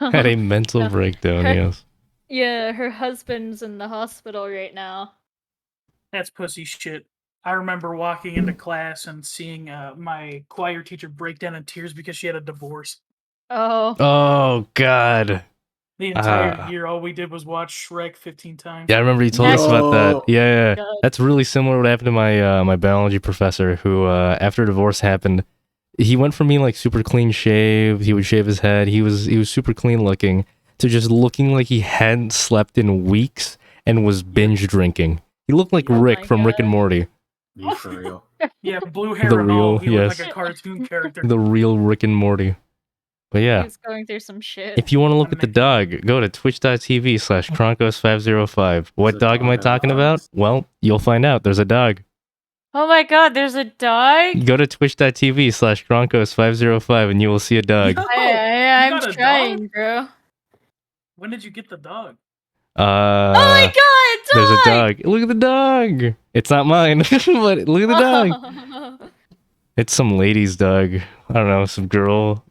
Had a mental No, breakdown, her, yes. yeah, her husband's in the hospital right now. That's pussy shit. I remember walking into class and seeing my choir teacher break down in tears because she had a divorce. Oh. Oh, God. The entire year, all we did was watch Shrek 15 times. Yeah, I remember you told us about that. Yeah. God. That's really similar to what happened to my my biology professor who, after divorce happened, he went from being like super clean shaved, he would shave his head, he was super clean looking, to just looking like he hadn't slept in weeks and was binge drinking. He looked like Oh Rick my from Rick and God. Morty. Be for real. Yeah, blue hair The and all. real, He looked yes. like a cartoon character. The real Rick and Morty. But yeah. He's going through some shit. If you want to look at the dog, go to twitch.tv/Kronkos505. What dog am I talking about? Well, you'll find out. There's a dog. Oh my God, there's a dog? Go to twitch.tv/Kronkos505 and you will see a dog. Yo, I'm you got a trying, dog? bro. When did you get the dog? Oh my God, There's a dog. Look at the dog. It's not mine, but look at the dog. It's some lady's dog. I don't know, some girl.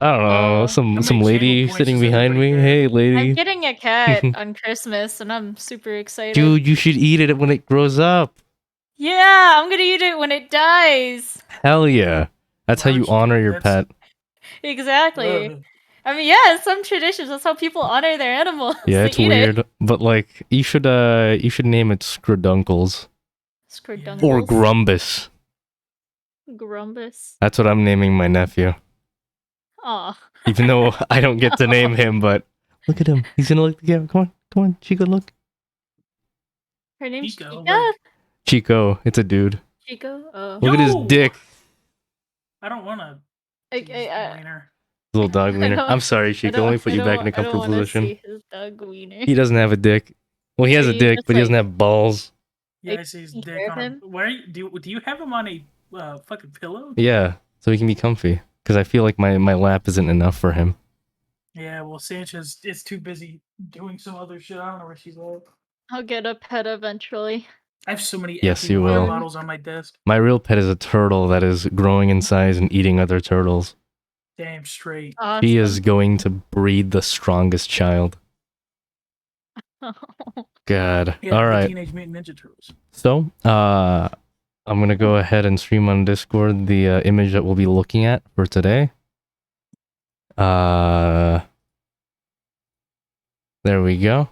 I don't know, some lady sitting behind me. Hey, lady. I'm getting a cat on Christmas, and I'm super excited. Dude, you should eat it when it grows up. Yeah, I'm gonna eat it when it dies. Hell yeah. That's how you honor your pet. Exactly. I mean, yeah, some traditions. That's how people honor their animals. Yeah, They it's eat weird, it. but like you should name it Scrodunkles. Scrodunkles. Or Grumbus. Grumbus. That's what I'm naming my nephew. Aw. Even though I don't get to name him, but look at him. He's gonna look at the camera. Come on, Chico, look. Her name's Chica? Chico, it's a dude. Chico? Oh. Look at his dick. I don't want to. Little dog wiener. I'm sorry, Chico. Let me put you back in a comfortable position. See his dog wiener. He doesn't have a dick. Well, he has a dick, but he doesn't have balls. Yeah, I see his dick on him. Where do you have him on a fucking pillow? Yeah, so he can be comfy. Because I feel like my lap isn't enough for him. Yeah, well, Sanchez is too busy doing some other shit. I don't know where she's at. I'll get a pet eventually. I have so many yes, you will. models on my desk. My real pet is a turtle that is growing in size and eating other turtles. Damn straight. Awesome. She is going to breed the strongest child. God. Yeah, all right. Teenage Mutant Ninja Turtles. So, I'm going to go ahead and stream on Discord the image that we'll be looking at for today. There we go.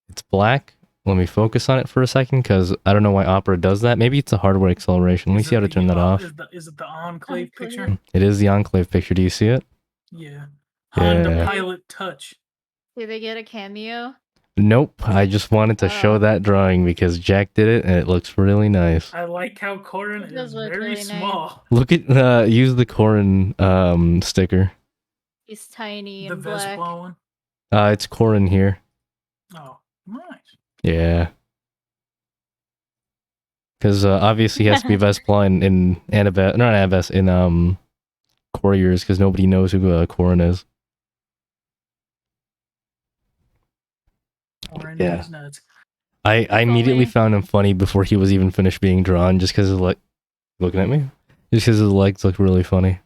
It's black. Let me focus on it for a second, because I don't know why Opera does that. Maybe it's a hardware acceleration. Let me see how to turn that off. Is it the Enclave picture? It is the Enclave picture. Do you see it? Yeah. Honda Pilot Touch. Did they get a cameo? Nope. I just wanted to show that drawing because Jack did it, and it looks really nice. I like how Corin is very really small. Look at use the Corin sticker. He's tiny the and black. one. It's Corin here. Oh, nice. Yeah. Because obviously he has to be Vespla in Annabeth, not Annabeth, in Couriers, because nobody knows who Corin is. Yeah. I immediately found him funny before he was even finished being drawn, just because looking at me, just because his legs look really funny.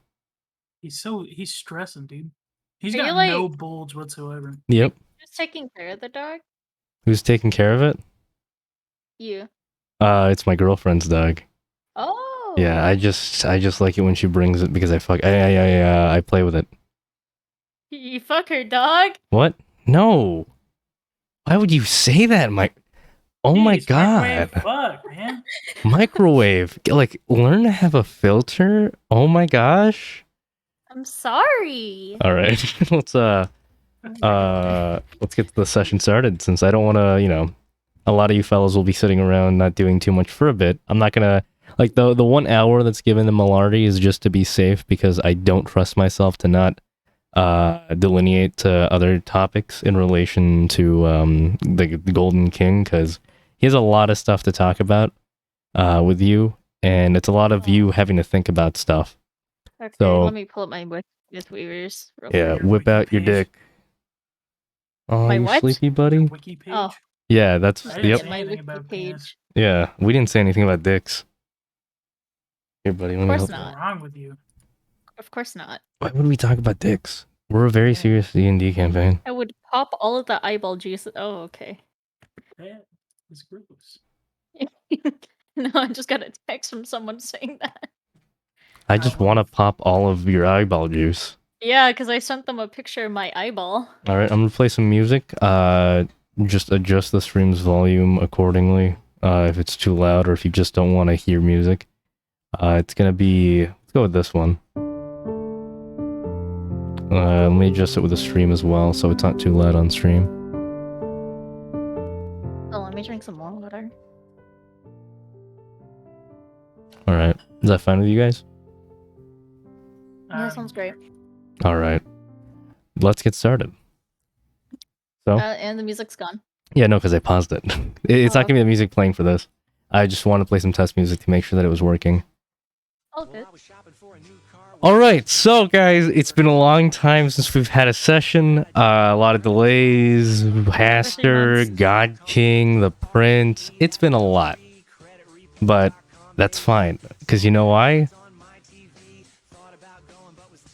He's stressing, dude. He's got no bulge whatsoever. Yep. Who's taking care of the dog? Who's taking care of it? You. It's my girlfriend's dog. Oh. Yeah, I just like it when she brings it because I play with it. You fuck her dog? What? No. Why would you say that, Mike? Oh my god. Fuck, man. Microwave. Like, learn to have a filter? Oh my gosh. I'm sorry. All right. let's get the session started, since I don't want to, a lot of you fellows will be sitting around not doing too much for a bit. I'm not going to, like, the 1 hour that's given to Malarty is just to be safe, because I don't trust myself to not delineate to other topics in relation to the Golden King, because he has a lot of stuff to talk about with you, and it's a lot of you having to think about stuff. Okay, so, let me pull up my with Weavers. Yeah, whip out your dick. Oh, my you what? sleepy buddy? Wiki page? Oh. Yeah, that's yep. My wiki page. Yeah, we didn't say anything about dicks. Here, buddy. Of course What's not. wrong with you? Of course not. Why would we talk about dicks? We're a very serious D&D campaign. I would pop all of the eyeball juice. Oh, okay. That is gross. No, I just got a text from someone saying that. I just want to pop all of your eyeball juice. Yeah, because I sent them a picture of my eyeball. All right, I'm gonna play some music. Just adjust the stream's volume accordingly. If it's too loud or if you just don't want to hear music. It's gonna be. Let's go with this one. Let me adjust it with the stream as well, so it's not too loud on stream. Oh, let me drink some more water. All right, is that fine with you guys? Yeah, sounds great. All right, let's get started. So, And the music's gone. yeah, no, because I paused it. It's not gonna be the music playing for this. I just want to play some test music to make sure that it was working. All good. All right, so guys, it's been a long time since we've had a session. A lot of delays, Haster, God King, the Prince. It's been a lot, but that's fine because you know why?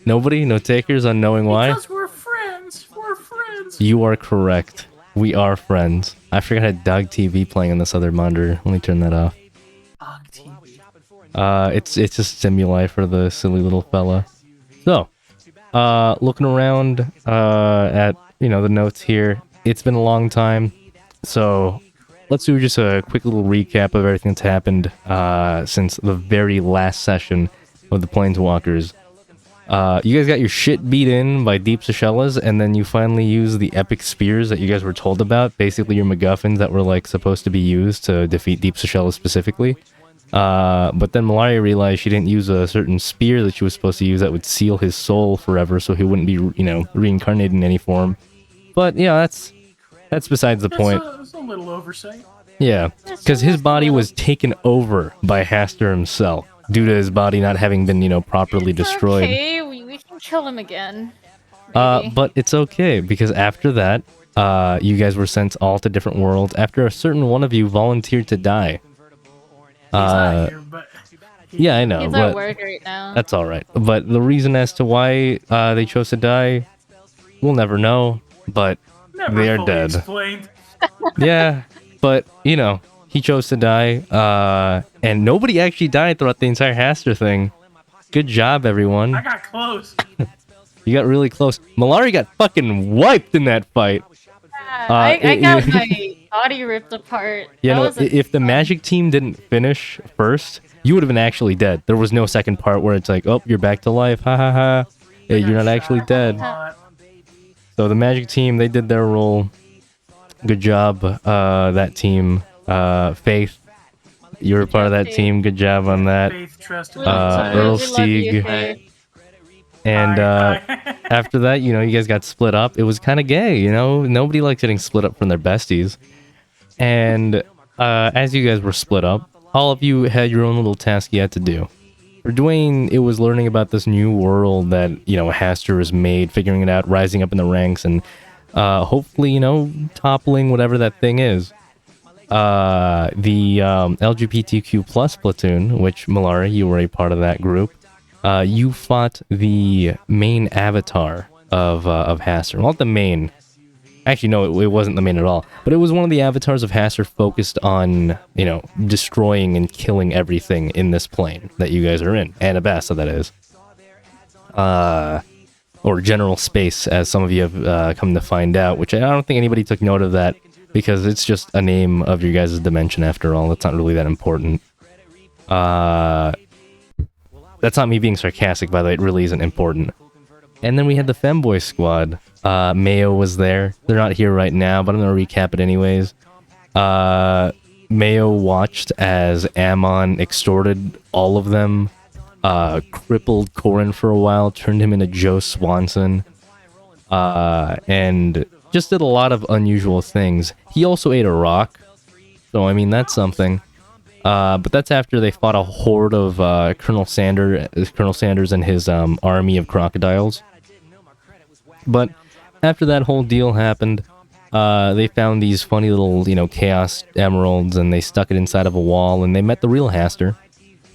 Nobody, no takers on knowing why. Because we're friends. We're friends. You are correct. We are friends. I forgot I had Dog TV playing on this other monitor. Let me turn that off. Dog TV. It's just stimuli for the silly little fella. So, looking around at the notes here. It's been a long time, so let's do just a quick little recap of everything that's happened since the very last session of the Planeswalkers. You guys got your shit beat in by Deep Seychelles, and then you finally used the epic spears that you guys were told about. Basically, your MacGuffins that were like supposed to be used to defeat Deep Seychelles specifically. But then Malaria realized she didn't use a certain spear that she was supposed to use that would seal his soul forever, so he wouldn't be, reincarnated in any form. But yeah, that's besides the point. It's a little oversight. Yeah, because his body was taken over by Haster himself due to his body not having been, properly destroyed. Okay, we can kill him again. But it's okay because after that, you guys were sent all to different worlds. After a certain one of you volunteered to die. He's not here, but Yeah, I know, He's but at work right now. that's all right. But the reason as to why they chose to die, we'll never know. But never they are fully dead. explained. Yeah, but he chose to die, and nobody actually died throughout the entire Haster thing. Good job, everyone. I got close. You got really close. Malari got fucking wiped in that fight. I got my body ripped apart. If the Magic team didn't finish first, you would have been actually dead. There was no second part where it's like, oh, you're back to life, ha ha ha. Yeah, you're not actually dead. So the Magic team, they did their role. Good job, that team. Faith, you were part of that team. Good job on that. Faith, trust, and Earl Stieg. And after that, you guys got split up. It was kind of gay, Nobody likes getting split up from their besties. And as you guys were split up, all of you had your own little task you had to do. For Dwayne, it was learning about this new world that, Haster has made, figuring it out, rising up in the ranks, and hopefully, toppling whatever that thing is. The LGBTQ plus platoon, which, Malari, you were a part of that group. You fought the main avatar of Haster. Well, not the main. Actually, no, it wasn't the main at all. But it was one of the avatars of Haster focused on, destroying and killing everything in this plane that you guys are in. Anabasta, that is. Or general space, as some of you have come to find out, which I don't think anybody took note of that, because it's just a name of your guys' dimension after all. It's not really that important. That's not me being sarcastic, by the way. It really isn't important. And then we had the Femboy squad. Mayo was there. They're not here right now, but I'm going to recap it anyways. Mayo watched as Ammon extorted all of them, crippled Corrin for a while, turned him into Joe Swanson, and just did a lot of unusual things. He also ate a rock, so I mean, that's something. But that's after they fought a horde of Colonel Sanders and his army of crocodiles. But after that whole deal happened, they found these funny little, chaos emeralds, and they stuck it inside of a wall, and they met the real Haster.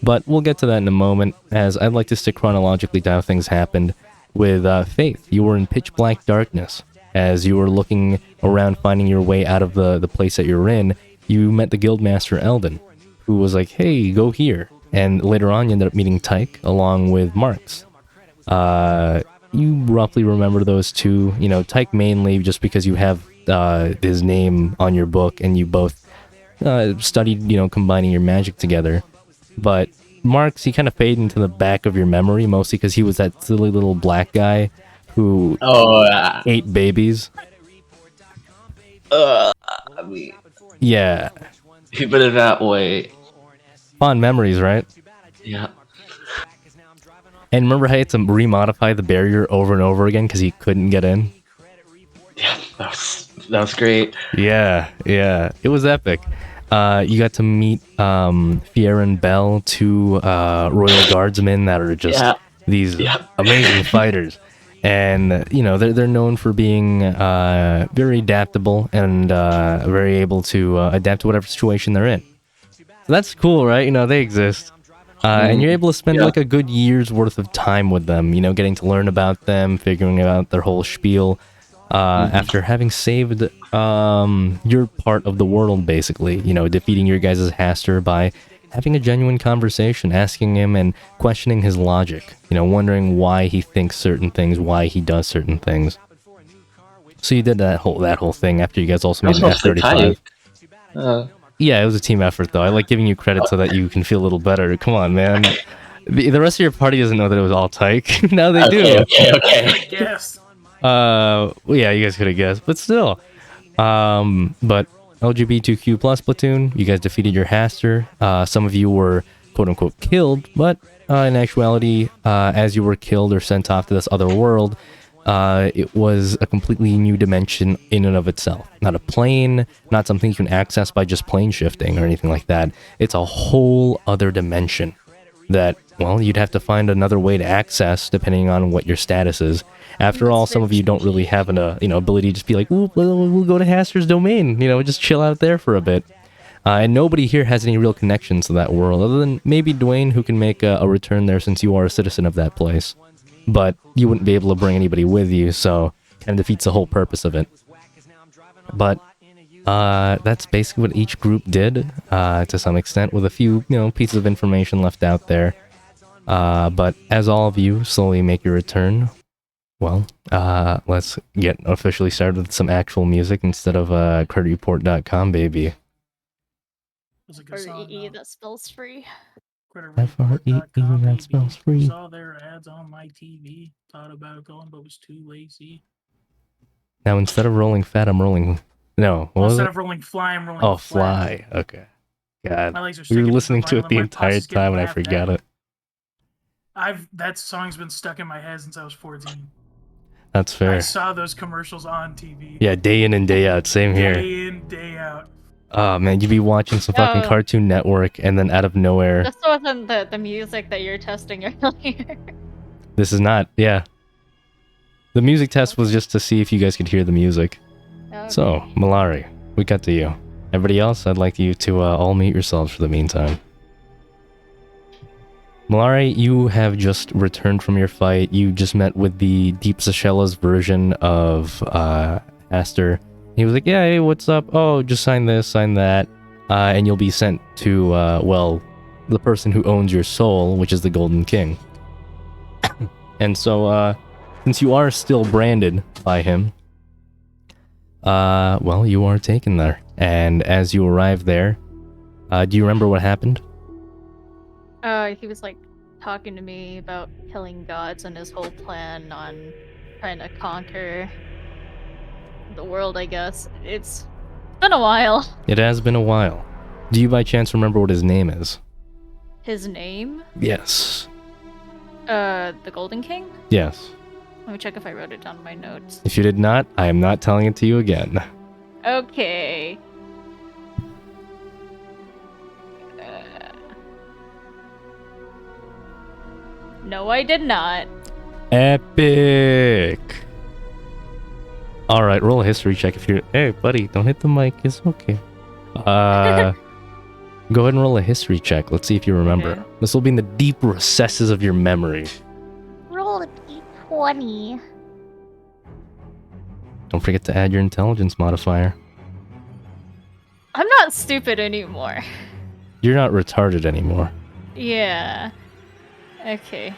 But we'll get to that in a moment, as I'd like to stick chronologically to how things happened. with Faith. You were in pitch black darkness. As you were looking around, finding your way out of the place that you're in, you met the Guildmaster Eldon, who was like, hey, go here. And later on, you ended up meeting Tyke along with Marks. You roughly remember those two. You know, Tyke mainly just because you have his name on your book and you both studied, you know, combining your magic together. But Marks, he kind of faded into the back of your memory, mostly because he was that silly little black guy who ate babies. I mean, Yeah. you put it that way. Fond memories, right? Yeah. And remember how he had to remodify the barrier over and over again because he couldn't get in? Yeah, that was great. Yeah. It was epic. You got to meet Fiera and Bell, two royal guardsmen that are just these amazing fighters. And, you know, they're known for being very adaptable and very able to adapt to whatever situation they're in. So that's cool, right? You know, they exist. And you're able to spend like a good year's worth of time with them, you know, getting to learn about them, figuring out their whole spiel, after having saved your part of the world, basically, you know, defeating your guys' Haster by having a genuine conversation, asking him and questioning his logic, you know, wondering why he thinks certain things, why he does certain things. So you did that whole thing after you guys also made an F-35. Yeah, it was a team effort, though. I like giving you credit so that you can feel a little better. Come on, man. The rest of your party doesn't know that it was all Tyke. Now they do. Okay. Yes. Well, yeah, you guys could have guessed, but still. But LGBTQ plus platoon, you guys defeated your Haster. Some of you were quote-unquote killed, but in actuality, as you were killed or sent off to this other world, it was a completely new dimension in and of itself. Not a plane, not something you can access by just plane shifting or anything like that. It's a whole other dimension that, well, you'd have to find another way to access depending on what your status is. After all, some of you don't really have an ability to just be like, ooh, we'll go to Haster's domain, you know, just chill out there for a bit. And nobody here has any real connections to that world, other than maybe Dwayne, who can make a return there since you are a citizen of that place. But you wouldn't be able to bring anybody with you, so kind of defeats the whole purpose of it. But that's basically what each group did, to some extent, with a few, you know, pieces of information left out there. But as all of you slowly make your return, well, let's get officially started with some actual music instead of creditreport.com, baby. R-E-E, that spells free. F-R-E-E, that spells free. Saw their ads on my TV. Thought about going, but was too lazy. Now, instead of rolling fat, I'm rolling... No, what was Instead it? of rolling fly, I'm rolling Oh, flat. fly. Okay. God, My legs are we sticking were to listening to vinyl it the and my entire posse's getting time and I laughed forgot at. it. That song's been stuck in my head since I was 14. That's fair. I saw those commercials on TV. Yeah, day in and day out. Same here. Day in, day out. Oh, man, you'd be watching some fucking Oh. Cartoon Network and then out of nowhere... This wasn't the music that you're testing earlier. This is not, yeah. The music test was just to see if you guys could hear the music. Okay. So, Malari, we got to you. Everybody else, I'd like you to all mute yourselves for the meantime. Malari, you have just returned from your fight. You just met with the Deep Seychelles version of Aster. He was like, yeah, hey, what's up? Oh, just sign this, sign that. And you'll be sent to, well, the person who owns your soul, which is the Golden King. And so, since you are still branded by him, well, you are taken there. And as you arrive there, do you remember what happened? He was like talking to me about killing gods and his whole plan on trying to conquer the world, I guess. It's been a while. It has been a while. Do you by chance remember what his name is? His name? Yes. The Golden King? Yes. Let me check if I wrote it down in my notes. If you did not, I am not telling it to you again. Okay. No, I did not. Epic! Alright, roll a history check if you're... Hey, buddy, don't hit the mic. It's okay. Go ahead and roll a history check. Let's see if you remember. Okay. This will be in the deep recesses of your memory. Roll a d20. 20. Don't forget to add your intelligence modifier. I'm not stupid anymore. You're not retarded anymore. Yeah. Okay.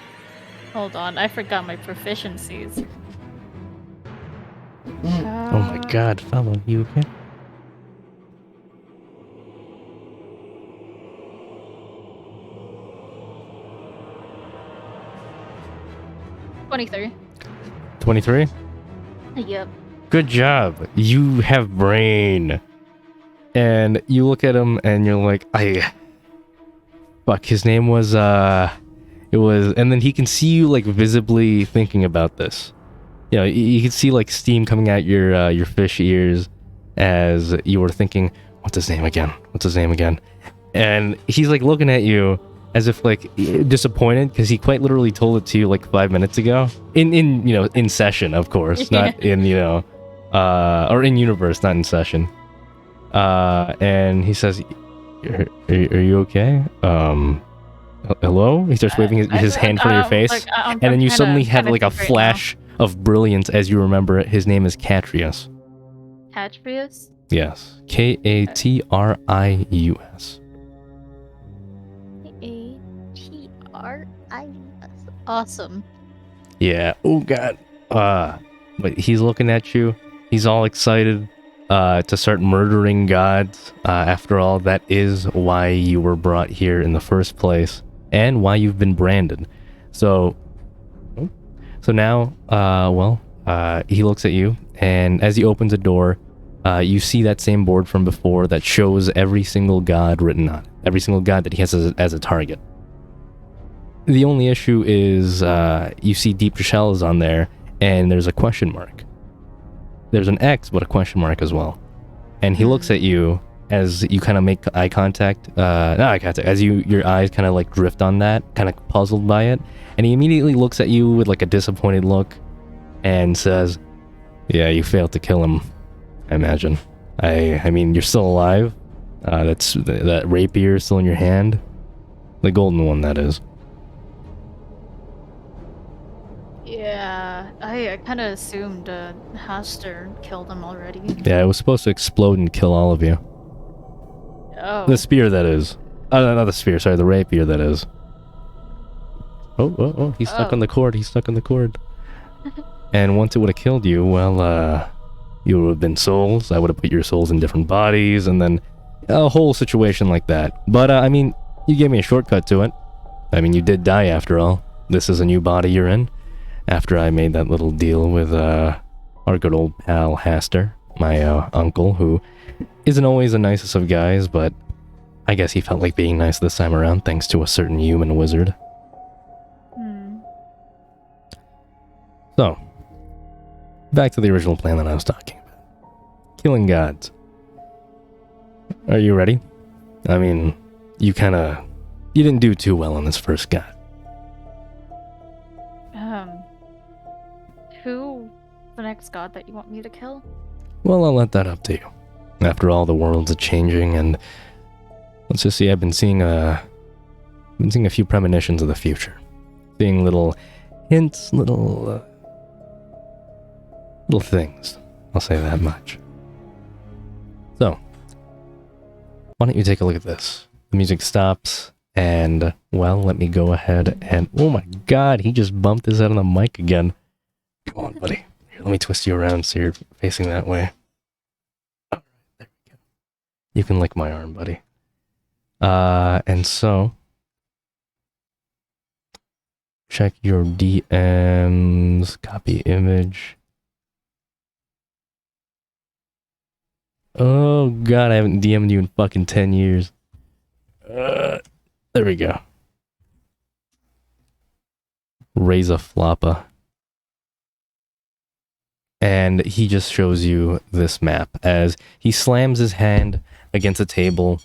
Hold on, I forgot my proficiencies. Oh my god, fellow, you okay? Uh, 23. 23? Yep. Good job. You have brain. And you look at him and you're like, fuck, his name was, and then he can see you, like, visibly thinking about this. You know, you can see, like, steam coming out your fish ears as you were thinking, what's his name again? What's his name again? And he's, like, looking at you as if, like, disappointed, because he quite literally told it to you, like, 5 minutes ago. In session, of course, not in, or in universe, not in session. And he says, are you okay? Hello? He starts waving his hand in front of your face. Like, and then you suddenly have, like, a flash of brilliance as you remember it. His name is Catrius. Catrius? Yes. Katrius. Catrius. Awesome. Yeah. Oh, God. But he's looking at you. He's all excited to start murdering gods. After all, that is why you were brought here in the first place, and why you've been branded. So now, he looks at you, and as he opens a door, you see that same board from before that shows every single god written on it, every single god that he has as a target. The only issue is you see Deep Shell is on there, and there's a question mark. There's an X, but a question mark as well. And he looks at you as you kind of make eye contact. Not eye contact, as your eyes kind of like drift on that, kind of puzzled by it. And he immediately looks at you with like a disappointed look and says, yeah, you failed to kill him, I imagine. I mean, you're still alive. That rapier is still in your hand. The golden one, that is. Yeah, I kind of assumed Haster killed him already. Yeah, it was supposed to explode and kill all of you. Oh. The spear, that is. Not the spear, sorry, the rapier, that is. Oh, he's stuck on the cord, And once it would have killed you, well, you would have been souls. I would have put your souls in different bodies, and then a whole situation like that. But, I mean, you gave me a shortcut to it. I mean, you did die after all. This is a new body you're in. After I made that little deal with our good old pal Haster, my uncle, who isn't always the nicest of guys, but I guess he felt like being nice this time around thanks to a certain human wizard. So, back to the original plan that I was talking about. Killing gods. Are you ready? I mean, you didn't do too well on this first god. Who the next god that you want me to kill? Well, I'll let that up to you. After all, the world's a-changing, and let's just see, I've been seeing a few premonitions of the future. Seeing little hints, little things. I'll say that much. So, why don't you take a look at this? The music stops, and, well, let me go ahead and... Oh my god, he just bumped his head on the mic again. Come on, buddy. Here, let me twist you around so you're facing that way. All right, there we go. You can lick my arm, buddy. And so... check your DMs, copy image. Oh god, I haven't DM'd you in fucking 10 years. There we go. Reza Floppa. And he just shows you this map as he slams his hand against a table.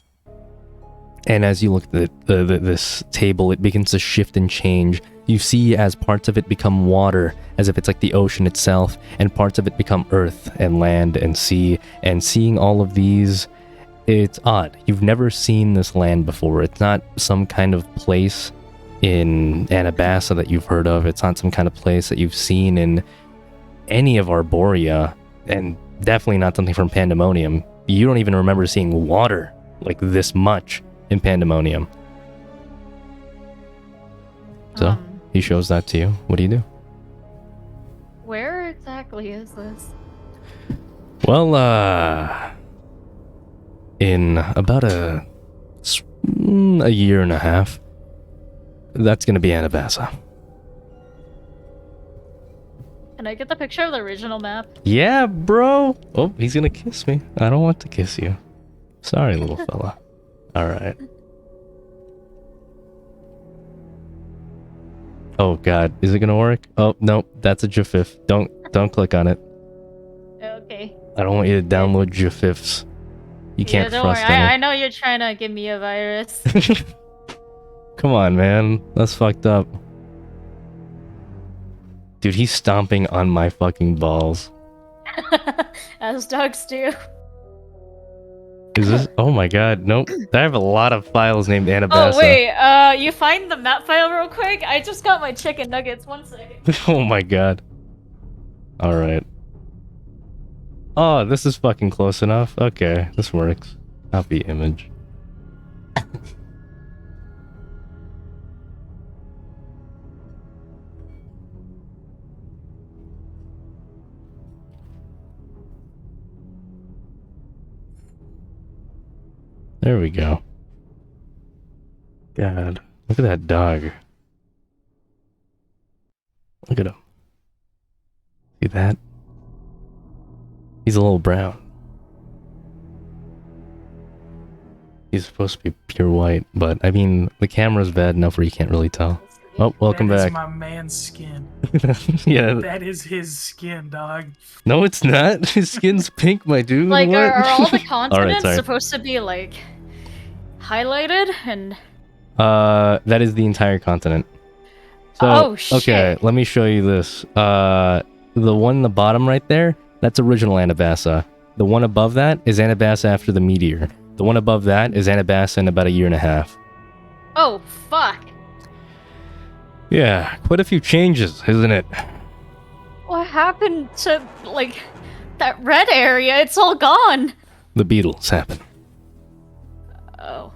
And as you look at this table, it begins to shift and change. You see as parts of it become water, as if it's like the ocean itself, and parts of it become earth and land and sea. And seeing all of these, it's odd. You've never seen this land before. It's not some kind of place in Anabassa that you've heard of. It's not some kind of place that you've seen in any of Arborea, and definitely not something from Pandemonium. You don't even remember seeing water like this much in Pandemonium. So, he shows that to you. What do you do? Where exactly is this? Well, in about a year and a half, that's gonna be Anabassa. Can I get the picture of the original map? Yeah, bro. Oh, he's gonna kiss me. I don't want to kiss you. Sorry, little fella. Alright. Oh god, is it gonna work? Oh, no, that's a GIF. Don't click on it. Okay. I don't want you to download GIFs. You can't don't trust worry. any. I know you're trying to give me a virus. Come on, man. That's fucked up. Dude, he's stomping on my fucking balls. As dogs do. Is this? Oh my god, nope. I have a lot of files named Anabassa. Oh wait, you find the map file real quick? I just got my chicken nuggets. 1 second. Oh my god. Alright. Oh, this is fucking close enough. Okay, this works. Copy image. There we go. God, look at that dog. Look at him. See that? He's a little brown. He's supposed to be pure white, but I mean, the camera's bad enough where you can't really tell. Oh, welcome That back. is my man's skin. Yeah. That is his skin, dog. No, it's not. His skin's pink, my dude. Like, what? are all the continents sorry. supposed to be like highlighted and? That is the entire continent. So, Oh, shit. Okay, let me show you this. The one in the bottom right there, that's original Anabassa. The one above that is Anabassa after the meteor. The one above that is Anabassa in about a year and a half. Oh fuck! Yeah, quite a few changes, isn't it? What happened to like that red area? It's all gone. The Beatles happen. Oh.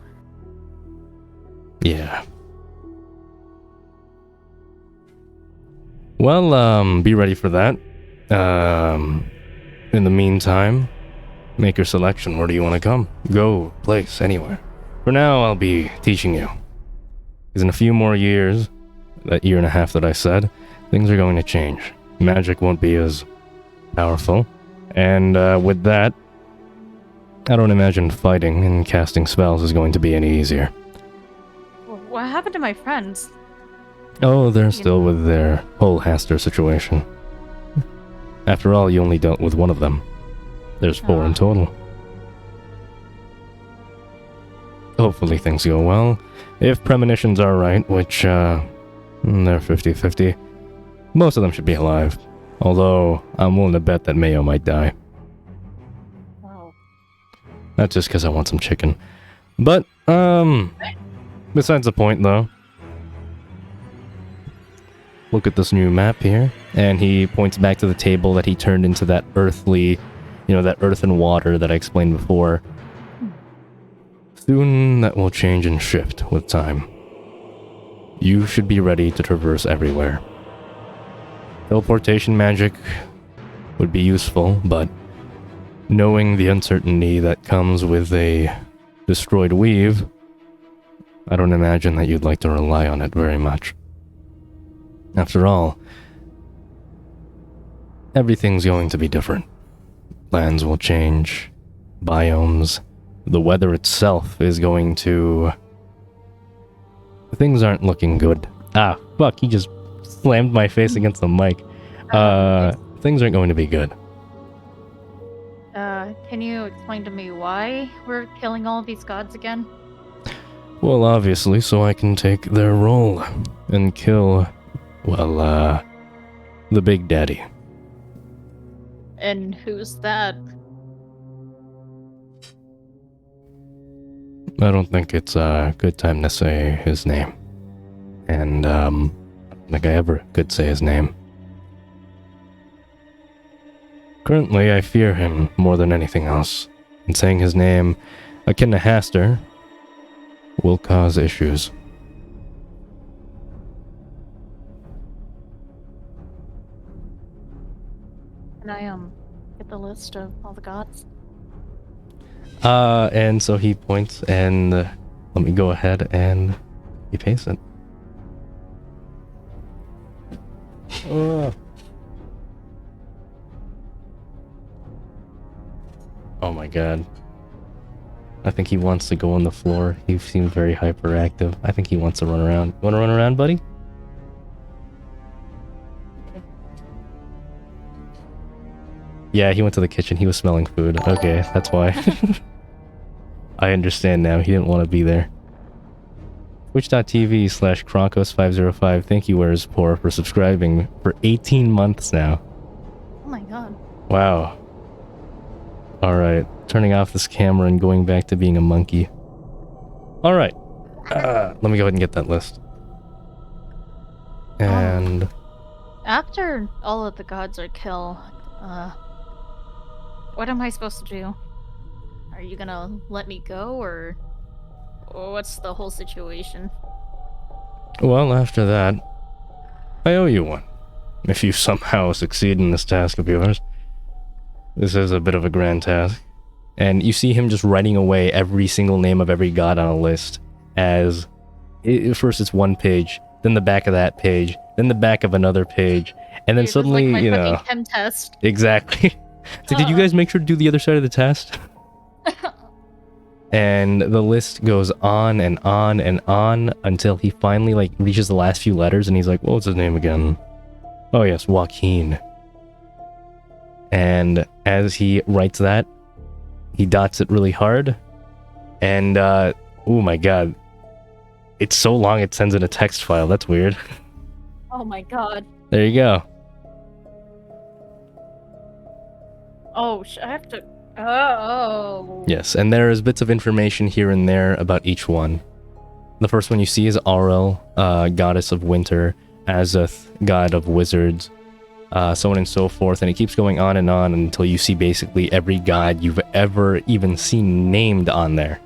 Yeah. Well, be ready for that. In the meantime, make your selection. Where do you want to come? Go, place, anywhere. For now, I'll be teaching you. Because in a few more years, that year and a half that I said, things are going to change. Magic won't be as powerful. And with that, I don't imagine fighting and casting spells is going to be any easier. What happened to my friends? Oh, they're still with their whole Haster situation. After all, you only dealt with one of them. There's 4 in total. Hopefully things go well. If premonitions are right, which, they're 50-50, most of them should be alive. Although, I'm willing to bet that Mayo might die. Oh. That's just because I want some chicken. But, besides the point, though. Look at this new map here. And he points back to the table that he turned into that earthly, that earth and water that I explained before. Soon that will change and shift with time. You should be ready to traverse everywhere. Teleportation magic would be useful, but knowing the uncertainty that comes with a destroyed weave, I don't imagine that you'd like to rely on it very much. After all, everything's going to be different. Lands will change, biomes, the weather itself is going to... Things aren't looking good. Ah, fuck, he just slammed my face against the mic. Things aren't going to be good. Can you explain to me why we're killing all of these gods again? Well, obviously, so I can take their role and kill, well, the Big Daddy. And who's that? I don't think it's a good time to say his name. And, I don't think I ever could say his name. Currently, I fear him more than anything else, and saying his name, akin to Haster, will cause issues. Can I get the list of all the gods? And so he points, and let me go ahead and he paste it. Oh my god. I think he wants to go on the floor. He seems very hyperactive. I think he wants to run around. You want to run around, buddy? Yeah, he went to the kitchen. He was smelling food. Okay, that's why. I understand now. He didn't want to be there. Twitch.tv/Kronkos505. Thank you, Where's Poor, for subscribing for 18 months now. Oh my god. Wow. Alright, turning off this camera and going back to being a monkey. Alright. Let me go ahead and get that list. And... After all of the gods are killed, what am I supposed to do? Are you gonna let me go, or what's the whole situation? well, after that, I owe you one. If you somehow succeed in this task of yours. This is a bit of a grand task. And you see him just writing away every single name of every god on a list as... first it's one page, then the back of that page, then the back of another page, and then Dude, suddenly, this is like my you know... fucking chem test. Exactly. So did you guys make sure to do the other side of the test? And the list goes on and on and on until he finally, like, reaches the last few letters, and he's like, what's his name again? Oh yes, Joaquin. And as he writes that, he dots it really hard. And, oh my god. It's so long it sends in a text file. That's weird. Oh my god. There you go. Oh, I have to... Oh. Yes, and there is bits of information here and there about each one. The first one you see is Aurel, goddess of winter, Azoth, god of wizards, so on and so forth, and it keeps going on and on until you see basically every god you've ever even seen named on there.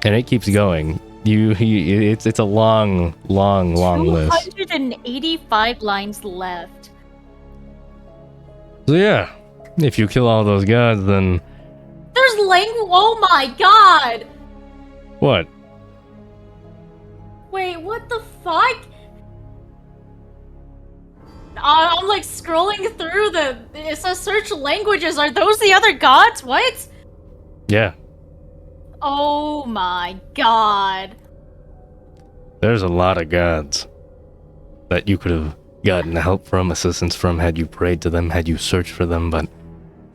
And it keeps going. It's a long list. 285 lines left. So yeah, if you kill all those gods, then There's oh my god! what? Wait, what the fuck? I'm like scrolling through it says search languages. Are those the other gods? What? Yeah, Oh my god. there's a lot of gods that you could have gotten help from, assistance from, had you prayed to them, had you searched for them, but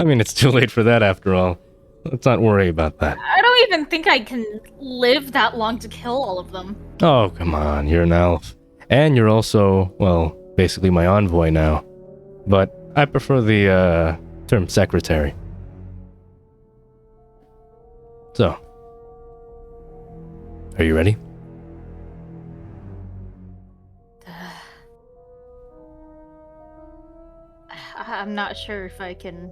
I mean, it's too late for that after all. Let's not worry about that. I don't even think I can live that long to kill all of them. Oh, come on, you're an elf. And you're also, well, basically my envoy now. But I prefer the term secretary. So, are you ready? I'm not sure if I can,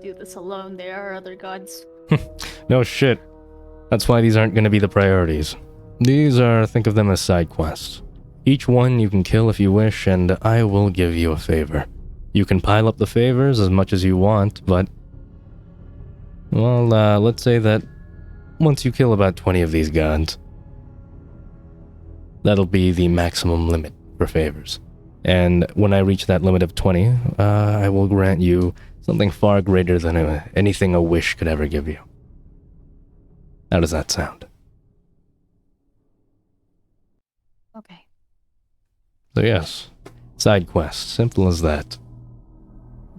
do this alone. There are other gods. No shit. That's why these aren't going to be the priorities. These are, think of them as side quests. Each one you can kill if you wish, and I will give you a favor. You can pile up the favors as much as you want, but... well, let's say that once you kill about 20 of these gods, that'll be the maximum limit for favors. And when I reach that limit of 20, I will grant you something far greater than anything a wish could ever give you. How does that sound? Okay. So yes, side quest, simple as that.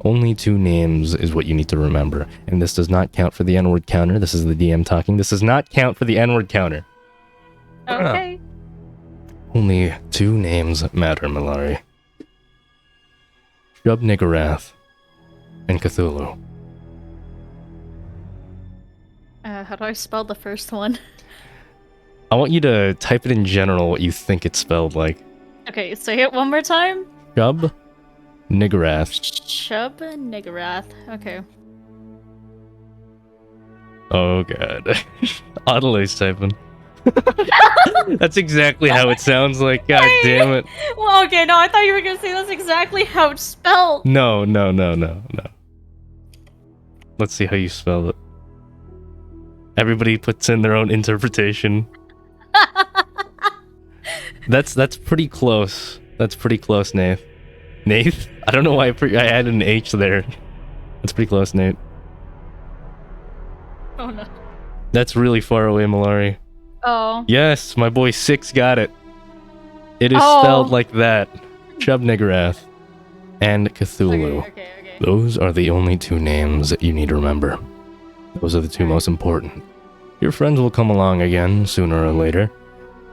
Only 2 names is what you need to remember, and this does not count for the N-word counter. This is the DM talking. This does not count for the N-word counter. Okay. Only 2 names matter, Malari. Shub-Niggurath and Cthulhu. How do I spell the first one? I want you to type it in general what you think it's spelled like. Okay, say it one more time. Shub Niggurath. Shub Niggurath. Okay. Oh god. Adelaide's typing. That's exactly how it sounds like, god damn it. Well, okay, no, I thought you were gonna say that's exactly how it's spelled. No. Let's see how you spell it. Everybody puts in their own interpretation. That's pretty close. That's pretty close, Nath. Nath? I don't know why I added an H there. That's pretty close, Nate. Oh no. That's really far away, Malari. Oh. Yes, my boy Six got it. It is Oh. spelled like that. Shub Niggurath and Cthulhu. Okay. Those are the only two names that you need to remember. Those are the two most important. Your friends will come along again, sooner or later.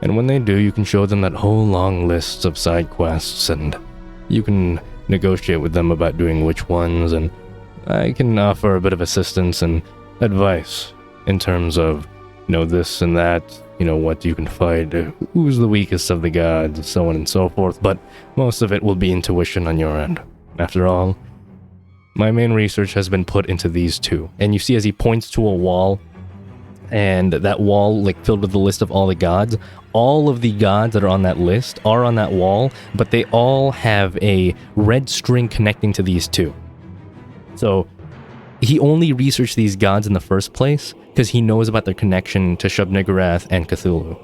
And when they do, you can show them that whole long list of side quests, and you can negotiate with them about doing which ones, and I can offer a bit of assistance and advice in terms of, this and that, what you can fight, who's the weakest of the gods, so on and so forth, but most of it will be intuition on your end. After all, my main research has been put into these two. And you see as he points to a wall, and that wall, filled with the list of all the gods, all of the gods that are on that list are on that wall, but they all have a red string connecting to these two. So, he only researched these gods in the first place because he knows about their connection to Shub Niggurath and Cthulhu.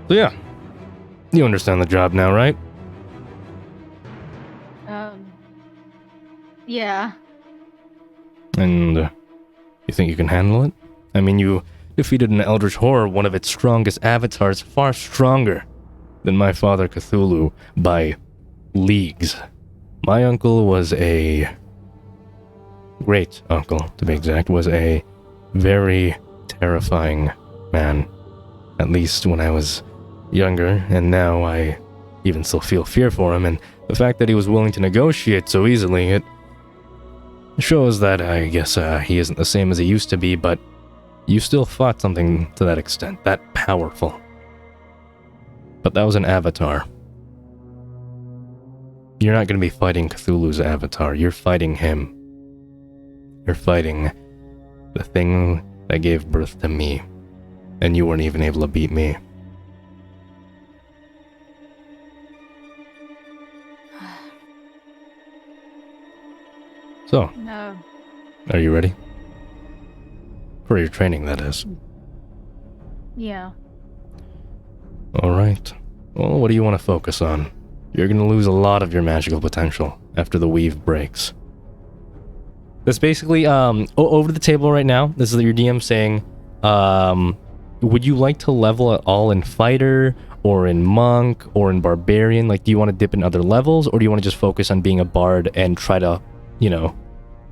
So yeah, you understand the job now, right? Yeah. And you think you can handle it? I mean, you defeated an Eldritch Horror, one of its strongest avatars, far stronger than my father Cthulhu by leagues. My uncle was a great uncle, to be exact, was a very terrifying man. At least when I was younger, and now I even still feel fear for him, and the fact that he was willing to negotiate so easily, it shows that I guess he isn't the same as he used to be, but you still fought something to that extent, that powerful. But that was an avatar. You're not going to be fighting Cthulhu's avatar, you're fighting him. You're fighting the thing that gave birth to me, and you weren't even able to beat me. So, No. are you ready? For your training, that is. Yeah. Alright. Well, what do you want to focus on? You're going to lose a lot of your magical potential after the weave breaks. That's basically, over the table right now, this is your DM saying, would you like to level at all in Fighter, or in Monk, or in Barbarian? Do you want to dip in other levels, or do you want to just focus on being a Bard and try to,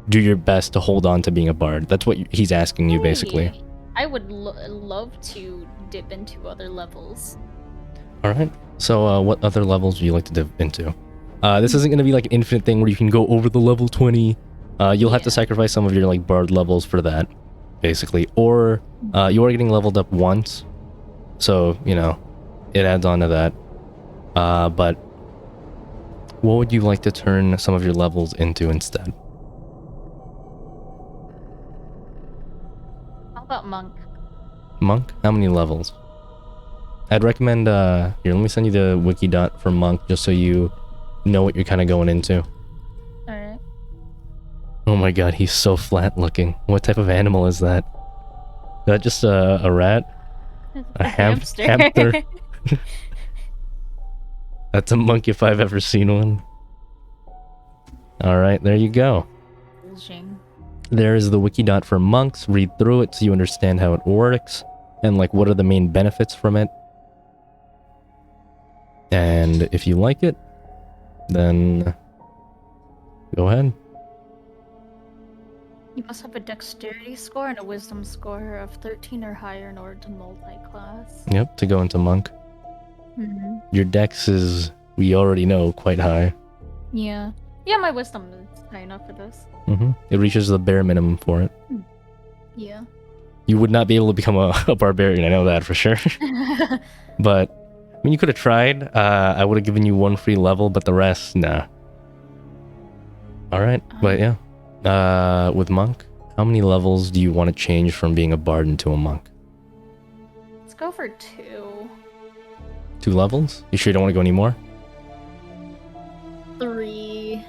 do your best to hold on to being a Bard? That's what he's asking you, basically. Hey, I would love to dip into other levels. Alright, so what other levels would you like to dip into? This isn't going to be an infinite thing where you can go over the level 20. You'll have to sacrifice some of your Bard levels for that, basically. Or you are getting leveled up once, so, it adds on to that. But what would you like to turn some of your levels into instead? How about Monk? Monk? How many levels? I'd recommend, here, let me send you the wiki dot for Monk, just so you know what you're kind of going into. Alright. Oh my god, he's so flat looking. What type of animal is that? Is that just a rat? A hamster. hamster? That's a monk if I've ever seen one. Alright, there you go. There is the wiki dot for monks. Read through it so you understand how it works, and what are the main benefits from it. And if you like it, then go ahead. You must have a dexterity score and a wisdom score of 13 or higher in order to multi-class. Yep, to go into monk. Mm-hmm. Your dex is, we already know, quite high. Yeah. Yeah, my wisdom is high enough for this. It reaches the bare minimum for it. Yeah. You would not be able to become a barbarian, I know that for sure. But, I mean, you could have tried. I would have given you 1 free level, but the rest, nah. Alright, but yeah. With Monk, how many levels do you want to change from being a bard into a monk? Let's go for 2. 2 levels? You sure you don't want to go any more? 3.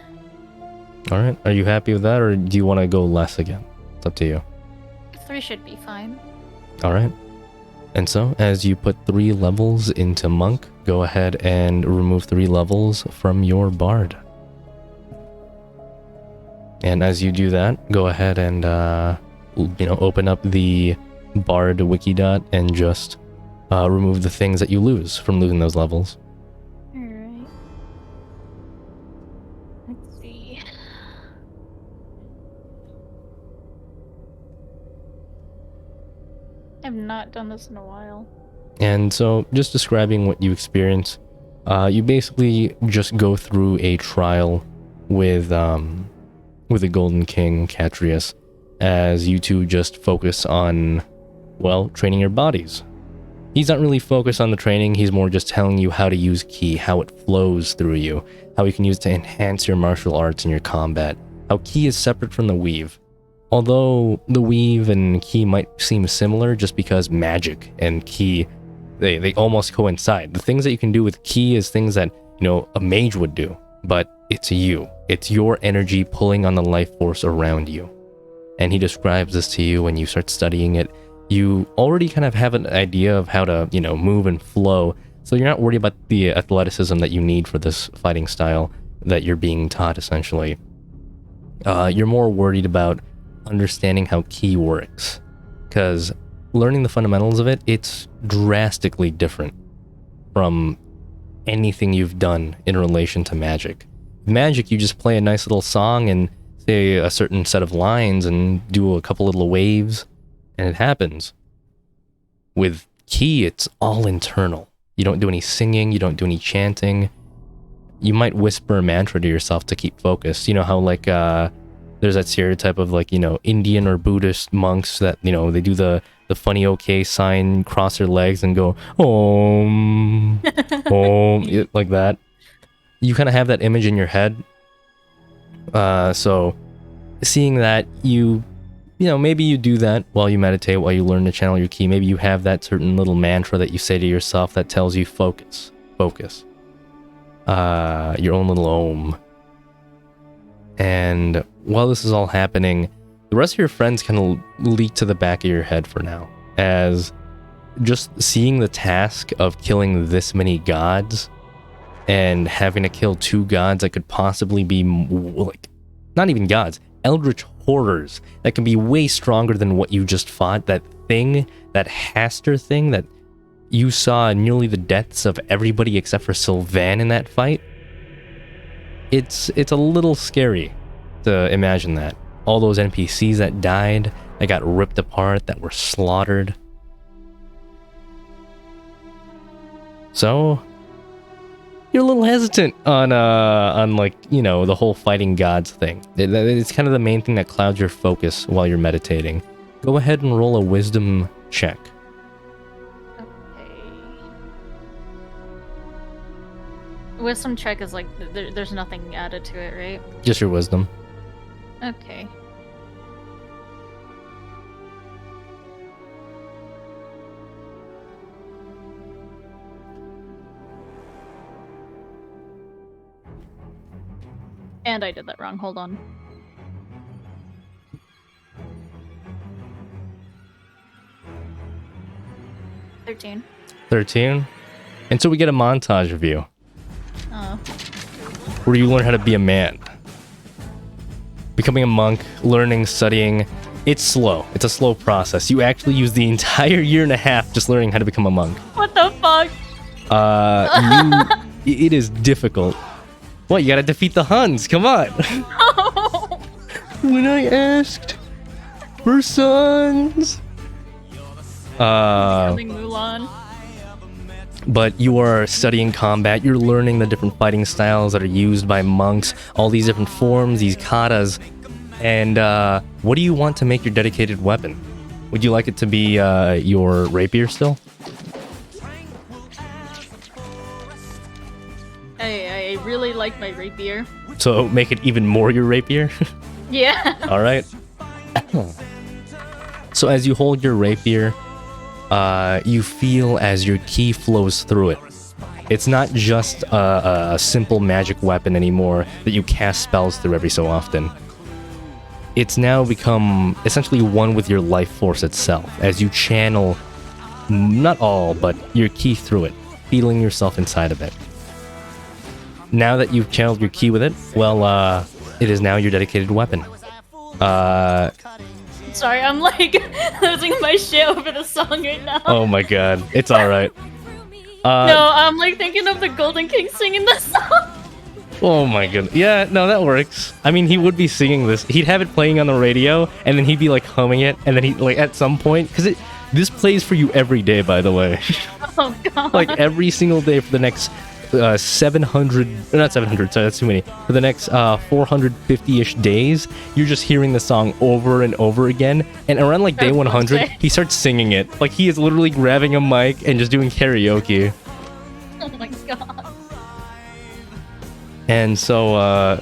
Alright, are you happy with that, or do you want to go less again? It's up to you. 3 should be fine. Alright. And so, as you put 3 levels into Monk, go ahead and remove 3 levels from your Bard. And as you do that, go ahead and, open up the Bard Wikidot and just remove the things that you lose from losing those levels. Alright. Let's see. I've not done this in a while. And so, just describing what you experience, you basically just go through a trial with the Golden King, Catrius, as you two just focus on, well, training your bodies. He's not really focused on the training, he's more just telling you how to use Ki, how it flows through you, how you can use it to enhance your martial arts and your combat, how Ki is separate from the Weave. Although the Weave and Ki might seem similar just because magic and Ki, they almost coincide. The things that you can do with Ki is things that, a mage would do, but it's you. It's your energy pulling on the life force around you. And he describes this to you when you start studying it. You already kind of have an idea of how to, move and flow, so you're not worried about the athleticism that you need for this fighting style that you're being taught, essentially. You're more worried about understanding how Ki works, because learning the fundamentals of it, it's drastically different from anything you've done in relation to magic. Magic, you just play a nice little song and say a certain set of lines and do a couple little waves, and it happens. With Ki, it's all internal. You don't do any singing, you don't do any chanting. You might whisper a mantra to yourself to keep focused. You know how, like, there's that stereotype of, like, Indian or Buddhist monks that, they do the funny okay sign, cross their legs and go, Om, Om, like that. You kind of have that image in your head. So seeing that, maybe you do that while you meditate, while you learn to channel your Ki. Maybe you have that certain little mantra that you say to yourself that tells you focus. Your own little Om. And while this is all happening, the rest of your friends kind of leak to the back of your head for now, as just seeing the task of killing this many gods and having to kill 2 gods that could possibly be, like, not even gods, eldritch horrors that can be way stronger than what you just fought. That thing, that Haster thing that you saw nearly the deaths of everybody except for Sylvan in that fight. It's a little scary to imagine that. All those NPCs that died, that got ripped apart, that were slaughtered. So you're a little hesitant on like, the whole fighting gods thing. It's kind of the main thing that clouds your focus while you're meditating. Go ahead and roll a wisdom check. Okay. Wisdom check is like, there's nothing added to it, right? Just your wisdom. Okay. And I did that wrong. Hold on. $13. 13. And so we get a montage of you Oh. where you learn how to be a man. Becoming a monk, learning, studying. It's slow. It's a slow process. You actually use the entire year and a half just learning how to become a monk. What the fuck? It is difficult. What, you gotta defeat the Huns, come on. When I asked for sons. Killing Mulan. but you are studying combat. You're learning the different fighting styles that are used by monks, all these different forms, these katas. And what do you want to make your dedicated weapon? Would you like it to be your rapier still? I really like my rapier. So make it even more your rapier? Yeah. All right. So as you hold your rapier, you feel as your ki flows through it. It's not just a simple magic weapon anymore that you cast spells through every so often. It's now become essentially one with your life force itself, as you channel, not all, but your ki through it, feeling yourself inside of it. Now that you've channeled your ki with it, well, it is now your dedicated weapon. Sorry, I'm like losing my shit over the song right now. Oh my god, it's alright. No, I'm like thinking of the Golden King singing this song. Oh my god. Yeah, no, that works. I mean, he would be singing this. He'd have it playing on the radio, and then he'd be like humming it, and then he like at some point, because this plays for you every day, by the way. Oh god. Like every single day for the next 700, not 700, sorry, that's too many. For the next 450-ish days, you're just hearing the song over and over again. And around like day 100, he starts singing it. Like he is literally grabbing a mic and just doing karaoke. Oh my god. And so,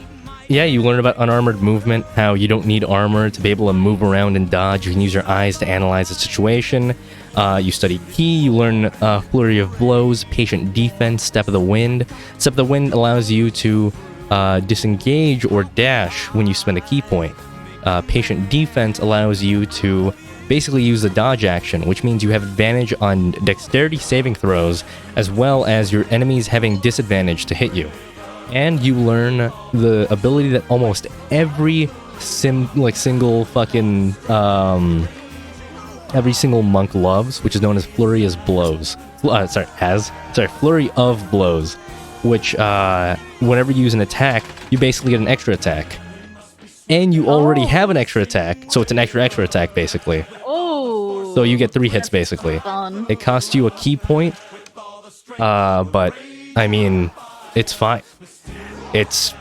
yeah, you learn about unarmored movement, how you don't need armor to be able to move around and dodge. You can use your eyes to analyze the situation. You study ki, you learn flurry of blows, patient defense, step of the wind. Step of the wind allows you to disengage or dash when you spend a ki point. Patient defense allows you to basically use the dodge action, which means you have advantage on dexterity saving throws, as well as your enemies having disadvantage to hit you. And you learn the ability that almost every single fucking every single monk loves, which is known as flurry of blows. Flurry of blows, which whenever you use an attack, you basically get an extra attack. And you already have an extra attack, so it's an extra attack basically. Oh. So you get 3 hits basically. Fun. It costs you a ki point, but I mean, it's fine. It's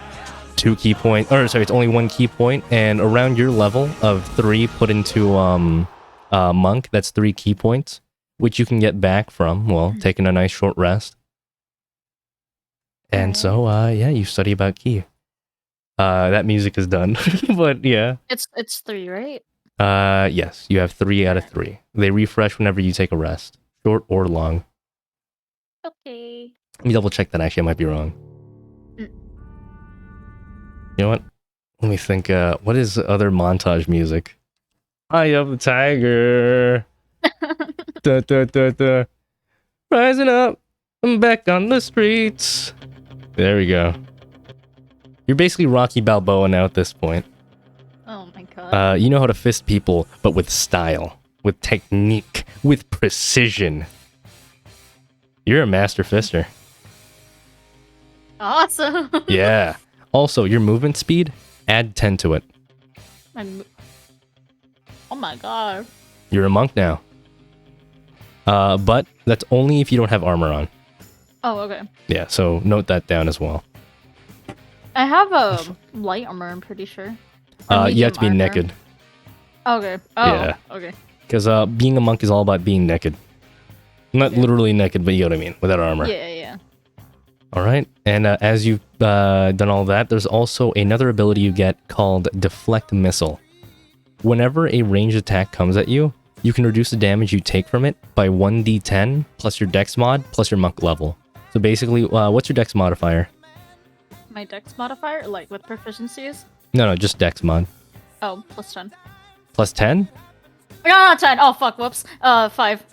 2 ki points, or sorry, it's only 1 ki point, and around your level of 3 put into monk, that's 3 ki points, which you can get back from, well, taking a nice short rest. And so, yeah, you study about ki. That music is done, but yeah. It's 3, right? Yes, you have 3 out of 3. They refresh whenever you take a rest, short or long. Okay. Let me double check that, actually, I might be wrong. You know what? Let me think, what is other montage music? Eye of the tiger. Da, da, da, da. Rising up, I'm back on the streets. There we go. You're basically Rocky Balboa now at this point. Oh my god. You know how to fist people, but with style, with technique, with precision. You're a master fister. Awesome. Yeah. Also, your movement speed, add 10 to it. Oh my god. You're a monk now. But that's only if you don't have armor on. Oh, okay. Yeah, so note that down as well. I have a light armor, I'm pretty sure. Or You have to be medium armor. naked. Okay. Oh, Yeah. okay. Because being a monk is all about being naked. Not literally naked, but you know what I mean, without armor. Yeah. Alright, and as you've done all that, there's also another ability you get called Deflect Missile. Whenever a ranged attack comes at you, you can reduce the damage you take from it by 1d10 plus your dex mod plus your monk level. So basically, what's your dex modifier? My dex modifier, like with proficiencies? No, just dex mod. Oh, plus 10. Plus 10? No, not 10. Oh, fuck, whoops. 5.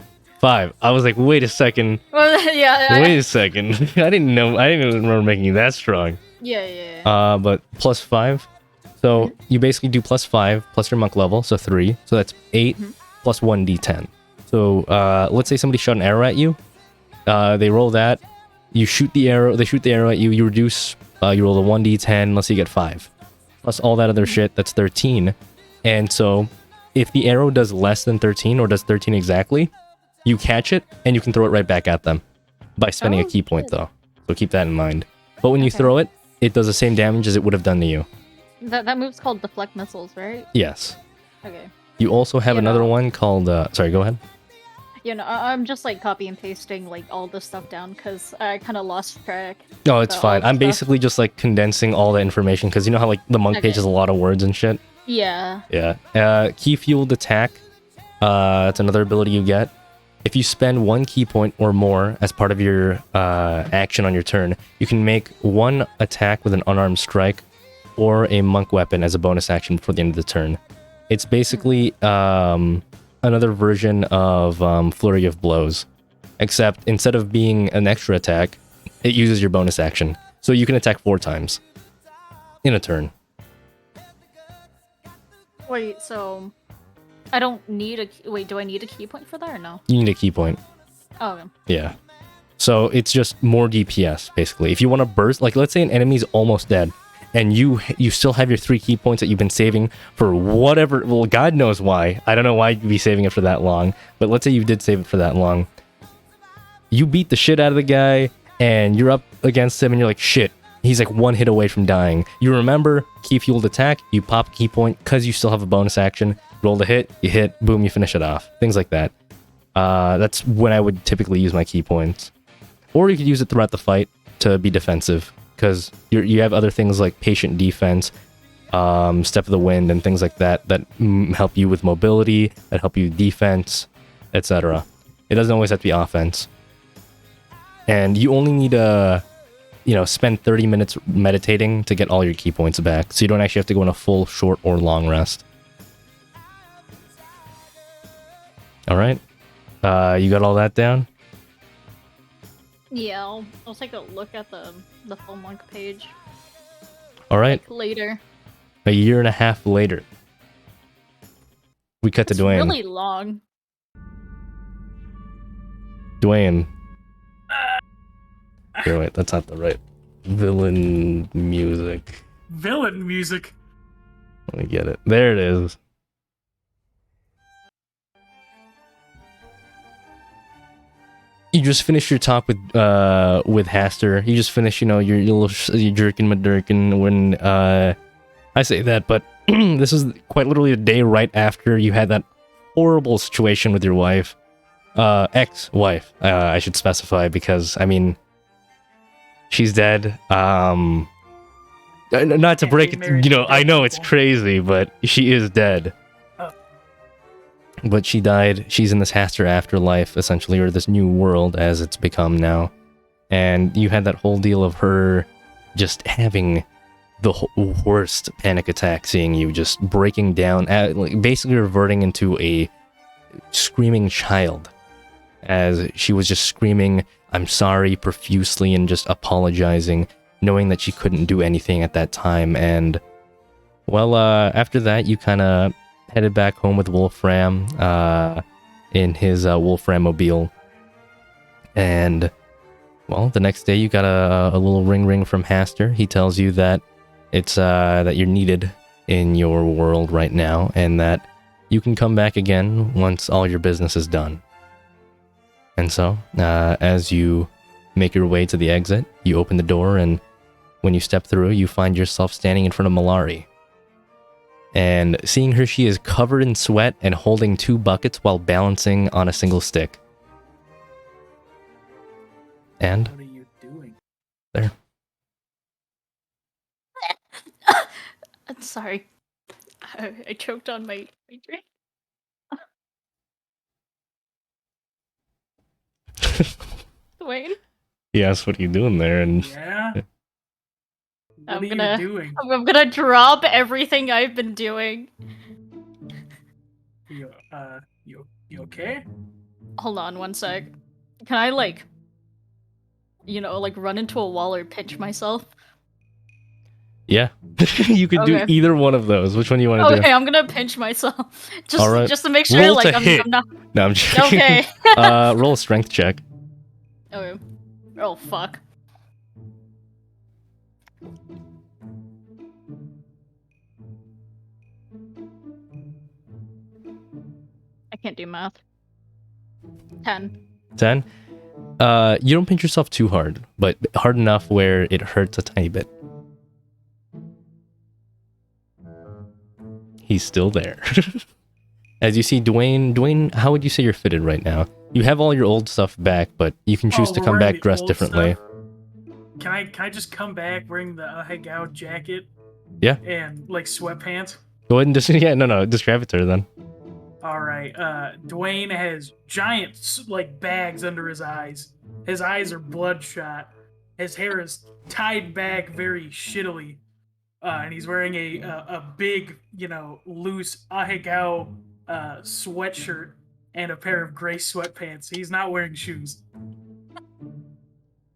5. I was like, wait a second. Well, yeah. Wait a second. I didn't remember making you that strong. Yeah. But plus 5. So you basically do plus 5 plus your monk level, so 3. So that's 8 plus 1d10. So let's say somebody shot an arrow at you. They roll that. You shoot the arrow. They shoot the arrow at you. You reduce. You roll a 1d10. Let's say you get 5. Plus all that other shit. That's 13. And so if the arrow does less than 13 or does 13 exactly, you catch it and you can throw it right back at them. by spending a Oh, key point shit. though. So keep that in mind. But when you Okay. throw it, it does the same damage as it would have done to you. That move's called deflect missiles, right? Yes. Okay. You also have You another know- one called. Sorry, go ahead. You know, I'm just like copy and pasting like all this stuff down because I kind of lost track. No, it's about all fine. the I'm stuff. basically just like condensing all the information because you know how like the monk page Okay. has a lot of words and shit. Yeah. Yeah. Key fueled attack. That's another ability you get. If you spend 1 key point or more as part of your action on your turn, you can make 1 attack with an unarmed strike or a monk weapon as a bonus action before the end of the turn. It's basically another version of Flurry of Blows, except instead of being an extra attack, it uses your bonus action. So you can attack 4 times in a turn. Wait, so I don't need a wait. Do I need a key point for that or no? You need a key point. Oh, okay. Yeah. So it's just more DPS, basically. If you want to burst, like let's say an enemy's almost dead, and you still have your 3 key points that you've been saving for whatever, well, God knows why. I don't know why you'd be saving it for that long, but let's say you did save it for that long. You beat the shit out of the guy, and you're up against him, and you're like, shit, he's like 1 hit away from dying. You remember, key fueled attack, you pop a key point, because you still have a bonus action, roll the hit, you hit, boom, you finish it off. Things like that. That's when I would typically use my key points. Or you could use it throughout the fight to be defensive, because you have other things like patient defense, step of the wind, and things like that that help you with mobility, that help you defense, etc. It doesn't always have to be offense. And you only need to, spend 30 minutes meditating to get all your key points back, so you don't actually have to go on a full, short, or long rest. All right, you got all that down? Yeah, I'll take a look at the full monk page All right. later. A year and a half later, we cut to It's Dwayne. really long. Dwayne. Here, wait, that's not the right villain music. Villain music. Let me get it. There it is. You just finished your talk with Haster. You just finished, your little your jerkin madurkin when I say that, but this is quite literally a day right after you had that horrible situation with your wife, ex-wife. I should specify because I mean, she's dead. Not to break it, I know it's crazy, but she is dead. But she died. She's in this Haster afterlife, essentially, or this new world as it's become now. And you had that whole deal of her just having the worst panic attack, seeing you just breaking down, basically reverting into a screaming child, as she was just screaming, "I'm sorry," profusely, and just apologizing, knowing that she couldn't do anything at that time. And, well, after that, you kind of headed back home with Wolfram in his Wolfram mobile. And, well, the next day you got a little ring from Haster. He tells you that it's that you're needed in your world right now, and that you can come back again once all your business is done. And so, as you make your way to the exit, you open the door, and when you step through, you find yourself standing in front of Malari. And seeing her, she is covered in sweat and holding 2 buckets while balancing on a single stick. And What are you doing? there. I'm sorry. I choked on my drink. Dwayne, Yes, what are you doing there? And Yeah? What I'm are gonna- you doing? I'm gonna drop everything I've been doing. You okay? Hold on one sec. Can I run into a wall or pinch myself? yeah, you could do Okay. either one of those. Which one do you want to Okay, I'm gonna pinch myself. Just All right. just to make sure Roll to I'm hit. not do? No, I'm joking. okay. Roll a strength check. Okay. Oh fuck. I can't do math. 10. 10. You don't pinch yourself too hard, but hard enough where it hurts a tiny bit. He's still there. As you see, Dwayne, how would you say you're fitted right now? You have all your old stuff back, but you can choose to we're come wearing back the dressed old differently. stuff? Can I just come back wearing the Ahegao jacket? Yeah. And like sweatpants? Go ahead and just describe it to her then. All right. Dwayne has giant like bags under his eyes. His eyes are bloodshot. His hair is tied back very shittily. And he's wearing a big, loose Ahegao sweatshirt and a pair of gray sweatpants. He's not wearing shoes.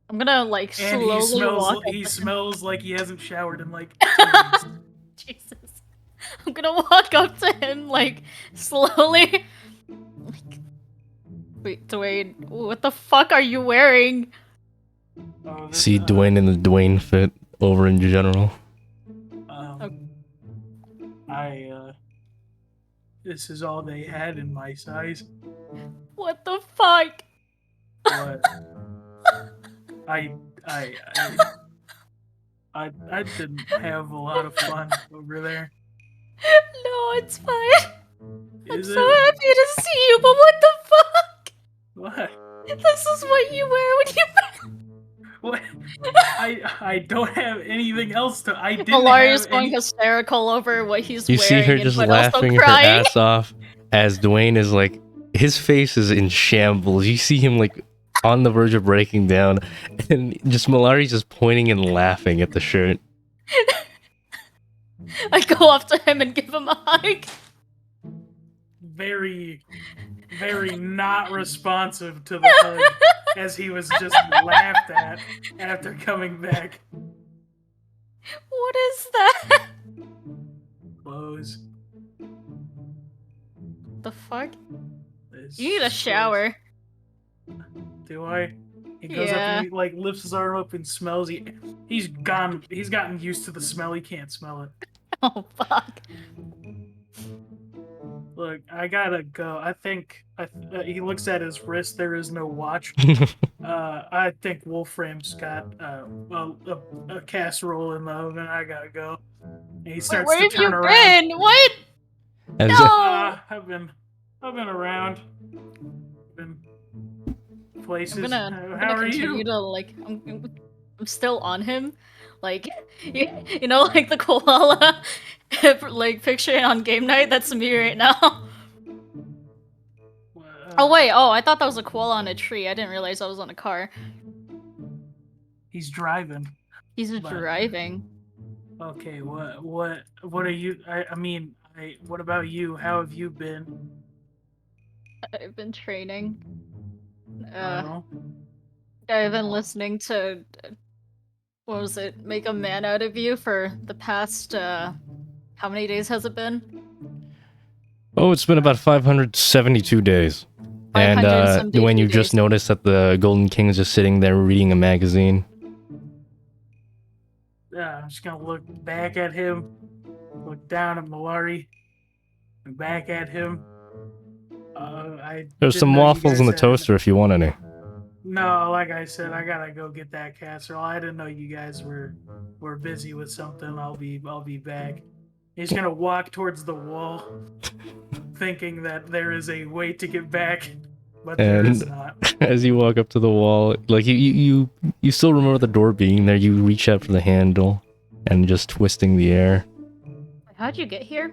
I'm gonna like And slowly walk. he smells like he hasn't showered in like 2 weeks. Jesus. I'm gonna walk up to him like slowly. Like, wait, Dwayne, what the fuck are you wearing? Oh, this, See Dwayne in the Dwayne fit over in general. This is all they had in my size. What the fuck? But I didn't have a lot of fun over there. No, it's fine. I'm Is so it? happy to see you, but what the fuck? What? This is what you wear when you. What? I don't have anything else to. I didn't Malaria's have going any. hysterical over what he's You wearing. see her and just but also laughing her crying. ass off as Dwayne is like, his face is in shambles. You see him like on the verge of breaking down, and just Malari's just pointing and laughing at the shirt. I go up to him and give him a hug. Very, very not responsive to the hug, as he was just laughed at after coming back. What is that? Clothes. The fuck? This You need a is- shower. Do I? He goes up and he like lifts his arm up and smells. He's gotten used to the smell. He can't smell it. Oh fuck. Look, I gotta go. I think he looks at his wrist. There is no watch. I think Wolfram's got a casserole in the oven. I gotta go. And he starts Where to have turn you around. been? What? As No! I've been around. Been places. I'm gonna How are continue you? to like. I'm still on him, like you know, like the koala, like picture on game night. That's me right now. Oh wait, I thought that was a koala on a tree. I didn't realize I was on a car. He's driving. He's But- driving. Okay, what are you? What about you? How have you been? I've been training. Oh, I've been listening to what was it? Make a Man Out of You for the past how many days has it been? oh, it's been about 572 days. And 572 when you just days. noticed that the Golden King is just sitting there reading a magazine. yeah. I'm just gonna look back at him, look down at Malari, and back at him. There's didn't some know you waffles in the guys had- toaster if you want any. No, like I said, I gotta go get that casserole. I didn't know you guys were busy with something. I'll be back. He's gonna walk towards the wall, thinking that there is a way to get back, but there is And- not. As you walk up to the wall, like you still remember the door being there. You reach out for the handle and just twisting the air. How'd you get here?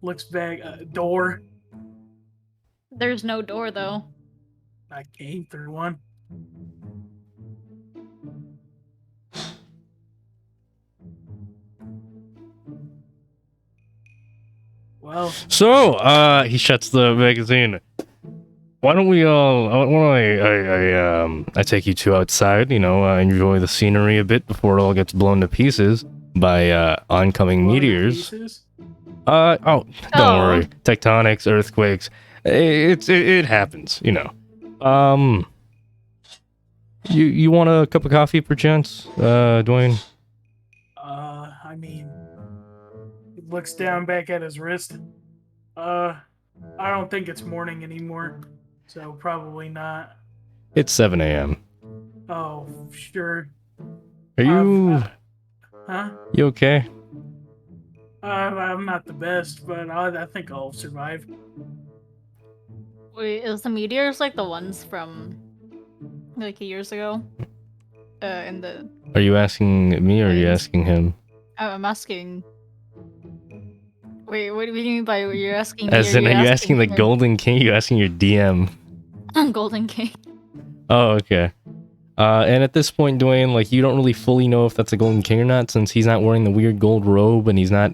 Looks back. Door. There's no door though. I came through one. Well, So, he shuts the magazine. Why don't we all? Why don't I take you two outside? You know, enjoy the scenery a bit before it all gets blown to pieces by oncoming one of the meteors. pieces? Don't Oh. worry. Tectonics, earthquakes. It happens. You know. You want a cup of coffee, perchance, Dwayne? I mean, he looks down back at his wrist. I don't think it's morning anymore, so probably not. It's 7 a.m. Oh, sure. Are you Huh? you okay? I'm not the best, but I think I'll survive. Wait, is the meteors like the ones from like years ago? In the Are you asking me or are you Planes. asking him? I'm asking. Wait, what do you mean by you're asking me? As Or in, are you're you asking the him? Golden King? You asking your DM? Golden King? Oh, okay. And at this point, Dwayne, like, you don't really fully know if that's a Golden King or not, since he's not wearing the weird gold robe and he's not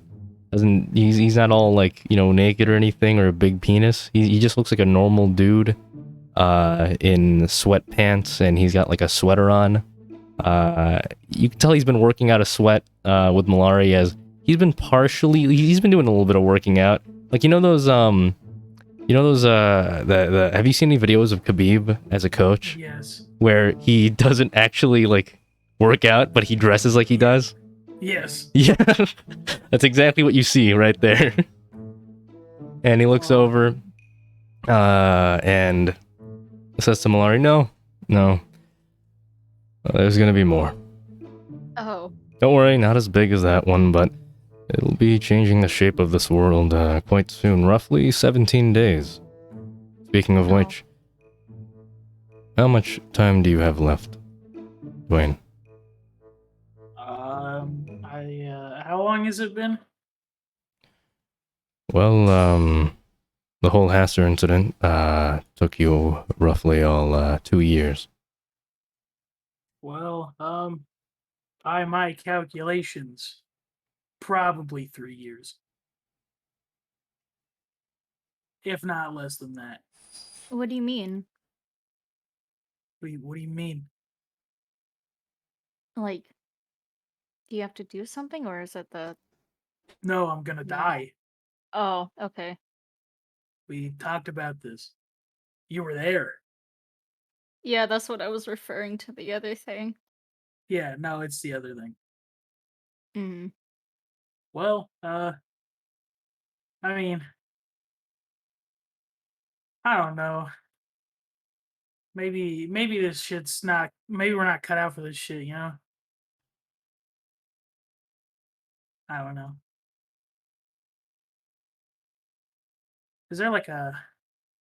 not all like, you know, naked or anything or a big penis. He just looks like a normal dude, in sweatpants, and he's got like a sweater on. You can tell he's been working out a sweat, with Malari, as he's been doing a little bit of working out. Like, have you seen any videos of Khabib as a coach? Yes. Where he doesn't actually, like, work out, but he dresses like he does? Yes. Yeah, that's exactly what you see right there. And he looks over, and says to Malari, no, there's gonna be more. Oh, Don't worry, not as big as that one, but it'll be changing the shape of this world, quite soon, roughly 17 days. Speaking of Oh. which, how much time do you have left, Dwayne? How long has it been? Well, the whole Hasser incident, took you roughly all, 2 years. Well, by my calculations, probably 3 years. If not less than that. what do you mean? What do you mean? Like, do you have to do something, or is it the? No, I'm gonna Yeah. die. Oh, okay. We talked about this. You were there. Yeah, that's what I was referring to. The other thing. Yeah, no, it's the other thing. Hmm. Well, I mean, I don't know. Maybe this shit's not. Maybe we're not cut out for this shit. You know. I don't know. Is there like a?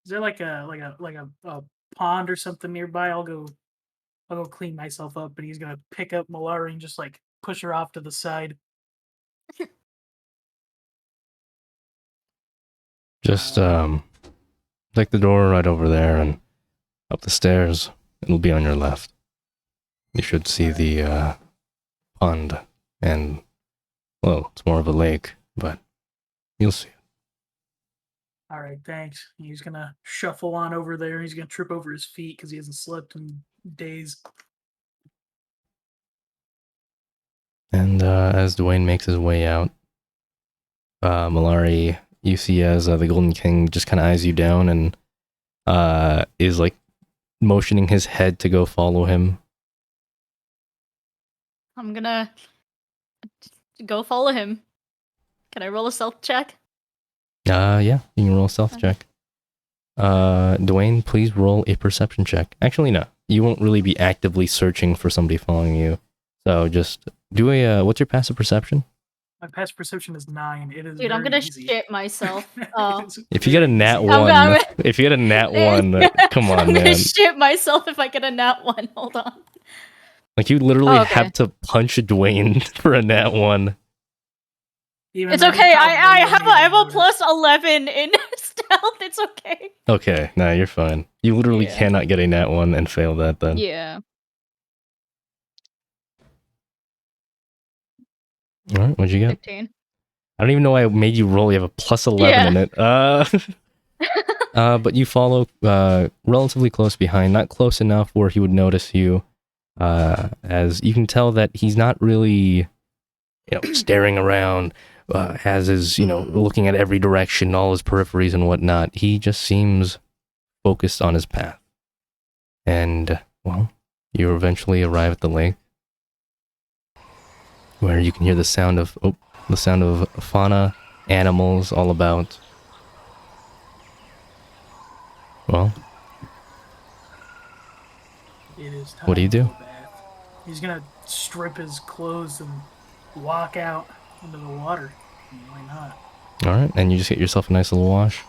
Is there like a pond or something nearby? I'll go clean myself up, and he's gonna pick up Malari and just like push her off to the side. Just, take the door right over there and up the stairs. It'll be on your left. You should see the, pond, and, well, it's more of a lake, but you'll see it. All right, thanks. He's gonna shuffle on over there. He's gonna trip over his feet because he hasn't slept in days. And, as Dwayne makes his way out, Malari, you see as the Golden King just kind of eyes you down and is like motioning his head to go follow him. I'm gonna go follow him. Can I roll a stealth check? Yeah, you can roll a stealth Okay. check. Dwayne, please roll a perception check. Actually, no, you won't really be actively searching for somebody following you. So just do a, what's your passive perception? My past perception is 9. It is Dude, I'm very gonna easy. shit myself. It Oh. is If you get a very nat easy. one, if you get a nat one, come on, I'm gonna man. shit myself if I get a nat one. Hold on. Like, you literally Oh, okay. have to punch Dwayne for a nat one. Even It's though he okay. probably I wouldn't have even a notice. plus 11 in stealth. It's okay. Okay, nah, you're fine. You literally Yeah. cannot get a nat one and fail that then. Yeah. Alright, what'd you get? 15. I don't even know why I made you roll. You have a plus 11 in it. But you follow relatively close behind, not close enough where he would notice you. As you can tell that he's not really, staring around, has his, looking at every direction, all his peripheries and whatnot. He just seems focused on his path. And, well, you eventually arrive at the lake, where you can hear the sound of fauna, animals all about. Well, It is time What do you do? for a bath. He's gonna strip his clothes and walk out into the water. Why not? All right, and you just get yourself a nice little wash.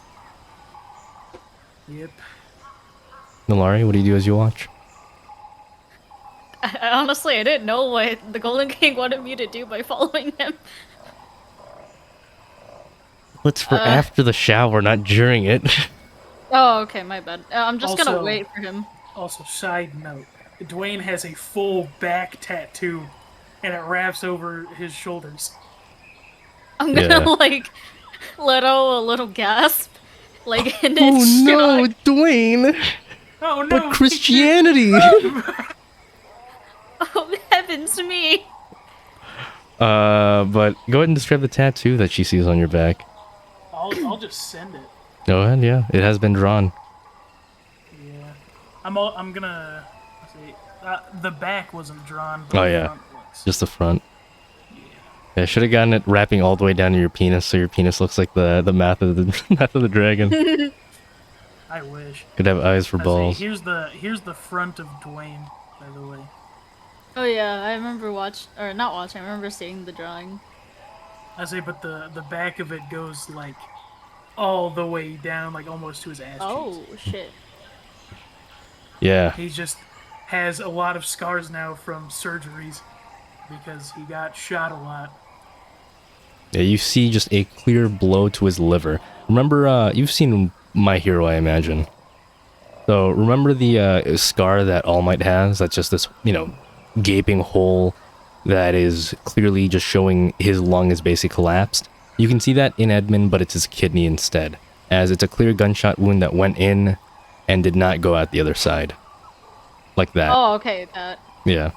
Yep. Nilari, what do you do as you watch? Honestly, I didn't know what the Golden King wanted me to do by following him. It's for after the shower, not during it. Oh, okay, my bad. I'm just gonna Also- wait for him. Also, side note, Dwayne has a full back tattoo, and it wraps over his shoulders. I'm gonna like let out a little gasp, like in Oh its no, shock. Oh Dwayne! no! But Christianity! Oh heavens me! But go ahead and describe the tattoo that she sees on your back. I'll just send it. Go ahead, yeah. It has been drawn. Yeah. I'm gonna see. The back wasn't drawn. But Oh, the yeah. front was. Just the front. Yeah, I should have gotten it wrapping all the way down to your penis, so your penis looks like the math of the math of the dragon. I wish. Could have eyes for I say, balls. here's the front of Dwayne, by the way. Oh yeah, I remember not watching. I remember seeing the drawing. I say, but the back of it goes like all the way down, like almost to his ass cheeks. Oh shit! Yeah. He just has a lot of scars now from surgeries because he got shot a lot. Yeah, you see just a clear blow to his liver. Remember, you've seen My Hero, I imagine. So, remember the scar that All Might has? That's just this, gaping hole that is clearly just showing his lung is basically collapsed. You can see that in Edmund, but it's his kidney instead, as it's a clear gunshot wound that went in and did not go out the other side. Like that. Oh okay, that. Yeah.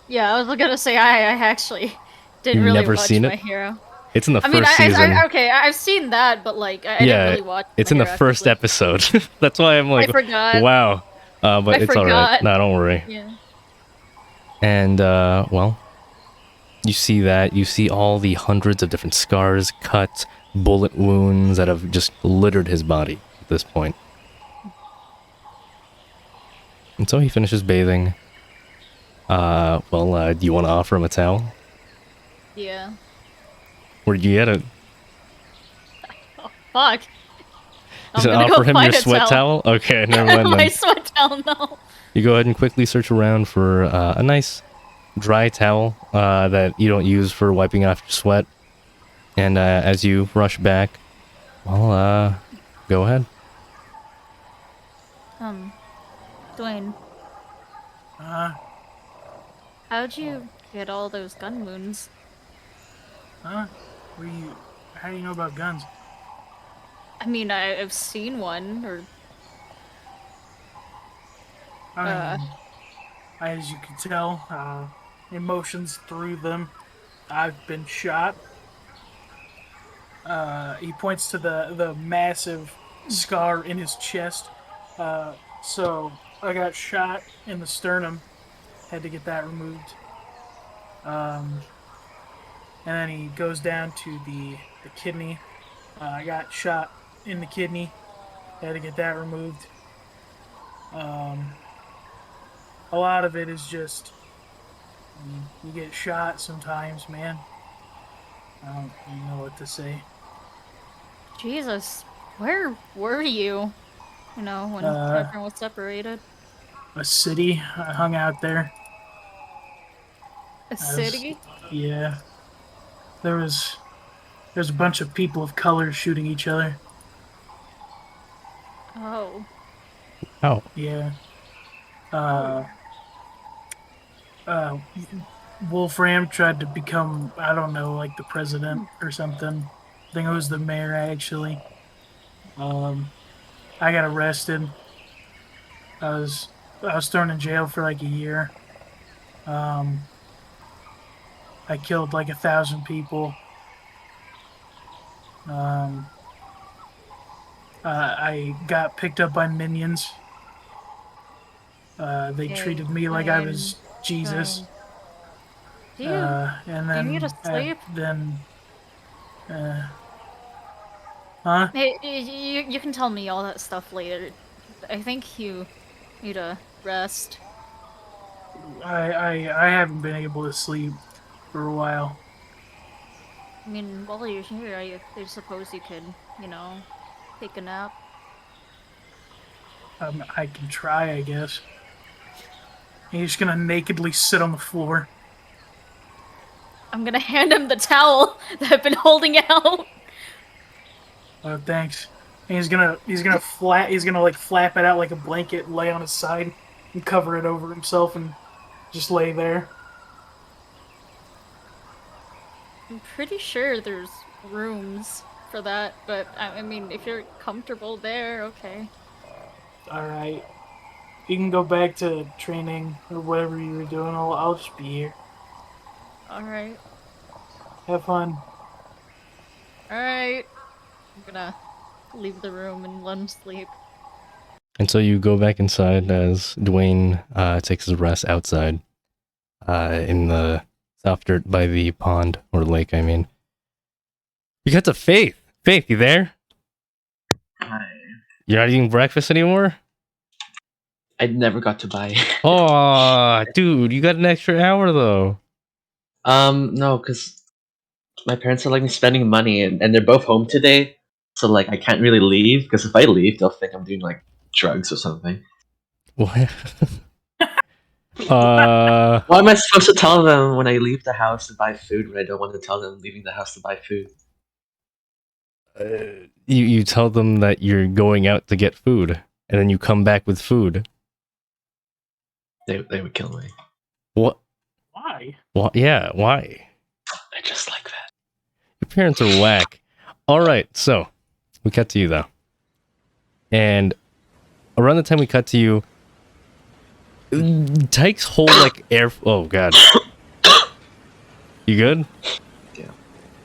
Yeah, I was gonna say I actually didn't You've really never watch seen My it? Hero. It's in the I mean, first season. I've seen that, but like I didn't really watch. It's My in the Hero first actively. episode. That's why I'm like, I forgot. wow. But I it's alright. forgot. No, don't worry. Yeah. And, well, you see that. You see all the hundreds of different scars, cuts, bullet wounds that have just littered his body at this point. And so he finishes bathing. Do you want to offer him a towel? Yeah. Where'd you get it? Fuck. You said gonna go offer him your find a sweat towel? Okay, never mind My then. sweat towel, no. You go ahead and quickly search around for a nice dry towel that you don't use for wiping off your sweat. And as you rush back, well, go ahead. Dwayne, Huh? how'd you get all those gun wounds? Huh? How do you know about guns? I mean, I've seen one, or I mean, as you can tell, emotions through them. I've been shot. He points to the massive scar in his chest. So I got shot in the sternum. Had to get that removed. And then he goes down to the kidney. I got shot in the kidney. Had to get that removed. A lot of it is just you get shot sometimes, man. I don't even know what to say. Jesus, where were you? You know, when everyone was separated. A city. I hung out there. A city? Yeah. There's a bunch of people of color shooting each other. Oh. Oh. Yeah. Wolfram tried to become, I don't know, like the president or something. I think it was the mayor, actually. I got arrested. I was thrown in jail for like a year. I killed like 1,000 people. I got picked up by minions. They Okay, treated me like I was Jesus. Do you, And then, do you need to sleep? Huh? Hey, you can tell me all that stuff later. I think you need a rest. I haven't been able to sleep for a while. I mean, while you're here, I suppose you could, take a nap. I can try, I guess. He's just gonna nakedly sit on the floor. I'm gonna hand him the towel that I've been holding out. Oh, thanks. And he's gonna like flap it out like a blanket, lay on his side, and cover it over himself, and just lay there. I'm pretty sure there's rooms for that, but I mean, if you're comfortable there, okay. All right, you can go back to training or whatever you were doing. I'll just be here. Alright. Have fun. Alright. I'm gonna leave the room and let him sleep. And so you go back inside as Dwayne takes his rest outside in the soft dirt by the pond, or lake, I mean. You got to Faith. Faith, you there? Hi. You're not eating breakfast anymore? I never got to buy. Oh, dude, you got an extra hour, though. No, because my parents are like me spending money, and they're both home today, so like I can't really leave because if I leave, they'll think I'm doing like drugs or something. What? Why am I supposed to tell them when I leave the house to buy food when I don't want to tell them I'm leaving the house to buy food? You tell them that you're going out to get food, and then you come back with food. They would kill me. What? Why? What? Yeah, why? I just like that. Your parents are whack. All right, so we cut to you though, and around the time we cut to you, Tyke's whole like air. Oh god, you good? Yeah.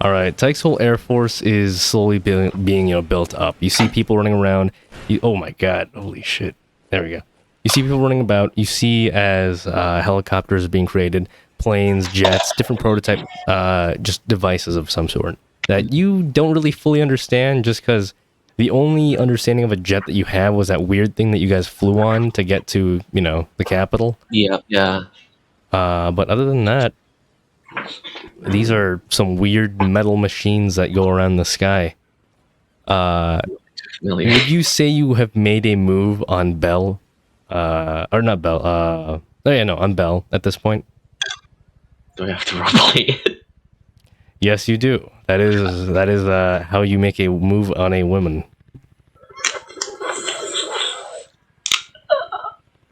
All right, Tyke's whole air force is slowly being built up. You see people running around. Oh my god, holy shit! There we go. You see people running about. You see as helicopters are being created, planes, jets, different prototype, just devices of some sort that you don't really fully understand, just because the only understanding of a jet that you have was that weird thing that you guys flew on to get to, the capital. Yeah. But other than that, these are some weird metal machines that go around the sky. Familiar. Would you say you have made a move on Bell? Or not Bell, on Bell at this point? Do I have to roleplay it? Yes, you do. That is how you make a move on a woman.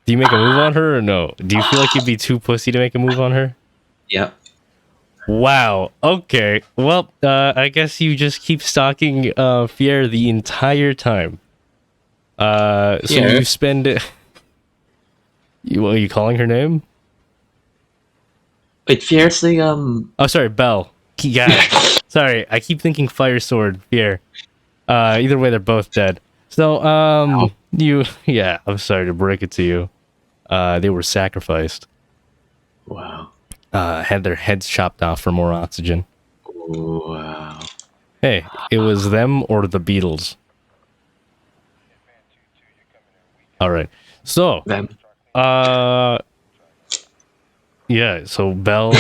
Do you make a move on her or no? Do you feel like you'd be too pussy to make a move on her? Yep. Wow. Okay. Well, I guess you just keep stalking Fier the entire time. So Yeah. you spend. Are you calling her name? Wait, fiercely, Oh, sorry, Belle. Got it. Sorry, I keep thinking Fire Sword, Fier. Either way, they're both dead. So, yeah, I'm sorry to break it to you. They were sacrificed. Wow. Had their heads chopped off for more oxygen. Wow. Hey, it was them or the Beatles. All right. So, Them. yeah, so Belle,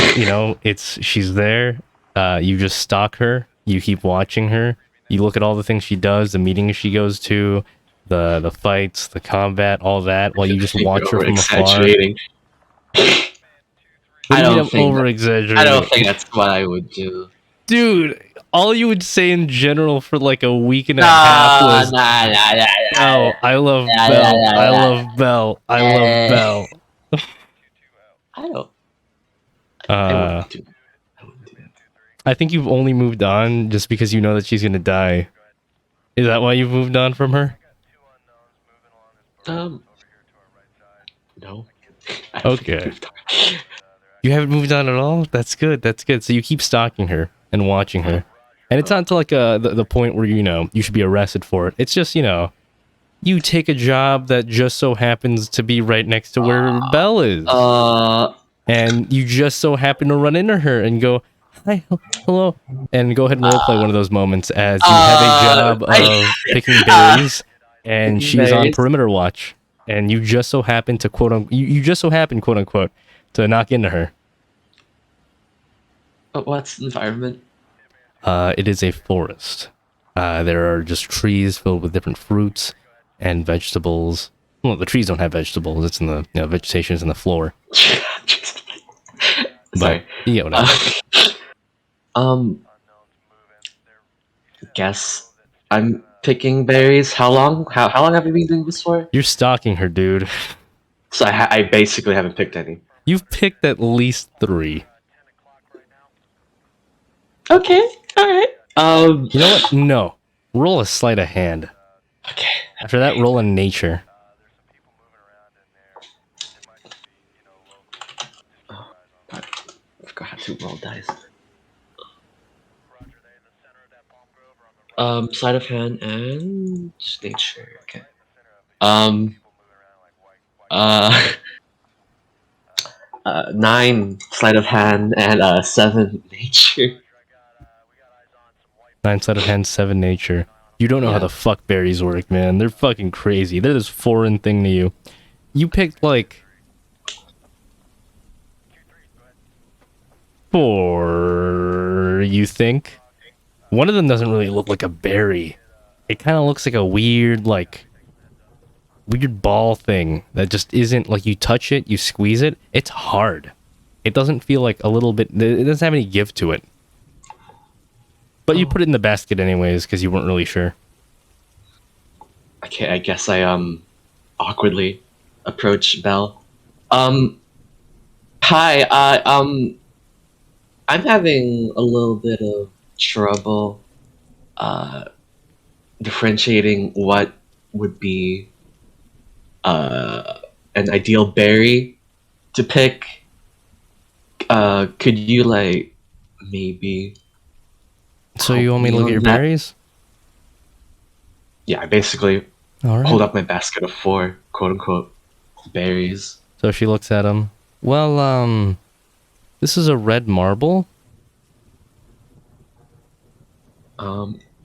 she's there. You just stalk her. You keep watching her. You look at all the things she does, the meetings she goes to, the fights, the combat, all that, while you just watch her from afar. Exaggerating. What do you mean I'm I over-exaggerating? don't think that's what I would do. Dude, all you would say in general for like a week and a half was, "Oh, I love Belle. I love Belle. I love Belle." I don't. I wouldn't do that. I think you've only moved on just because you know that she's gonna die. Is that why you've moved on from her? No. Okay. You haven't moved on at all? That's good. That's good. So you keep stalking her and watching her. And it's not until like the point where, you should be arrested for it. It's just, you take a job that just so happens to be right next to where Belle is. And you just so happen to run into her and go, "Hi, hello," and go ahead and roleplay one of those moments as you have a job of picking berries, and she's on berries. perimeter watch, and you just so happen to quote unquote, to knock into her. But what's the environment? It is a forest. There are just trees filled with different fruits and vegetables. Well, the trees don't have vegetables. It's in the vegetation is in the floor. Sorry. You get what I mean. Guess I'm picking berries. How long? How long have you been doing this for? You're stalking her, dude. So I basically haven't picked any. You've picked at least 3. Okay. All right. You know what? No. Roll a sleight of hand. Okay. After that, roll a nature. Oh, God. I forgot how to roll dice. Sleight of hand and nature. Okay. Uh, 9 sleight of hand and 7 nature. 9 sleight of hand, 7 nature. You don't know how Yeah. the fuck berries work, man. They're fucking crazy. They're this foreign thing to you. You picked like 4, you think? One of them doesn't really look like a berry. It kind of looks like a weird ball thing that just isn't like you touch it, you squeeze it, it's hard. It doesn't feel like a little bit, it doesn't have any give to it. But you put it in the basket anyways because you weren't really sure. Okay, I guess I awkwardly approach Belle. Hi, I'm having a little bit of trouble differentiating what would be an ideal berry to pick. Could you like maybe So you want me to look at your that? berries? Yeah, I basically Alright. hold up my basket of 4 quote unquote berries. So she looks at him. Well, this is a red marble.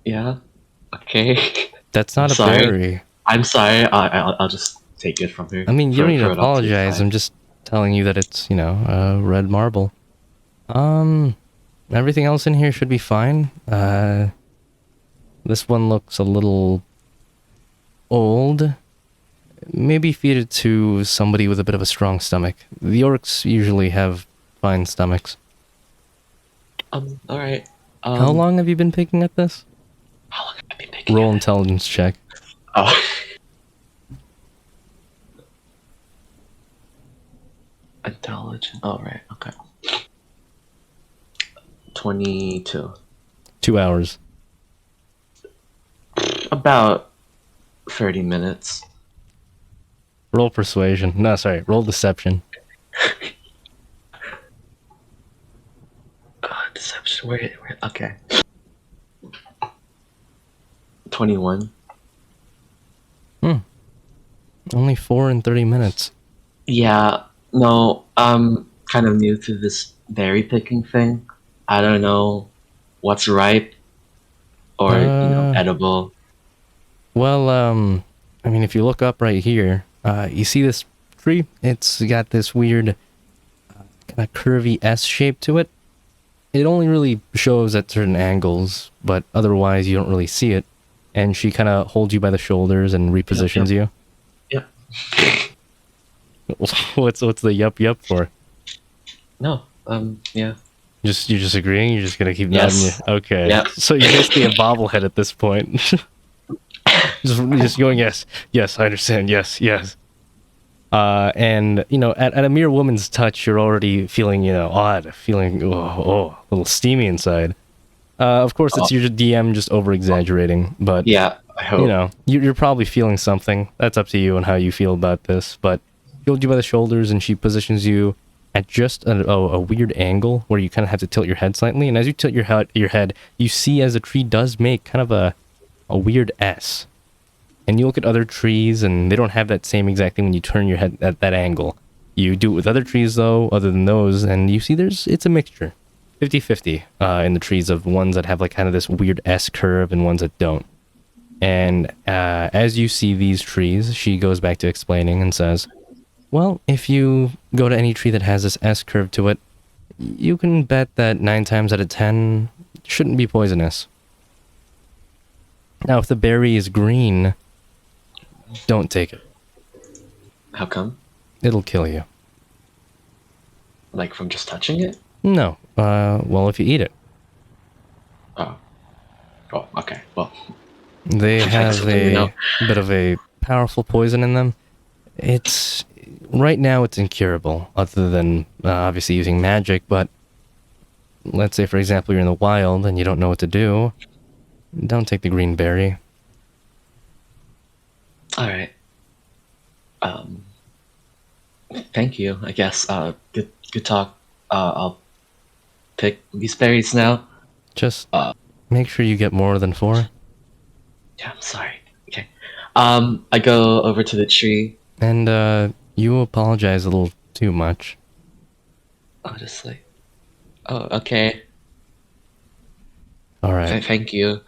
Yeah. Okay. That's not a Sorry. berry. I'm sorry. I'll just take it from here. I mean, you don't need to Throw it off to the apologize. side. I'm just telling you that it's, a red marble. Everything else in here should be fine. This one looks a little old. Maybe feed it to somebody with a bit of a strong stomach. The orcs usually have fine stomachs. All right. How long have you been picking at this? How long have I been picking? Roll intelligence check. Oh. Intelligent. All right. Okay. 22. 2 hours. About 30 minutes. Roll persuasion. No, sorry. Roll deception. Deception. Where? Okay. 21. Only 4 in 30 minutes. Yeah. No. I'm kind of new to this berry picking thing. I don't know what's ripe or edible. Well, I mean, if you look up right here, you see this tree? It's got this weird kind of curvy S shape to it. It only really shows at certain angles, but otherwise you don't really see it. And she kind of holds you by the shoulders and repositions you. Yep. What's the yup for? No. Yeah. You're just agreeing? You're just gonna keep Yes. nodding? Okay. Yep. So you're basically a bobblehead at this point. just going, yes, I understand, yes. And, at a mere woman's touch, you're already feeling, odd, feeling, a little steamy inside. Of course, it's your DM just over-exaggerating, but, Yeah. I hope. You're probably feeling something. That's up to you and how you feel about this, but she holds you by the shoulders and she positions you at just a weird angle where you kind of have to tilt your head slightly, and as you tilt your head, you see as the tree does make kind of a weird S. And you look at other trees, and they don't have that same exact thing when you turn your head at that angle. You do it with other trees, though, other than those, and you see it's a mixture. 50-50 in the trees of ones that have like kind of this weird S curve and ones that don't. And as you see these trees, she goes back to explaining and says, Well, if you go to any tree that has this S curve to it, you can bet that 9 times out of 10 shouldn't be poisonous. Now, if the berry is green, don't take it. How come? It'll kill you. Like from just touching it? No. Well, if you eat it. Oh. Oh, okay. Well, They Like have something we know. a bit of a powerful poison in them. It's right now it's incurable, other than obviously using magic. But let's say, for example, you're in the wild and you don't know what to do. Don't take the green berry. all right. Um, thank you. I guess. Good talk. I'll pick these berries now. Just Uh, make sure you get more than 4. Yeah, I'm sorry. Okay. I go over to the tree. And you apologize a little too much. I'll just like, oh, okay. All right. Thank you.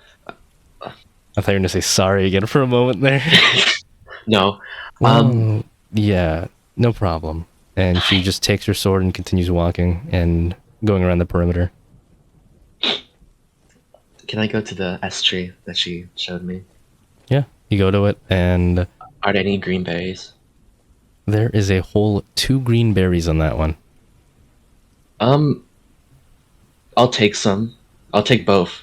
I thought you were gonna say sorry again for a moment there. No. Well, yeah, no problem. And she just takes her sword and continues walking and going around the perimeter. Can I go to the S tree that she showed me? Yeah, you go to it, and Are there any green berries? there is a whole 2 green berries on that one. Um, I'll take some. I'll take both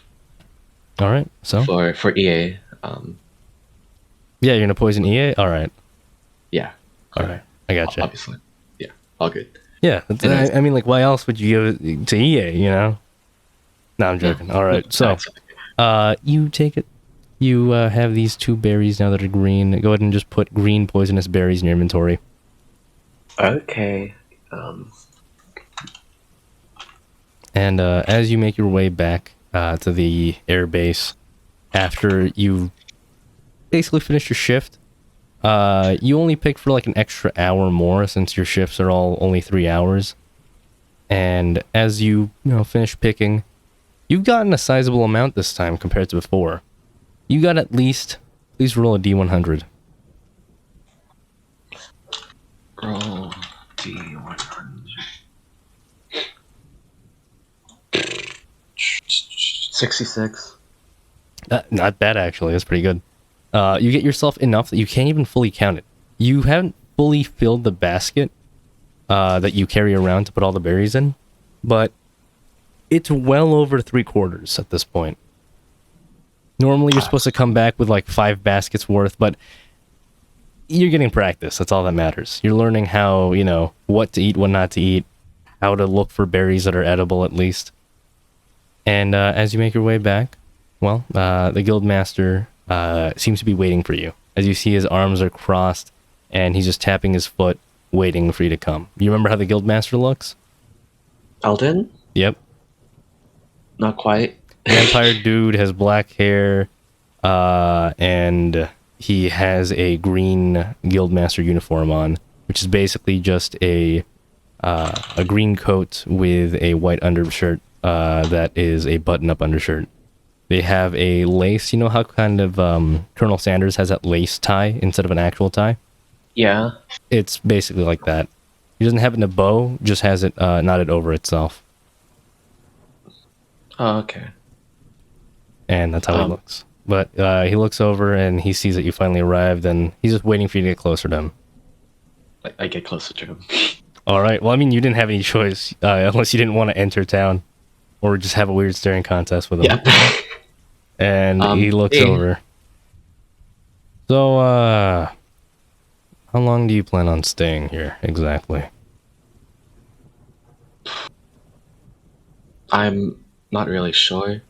All right, so for EA. yeah, you're gonna poison EA. All right, Yeah. all right, I gotcha. Obviously. Yeah. All good. Yeah, Anyways. I mean, like, why else would you give it to EA? You know? No, I'm joking. All right, so That's okay. you take it. You have these 2 berries now that are green. Go ahead and just put green poisonous berries in your inventory. Okay. And as you make your way back to the air base, after you basically finish your shift, you only pick for like an extra hour more since your shifts are all only 3 hours. And as you finish picking, you've gotten a sizable amount this time compared to before. You got at least roll a D100. Roll D100. 66. Not bad, actually. That's pretty good. You get yourself enough that you can't even fully count it. You haven't fully filled the basket that you carry around to put all the berries in, but it's well over 3/4 at this point. Normally, you're supposed to come back with like 5 baskets worth, but you're getting practice. That's all that matters. You're learning how, what to eat, what not to eat, how to look for berries that are edible at least. And as you make your way back, well, the guildmaster seems to be waiting for you. As you see, his arms are crossed, and he's just tapping his foot, waiting for you to come. You remember how the guildmaster looks? Alden? Yep. Not quite. Vampire dude, has black hair, and he has a green guildmaster uniform on, which is basically just a green coat with a white undershirt that is a button-up undershirt. They have a lace. You know how kind of Colonel Sanders has that lace tie instead of an actual tie? Yeah. It's basically like that. He doesn't have it in a bow, just has it knotted over itself. Oh, okay. And that's how he looks. But he looks over and he sees that you finally arrived, and he's just waiting for you to get closer to him. I get closer to him. All right. Well, I mean, you didn't have any choice unless you didn't want to enter town or just have a weird staring contest with him. Yeah. And he looks hey. over. So, how long do you plan on staying here exactly? I'm not really sure.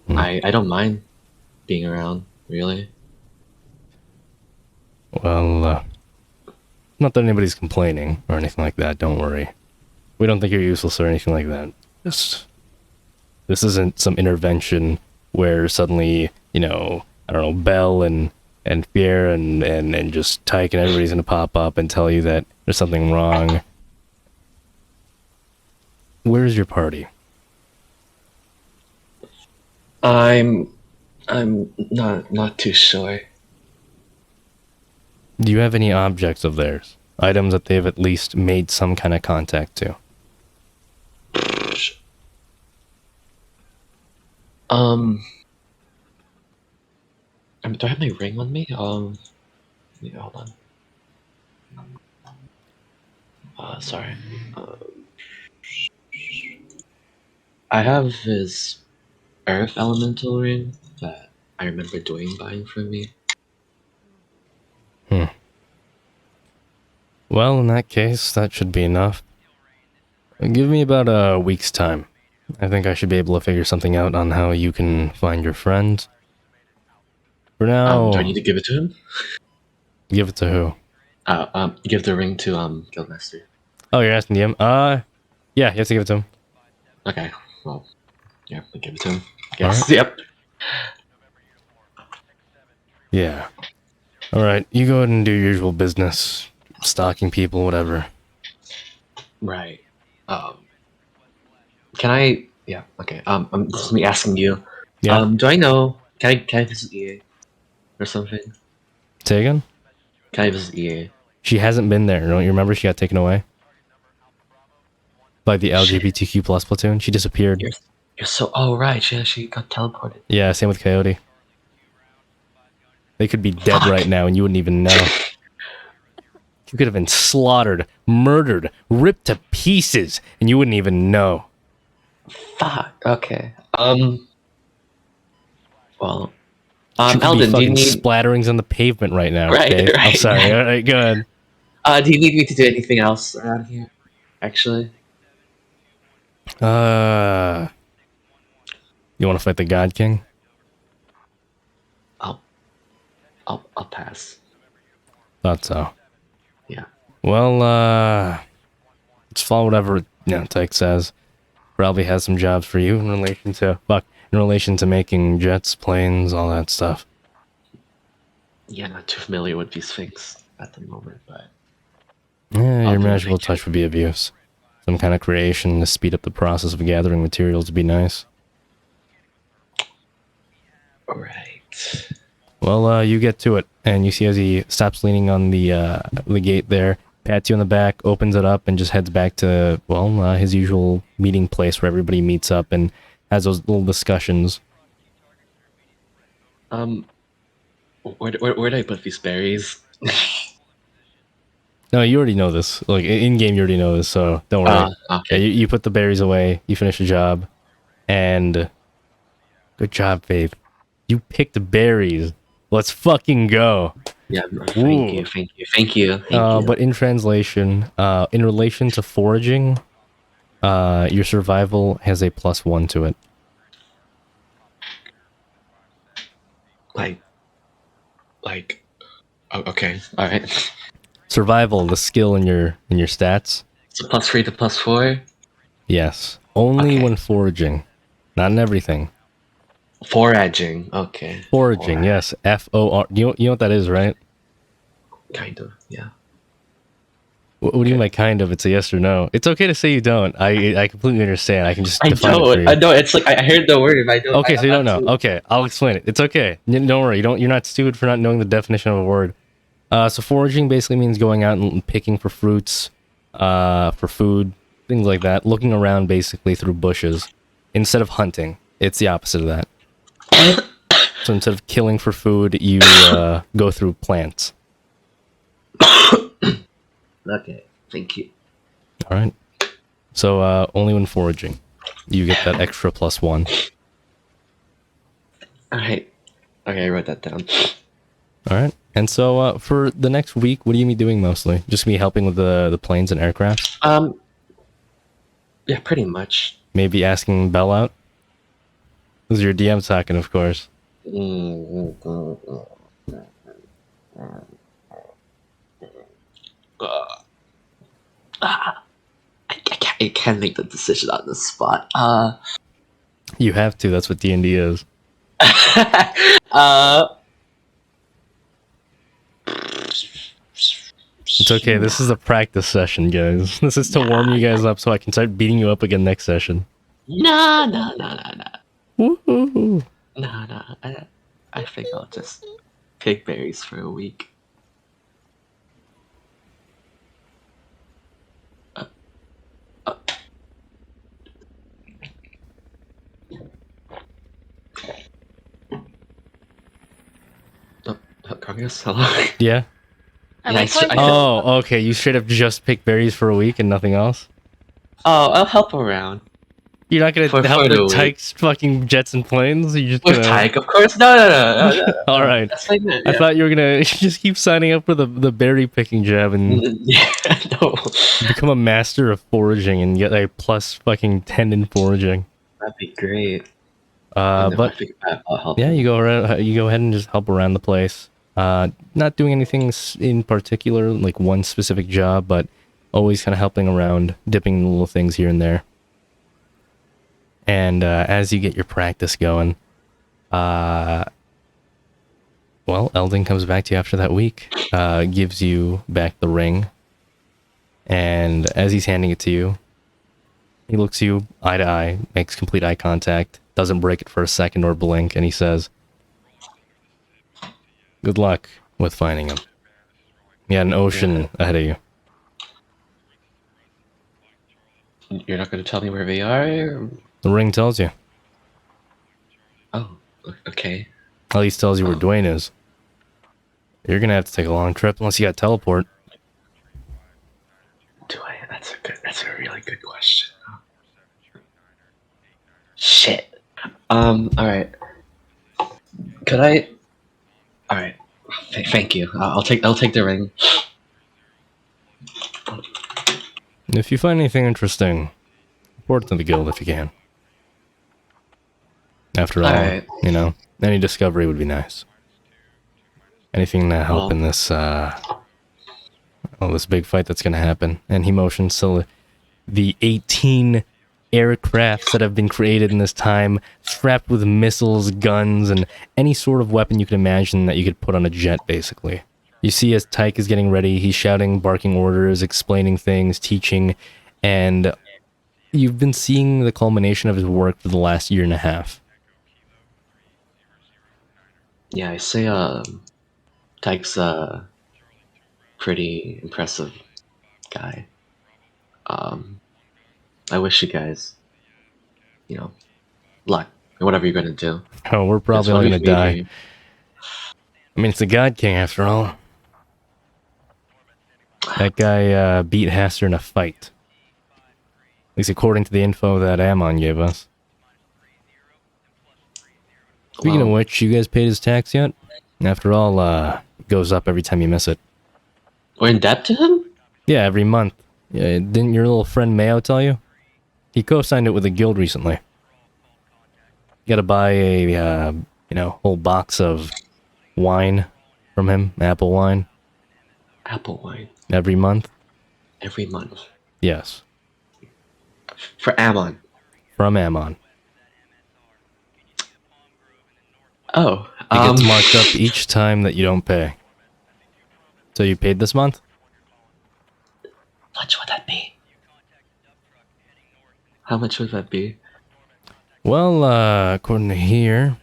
I don't mind being around, really. Well, not that anybody's complaining or anything like that. Don't worry. We don't think you're useless or anything like that. This isn't some intervention where suddenly, I don't know, Belle and Pierre and just Tyke and everybody's gonna pop up and tell you that there's something wrong. Where's your party? I'm not too sure. Do you have any objects of theirs? items that they've at least made some kind of contact to. Do I have my ring on me? Yeah, hold on. Sorry. I have his Earth Elemental ring that I remember Dwayne buying for me. Well, in that case, that should be enough. Give me about a week's time. I think I should be able to figure something out on how you can find your friend. For now, Do I need to give it to him? give it to who? Give the ring to Guildmaster. Oh, you're asking him? Yeah, you have to give it to him. Okay, well, yeah, I'll give it to him. All Yes, right. yep. Yeah. Alright, you go ahead and do your usual business. Stalking people, whatever. Right. Can I? Yeah. Okay. This is me asking you. Yeah. Do I know? Can I visit EA or something? Say again? Can I visit EA? She hasn't been there. Don't you remember she got taken away? By the Shit. LGBTQ plus platoon? She disappeared. You're so. Oh right. Yeah, she got teleported. Yeah, same with Coyote. They could be dead Fuck. right now and you wouldn't even know. You could have been slaughtered, murdered, ripped to pieces, and you wouldn't even know. Fuck. Okay. Well. She could be Eldon, do you fucking need? splatterings on the pavement right now. Right, Okay? I'm right, sorry. right. Alright, go ahead. Do you need me to do anything else around here? Actually. You want to fight the God King? I'll pass. Thought so. Yeah. Well, let's follow whatever Tyke says. Probably has some jobs for you in relation to making jets, planes, all that stuff. Yeah, not too familiar with these things at the moment, but Yeah, I'll your do what I magical can. touch would be of use. Some kind of creation to speed up the process of gathering materials would be nice. Right. Well, you get to it, and you see as he stops leaning on the gate there, pats you on the back, opens it up, and just heads back to his usual meeting place where everybody meets up and has those little discussions. Where do I put these berries? No, you already know this. Like in game, you already know this, so don't worry. Okay. Yeah, you put the berries away. You finish the job, and good job, Faith. You picked berries. Let's fucking go. Yeah, Ooh. thank you. But in translation, in relation to foraging, your survival has a +1 to it. Okay, all right. Survival, the skill in your stats. So +3 to +4. Yes, only Okay. when foraging, not in everything. Foraging. Okay. Foraging, yes, FOR. You know what that is, right? Kind of. Yeah. What do you mean by kind of? It's a yes or no. It's okay to say you don't. I completely understand. I can just define it for you. I know. It's like I heard the word. I don't. Okay, so you don't know. Okay, I'll explain it. It's okay. Don't worry. You're not stupid for not knowing the definition of a word. So foraging basically means going out and picking for fruits, for food, things like that. Looking around basically through bushes instead of hunting. It's the opposite of that. So instead of killing for food, you go through plants. Okay. Thank you. All right. So only when foraging, you get that extra +1. All right. Okay, I wrote that down. All right. And so for the next week, what are you be doing mostly? Just me helping with the planes and aircraft? Yeah, pretty much. Maybe asking Bell out? This is your DM talking, of course. I can't make the decision on the spot. You have to. That's what D&D is. It's okay. This is a practice session, guys. This is to warm you guys up so I can start beating you up again next session. No. Woohoo! No. I think I'll just pick berries for a week. progress? How long? Yeah. I Yeah, like how I you- Oh, okay. You straight up just pick berries for a week and nothing else? Oh, I'll help around. You're not gonna For help the the week. Tykes fucking jets and planes? You're just With gonna... Tyke, of course. No. All right. That's what I meant. I Yeah. thought you were gonna just keep signing up for the berry picking job and Yeah, no. become a master of foraging and get a plus fucking 10 in foraging. That'd be great. And then But I think I'll help. yeah, him. you go around, you go ahead and just help around the place. Not doing anything in particular, like one specific job, but always kind of helping around, dipping in little things here and there. And as you get your practice going, well, Eldon comes back to you after that week, gives you back the ring, and as he's handing it to you, he looks you eye to eye, makes complete eye contact, doesn't break it for a second or blink, and he says, "Good luck with finding him. You got an ocean ahead of you." You're not going to tell me where they are? The ring tells you. Oh, okay. At least tells you where Oh. Dwayne is. You're gonna have to take a long trip unless you got teleport. Do I? That's a really good question. Shit. Alright. Could I? Alright. Thank you. I'll take the ring. If you find anything interesting, report to the guild if you can. After all, Alright. you know, any discovery would be nice. Anything to help Well- in this, this big fight that's gonna happen. And he motions to the 18 aircrafts that have been created in this time, strapped with missiles, guns, and any sort of weapon you can imagine that you could put on a jet, basically. You see as Tyke is getting ready, he's shouting, barking orders, explaining things, teaching, and you've been seeing the culmination of his work for the last year and a half. Yeah, I say, Tyke's a pretty impressive guy. I wish you guys, luck in whatever you're gonna do. Oh, we're probably That's all what gonna we've made die. here. I mean, it's the God King after all. That guy beat Haster in a fight. At least according to the info that Ammon gave us. Speaking of Well, which, you guys paid his tax yet? After all, it goes up every time you miss it. we're in debt to him? Yeah, every month. Yeah, didn't your little friend Mayo tell you? He co-signed it with the guild recently. You gotta buy a, whole box of wine from him, apple wine, Apple wine every month. every month Yes, for Ammon. from Ammon. Oh, It gets marked up each time that you don't pay. So you paid this month? How much would that be? How much would that be? Well, according to here,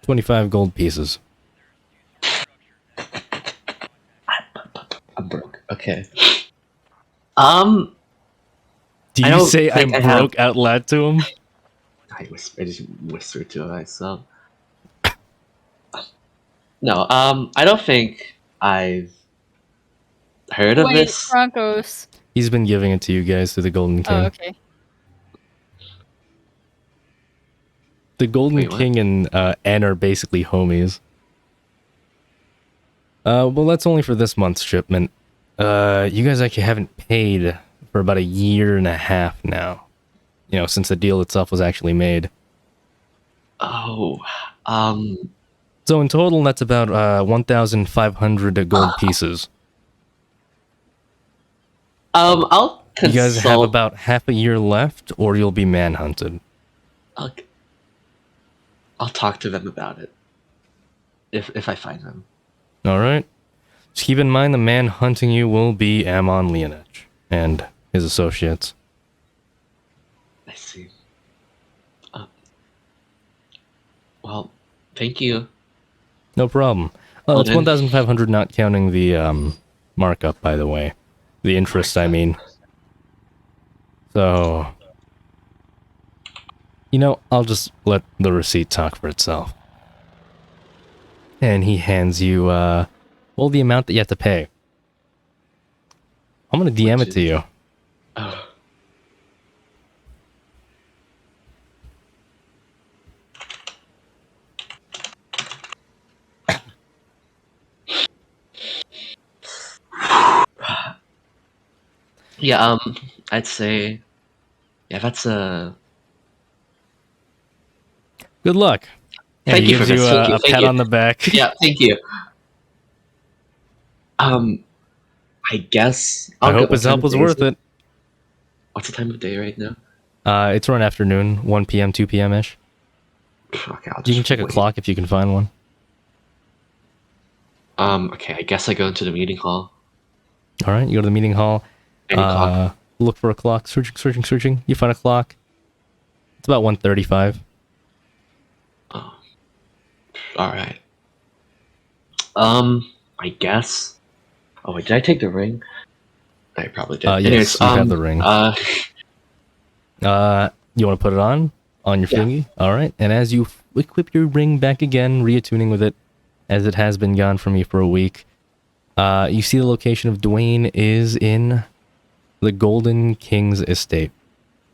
25 gold pieces. I'm broke. Okay. Do I you don't say I'm think I have- broke out loud to him? I just whispered to myself. No, I don't think I've heard of Wait, this. Broncos. He's been giving it to you guys through the Golden King. Oh, okay. The Golden Wait, what? King and N are basically homies. Well, that's only for this month's shipment. You guys actually haven't paid for about a year and a half now. You know, since the deal itself was actually made. Oh, So in total, that's about 1,500 gold pieces. I'll You guys have consult. about half a year left, or you'll be manhunted. I'll talk to them about it if I find them. All right. Just keep in mind the man hunting you will be Ammon Leonich and his associates. I see. Well, thank you. No problem. Well It's then. 1,500, not counting the markup, by the way. The interest, I mean. So, I'll just let the receipt talk for itself. And he hands you, well, the amount that you have to pay. I'm gonna DM Which it to you. Oh. Yeah, I'd say, yeah, that's Good luck. And Thank he you for gives you this. Thank you. a Thank pat you. on the back. Yeah, thank you. Um, I guess I I'll go. hope What his time help of was day is worth it? it. What's the time of day right now? It's around afternoon, 1 p.m., 2 p.m. ish. Okay, I'll You can just check a wait. clock if you can find one. Okay, I guess I go into the meeting hall. All right, you go to the meeting hall. Any clock? Look for a clock. Searching. You find a clock. It's about 1:35. Oh, all right. I guess. Oh wait, did I take the ring? I probably did. Yes, Anyways, you have the ring. You want to put it on your Yeah. thingy? All right. And as you equip your ring back again, reattuning with it, as it has been gone from you for a week, you see the location of Dwayne is in the Golden King's estate,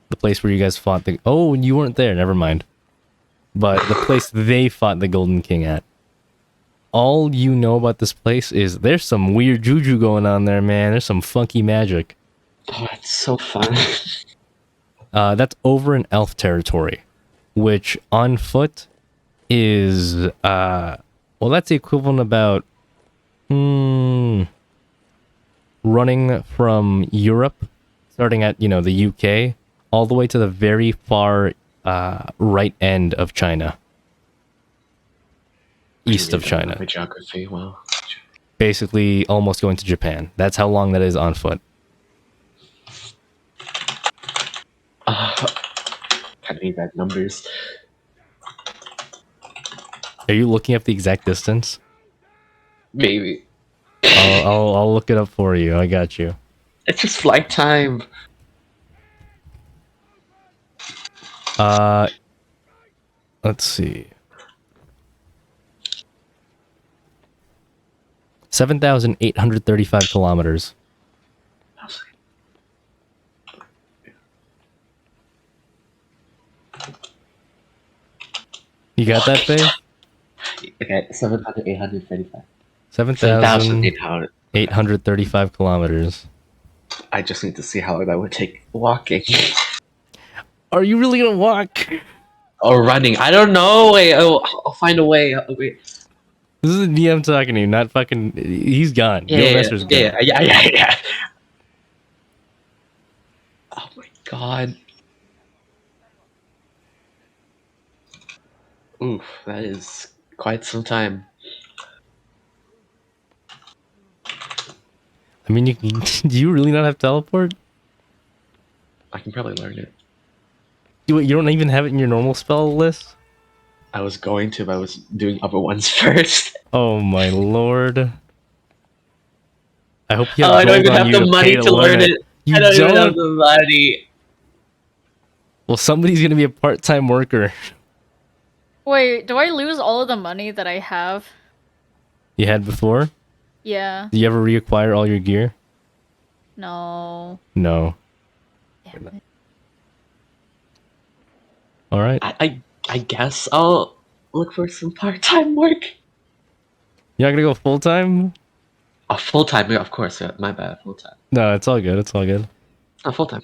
the place where you guys fought the. Oh, you weren't there. Never mind. But the place they fought the Golden King at. All you know about this place is there's some weird juju going on there, man. There's some funky magic. Oh, it's so fun. That's over in elf territory, which on foot is well, that's the equivalent about running from Europe, starting at the UK, all the way to the very far right end of China, east of China. My geography, well. Basically, almost going to Japan. That's how long that is on foot. Kind of need that numbers. Are you looking up the exact distance? Maybe. I'll look it up for you. I got you. It's just flight time. Let's see. 7,835 kilometers. You got that, Faith? Okay, 7,835. 7,835 7,800. kilometers. I just need to see how long that would take walking. Are you really gonna walk? Or running. I don't know. Wait, I'll find a way. Wait. This is the DM talking to you, not fucking. He's gone. Gilmaster's gone. Yeah. Oh my god. Oof, that is quite some time. I mean, do you really not have teleport? I can probably learn it. You don't even have it in your normal spell list? I was going to, but I was doing other ones first. Oh my lord. I hope you have I don't gold even on have you the to money pay to learn it. You I don't even have don't? the money. Well, somebody's gonna be a part-time worker. Wait, do I lose all of the money that I have? You had before? Yeah. Did you ever reacquire all your gear? No. No. Damn it. All right. I guess I'll look for some part-time work. You're not gonna go full-time? Oh, full-time, yeah, of course. Yeah, my bad, full-time. No, it's all good. It's all good. Oh, full-time.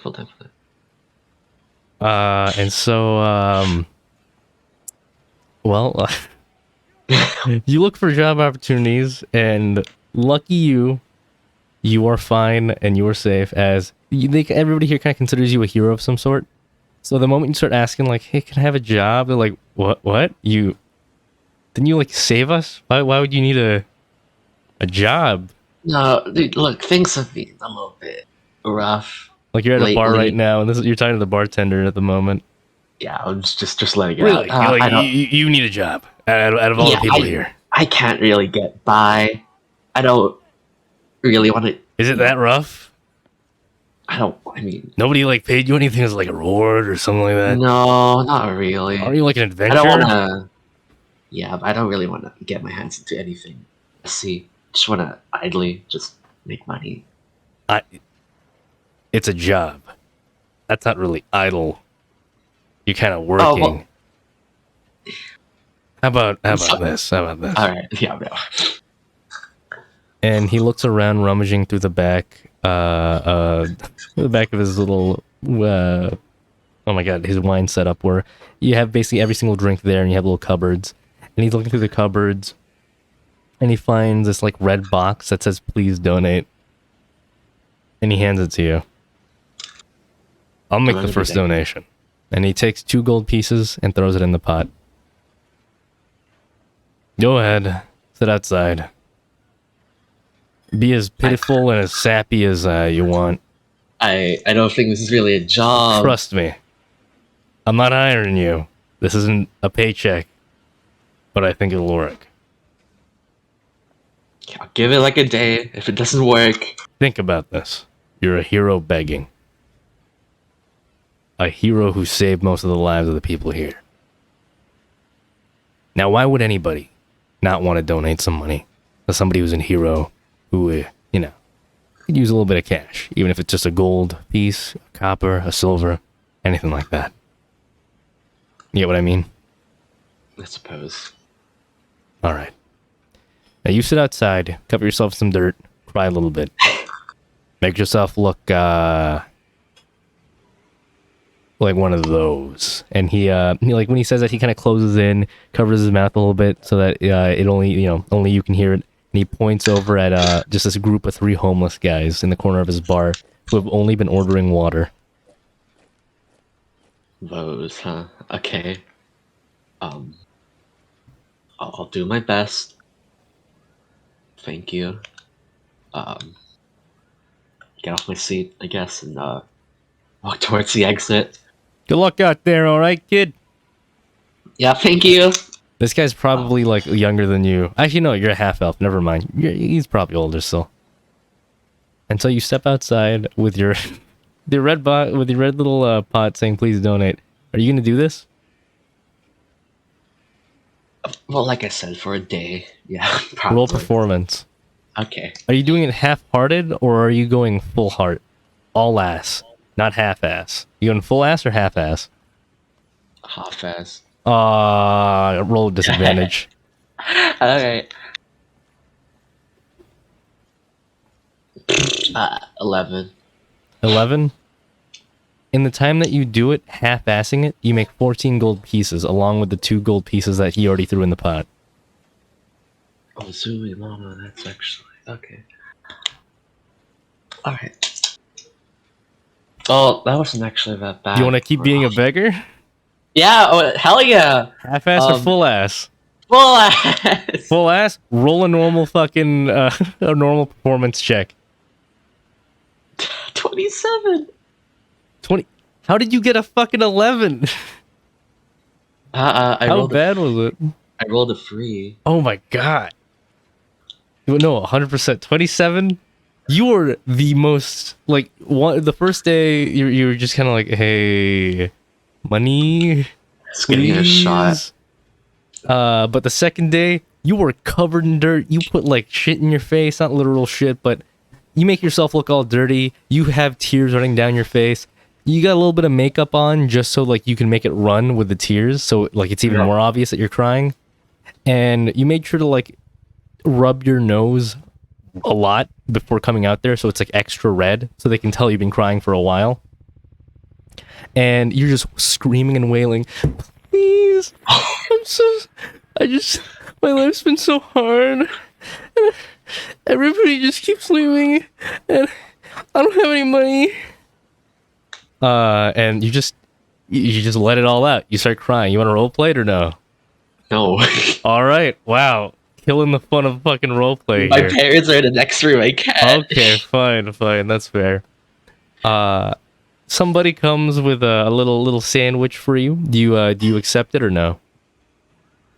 And so, well, you look for job opportunities, and lucky you are fine and you are safe. As everybody here kind of considers you a hero of some sort. So the moment you start asking, like, "Hey, can I have a job?" They're like, "What? What? Didn't you like save us? Why would you need a job?" No, dude, look, things have been a little bit rough Like you're at a bar right lately. now, and you're talking to the bartender at the moment. Yeah, I'm just letting it Really? out. You're like, I don't. you need a job out of all Yeah, the people here. I can't really get by. I don't really want to. Is it that rough? I don't. I mean, Nobody like paid you anything as like a reward or something like that? no, not really. Are you like an I don't want adventurer? to. Yeah, but I don't really want to get my hands into anything. See, just want to idly just make money. It's a job. That's not really idle. You're kind of Oh, working. well, How about I'm so- this? How about this? all right. Yeah, no. And he looks around, rummaging through the back, the back of his little, oh my god, his wine setup, where you have basically every single drink there, and you have little cupboards. And he's looking through the cupboards, and he finds this like red box that says "Please donate," and he hands it to you. I'll make Let the me first do that. donation. And he takes 2 gold pieces and throws it in the pot. Go ahead, sit outside. Be as pitiful and as sappy as you want. I don't think this is really a job. Trust me. I'm not hiring you. This isn't a paycheck. But I think it'll work. I'll give it like a day. If it doesn't work, Think about this. You're a hero begging. A hero who saved most of the lives of the people here. Now, why would anybody not want to donate some money to somebody who's a hero who, could use a little bit of cash, even if it's just a gold piece, a copper, a silver, anything like that. You get what I mean? I suppose. All right. Now you sit outside, cover yourself in some dirt, cry a little bit. Make yourself look like one of those. And he like when he says that, he kind of closes in, covers his mouth a little bit so that it only, only you can hear it. And he points over at just this group of 3 homeless guys in the corner of his bar who have only been ordering water. Those, huh? Okay. I'll do my best. Thank you. Get off my seat, I guess, and walk towards the exit. Good luck out there, all right, kid? Yeah, thank you. This guy's probably like younger than you. Actually, no, you're a half elf. Never mind. He's probably older still. And so you step outside with your with your red little pot saying "Please donate." Are you gonna do this? Well, like I said, for a day. Yeah, probably. Roll performance. Okay. Are you doing it half-hearted or are you going full heart, all ass, not half ass? You going full ass or half ass? Half-ass. Roll with disadvantage. Alright. 11. 11. In the time that you do it, half-assing it, you make 14 gold pieces, along with the 2 gold pieces that he already threw in the pot. Oh, Zooey Mama, that's actually... Okay. Alright. Oh, that wasn't actually that bad. You want to keep being a beggar? Yeah, oh, hell yeah! Half-ass or full ass? Full ass! Full ass? Roll a normal fucking, a normal performance check. 27! 20. How did you get a fucking 11? I How rolled bad was it? I rolled a 3. Oh my god. No, 100%. 27? You were the most, like, the first day, you were just kind of like, hey, money, Just give me a shot. but the second day, you were covered in dirt. You put, like, shit in your face. Not literal shit, but you make yourself look all dirty. You have tears running down your face. You got a little bit of makeup on just so, like, you can make it run with the tears. So, like, it's even more obvious that you're crying. And you made sure to, like, rub your nose a lot before coming out there, so it's like extra red, so they can tell you've been crying for a while. And you're just screaming and wailing, please, my life's been so hard, and everybody just keeps leaving, and I don't have any money. And you just let it all out. You start crying. You want to roleplay it or no? No. All right. Wow. Killing the fun of fucking roleplay My here. parents are in the next room. I can't. Okay, fine. That's fair. Somebody comes with a little sandwich for you. Do you accept it or no?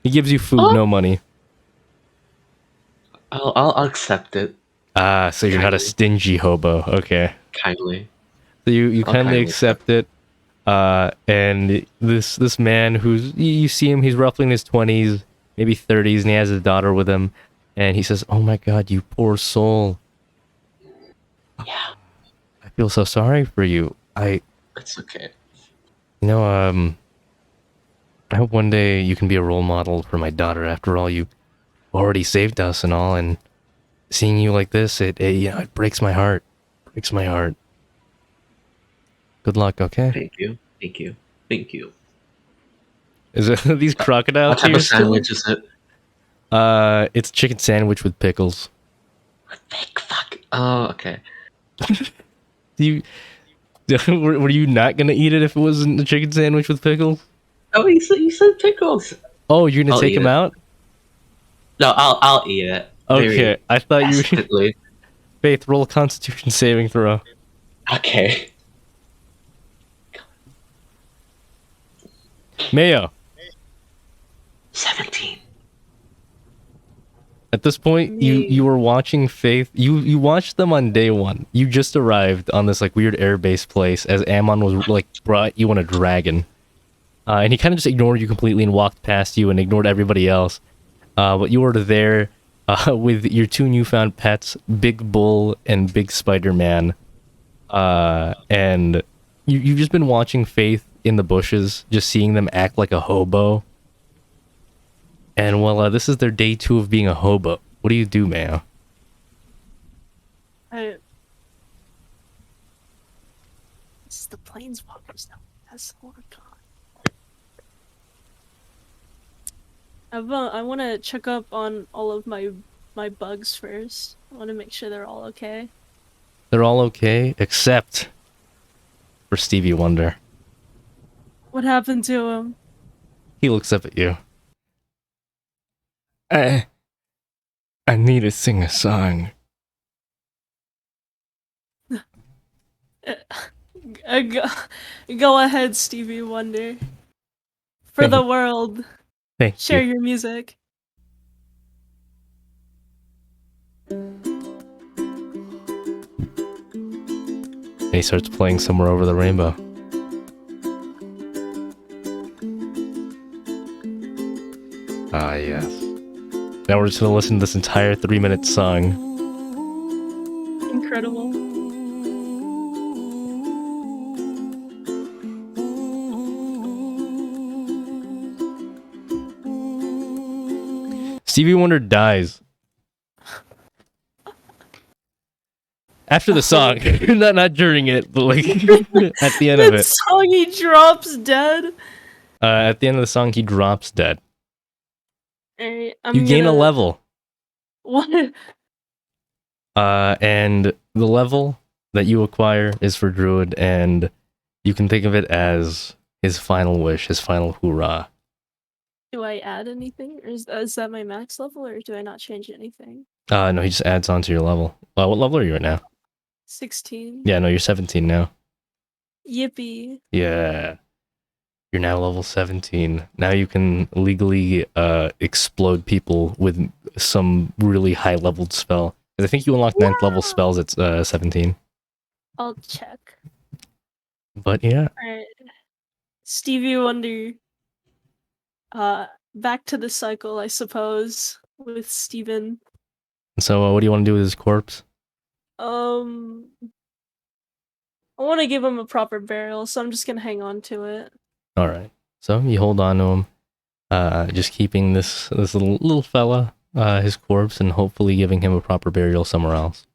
He gives you food, no money. I'll accept it. So you're not a stingy hobo. Okay. Kindly. So you I'll kindly kindly accept it. And this man who's, you see him, he's roughly in his 20s, maybe 30s, and he has his daughter with him, and he says, "Oh my God, you poor soul. Yeah, I feel so sorry for you. it's okay. You know, I hope one day you can be a role model for my daughter. After all, you already saved us and all, and seeing you like this, it breaks my heart. Breaks my heart. Good luck, okay? Thank you. Thank you. Thank you. Is it these crocodiles What type here of still? sandwich is it? It's chicken sandwich with pickles. Thick fuck. Oh, okay. Do you were you not gonna eat it if it wasn't a chicken sandwich with pickles? Oh, you said pickles. Oh, you're gonna I'll take eat him it. out? No, I'll eat it. Okay, Very I thought you hesitantly. Faith, roll a Constitution saving throw. Okay. Mayo. 17. At this point, you were watching Faith. You watched them on day one. You just arrived on this like weird airbase place as Ammon was like brought you on a dragon, and he kind of just ignored you completely and walked past you and ignored everybody else. But you were there with your two newfound pets, Big Bull and Big Spider Man, and you've just been watching Faith in the bushes, just seeing them act like a hobo. And well, this is their day 2 of being a hobo. What do you do, Mayo? This is the Planeswalkers now. That's oh my god. I want to check up on all of my bugs first. I want to make sure they're all okay. They're all okay, except for Stevie Wonder. What happened to him? He looks up at you. I need to sing a song. Go ahead, Stevie Wonder. For the world. Thank Share you. your music. He starts playing Somewhere Over the Rainbow. Ah, yes. Now we're just gonna listen to this entire 3-minute song. Incredible. Stevie Wonder dies. After the song. not during it, but like at the end of That it. song he drops dead. At the end of the song, he drops dead. Alright, You gain a level. What? And the level that you acquire is for Druid, and you can think of it as his final wish, his final hoorah. Do I add anything? Or is that my max level, or do I not change anything? No, he just adds on to your level. What level are you at now? 16. Yeah, no, you're 17 now. Yippee. Yeah. You're now level 17. Now you can legally explode people with some really high-leveled spell. 'Cause I think you unlock 9th level spells at 17. I'll check. But yeah. Alright. Stevie Wonder. Back to the cycle, I suppose, with Steven. So what do you want to do with his corpse? I want to give him a proper burial, so I'm just gonna hang on to it. All right. So you hold on to him, just keeping this little fella, his corpse, and hopefully giving him a proper burial somewhere else.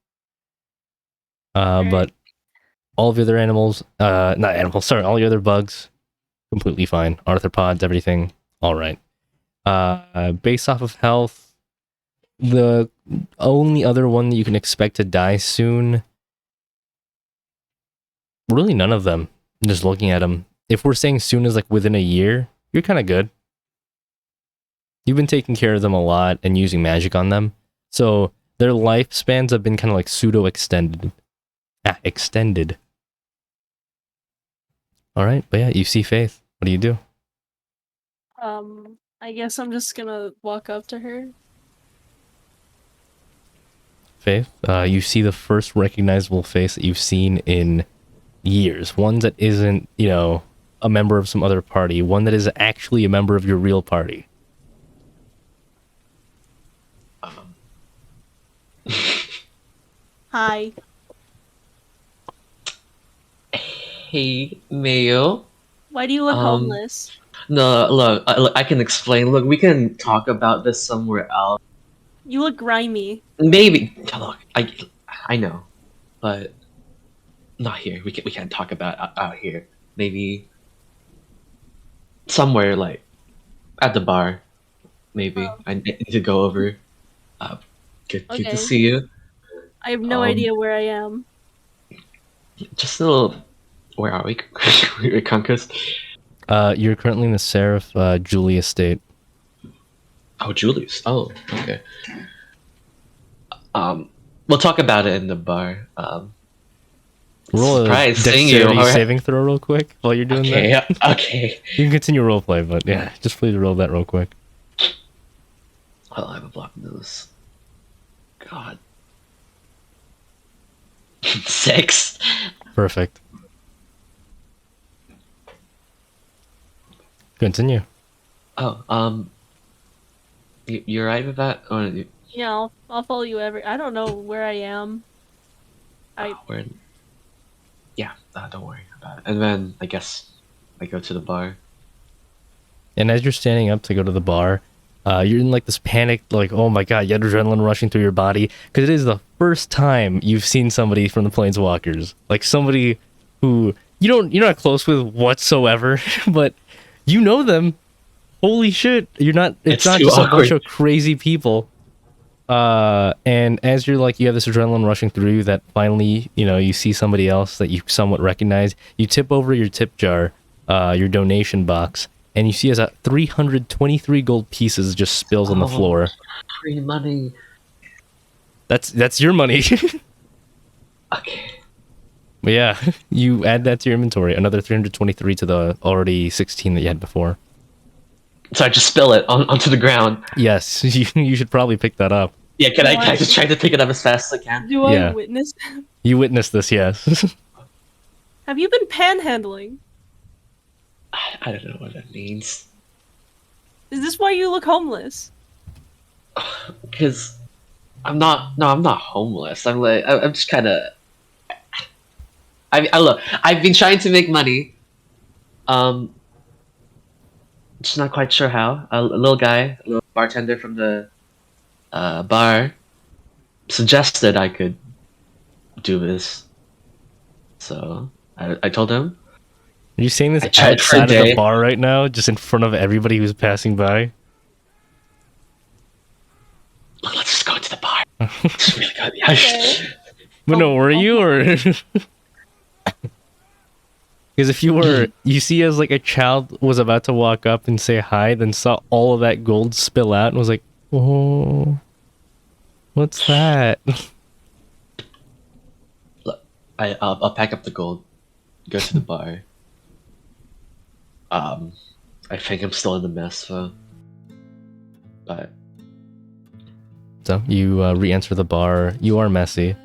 But all of the other animals, not animals, sorry, all the other bugs, completely fine. Arthropods, everything, all right. Based off of health, the only other one that you can expect to die soon, really none of them. Just looking at them. If we're saying soon as like within a year, you're kind of good. You've been taking care of them a lot and using magic on them. So their lifespans have been kind of like pseudo-extended. Extended. Alright, but yeah, you see Faith. What do you do? I guess I'm just gonna walk up to her. Faith, you see the first recognizable face that you've seen in years. One that isn't, a member of some other party. One that is actually a member of your real party. Hi. Hey, Mayo. Why do you look Um, homeless? No, look, I can explain. Look, we can talk about this somewhere else. You look grimy. Maybe. Look, I know, but not here. We can't talk about out here. Maybe somewhere like at the bar. Maybe Oh, I need to go over. Uh, good to okay. see you. I have no Um, idea where I am. just a little. Where are we? We're conquest. You're currently in the Seraph Julie estate. Oh, Julius. Oh, okay. We'll talk about it in the bar. Roll a Surprise, seeing you. dexterity All right. saving throw real quick while you're doing Okay, that. okay. You can continue roleplay, but yeah, just please roll that real quick. Well, I have a block nose. God. 6. Perfect. Continue. Oh, you're right with that? Or Yeah, I'll follow you I don't know where I am. we're in... Yeah, don't worry about it. And then I guess I go to the bar. And as you're standing up to go to the bar, you're in like this panic, like, oh my god, you had adrenaline rushing through your body, because it is the first time you've seen somebody from the Planeswalkers, like somebody who you're not close with whatsoever, but you know them. Holy shit, you're not. It's not too just a bunch awkward. of crazy people. And as you're like, you have this adrenaline rushing through you that finally, you see somebody else that you somewhat recognize. You tip over your tip jar, your donation box, and you see as 323 gold pieces just spills on the floor. Free money. That's your money. Okay. But yeah, you add that to your inventory. Another 323 to the already 16 that you had before. So I just spill it onto the ground. Yes, you should probably pick that up. Yeah, can I just try to pick it up as fast as I can? Do I Yeah. witness? You witnessed this, yes. Have you been panhandling? I don't know what that means. Is this why you look homeless? Because I'm not homeless. I'm just kind of. I look. I've been trying to make money. Just not quite sure how. A little guy, a little bartender from the bar, suggested I could do this. So I told him. Are you saying this I tried for a outside of the day. bar right now, just in front of everybody who's passing by? Look, let's just go into the bar. It's really good. Yeah. Okay. But no, were you or? Because if you were, you see, as like a child was about to walk up and say hi, then saw all of that gold spill out and was like, "Oh, what's that?" Look, I'll pack up the gold, go to the bar. I think I'm still in the mess though. But So you re-enter the bar. You are messy.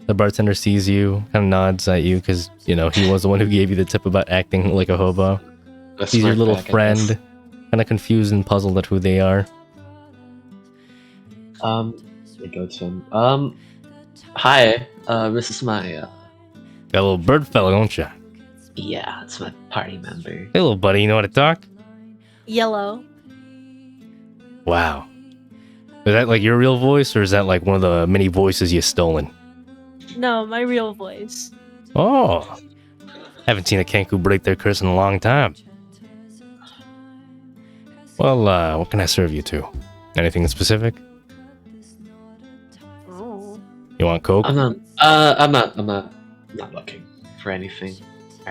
The bartender sees you, kind of nods at you because he was the one who gave you the tip about acting like a hobo. let's Sees your smirk little back, I guess. friend, kind of confused and puzzled at who they are. I go to him. Hi. This is my Got a little bird fella, don't you? yeah, it's my party member. Hey, little buddy, you know how to talk? Yellow. Wow. Is that like your real voice, or is that like one of the many voices you stolen? No, my real voice. Oh. Haven't seen a Kenku break their curse in a long time. Well, what can I serve you to? Anything specific? Oh. You want Coke? I'm not looking for anything.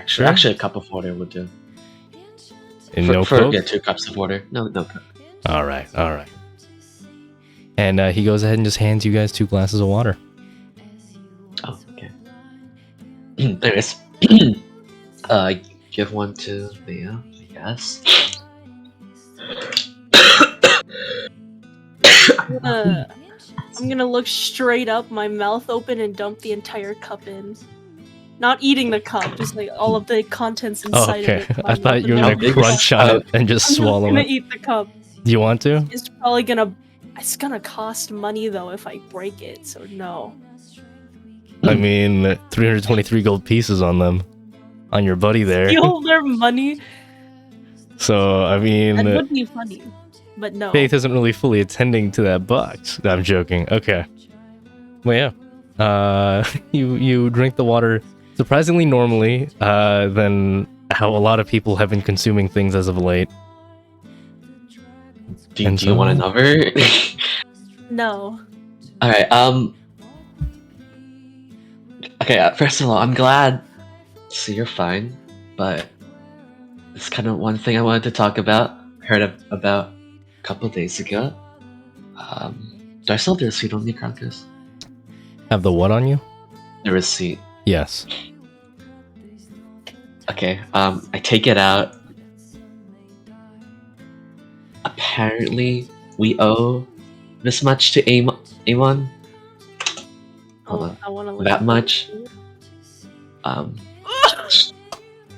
Sure. Actually, a cup of water would do. And no Coke? Yeah, 2 cups of water. No Coke. All right. And he goes ahead and just hands you guys 2 glasses of water. Oh, okay. Anyways, give one to Mia, I guess. I'm gonna look straight up, my mouth open, and dump the entire cup in. Not eating the cup, just like all of the contents Oh, inside okay. of it. I thought you were How going big to is crunch the on cup? it and just I'm swallow gonna it. eat the cup. Do you want to? It's probably gonna. It's gonna cost money though if I break it, so no. I mean, 323 gold pieces on them. On your buddy there. Steal their money. So, I That mean, would be funny, but no. Faith isn't really fully attending to that box. I'm joking. Okay. Well, yeah. You drink the water surprisingly normally than how a lot of people have been consuming things as of late. Do And you want so- another? No. Alright, okay, first of all, I'm glad to see you're fine, but it's kind of one thing I wanted to talk about. Heard about a couple days ago. Do I still have the receipt on me, Krampus? Have the what on you? The receipt. Yes. Okay, I take it out. Apparently, we owe this much to Amon. Hold on. I want to look That at much?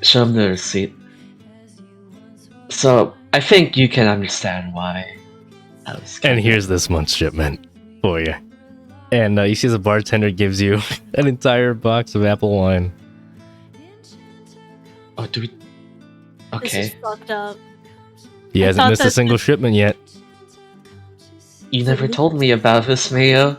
Show him the receipt. So, I think you can understand why I was And here's this month's shipment for you. And you see the bartender gives you an entire box of apple wine. Oh, do we... This is Okay. fucked up. He I hasn't thought missed a that- single shipment yet. You never told me about this, Mayo.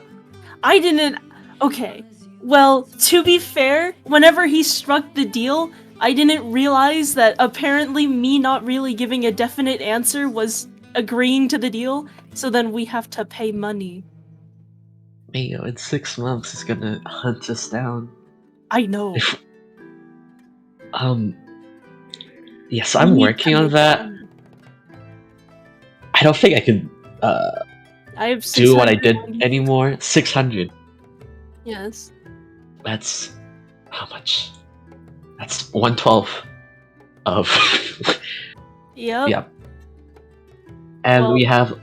I didn't. Okay. Well, to be fair, whenever he struck the deal, I didn't realize that apparently me not really giving a definite answer was agreeing to the deal, so then we have to pay money. Mayo, in 6 months, he's gonna hunt us down. I know. Yes, We I'm need working to on make that. money. I don't think I can I have do what I 600 did money. anymore. 600. Yes. That's how much? That's 1/12 of. Yep. Yeah. And Well- we have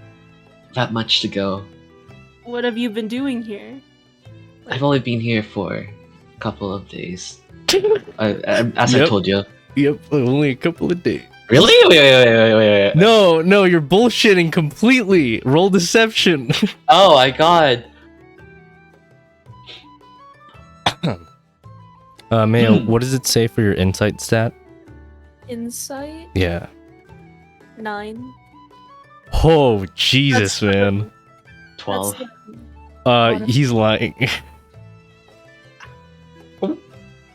that much to go. What have you been doing here? I've only been here for a couple of days. As I Yep. told you. Yep, only a couple of days. Really? Wait. No, you're bullshitting completely. Roll deception. Oh my god. Mayo, what does it say for your insight stat? Insight Yeah. 9. Oh, Jesus, That's- man. 12. He's lying.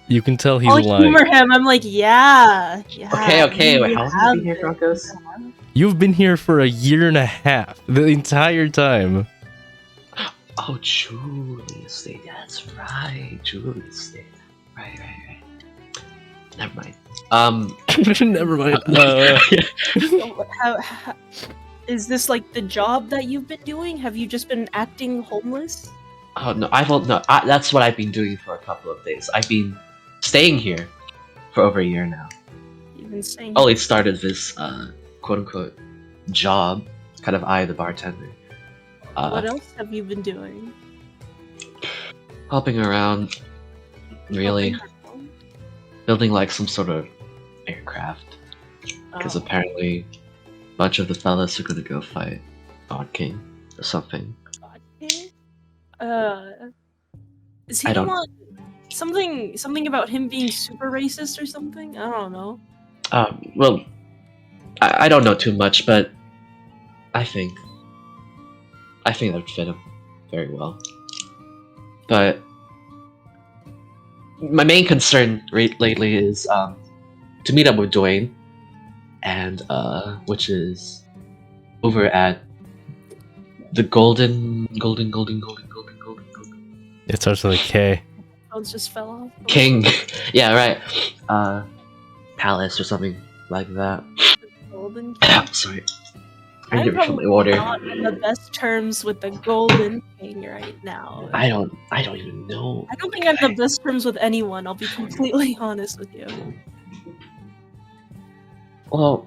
You can tell he's I'll lying. humor him. I'm like, yeah. Okay, wait, you how long have have you been here, it. Broncos? You've been here for a year and a half. The entire time. Oh, Julius Day. That's right. Julius Day. Right. Never mind. Never mind. How, is this like the job that you've been doing? Have you just been acting homeless? Oh no, that's what I've been doing for a couple of days. I've been staying here for over a year now. You've been saying. Ollie started this quote unquote job, kind of I the bartender. What else have you been doing? Helping around, really building like some sort of aircraft. Because Oh. apparently a bunch of the fellas are gonna go fight God King or something. Is he I the don't- one? Something about him being super racist or something? I don't know. Well, I don't know too much, but I think that would fit him very well. But my main concern lately is to meet up with Dwayne, and which is over at the Golden It starts with a K. Phones just fell off. King. Yeah, right. Palace or something like that. Golden. Sorry. I I'm give you from probably the order. not on the best terms with the Golden King right now. I don't even know. I don't think I'm the best terms with anyone. I'll be completely honest with you. Well,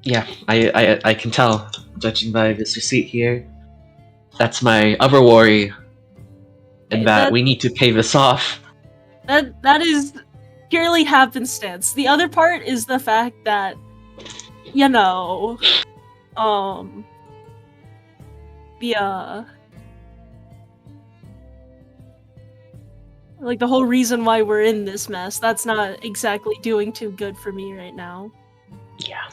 yeah, I can tell, judging by this receipt here. That's my other worry, in that we need to pay this off. That is purely happenstance. The other part is the fact that, you know, Like the whole reason why we're in this mess. That's not exactly doing too good for me right now. Yeah.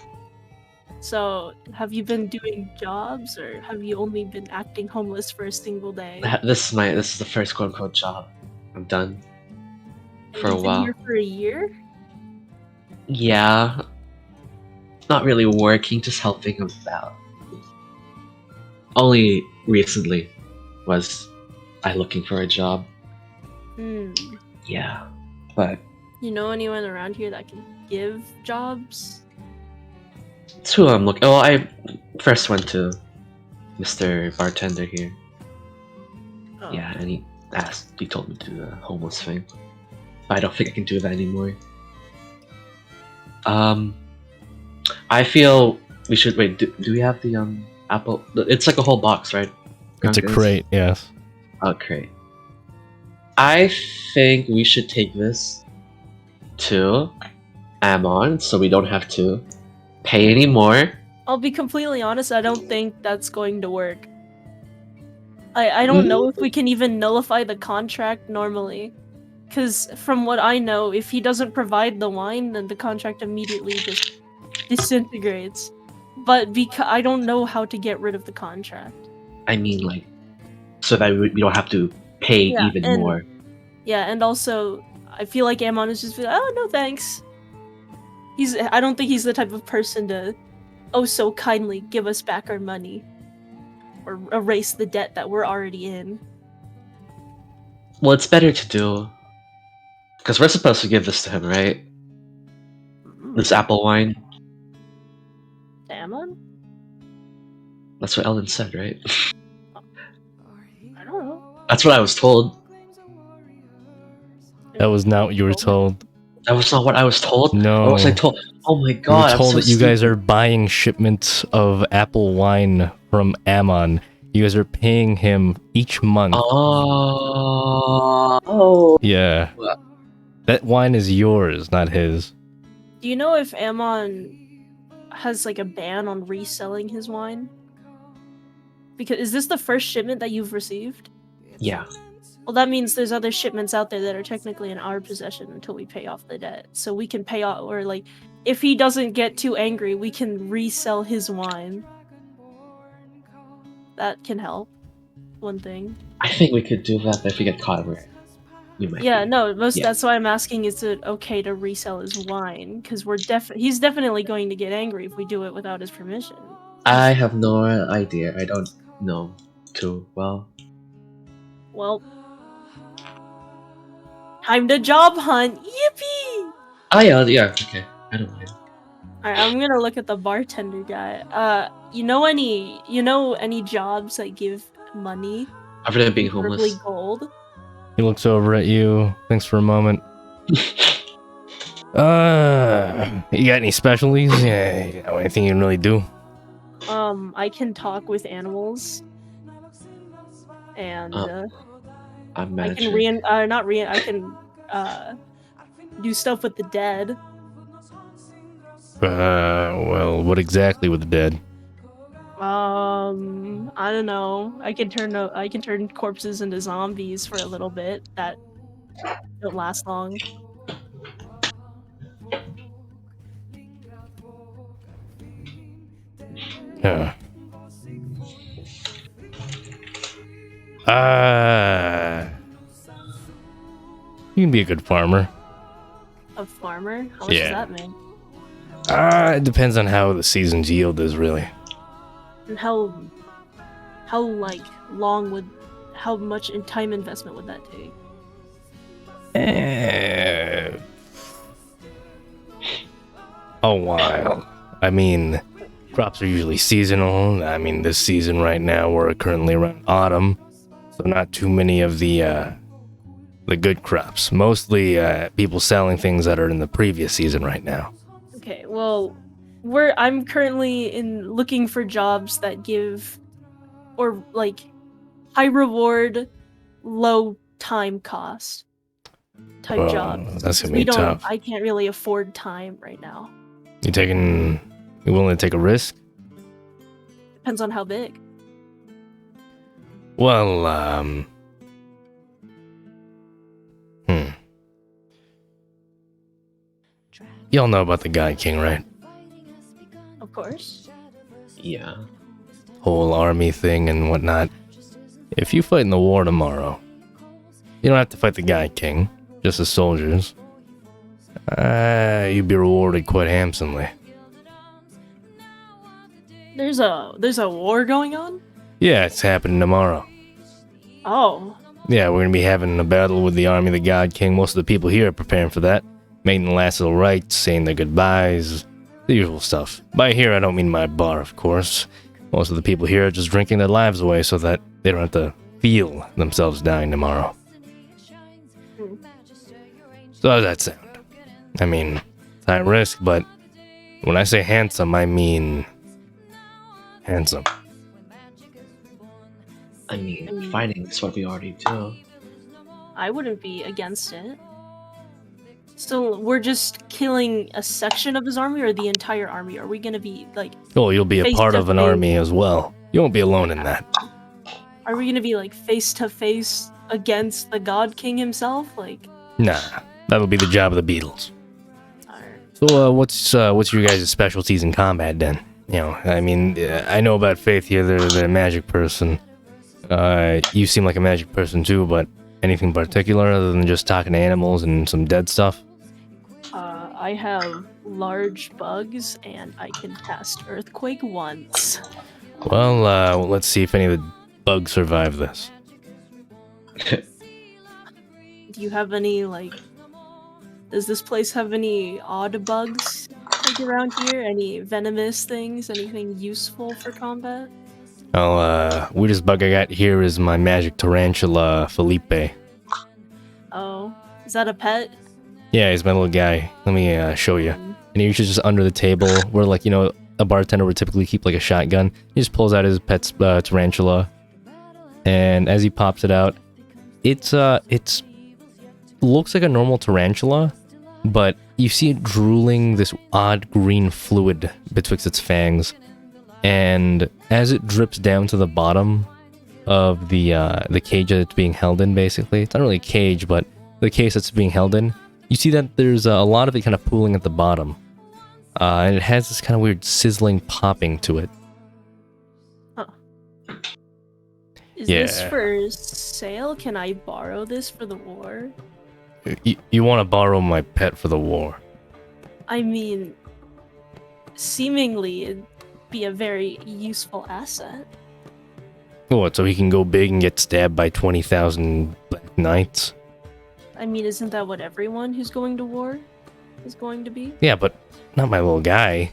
So, have you been doing jobs, or have you only been acting homeless for a single day? This is the first quote unquote job I've done And for a you've been while. here for a year? Yeah. Not really working, just helping him out. Only recently was I looking for a job. Hmm. Yeah. But You know anyone around here that can give jobs? it's who I'm looking. Well, I first went to Mr. Bartender here. Oh. Yeah, and he told me to do the homeless thing. But I don't think I can do that anymore. I feel we should wait. Do we have the apple? It's like a whole box, right? It's a Conquest? crate, yes. Oh, crate. I think we should take this to Amon, so we don't have to pay anymore. I'll be completely honest, I don't think that's going to work. I don't know if we can even nullify the contract normally. Because from what I know, if he doesn't provide the wine, then the contract immediately just disintegrates. But because I don't know how to get rid of the contract. I mean, like, so that we don't have to pay Yeah, even and- more. Yeah, and also, I feel like Amon is just like, oh, no thanks. I don't think he's the type of person to, oh so kindly give us back our money. Or erase the debt that we're already in. Well, it's better to do, because we're supposed to give this to him, right? This apple wine. Amon? That's what Ellen said, right? I don't know. That's what I was told. That was not what you were told. That was not what I was told. No. What was I told? Oh my You god! were told I'm that so you guys stupid. are buying shipments of apple wine from Ammon. You guys are paying him each month. Oh. Yeah. That wine is yours, not his. Do you know if Ammon has like a ban on reselling his wine? Because is this the first shipment that you've received? Yeah. Well, that means there's other shipments out there that are technically in our possession until we pay off the debt. So we can pay off, or like, if he doesn't get too angry, we can resell his wine. That can help. One thing. I think we could do that, but if we get caught, we might. Yeah, be. no, Yeah. that's why I'm asking, is it okay to resell his wine? Because he's definitely going to get angry if we do it without his permission. I have no idea. I don't know too well. Well, time to job hunt! Yippee! Oh yeah, okay. I don't mind. Alright, I'm gonna look at the bartender guy. You know any jobs that give money? Other than being Preferably homeless. gold? He looks over at you, thinks for a moment. You got any specialties? Yeah, you know, anything you can really do? I can talk with animals. And, I'm I can managing. I can, do stuff with the dead. Well, what exactly with the dead? I don't know. I can turn corpses into zombies for a little bit. That don't last long. Yeah. You can be a good farmer. A farmer? How much Yeah. does that make? It depends on how the season's yield is, really. And how like how much in time investment would that take? A while. I mean, crops are usually seasonal. I mean, this season right now we're currently around autumn, so not too many of the good crops. Mostly people selling things that are in the previous season right now. Okay, well, I'm currently looking for jobs that give, or like, high reward, low time cost type Oh, jobs. that's gonna be tough. I can't really afford time right now. You willing to take a risk? Depends on how big. Well, Y'all know about the God King, right? Of course. Yeah. Whole army thing and whatnot. If you fight in the war tomorrow, you don't have to fight the God King, just the soldiers. You'd be rewarded quite handsomely. There's a war going on? Yeah, it's happening tomorrow. Oh. Yeah, we're gonna be having a battle with the army of the God King. Most of the people here are preparing for that. Making the last little rites, saying their goodbyes, the usual stuff. By here, I don't mean my bar, of course. Most of the people here are just drinking their lives away so that they don't have to feel themselves dying tomorrow. So how's that sound? I mean, it's high risk, but when I say handsome, I mean handsome. I mean, fighting is what we already do. I wouldn't be against it. So we're just killing a section of his army or the entire army? Are we gonna be like Oh, you'll be a face part to of an face? army as well. You won't be alone in that. Are we gonna be like face to face against the God King himself? Like, Nah, that'll be the job of the Beatles. alright. So, what's your guys' specialties in combat then? You know, I mean, I know about Faith here. They're a magic person. You seem like a magic person too, but anything particular other than just talking to animals and some dead stuff? I have large bugs and I can cast Earthquake once. Well, let's see if any of the bugs survive this. Do you have any, like... Does this place have any odd bugs like around here? Any venomous things? Anything useful for combat? Well, weirdest bug I got here is my magic tarantula, Felipe. Oh, is that a pet? Yeah, he's my little guy. Let me show you. And he's just under the table where, like, you know, a bartender would typically keep, like, a shotgun. He just pulls out his pet's tarantula. And as he pops it out, it's looks like a normal tarantula, but you see it drooling this odd green fluid betwixt its fangs. And as it drips down to the bottom of the cage that it's being held in, basically, it's not really a cage, but the case that's being held in, you see that there's a lot of it kind of pooling at the bottom. And it has this kind of weird sizzling popping to it. Is this Yeah. for sale? Can I borrow this for the war? You want to borrow my pet for the war? I mean, seemingly it'd be a very useful asset. What, so he can go big and get stabbed by 20,000 Black Knights? I mean, isn't that what everyone who's going to war is going to be? Yeah, but not my little guy.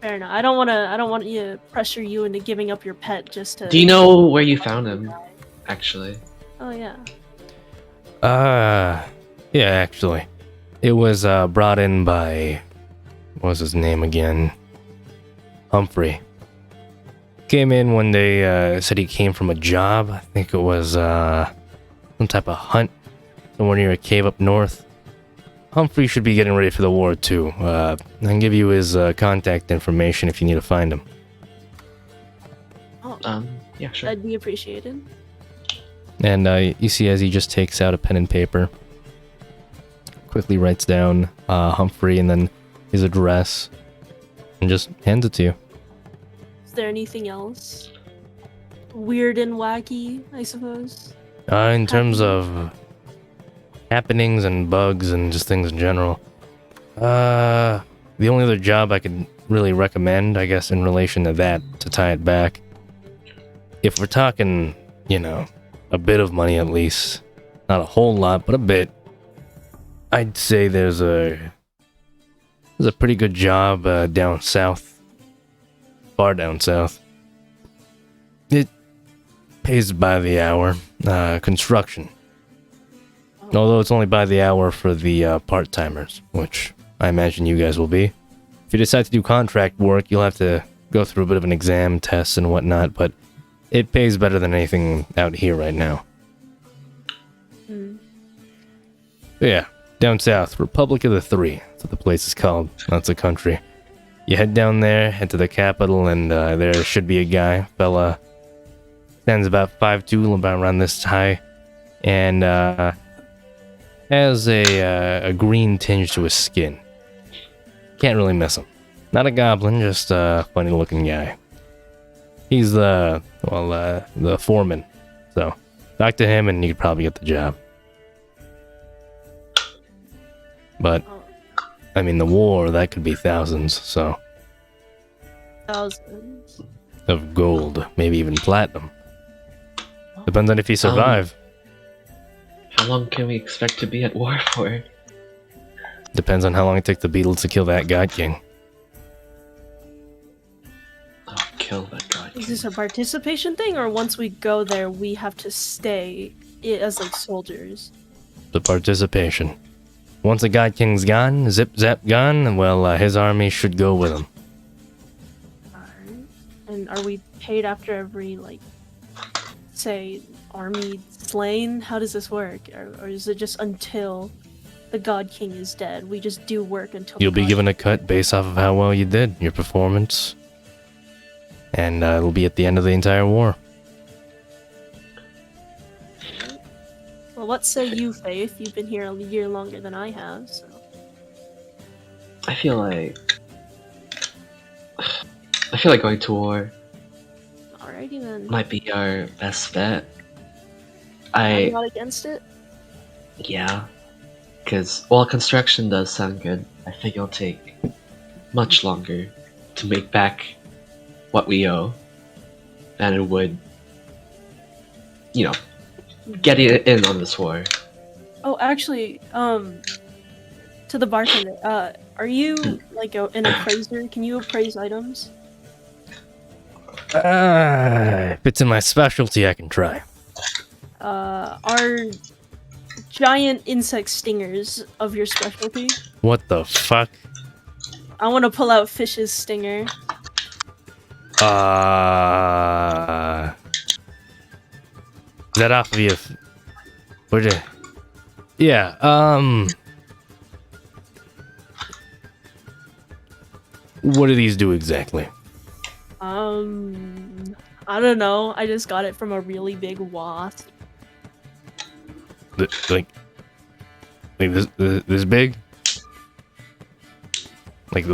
Fair enough. I don't want to pressure you into giving up your pet just to. Do you know where you found him, actually? Oh yeah. Yeah, actually. It was brought in by... What was his name again? Humphrey. Came in one day, said he came from a job. I think it was some type of hunt somewhere near a cave up north. Humphrey should be getting ready for the war too. I can give you his contact information if you need to find him. Oh, Yeah, sure. that'd be appreciated. And you see as he just takes out a pen and paper, quickly writes down Humphrey and then his address, and just hands it to you. Is there anything else weird and wacky? I suppose. In terms of happenings and bugs and just things in general, the only other job I could really recommend, I guess, in relation to that, to tie it back, if we're talking, you know, a bit of money at least, not a whole lot, but a bit, I'd say there's a pretty good job down south, far down south. It pays by the hour. Construction. Although it's only by the hour for the part-timers, which I imagine you guys will be. If you decide to do contract work, you'll have to go through a bit of an exam test and whatnot, but it pays better than anything out here right now. But yeah, down south, Republic of the Three. That's what the place is called. That's a country. You head down there, head to the capital, and there should be a guy, fella. Stands about 5'2", about around this high. And Has a green tinge to his skin. Can't really miss him. Not a goblin, just a funny looking guy. He's the foreman. So, talk to him and you could probably get the job. But, I mean, the war, that could be thousands, so. Thousands. Of gold, maybe even platinum. Depends on if you survive. How long can we expect to be at war for? Depends on how long it took the Beatles to kill that God King. Oh, kill that guy. Is this a participation thing, or once we go there, we have to stay as like soldiers? The participation. Once the God King's gone, zip zap gone, well, his army should go with him. Alright. And are we paid after every, like, say, army slain? How does this work? Or is it just until the God King is dead? We just do work until You'll be given a cut based off of how well you did, your performance. And it'll be at the end of the entire war. Well, what say you, Faith? You've been here a year longer than I have, so... I feel like going to war Alrighty then. might be our best bet. I'm not against it. Yeah, because while construction does sound good, I think it'll take much longer to make back what we owe than it would, getting in on this war. Oh, actually, to the bartender, are you, like, an appraiser? Can you appraise items? If it's in my specialty, I can try. Are giant insect stingers of your specialty? What the fuck? I want to pull out Fish's stinger. Is that off of you? Yeah, what do these do exactly? I don't know. I just got it from a really big wasp. Like this big? Like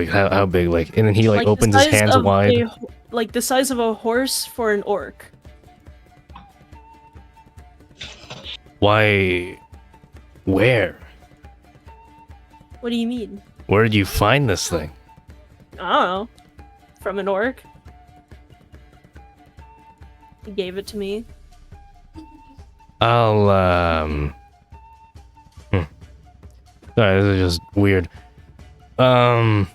how big? Like, and then he like the opens his size hands of wide. like the size of a horse for an orc. Why? Where? What do you mean? Where did you find this thing? I don't know. From an orc. He gave it to me. I'll Sorry, this is just weird. I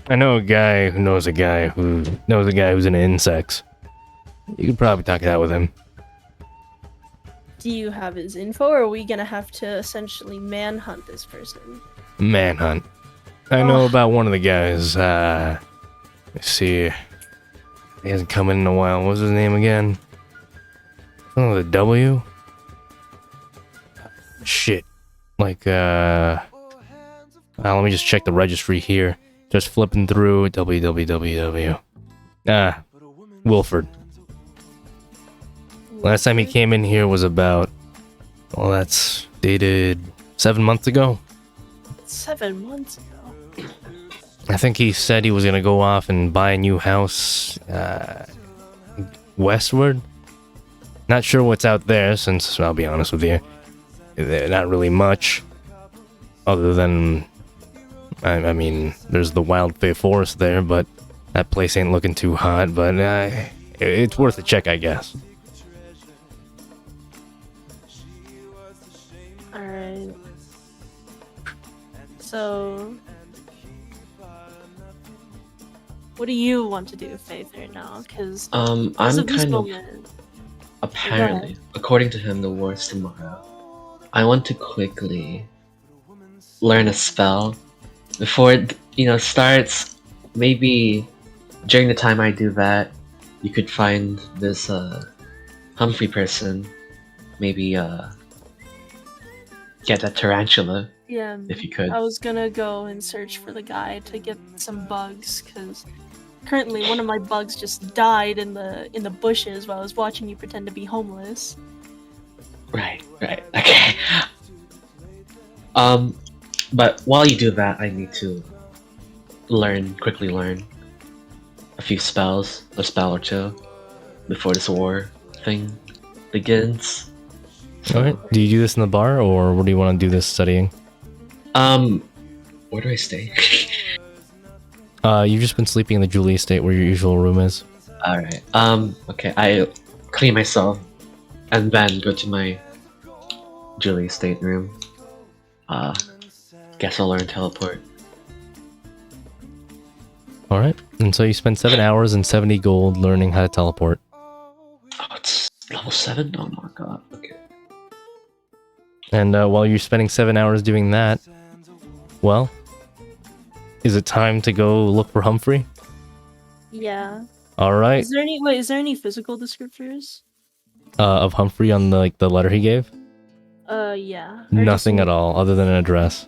know a guy who knows a guy who knows a guy who's into insects. You could probably talk it out with him. Do you have his info, or are we gonna have to essentially manhunt this person? Manhunt. I know about one of the guys. Let's see. He hasn't come in a while. What's his name again? Oh, the W? Shit. Like, let me just check the registry here. Just flipping through www. Wilford. Last time he came in here was about, well, that's dated 7 months ago. 7 months ago. I think he said he was gonna go off and buy a new house, westward. Not sure what's out there, since, I'll be honest with you, not really much. Other than, I mean, there's the Wildfay Forest there, but that place ain't looking too hot, but it's worth a check, I guess. Alright. So... what do you want to do, Faith, right now? Because I'm kind of... Apparently, according to him, the war is tomorrow. I want to quickly learn a spell before it, starts. Maybe during the time I do that, you could find this Humphrey person. Maybe get that tarantula. Yeah, if you could. I was gonna go and search for the guy to get some bugs, because currently one of my bugs just died in the bushes while I was watching you pretend to be homeless. Right. Okay. But while you do that, I need to quickly learn a few spells, a spell or two, before this war thing begins. All right. Do you do this in the bar, or where do you want to do this studying? Where do I stay? You've just been sleeping in the Julie estate where your usual room is. Alright. Okay, I clean myself and then go to my Julie estate room. Guess I'll learn teleport. All right. And so you spend 7 hours and 70 gold learning how to teleport. Oh, it's level 7? Oh my god, okay. And while you're spending 7 hours doing that, well, is it time to go look for Humphrey? Yeah. All right. Is there any physical descriptors? Of Humphrey on the letter he gave? Yeah. Nothing at all, other than an address.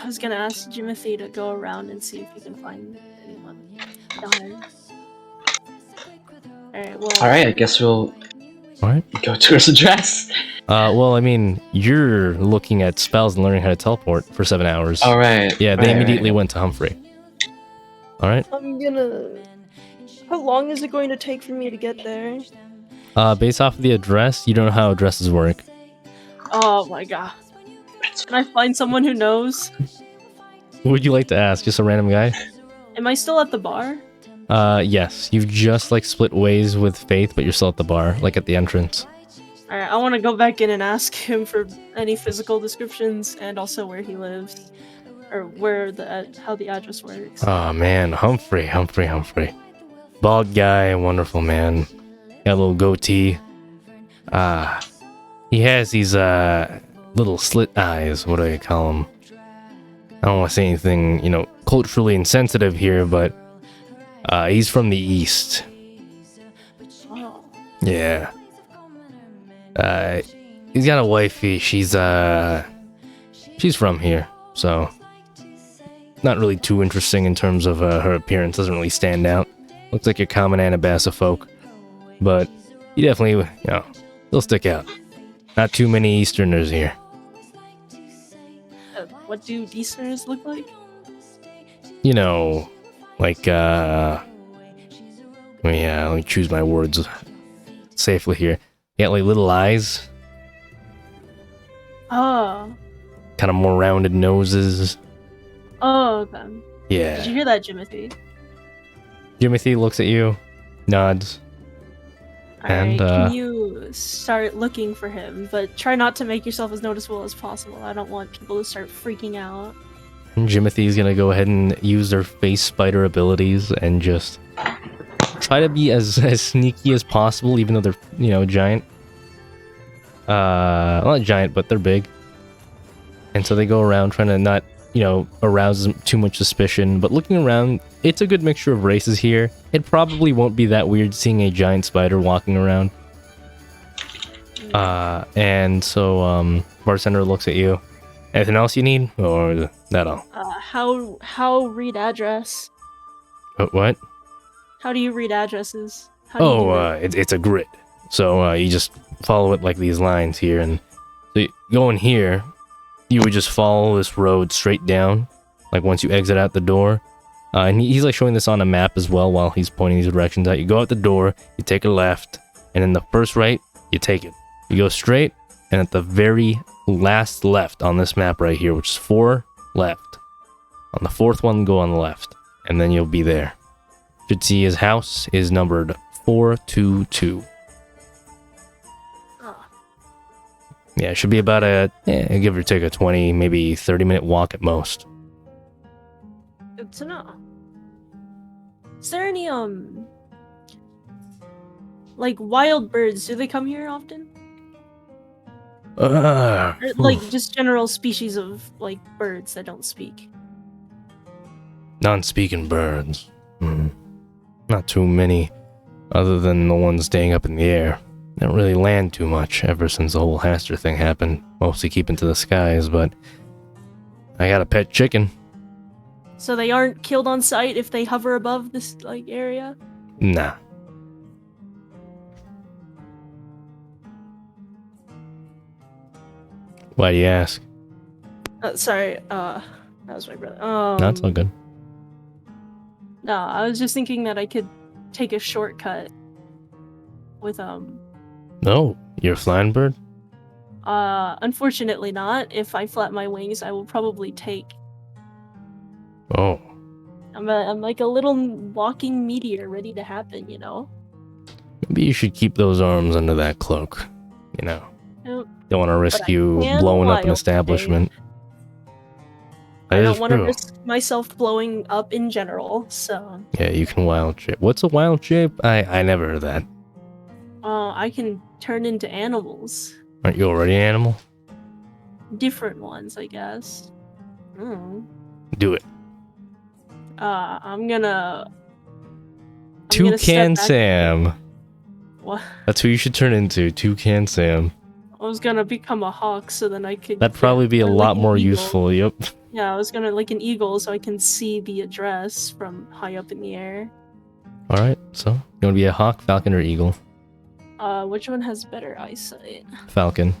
I was gonna ask Jimothy to go around and see if he can find anyone down. Alright, well. Alright, I guess we'll All right. go to his address. Well, I mean, you're looking at spells and learning how to teleport for 7 hours. Alright. Yeah, they immediately went to Humphrey. All right. I'm gonna. How long is it going to take for me to get there? Based off of the address, you don't know how addresses work. Oh my god. Can I find someone who knows? Who would you like to ask? Just a random guy? Am I still at the bar? Yes. You've just like split ways with Faith, but you're still at the bar, like at the entrance. Alright, I want to go back in and ask him for any physical descriptions and also where he lives. Or where how the address works. Oh man, Humphrey. Bald guy, wonderful man. Got a little goatee. He has these little slit eyes. What do I call them? I don't want to say anything, culturally insensitive here, but he's from the east. Oh. Yeah. He's got a wifey. She's from here, so not really too interesting in terms of her appearance. Doesn't really stand out. Looks like your common Anabassa folk, but he definitely, he'll stick out. Not too many Easterners here. What do Easterners look like? Like let me choose my words safely here. You got like little eyes, Oh. kind of more rounded noses. Oh, okay. Yeah. Did you hear that, Jimothy? Jimothy looks at you, nods. And, Alright, can you start looking for him, but try not to make yourself as noticeable as possible. I don't want people to start freaking out. And Jimothy's gonna go ahead and use their face spider abilities and just try to be as sneaky as possible, even though they're, giant. Not giant, but they're big. And so they go around trying to not, arouse too much suspicion. But looking around, it's a good mixture of races here. It probably won't be that weird seeing a giant spider walking around. And so, bartender looks at you. Anything else you need, or that all? How read address? What? How do you read addresses? How do you do it? It's a grid. So you just follow it like these lines here, and so you go in here. You would just follow this road straight down, like once you exit out the door. And he's like showing this on a map as well while he's pointing these directions out. You go out the door, you take a left, and then the first right, you take it. You go straight, and at the very last left on this map right here, which is 4 left. On the 4th one, go on the left, and then you'll be there. Should see his house is numbered 422. Yeah, it should be about give or take a 20, maybe 30-minute walk at most. Good to know. Is there any, like, wild birds? Do they come here often? Or, like, just general species of, like, birds that don't speak? Non-speaking birds. Not too many, other than the ones staying up in the air. They don't really land too much ever since the whole Haster thing happened. Mostly keeping to the skies, but I got a pet chicken. So they aren't killed on sight if they hover above this, like, area? Nah. Why do you ask? Sorry, that was my brother. No, it's all good. No, I was just thinking that I could take a shortcut with No, you're a flying bird? unfortunately not. If I flap my wings, I will probably take. Oh. I'm like a little walking meteor ready to happen, you know? Maybe you should keep those arms under that cloak. You know. Nope. Don't want to risk I you can blowing up fly, an establishment. I That don't is want to true. risk myself blowing up in general, so. Yeah, you can wild shape. What's a wild shape? I never heard of that. I can turn into animals. Aren't you already an animal? Different ones, I guess. Mm. Do it. I'm gonna Toucan step back- Sam. What? That's who you should turn into. Toucan Sam. I was gonna become a hawk so then I could. That'd probably be a or like lot an more eagle. useful. Yep. Yeah, I was gonna like an eagle so I can see the address from high up in the air. All right. So you want to be a hawk, falcon, or eagle? Which one has better eyesight? Falcon.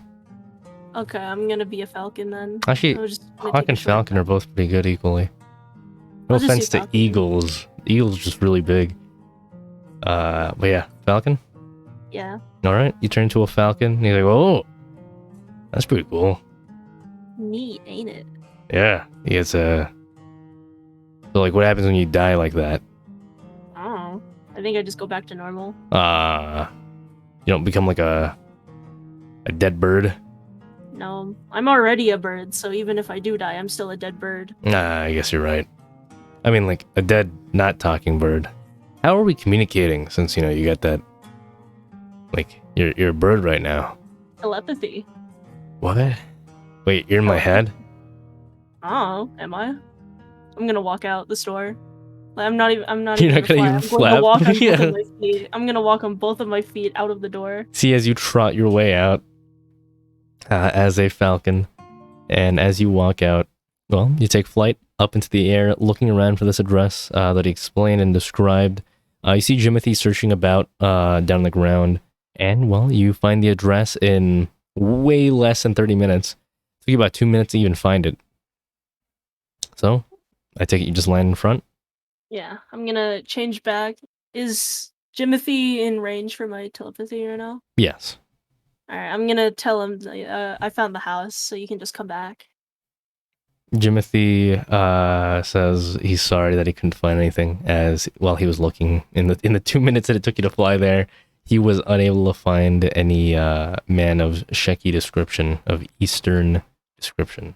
Okay, I'm gonna be a falcon then. Actually, I was just gonna hawk take a and falcon are shortcut. both pretty good equally. No I'll just offense do to falcon. eagles. Eagles are just really big. But yeah, falcon. Yeah, All right, you turn into a falcon. And you're like, oh, that's pretty cool. neat, ain't it? Yeah, he gets a. So like, what happens when you die like that? I don't know. I think I just go back to normal. You don't become like a dead bird. No, I'm already a bird, so even if I do die, I'm still a dead bird. Nah, I guess you're right. I mean, like a dead, not talking bird. How are we communicating? Since you got that. Like you're a bird right now. Telepathy. What? Wait, you're in my head? Oh, am I? I'm gonna walk out the store. Like, I'm not You're even not gonna gonna even I'm going flap? to walk on Yeah. both of my feet. I'm gonna walk on both of my feet out of the door. See, as you trot your way out as a falcon, and as you walk out, well, you take flight up into the air, looking around for this address that he explained and described. You see Jimothy searching about down the ground, and, well, you find the address in way less than 30 minutes. It took you about 2 minutes to even find it. So, I take it you just land in front? Yeah, I'm gonna change back. Is Jimothy in range for my telepathy right now? Yes. Alright, I'm gonna tell him I found the house, so you can just come back. Jimothy says he's sorry that he couldn't find anything, as while he was looking in the 2 minutes that it took you to fly there, he was unable to find any man of Sheki description, of Eastern description.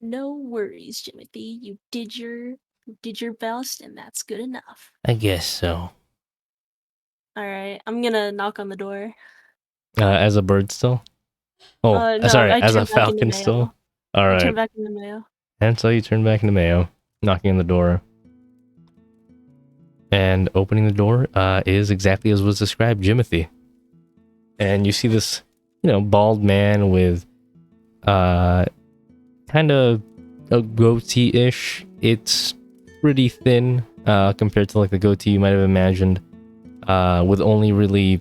No worries, Jimothy. You did your best, and that's good enough. I guess so. Alright, I'm gonna knock on the door. As a bird still? Oh, No, sorry, I as a turn back into falcon Mayo. still? I Alright. turn back into Mayo. And so you turn back into Mayo, knocking on the door. And opening the door is exactly as was described, Jimothy. And you see this, bald man with kind of a goatee-ish. It's pretty thin compared to like the goatee you might have imagined, with only really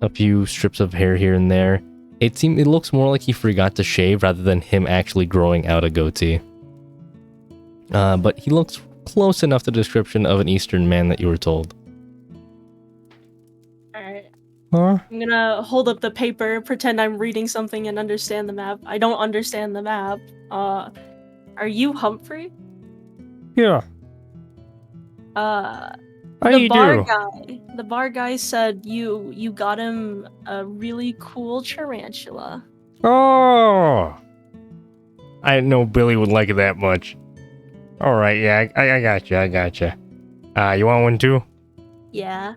a few strips of hair here and there. It looks more like he forgot to shave rather than him actually growing out a goatee. But he looks close enough to the description of an Eastern man that you were told. Alright. Huh? I'm gonna hold up the paper, pretend I'm reading something, and understand the map. I don't understand the map. Are you Humphrey? Yeah. How you do? The bar guy said you got him a really cool tarantula. Oh! I didn't know Billy would like it that much. Alright, yeah, I gotcha. You want one too? Yeah.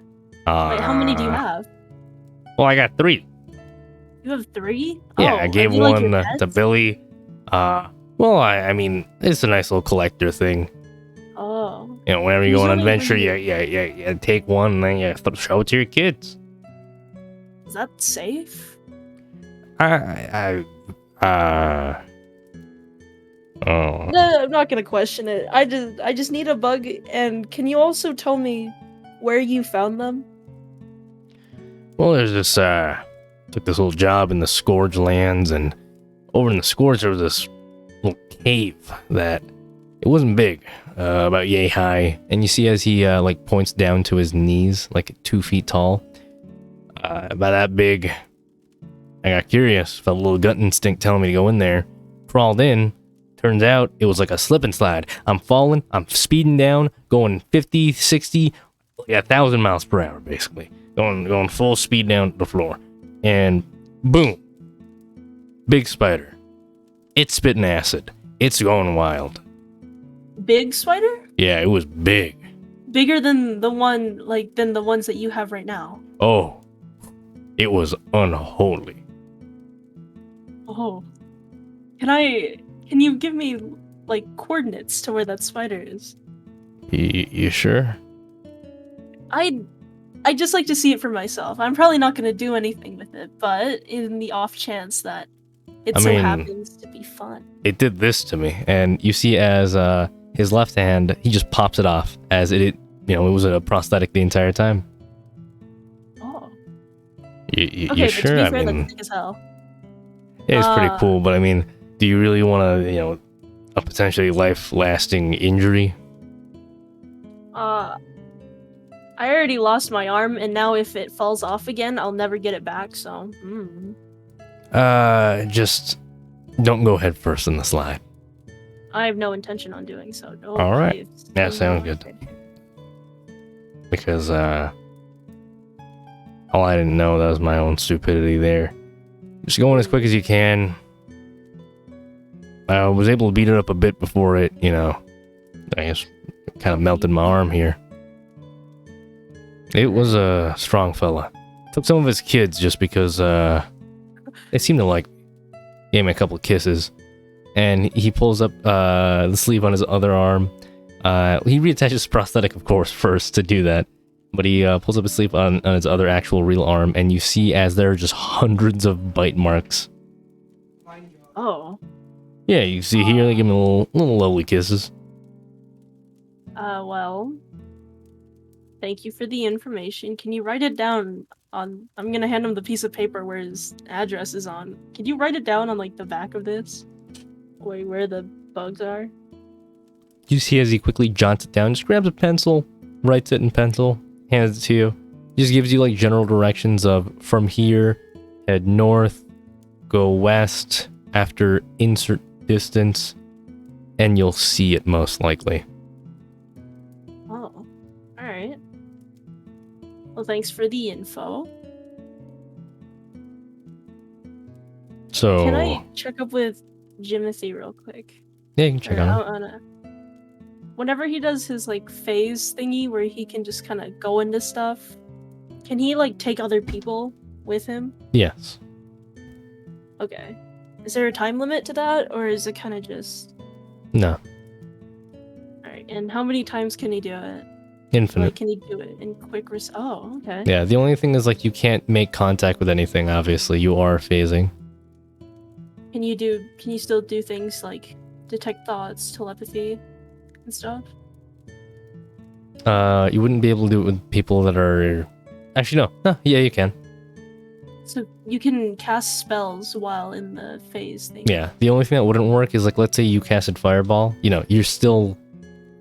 Wait, how many do you have? Well, I got 3. You have 3? Yeah, Oh, I gave are you like one your to pets? Billy. Well, I mean, it's a nice little collector thing. Oh. Whenever you go on an Usually adventure, when you take one and then you show it to your kids. Is that safe? Oh. No, I'm not gonna question it. I just need a bug, and can you also tell me where you found them? Well, there's this, took this little job in the Scourge lands, and over in the Scourge, there was this little cave that it wasn't big, about yay high, and you see as he like points down to his knees, like 2 feet tall, about that big. I got curious, felt a little gut instinct telling me to go in there, crawled in. Turns out it was like a slip and slide. I'm falling, I'm speeding down, going 50, 60, 1,000 miles per hour, basically. Going full speed down the floor. And boom. Big spider. It's spitting acid. It's going wild. Big spider? Yeah, it was big. Bigger than the ones that you have right now. Oh. It was unholy. Oh. Can you give me, like, coordinates to where that spider is? You sure? I'd just like to see it for myself. I'm probably not going to do anything with it, but in the off chance that it happens to be fun. It did this to me, and you see as his left hand, he just pops it off as it was a prosthetic the entire time. Oh. You Okay, but sure? to be fair, that's big as hell. Yeah, it's pretty cool, but I mean, do you really want to, a potentially life-lasting injury? I already lost my arm, and now if it falls off again, I'll never get it back, so... Just don't go head first in the slide. I have no intention on doing so. No, All right. please. That sounds good. Because, all I didn't know, that was my own stupidity there. Just going as quick as you can. I was able to beat it up a bit before it, I guess, kind of melted my arm here. It was a strong fella. Took some of his kids just because, they seemed to like me. Gave me a couple of kisses. And he pulls up, the sleeve on his other arm. He reattaches his prosthetic, of course, first to do that. But he pulls up his sleeve on his other actual real arm, and you see as there are just hundreds of bite marks. Oh. Yeah, you see here, they give him little lovely kisses. Well, thank you for the information. Can you write it down on... I'm gonna hand him the piece of paper where his address is on. Can you write it down on, like, the back of this? Where the bugs are? You see as he quickly jots it down, just grabs a pencil, writes it in pencil, hands it to you. Just gives you, like, general directions of, from here, head north, go west, after insert distance, and you'll see it most likely. Oh, alright. Well, thanks for the info. So... Can I check up with Jimothy real quick? Yeah, you can check on him. Whenever he does his, like, phase thingy where he can just kind of go into stuff, can he, like, take other people with him? Yes. Okay. Is there a time limit to that, or is it kind of just... No. Alright, and how many times can he do it? Infinite. Like, can he do it in quick Oh, okay. Yeah, the only thing is, like, you can't make contact with anything, obviously. You are phasing. Can you still do things like detect thoughts, telepathy, and stuff? You wouldn't be able to do it with people that are... Actually, no. Yeah, you can. So you can cast spells while in the phase thing. Yeah, the only thing that wouldn't work is, like, let's say you casted Fireball. You're still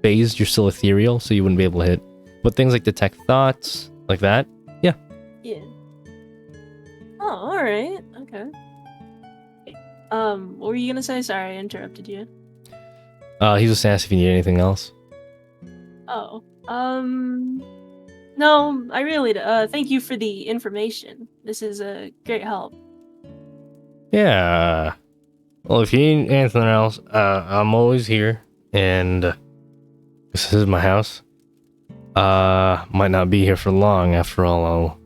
phased, you're still ethereal, so you wouldn't be able to hit. But things like detect thoughts, like that, yeah. Yeah. Oh, alright. Okay. What were you gonna say? Sorry, I interrupted you. He just asked if you need anything else. Oh. No, I really thank you for the information. This is a great help. Yeah. Well, if you need anything else, I'm always here, and this is my house. Might not be here for long. After all,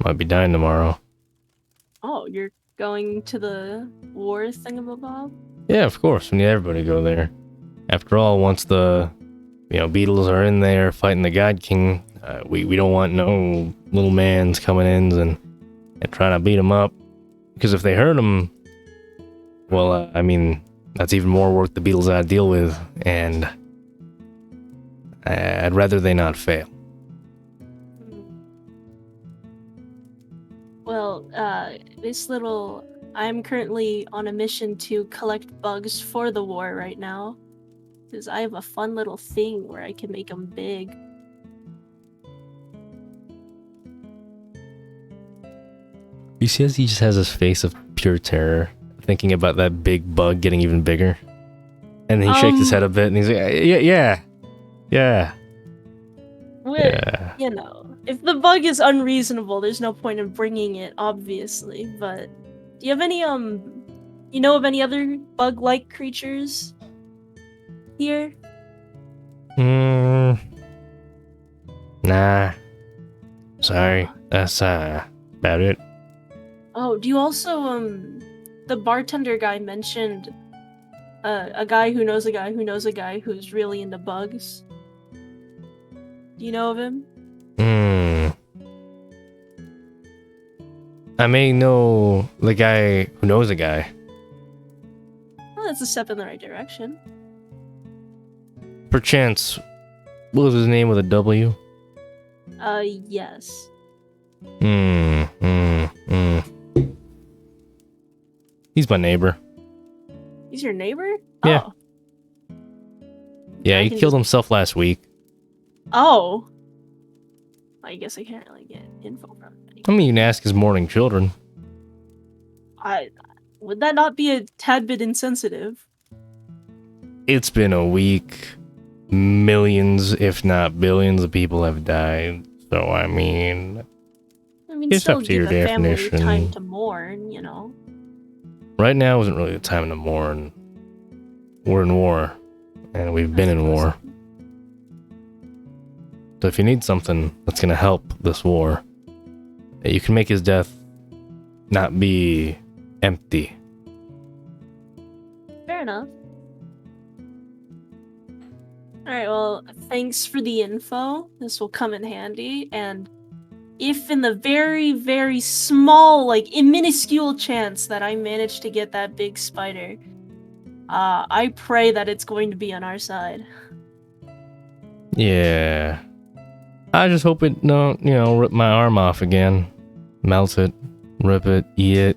might be dying tomorrow. Oh, you're going to the war thingamabob? Yeah, of course. We need everybody to go there. After all, once the beetles are in there fighting the God King, we don't want no little mans coming in and trying to beat them up. Because if they hurt them, well, I mean, that's even more work the beetles gotta deal with, and I'd rather they not fail. Well, this little I'm currently on a mission to collect bugs for the war right now. Because I have a fun little thing where I can make them big. You see as he just has this face of pure terror, thinking about that big bug getting even bigger. And then he shakes his head a bit and he's like, yeah. You know, if the bug is unreasonable, there's no point in bringing it, obviously. But do you have any, you know of any other bug-like creatures here? Nah. Sorry. That's, about it. Oh, do you also, the bartender guy mentioned a guy who knows a guy who knows a guy who's really into bugs? Do you know of him? I may know the guy who knows a guy. Well, that's a step in the right direction. Perchance, what was his name with a W? Yes. He's my neighbor. He's your neighbor? Yeah. Oh. Yeah, I he can killed himself last week. Oh. I guess I can't really get info from him. I mean, you can ask his mourning children. Would that not be a tad bit insensitive? It's been a week. Millions, if not billions, of people have died. So, I mean, it's still up to your give a family definition. time to mourn, you know. Right now isn't really the time to mourn. We're in war, and we've been in war. So if you need something that's gonna help this war, you can make his death not be empty. Fair enough. Alright, well, thanks for the info. This will come in handy, and if in the very, very small, like, minuscule chance that I manage to get that big spider, I pray that it's going to be on our side. Yeah. I just hope it don't, rip my arm off again. Melt it, rip it, eat it,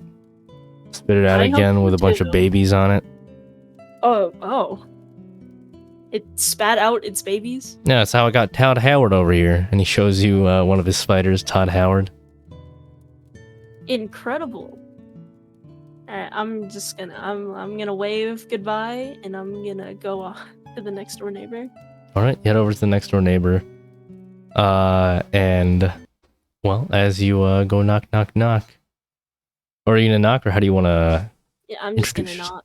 spit it out I hope again so with a bunch of too. babies on it. Oh. It spat out its babies? Yeah, that's how I got Todd Howard over here. And he shows you one of his spiders, Todd Howard. Incredible. Alright, I'm gonna wave goodbye, and I'm gonna go to the next door neighbor. Alright, head over to the next door neighbor. And, well, as you go knock, knock, knock. Or are you gonna knock, or how do you want to... Yeah, I'm just gonna Introduce. knock.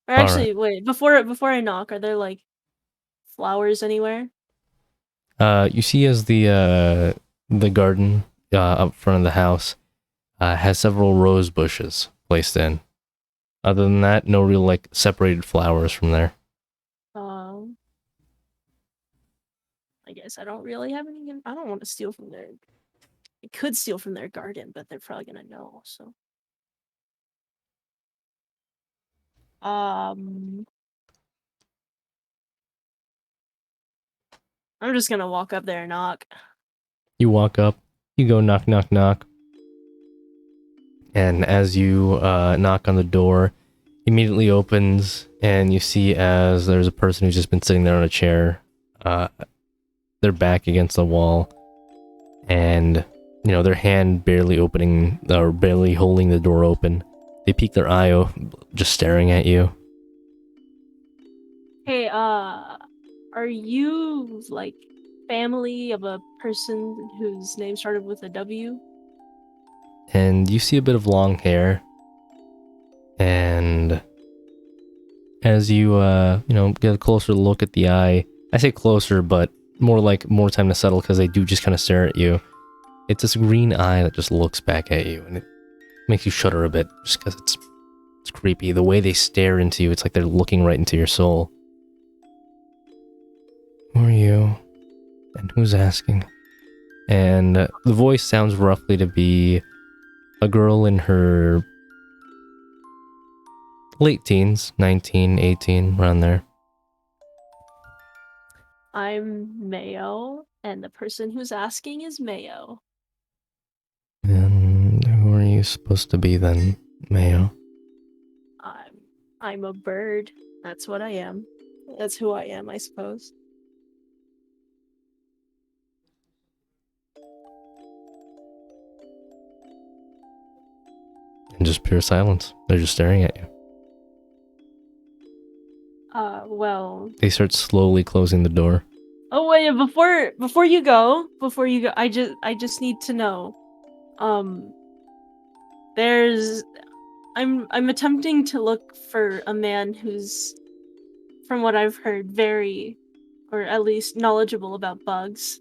Or actually, wait, before I knock, are there, like, flowers anywhere? You see as the garden up front of the house has several rose bushes placed in. Other than that, no real, like, separated flowers from there. I guess I don't really have any. I don't want to steal from their. I could steal from their garden, but they're probably gonna know. So. I'm just gonna walk up there and knock. You walk up, you go knock, knock, knock. And as you knock on the door, immediately opens, and you see as there's a person who's just been sitting there on a chair. Their back against the wall, and their hand barely opening or barely holding the door open. They peek their eye, just staring at you. Hey, are you like family of a person whose name started with a W? And you see a bit of long hair, and as you get a closer look at the eye, I say closer, but more time to settle, because they do just kind of stare at you. It's this green eye that just looks back at you, and it makes you shudder a bit, just because it's creepy. The way they stare into you, it's like they're looking right into your soul. Who are you? And who's asking? And the voice sounds roughly to be a girl in her late teens, 19, 18, around there. I'm Mayo, and the person who's asking is Mayo. And who are you supposed to be then? Mayo. I'm a bird. That's what I am. That's who I am, I suppose. And just pure silence. They're just staring at you. Well. They start slowly closing the door. Oh wait, before you go, I just need to know. I'm attempting to look for a man who's, from what I've heard, very, or at least knowledgeable about bugs.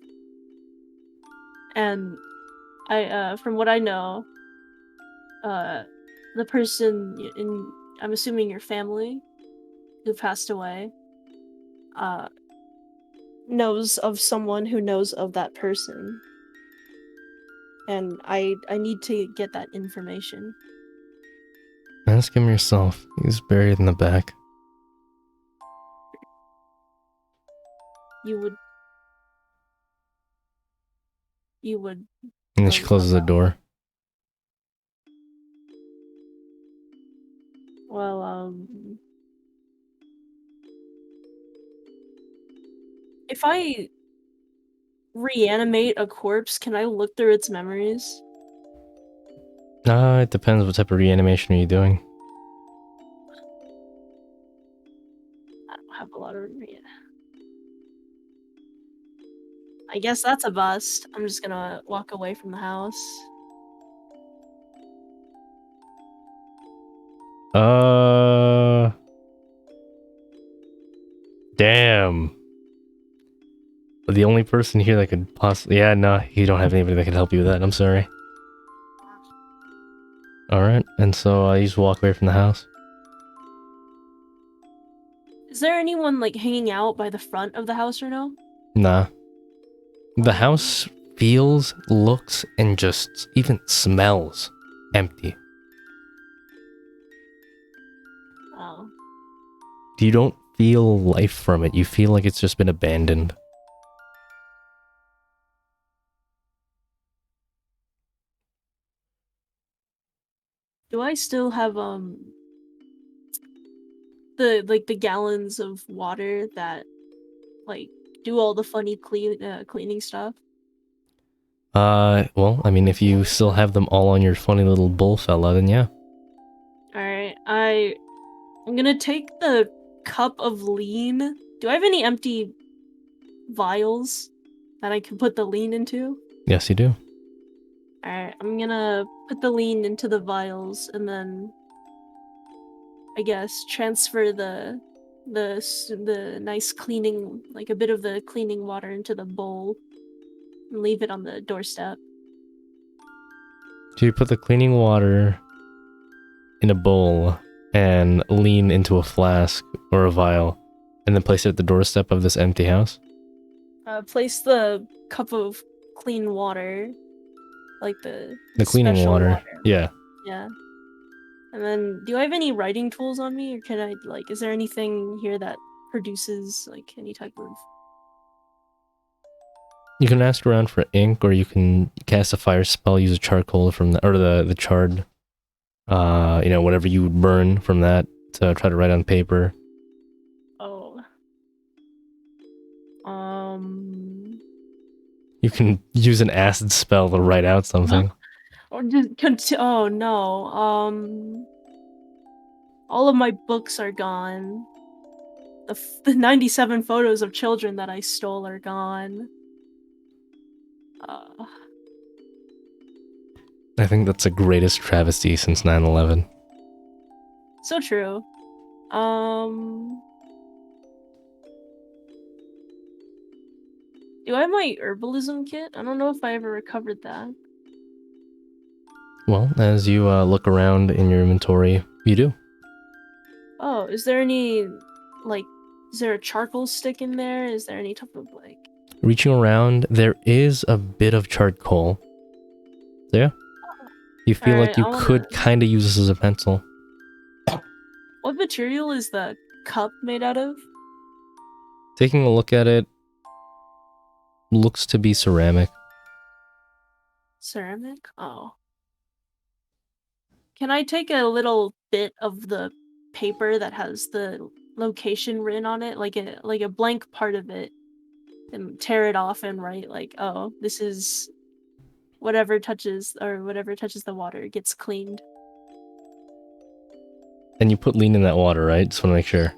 And from what I know, the person I'm assuming your family, who passed away, knows of someone who knows of that person. And I need to get that information. Ask him yourself. He's buried in the back. You would. And then she closes the door. Well, if I reanimate a corpse, can I look through its memories? It depends what type of reanimation are you doing. I don't have a lot of I guess that's a bust. I'm just gonna walk away from the house. Damn. The only person here that could possibly... Yeah, no, you don't have anybody that can help you with that. I'm sorry. Alright, and so you just walk away from the house. Is there anyone, like, hanging out by the front of the house or no? Nah. The house feels, looks, and just even smells empty. Oh. You don't feel life from it. You feel like it's just been abandoned. Do I still have, the gallons of water that, like, do all the funny cleaning stuff? Well, I mean, if you still have them all on your funny little bull fella, then yeah. Alright, I'm gonna take the cup of lean. Do I have any empty vials that I can put the lean into? Yes, you do. Alright, I'm gonna put the lean into the vials and then, I guess, transfer the nice cleaning, like a bit of the cleaning water into the bowl and leave it on the doorstep. So you put the cleaning water in a bowl and lean into a flask or a vial, and then place it at the doorstep of this empty house? Place the cup of clean water, like the cleaning special water. Yeah. Yeah. And then, do I have any writing tools on me, or can I, like, is there anything here that produces, like, any type of... You can ask around for ink, or you can cast a fire spell, use a charcoal from the, or the charred, whatever you would burn from that to try to write on paper. Oh. You can use an acid spell to write out something. Or just oh no. All of my books are gone. The 97 photos of children that I stole are gone. I think that's the greatest travesty since 9/11. So true. Do I have my herbalism kit? I don't know if I ever recovered that. Well, as you look around in your inventory, you do. Oh, is there any, like, is there a charcoal stick in there? Is there any type of, like... Reaching around, there is a bit of charred coal. So yeah. You feel like you could kind of use this as a pencil. What material is the cup made out of? Taking a look at it, looks to be ceramic. Ceramic? Oh. can I take a little bit of the paper that has the location written on it, like a blank part of it, and tear it off and write like, oh, this is whatever touches the water gets cleaned. And you put lean in that water, right? Just want to make sure.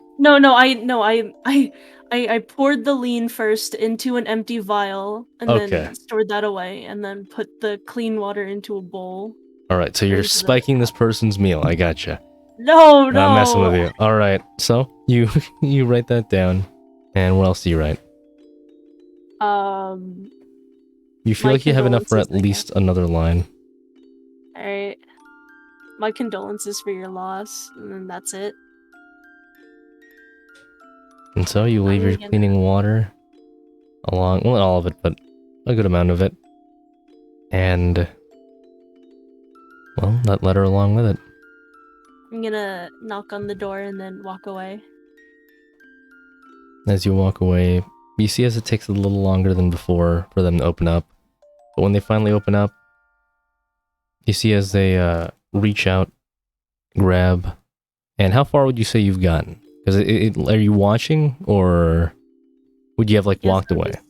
I poured the lean first into an empty vial and Okay. then stored that away and then put the clean water into a bowl. All right, so you're Into the spiking this person's meal. I gotcha. No, I'm messing with no. you. All right, so you you write that down, and what else do you write? You feel My like you have enough for at condolences, I least another line. Alright. My condolences for your loss, and then that's it. And so you leave your I'm gonna- cleaning water along, well, not all of it, but a good amount of it. And, well, that letter along with it. I'm gonna knock on the door and then walk away. As you walk away, you see as it takes a little longer than before for them to open up. But when they finally open up, you see as they reach out, grab, and how far would you say you've gotten? Because are you watching, or would you have like Yes, walked I'm away? just,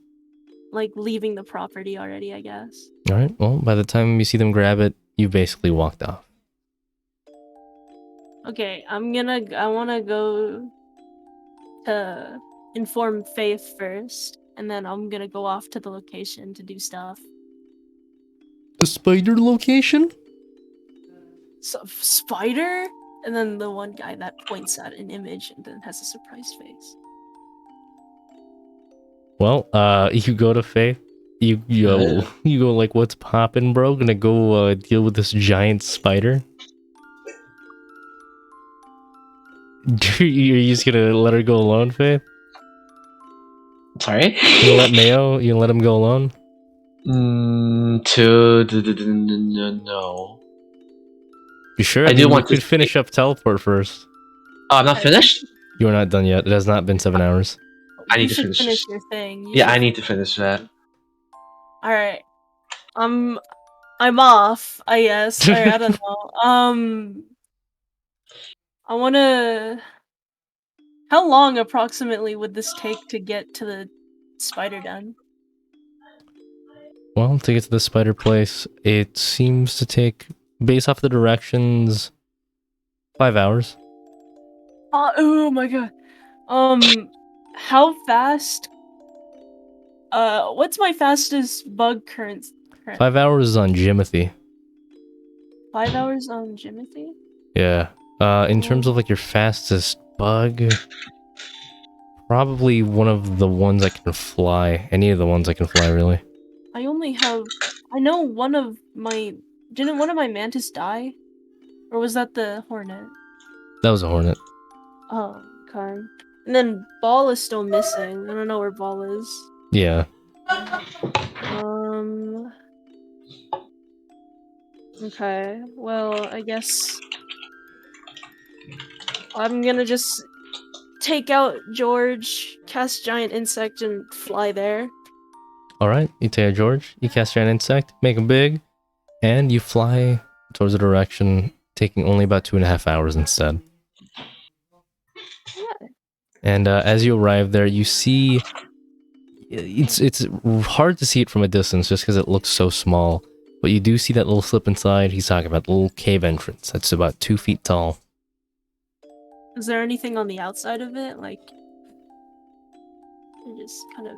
like leaving the property already, I guess. All right. Well, by the time you see them grab it, you basically walked off. Okay, I wanna go to inform Faith first, and then I'm gonna go off to the location to do stuff. The spider location? So, spider? And then the one guy that points at an image and then has a surprised face. Well, you go to Faith. You go like, what's poppin', bro? Gonna go deal with this giant spider? You're just gonna let her go alone, Faith? Sorry? You let Mayo? You let him go alone? No. You sure? I do mean, want we to could finish up teleport first. Oh, I'm not finished? You are not done yet. It has not been 7 hours. I need You to should finish your thing. Yeah, I need to finish that. Alright. I'm off, I guess. Or I don't know. I wanna. How long approximately would this take to get to the spider den? Well, to get to the spider place, it seems to take, based off the directions, 5 hours. Oh my god. How fast? What's my fastest bug current? 5 hours is on Jimothy. 5 hours on Jimothy? Yeah. In terms of like your fastest bug, probably one of the ones that can fly. Any of the ones that can fly, really. I only have. I know one of my. Didn't one of my mantis die? Or was that the hornet? That was a hornet. Oh, okay. And then Ball is still missing. I don't know where Ball is. Yeah. Okay. Well, I guess I'm gonna just take out George, cast giant insect, and fly there. Alright, you take George, you cast giant insect, make him big, and you fly towards the direction, taking only about 2.5 hours instead. Yeah. And as you arrive there, you see it's hard to see it from a distance just because it looks so small. But you do see that little slip inside. He's talking about the little cave entrance that's about 2 feet tall. Is there anything on the outside of it? Like, just kind of.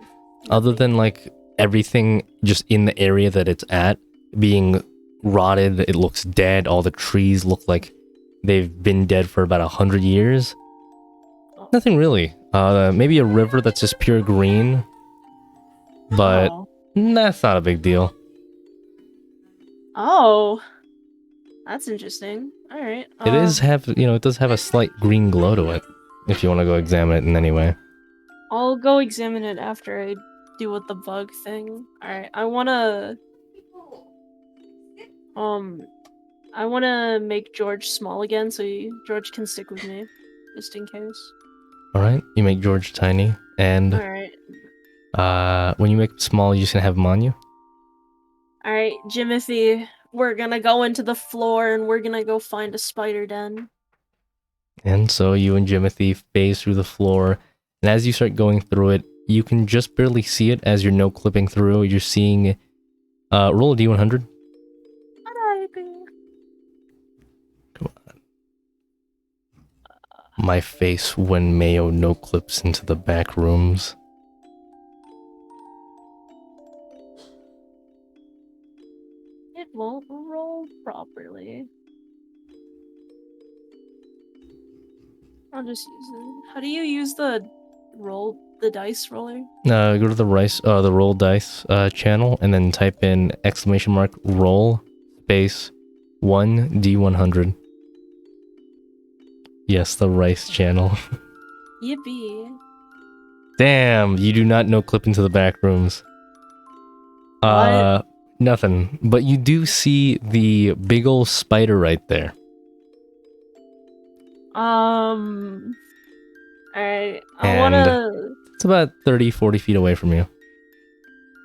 Other than like everything just in the area that it's at being rotted, it looks dead. All the trees look like they've been dead for about 100 years. Nothing really. Maybe a river that's just pure green, but that's not a big deal. Oh, that's interesting. All right. It does have a slight green glow to it. If you want to go examine it in any way. I'll go examine it after I do with the bug thing. All right. I wanna make George small again, so George can stick with me, just in case. All right. You make George tiny, and All right. when you make him small, you're just gonna have him on you. All right, Jimothy. we're gonna go into the floor and we're gonna go find a spider den. And so you and Jimothy phase through the floor, and as you start going through it, you can just barely see it as you're no-clipping through. You're seeing... roll a D100. My face when Mayo no-clips into the back rooms. It won't roll properly. I'll just use it. How do you use the dice roller? Go to the roll dice channel, and then type in !, roll, space, 1d100. Yes, the rice channel. Yippee. Damn, you do not know clip into the back rooms. What? Nothing. But you do see the big ol' spider right there. Alright. I And- wanna... It's about 30, 40 feet away from you.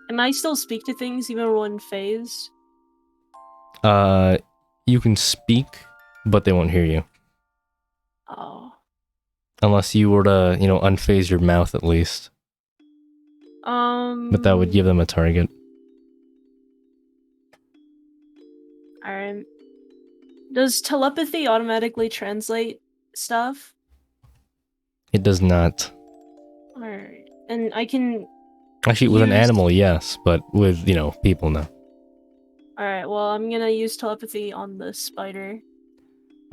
Can I still speak to things even when phased? You can speak, but they won't hear you. Oh. Unless you were to, unphase your mouth at least. But that would give them a target. Alright. Does telepathy automatically translate stuff? It does not. Alright. And I can... Actually, with an use- animal, yes, but with, people, no. Alright, well, I'm gonna use telepathy on the spider.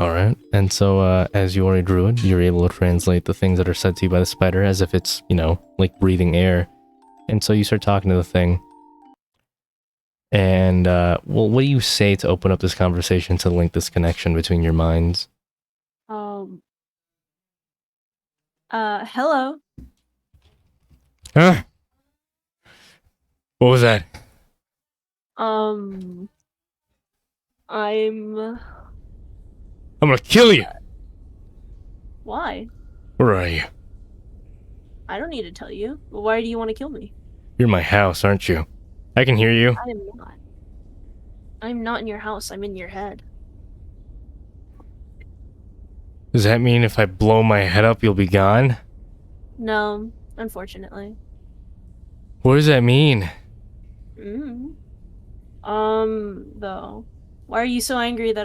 Alright, and so, as you already drew it, you're able to translate the things that are said to you by the spider as if it's, like breathing air. And so you start talking to the thing. And, well, what do you say to open up this conversation to link this connection between your minds? Hello? Huh? What was that? I'm... I'm gonna kill you! Why? Where are you? I don't need to tell you. Why do you want to kill me? You're in my house, aren't you? I can hear you. I am not. I'm not in your house, I'm in your head. Does that mean if I blow my head up, you'll be gone? No, unfortunately. What does that mean? Though. Why are you so angry that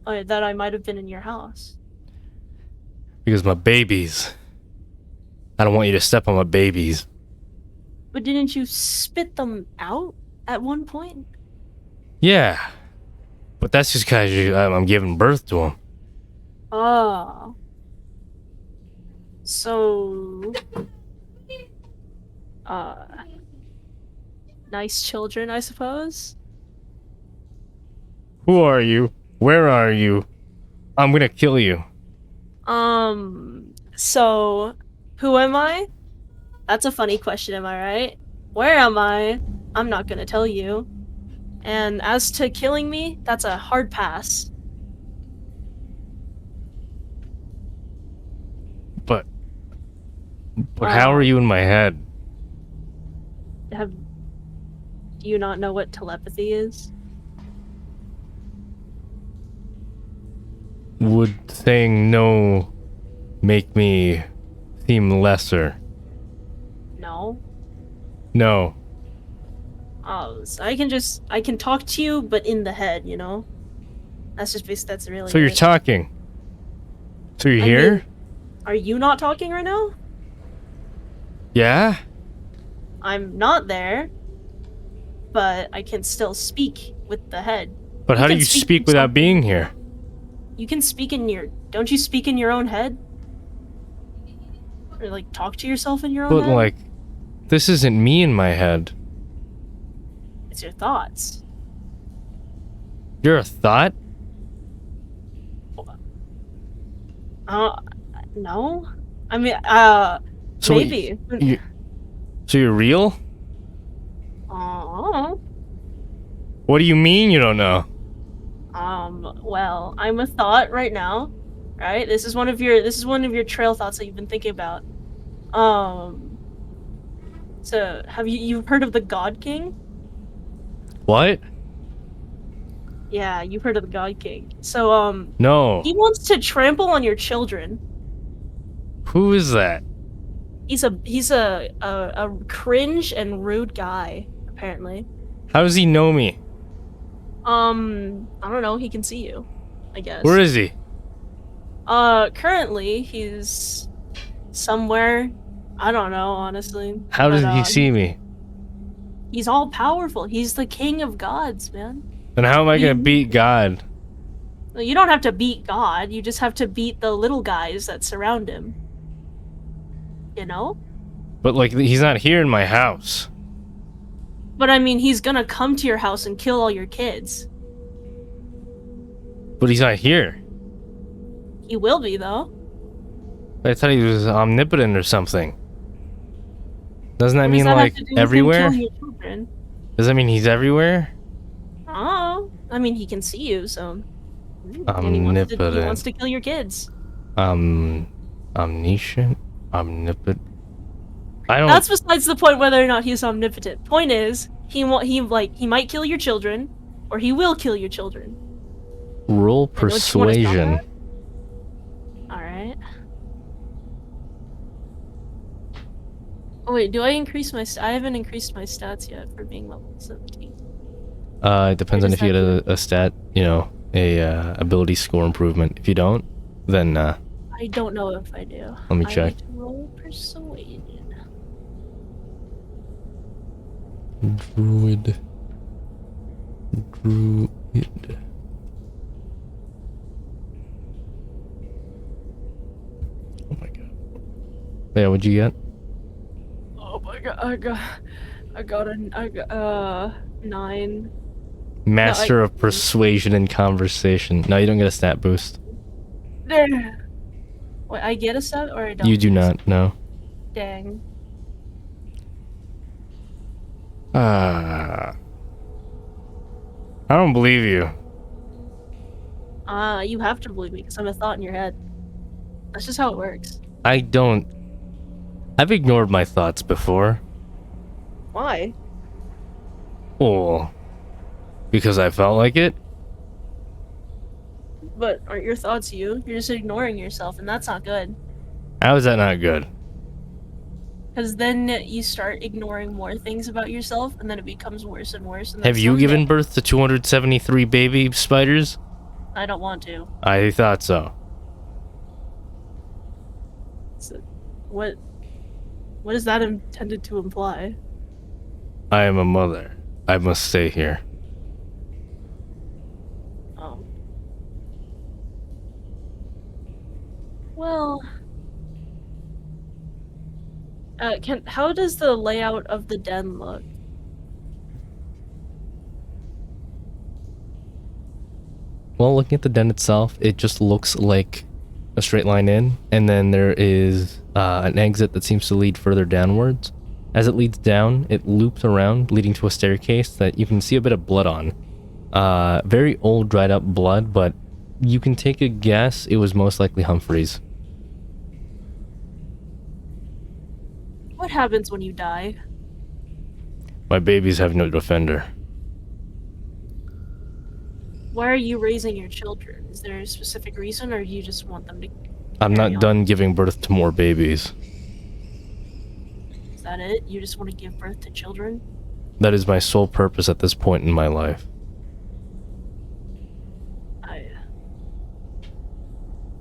that I might have been in your house? Because my babies. I don't want you to step on my babies. But didn't you spit them out at one point? Yeah. But that's just because I'm giving birth to them. Oh. So... nice children, I suppose? Who are you? Where are you? I'm gonna kill you. So... Who am I? That's a funny question, am I right? Where am I? I'm not gonna tell you. And as to killing me, that's a hard pass. But how are you in my head? Do you not know what telepathy is? Would saying no make me seem lesser? No? No. Oh, so I can talk to you, but in the head, you know? That's really So you're it. talking. So you're I here? mean, are you not talking right now? Yeah? I'm not there, but I can still speak with the head. But You how do can you speak speak to without something. being here? You can speak in your... Don't you speak in your own head? Or, like, talk to yourself in your own But head? like, this isn't me in my head. It's your thoughts. You're a thought? No? I mean, So maybe. So you're real? Oh. What do you mean you don't know? Well, I'm a thought right now, right? This is one of your trail thoughts that you've been thinking about. So have you've heard of the God King? What? Yeah, you've heard of the God King. So, No. he wants to trample on your children. Who is that? He's a cringe and rude guy, apparently. How does he know me? I don't know, he can see you, I guess. Where is he? Currently, he's somewhere. I don't know, honestly. How does But, he see me? He's all powerful. He's the king of gods, man. Then how am I gonna beat God? You don't have to beat God, you just have to beat the little guys that surround him. You know? But like, he's not here in my house. But I mean, he's gonna come to your house and kill all your kids. But he's not here. He will be, though. I thought he was omnipotent or something. Doesn't that What mean does that have like to do with him everywhere? killing your children? Does that mean he's everywhere? Oh, I mean, he can see you, so. And he wants Omnipotent. to kill your kids. Omniscient? Omnipotent? I don't... That's besides the point whether or not he's omnipotent. Point is, he might kill your children, or he will kill your children. Roll don't you wanna stop persuasion. that? Alright. Oh wait, do I increase my I haven't increased my stats yet for being level 17. It depends on does if you that get a stat, you know, a ability score improvement. If you don't, then I don't know if I do. Let me I check. need to roll persuasion. Druid. Oh my god. Yeah, what'd you get? Oh my god, I got a 9. Master of Persuasion and Conversation. No, you don't get a stat boost. Wait, I get a stat or I don't? You do get a not, no. stat? Dang. I don't believe you. You have to believe me because I'm a thought in your head. That's just how it works. I don't... I've ignored my thoughts before. Why? Oh. Because I felt like it? But aren't your thoughts you? You're just ignoring yourself, and that's not good. How is that not good? Because then you start ignoring more things about yourself, and then it becomes worse and worse. And then Have you someday- given birth to 273 baby spiders? I don't want to. I thought so. So, what is that intended to imply? I am a mother. I must stay here. Oh. Well, how does the layout of the den look? Well, looking at the den itself, it just looks like a straight line in, and then there is an exit that seems to lead further downwards. As it leads down, it loops around, leading to a staircase that you can see a bit of blood on. Very old, dried up blood, but you can take a guess it was most likely Humphrey's. What happens when you die? My babies have no defender. Why are you raising your children? Is there a specific reason, or do you just want them to I'm carry not on? done giving birth to more babies. Is that it? You just want to give birth to children? That is my sole purpose at this point in my life.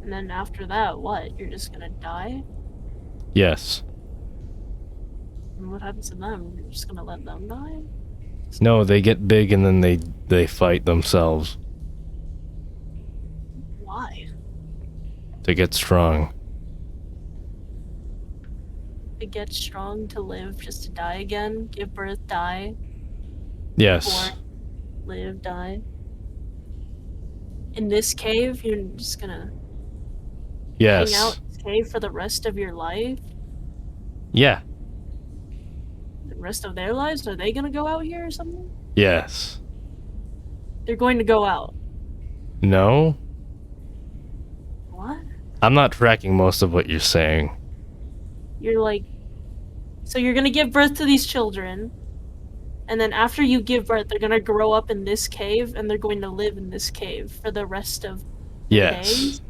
And then after that, what? You're just gonna die? Yes. And what happens to them? You're just gonna let them die? No, they get big and then they fight themselves Why? to get strong. To get strong, to live, just to die again? Give birth, die? Yes. Born, live, die? In this cave, you're just gonna Yes. hang out in this cave for the rest of your life? Yeah. The rest of their lives? Are they gonna go out here or something? Yes. They're going to go out. No? What? I'm not tracking most of what you're saying. You're like... So you're gonna give birth to these children, And then after you give birth, they're gonna grow up in this cave, and they're going to live in this cave for the rest of the Yes. days,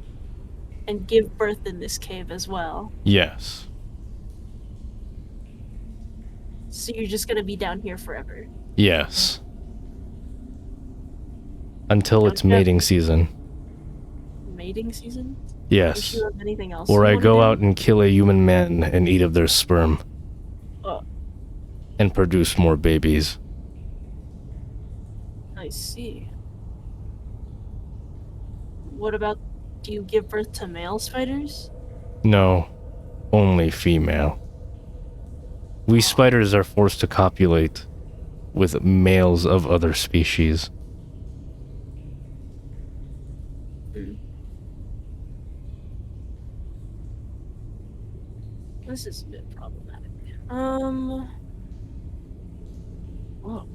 and give birth in this cave as well. Yes. So you're just gonna be down here forever. Yes. Until Don't it's you have mating season. mating season? Yes. Do you have anything else? Or you I wanna go do? out and kill a human man and eat of their sperm. Oh. And produce more babies. I see. What about, do you give birth to male spiders? No. Only female. We spiders are forced to copulate with males of other species. This is a bit problematic. Whoa.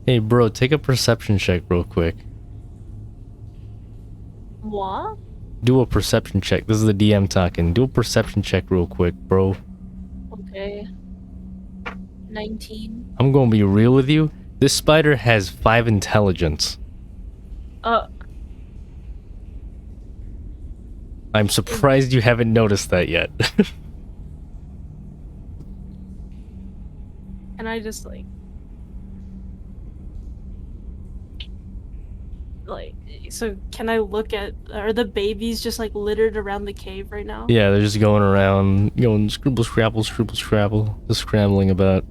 Hey bro, take a perception check real quick. What? Do a perception check. This is the DM talking. Do a perception check real quick, bro. Okay. 19. I'm gonna be real with you. This spider has 5 intelligence. I'm surprised you haven't noticed that yet. Can I just like, so can I look at, are the babies just like littered around the cave right now? Yeah, they're just going around, going scribble scrabble, just scrambling about,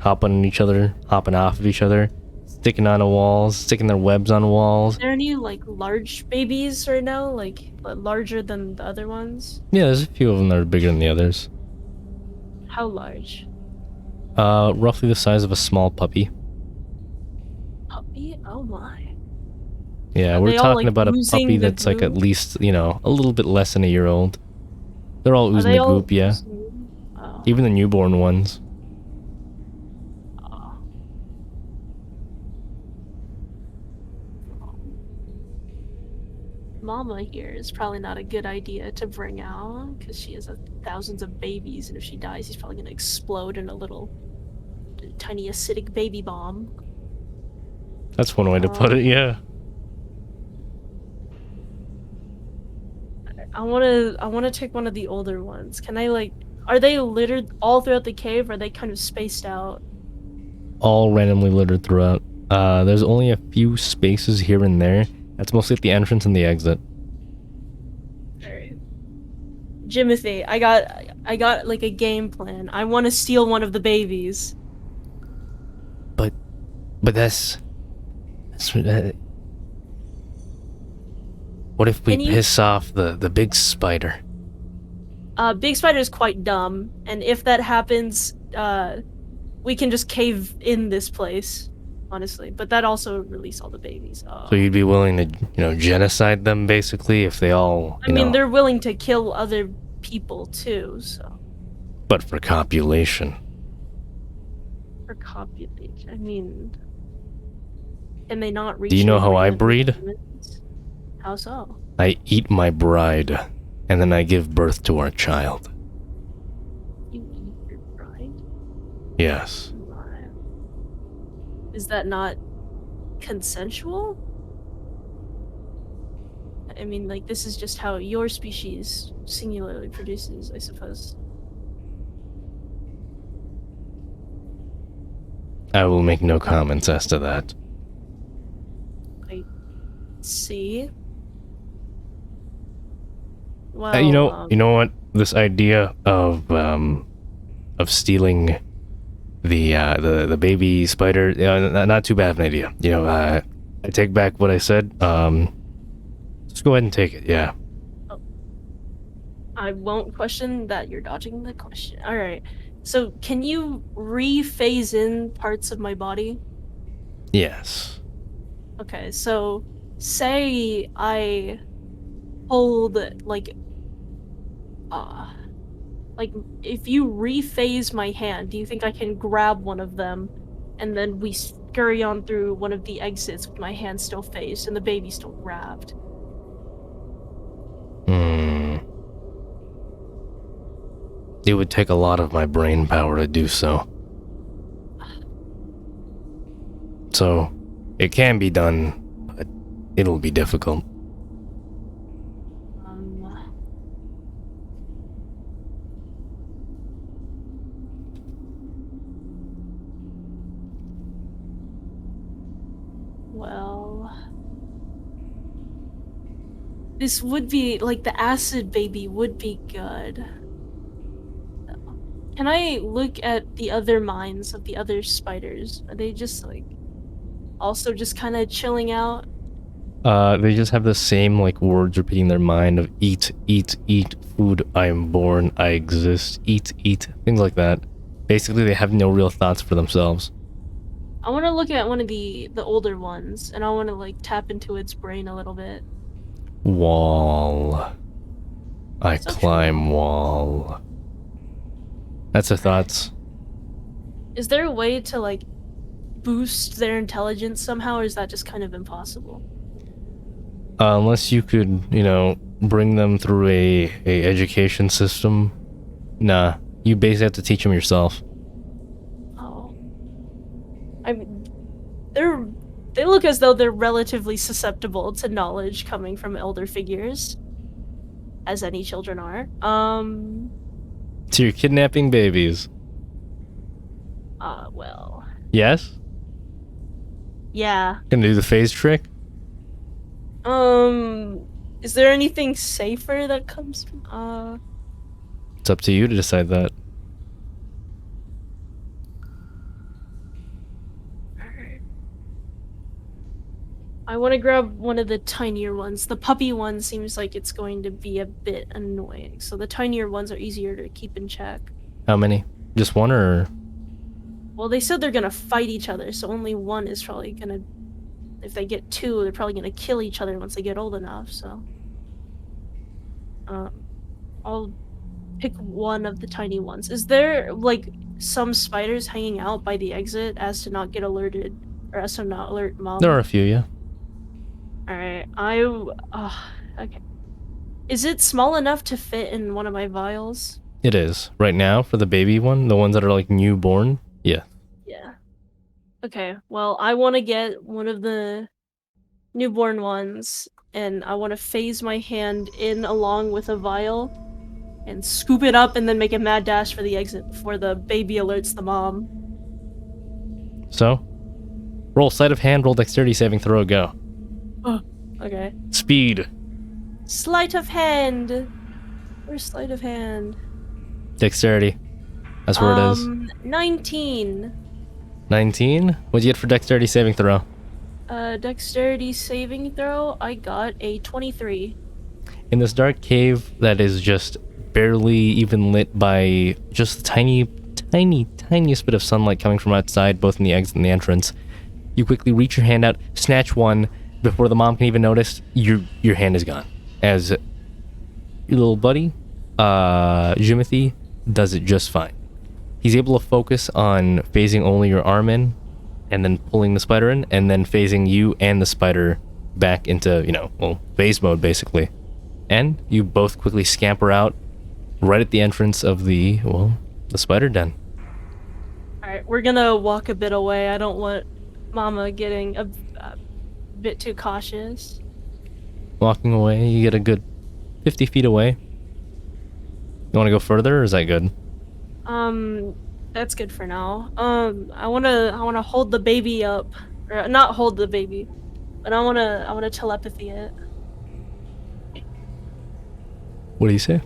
hopping on each other, hopping off of each other, sticking onto walls, sticking their webs on walls. Is there any like large babies right now, like larger than the other ones? Yeah, there's a few of them that are bigger than the others. How large? Roughly the size of a small puppy. Puppy? Oh my. Yeah, Are we're they all, talking like, about a oozing puppy the that's like at goo? least, you know, a little bit less than a year old. They're all Are oozing they the all goop, yeah. oozing? Oh. Even the newborn ones. Oh. Mama here is probably not a good idea to bring out because she has thousands of babies, and if she dies, she's probably gonna explode in a little tiny acidic baby bomb. That's one way to put it, yeah. I wanna take one of the older ones. Can I like? Are they littered all throughout the cave? Or are they kind of spaced out? All randomly littered throughout. There's only a few spaces here and there. That's mostly at the entrance and the exit. Alright. Jimothy, I got like a game plan. I want to steal one of the babies. But that's what if we Can you- piss off the big spider? Big Spider is quite dumb, and if that happens, we can just cave in this place, honestly. But that also release all the babies. So you'd be willing to, genocide them basically if they all, I mean, they're willing to kill other people too, so. But for copulation. For copulation, I mean, can they not reach? Do you know how I random breed? humans? How so? I eat my bride, and then I give birth to our child. You eat your bride? Yes. Is that not consensual? I mean, like, this is just how your species singularly produces, I suppose. I will make no comments as to that. I see. Well, You know what? This idea of stealing the baby spider, not too bad of an idea. I take back what I said. Just go ahead and take it. Yeah. I won't question that you're dodging the question. Alright. So, can you re-phase in parts of my body? Yes. Okay, so say I hold like if you rephase my hand, do you think I can grab one of them and then we scurry on through one of the exits with my hand still phased and the baby still grabbed? it would take a lot of my brain power to do so. So, it can be done, but it'll be difficult. Well, this would be like the acid baby would be good. Can I look at the other minds of the other spiders? Are they just like also just kind of chilling out? They just have the same like words repeating their mind of eat, eat, eat, food, I am born, I exist, eat, eat, things like that. Basically, they have no real thoughts for themselves. I want to look at one of the older ones, and I want to like tap into its brain a little bit. Wall. I So climb true. wall. That's their thoughts. Is there a way to like boost their intelligence somehow, or is that just kind of impossible? Unless you could, you know, bring them through a education system. Nah, you basically have to teach them yourself. Oh, I mean, they look as though they're relatively susceptible to knowledge coming from elder figures, as any children are. So you're kidnapping babies. Well, Yes? yeah. Gonna do the phase trick? Is there anything safer that comes from, It's up to you to decide that. I want to grab one of the tinier ones. The puppy one seems like it's going to be a bit annoying, so the tinier ones are easier to keep in check. How many? Just one or? Well, they said they're gonna fight each other, so only one is probably gonna... If they get two, they're probably gonna kill each other once they get old enough, so... I'll pick one of the tiny ones. Is there, like, some spiders hanging out by the exit as to not get alerted, or as to not alert Mom? There are a few, yeah. Alright, okay. Is it small enough to fit in one of my vials? It is. Right now, for the baby one, the ones that are like newborn, yeah. Yeah. Okay, well, I want to get one of the newborn ones, and I want to phase my hand in along with a vial, and scoop it up and then make a mad dash for the exit before the baby alerts the mom. So, roll sleight of hand, roll dexterity saving throw, go. Okay. Speed. Sleight of hand! Where's sleight of hand? Dexterity. That's where it is. 19. 19? What'd you get for dexterity saving throw? Dexterity saving throw, I got a 23. In this dark cave that is just barely even lit by just the tiniest bit of sunlight coming from outside, both in the exit and the entrance, you quickly reach your hand out, snatch one, before the mom can even notice, your hand is gone. As your little buddy, Jimothy, does it just fine. He's able to focus on phasing only your arm in, and then pulling the spider in, and then phasing you and the spider back into, phase mode, basically. And you both quickly scamper out right at the entrance of the spider den. Alright, we're gonna walk a bit away. I don't want Mama getting a bit too cautious. Walking away, you get a good 50 feet away. You want to go further, or is that good? That's good for now. I wanna hold the baby up, or not hold the baby, but I wanna telepathy it. What do you say?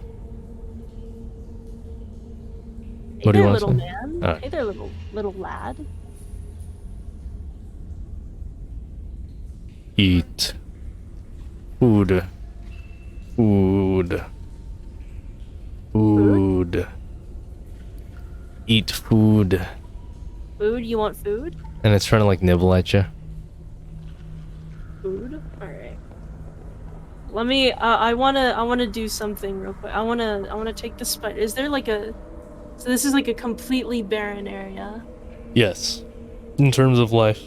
Hey What do you there, want to little say? man. Hey there, little lad. Eat. Food. Food. Food. Eat food. Food? You want food? And it's trying to like nibble at you. Food? Alright. Let me, I wanna do something real quick. I wanna take the spider. Is there like a... So this is like a completely barren area. Yes. In terms of life.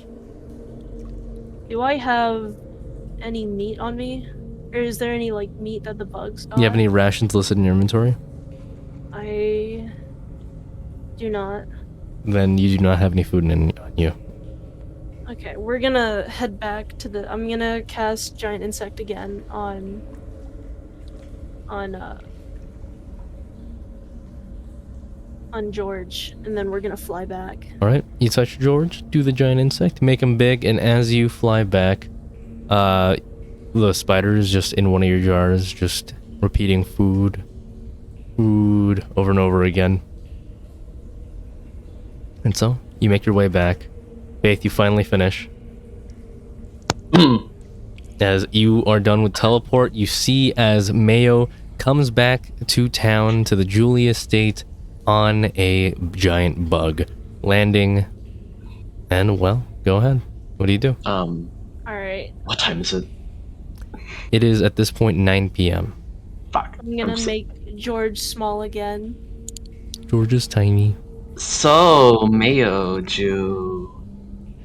Do I have any meat on me? Or is there any like meat that the bugs got? You have any rations listed in your inventory? I Do not. Then you do not have any food on you. Okay, we're gonna head back to the. I'm gonna cast giant insect again on George, and then we're gonna fly back. Alright, you touch George, do the giant insect, make him big, and as you fly back, the spider is just in one of your jars, just repeating food over and over again. And so, you make your way back. Faith, you finally finish. As you are done with teleport, you see as Mayo comes back to town, to the Julie estate, on a giant bug, landing, and well, go ahead. What do you do? Alright, What time is it? It is at this point 9 p.m. Fuck. I'm gonna make George small again. George is tiny. So, Mayo, Jew.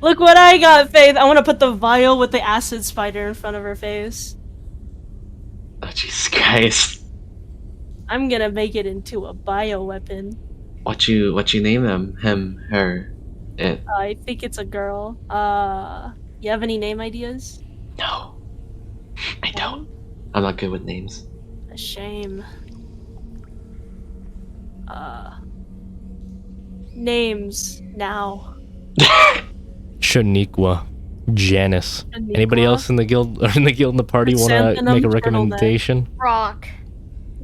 Look what I got, Faith! I wanna put the vial with the acid spider in front of her face. Oh, Jesus Christ. I'm gonna make it into a bioweapon. What you name him? Him, her, it? I think it's a girl. You have any name ideas? No. I don't. I'm not good with names. A shame. Names now. Shaniqua. Janice. Anybody Shaniqua? else in the guild or in the party want to Chrysanthemum make a turtleneck. recommendation? Rock.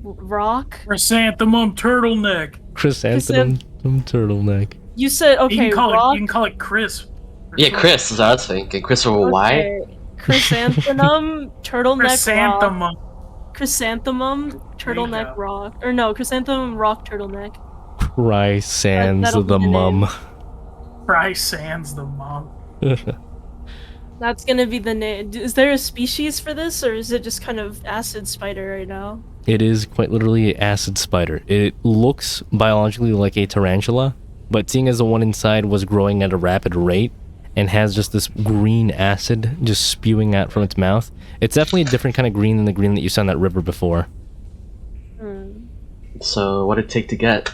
Rock? Chrysanthemum turtleneck. Chrysanthemum turtleneck. You said You okay. can call rock. it. You can call it Chris. or Yeah, something. Chris is what I was thinking. Christopher Y? Okay. Chrysanthemum turtleneck rock. Chrysanthemum. Chrysanthemum turtleneck go. rock. Or no, chrysanthemum rock turtleneck. Cry sans that'll be the the mum. Fry Sans the mom. That's gonna be the name. Is there a species for this, or is it just kind of acid spider right now? It is quite literally an acid spider. It looks biologically like a tarantula, but seeing as the one inside was growing at a rapid rate and has just this green acid just spewing out from its mouth, it's definitely a different kind of green than the green that you saw in that river before. Hmm. So, what'd it take to get?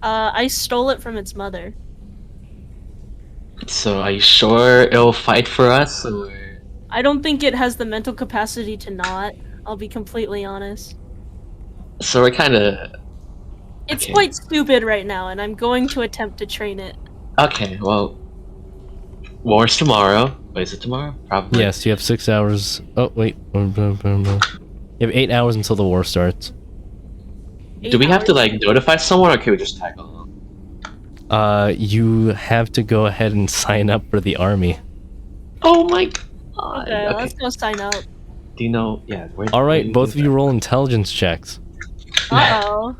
I stole it from its mother. So, are you sure it'll fight for us, or...? I don't think it has the mental capacity to not. I'll be completely honest. So we're kinda... It's Okay. quite stupid right now, and I'm going to attempt to train it. Okay, well... War's tomorrow. Wait, is it tomorrow? Probably. Yes, you have 6 hours. Oh, wait. You have 8 hours until the war starts. Do we have to, like, notify someone, or can we just tag along? You have to go ahead and sign up for the army. Oh my god. Okay, let's go sign up. Do you know... Yeah, where... All where right, do both of think you that- roll intelligence checks. Uh-oh.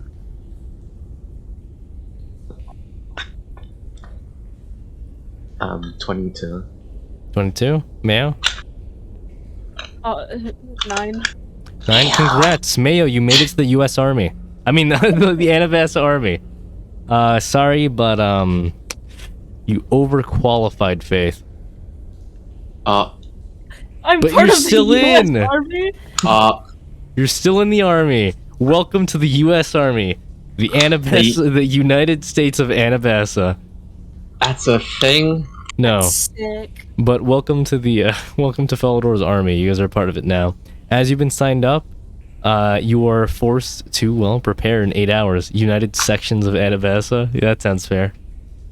22. 22? Mayo? 9. 9? Congrats, Mayo, you made it to the U.S. Army. I mean, the Anabassa Army. Sorry, but, you overqualified, Faith. I'm But part you're of still the US in. Army? You're still in the Army. Welcome to the U.S. Army. The Anabassa, the United States of Anabassa. That's a thing? No. Sick. But welcome to the welcome to Felidor's army. You guys are part of it now. As you've been signed up, you are forced to, well, prepare in 8 hours. United Sections of Anabassa. Yeah, that sounds fair.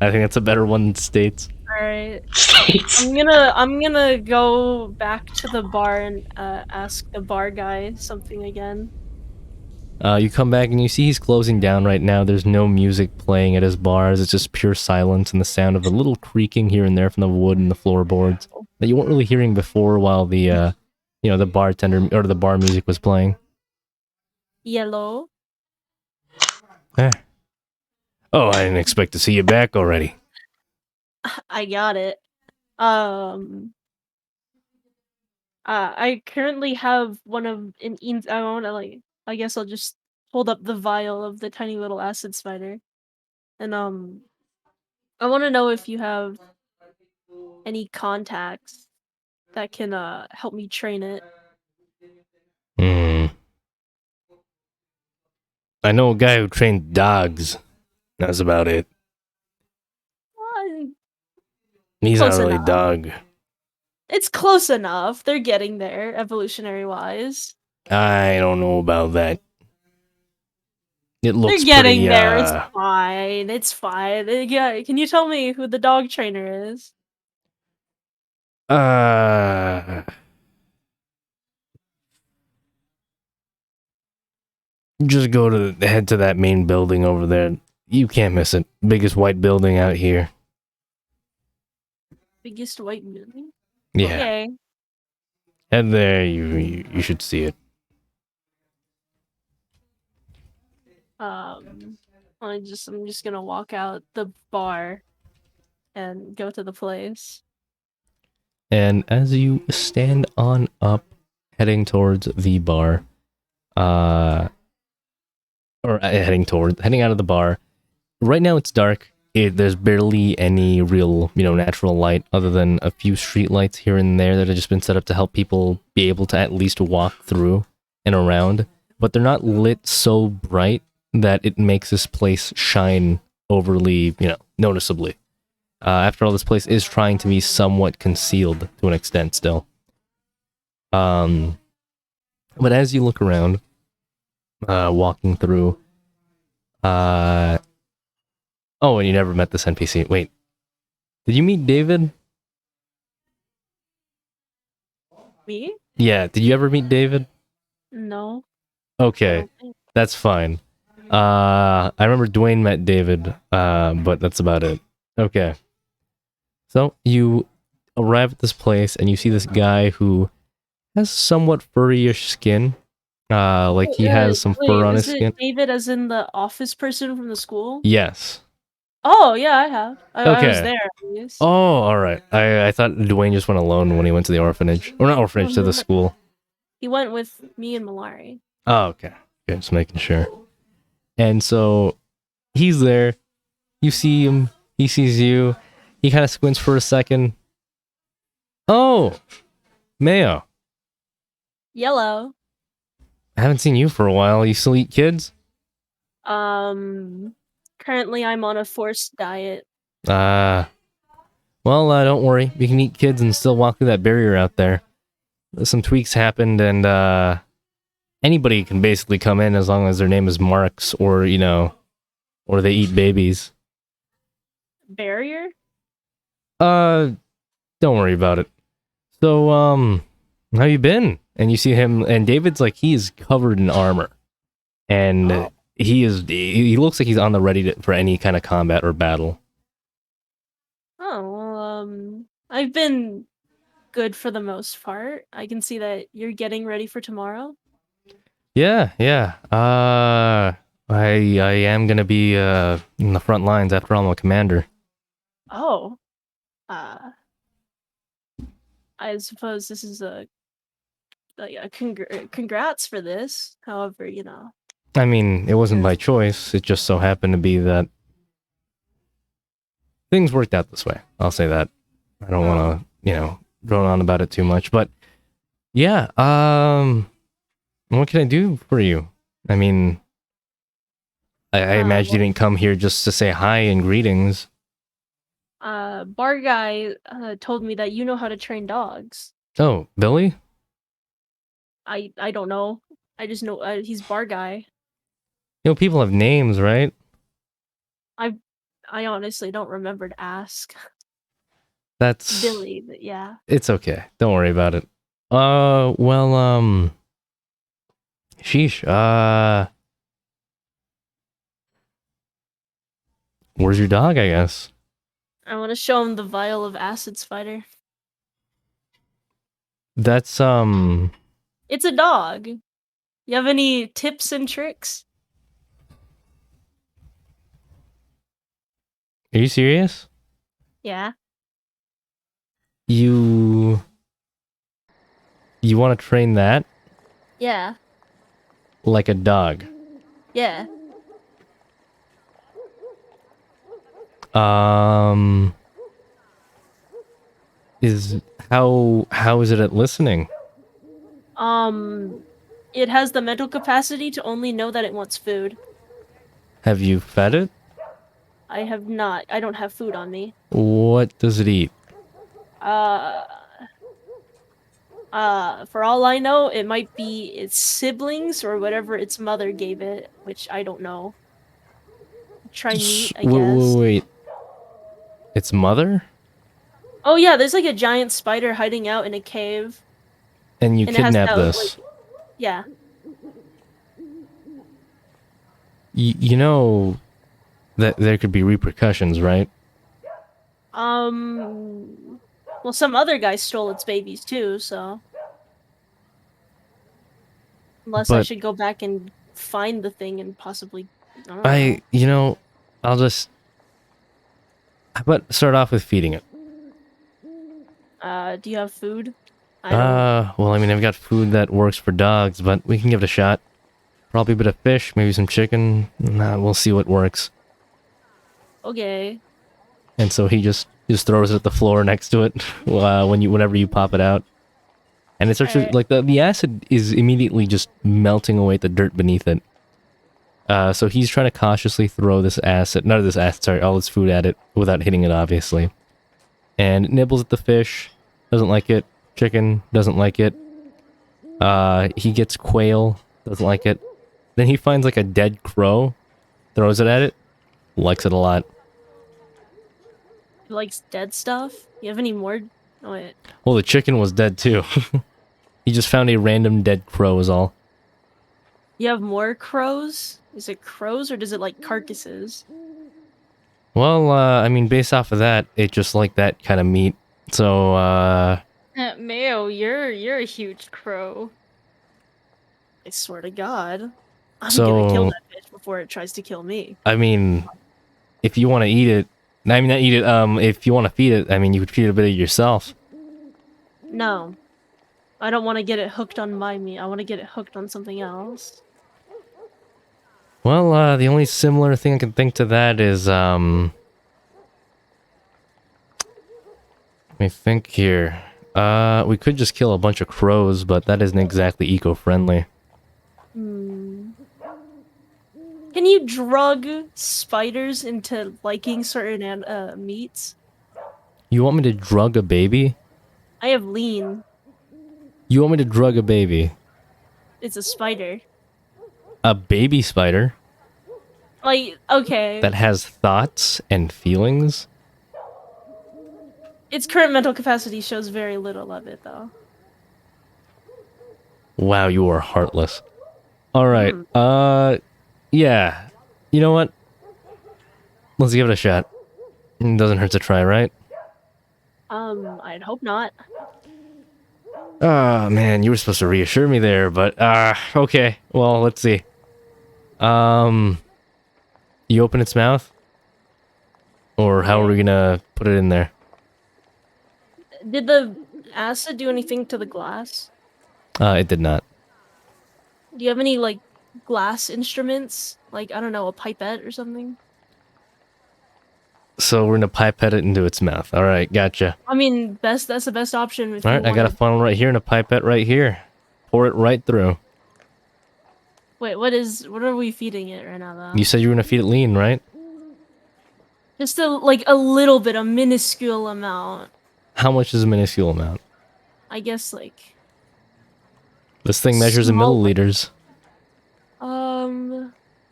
I think that's a better one than states. Alright. States. I'm gonna go back to the bar and ask the bar guy something again. You come back and you see he's closing down right now. There's no music playing at his bars. It's just pure silence and the sound of a little creaking here and there from the wood and the floorboards that you weren't really hearing before while the, the bartender or the bar music was playing. Yellow. Oh, I didn't expect to see you back already. I got it. I currently have one of I wanna I guess I'll just hold up the vial of the tiny little acid spider. And I wanna know if you have any contacts that can help me train it. I know a guy who trained dogs. That's about it. He's Close not really enough. dog. It's close enough. They're getting there, evolutionary wise. I don't know about that. It looks They're getting pretty, there. It's fine. It's fine. Yeah. Can you tell me who the dog trainer is? Just head to that main building over there. You can't miss it. Biggest white building out here. Biggest white building? Yeah. Okay. Head there, you should see it. I'm just gonna walk out the bar and go to the place. And as you stand on up, heading towards the bar, heading out of the bar. Right now it's dark. There's barely any real, natural light other than a few street lights here and there that have just been set up to help people be able to at least walk through and around. But they're not lit so bright that it makes this place shine overly, noticeably. After all, this place is trying to be somewhat concealed to an extent still. But as you look around, walking through, oh, and you never met this NPC. Wait, did you meet David? Me? Yeah, did you ever meet David? No. Okay, that's fine. I remember Dwayne met David, but that's about it. Okay. So you arrive at this place and you see this guy who has somewhat furry-ish skin. Like he has some fur on his Is it skin. David as in the office person from the school? Yes. Oh, yeah, I have. I was Okay. there, at least. Oh, all right. I thought Dwayne just went alone when he went to the orphanage. Or not orphanage, to the school. He went with me and Malari. Oh, okay. Good, just making sure. And so he's there. You see him. He sees you. He kind of squints for a second. Oh, Mayo. Yellow. I haven't seen you for a while. You still eat kids? Currently I'm on a forced diet. Well, don't worry. We can eat kids and still walk through that barrier out there. Some tweaks happened, and anybody can basically come in as long as their name is Marks, or or they eat babies. Barrier? Don't worry about it. So, how you been? And you see him, and David's like, he is covered in armor, and he looks like he's on the ready for any kind of combat or battle. Oh, well, I've been good for the most part. I can see that you're getting ready for tomorrow. Yeah. I am gonna be in the front lines. After all, I'm a commander. Oh. I suppose this is a congrats for this. However, I mean, it wasn't by choice. It just so happened to be that things worked out this way. I'll say that. I don't want to, drone on about it too much. But yeah, what can I do for you? I mean, I imagine you didn't come here just to say hi and greetings. Bar guy told me that you know how to train dogs. Oh, Billy? I don't know. I just know he's bar guy. People have names, right? I honestly don't remember to ask. That's Billy, but yeah. It's okay. Don't worry about it. Sheesh. Where's your dog, I guess? I want to show him the vial of acid spider. That's, It's a dog. You have any tips and tricks? Are you serious? Yeah. You want to train that? Yeah. Like a dog? Yeah. How is it at listening? It has the mental capacity to only know that it wants food. Have you fed it? I have not. I don't have food on me. What does it eat? For all I know, it might be its siblings or whatever its mother gave it, which I don't know. Try meat, I guess. Wait. Its mother? Oh yeah, there's like a giant spider hiding out in a cave, And you and it has kidnapped that this. like, yeah. You know that there could be repercussions, right? Well, some other guy stole its babies too, so unless I But should go back and find the thing and possibly, I don't know. you know, I'll just. How about start off with feeding it? Do you have food? I don't. Well, I mean, I've got food that works for dogs, but we can give it a shot. Probably a bit of fish, maybe some chicken. Nah, we'll see what works. Okay. And so he just throws it at the floor next to it whenever you pop it out. And it's actually Alright. like the acid is immediately just melting away at the dirt beneath it. So he's trying to cautiously throw this acid, not this acid, sorry, all his food at it without hitting it, obviously. And it nibbles at the fish, doesn't like it. Chicken, doesn't like it. He gets quail, doesn't like it. Then he finds like a dead crow, throws it at it, likes it a lot. It likes dead stuff. You have any more? Oh, wait. Well, the chicken was dead too. He just found a random dead crow is all. You have more crows? Is it crows or does it like carcasses? Well, I mean, based off of that, it just like that kind of meat. So, Mayo, you're a huge crow. I swear to God. I'm So- gonna kill that bitch before it tries to kill me. I mean, if you want to eat it, I mean, not eat it, if you want to feed it, I mean, you could feed it a bit of yourself. No. I don't want to get it hooked on my meat. I want to get it hooked on something else. Well, the only similar thing I can think to that is, let me think here. We could just kill a bunch of crows, but that isn't exactly eco-friendly. Hmm. Can you drug spiders into liking certain meats? You want me to drug a baby? I have lean. You want me to drug a baby? It's a spider. A baby spider Like, okay. that has thoughts and feelings? Its current mental capacity shows very little of it, though. Wow, you are heartless. Alright, Hmm. yeah. You know what? Let's give it a shot. It doesn't hurt to try, right? I'd hope not. Ah, man, you were supposed to reassure me there, but, okay. Well, let's see. You open its mouth? Or how are we gonna put it in there? Did the acid do anything to the glass? It did not. Do you have any, like, glass instruments? Like, I don't know, a pipette or something? So we're gonna pipette it into its mouth. Alright, gotcha. I mean, that's the best option if Alright, you I got a wanted- funnel right here and a pipette right here. Pour it right through. Wait, what are we feeding it right now, though? You said you were gonna feed it lean, right? Just a little bit, a minuscule amount. How much is a minuscule amount? I guess, like... This thing measures in Small- milliliters.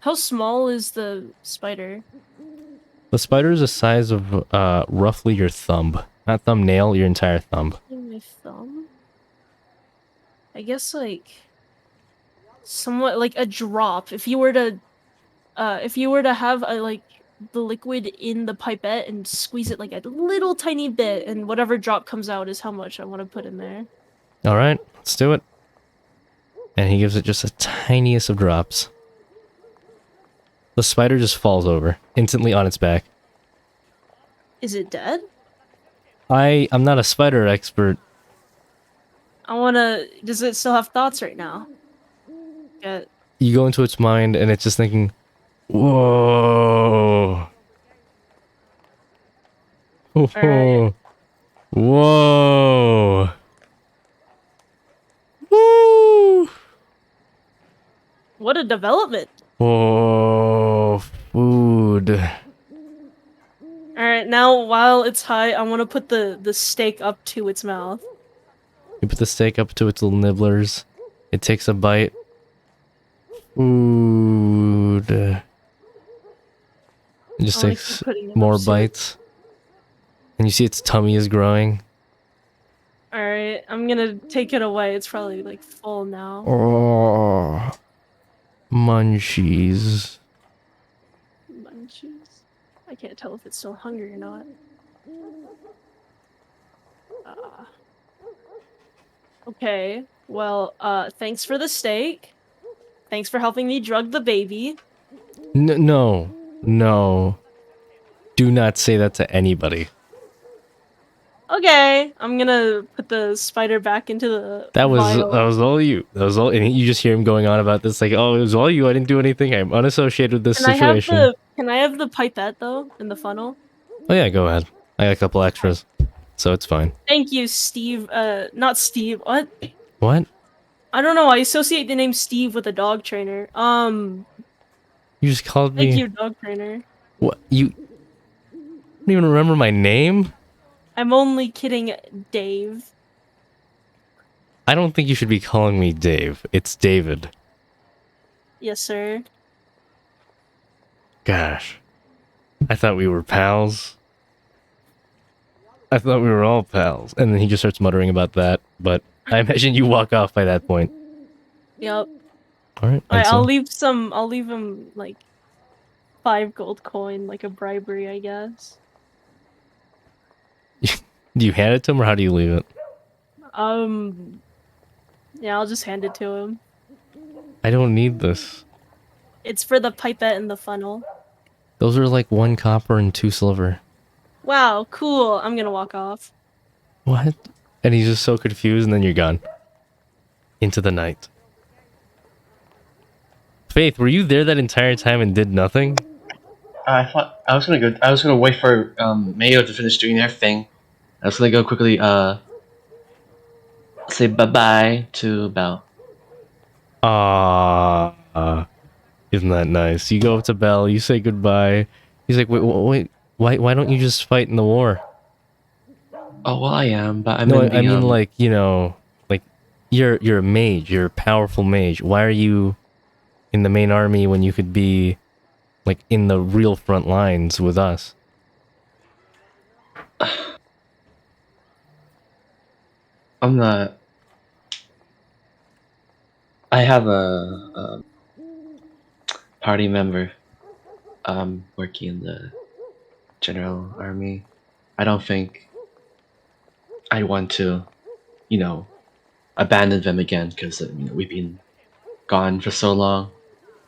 How small is the spider? The spider is the size of, roughly your thumb. Not thumbnail, your entire thumb. In my thumb? I guess, like... somewhat like a drop. If you were to have the liquid in the pipette and squeeze it like a little tiny bit, and whatever drop comes out is how much I want to put in there. Alright, let's do it. And he gives it just the tiniest of drops. The spider just falls over, instantly on its back. Is it dead? I'm not a spider expert. Does it still have thoughts right now? Yeah. You go into its mind and it's just thinking, whoa. Whoa. Alright. Whoa. Woo. What a development. Whoa. Food. Alright. Alright, now while it's high, I want to put the steak up to its mouth. You put the steak up to its little nibblers. It takes a bite. Food. It just I wanna takes keep putting it more up soon. bites. And you see its tummy is growing. Alright, I'm gonna take it away. It's probably like full now. Oh, munchies. Munchies. I can't tell if it's still hungry or not. Okay, well, thanks for the steak. Thanks for helping me drug the baby. No. Do not say that to anybody. Okay, I'm gonna put the spider back into the That was vial. all you. That was all, and you just hear him going on about this, like, oh, it was all you. I didn't do anything. I'm unassociated with this situation. Can I have the pipette though in the funnel? Oh yeah, go ahead. I got a couple extras, so it's fine. Thank you, Steve. Not Steve. What? What? I don't know. I associate the name Steve with a dog trainer. You just called Thank me. you, dog trainer. What? You don't even remember my name? I'm only kidding, Dave. I don't think you should be calling me Dave. It's David. Yes, sir. Gosh. I thought we were pals. I thought we were all pals. And then he just starts muttering about that, but I imagine you walk off by that point. Yep. Alright, I'll leave him like 5 gold coin, like a bribery, I guess. Do you hand it to him or how do you leave it? Yeah, I'll just hand it to him. I don't need this. It's for the pipette and the funnel. Those are like 1 copper and 2 silver. Wow, cool. I'm gonna walk off. What? And he's just so confused and then you're gone. Into the night. Faith, were you there that entire time and did nothing? I thought I was gonna go. I was gonna wait for Mayo to finish doing their thing. I was gonna go quickly. Say bye bye to Belle. Isn't that nice? You go up to Belle, you say goodbye. He's like, wait, why don't you just fight in the war? Oh well, I am, but I'm No, in the. I mean like, you know, like you're a mage, you're a powerful mage. Why are you in the main army when you could be like in the real front lines with us? I'm not. I have a party member working in the general army. I don't think I want to, abandon them again because we've been gone for so long.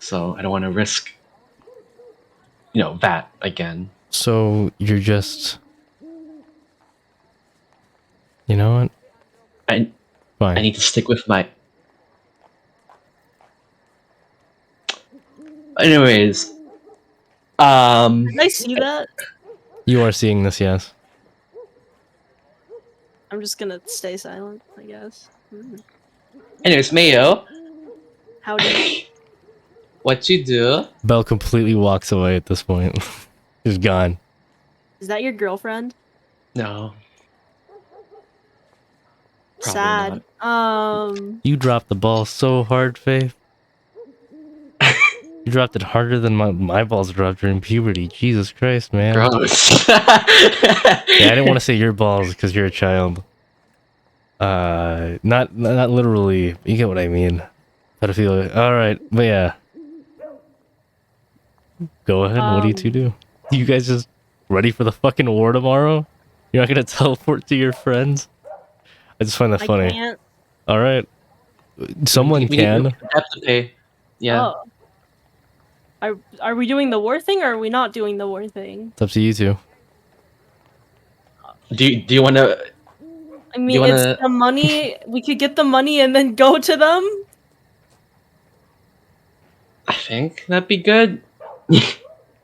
So I don't want to risk, that again. So you're just, you know what? I Fine. need to stick with my. Anyways, Can I see that? You are seeing this, yes. I'm just gonna stay silent, I guess. anyways, Mayo, Howdy. what you do? Belle completely walks away at this point. She's gone. Is that your girlfriend? No. Probably Sad. not. You dropped the ball so hard, Faith. You dropped it harder than my balls dropped during puberty. Jesus Christ, man. Gross. Yeah, I didn't want to say your balls because you're a child. Not literally. But you get what I mean. Pedophilia. All right, but yeah. Go ahead. What do you two do? You guys just ready for the fucking war tomorrow? You're not gonna teleport to your friends? I just find that funny. I can't. All right. Someone We can. have to pay. Yeah. Oh. Are we doing the war thing or are we not doing the war thing? It's up to you two. Do you want to? I mean, it's the money. We could get the money and then go to them. I think that'd be good.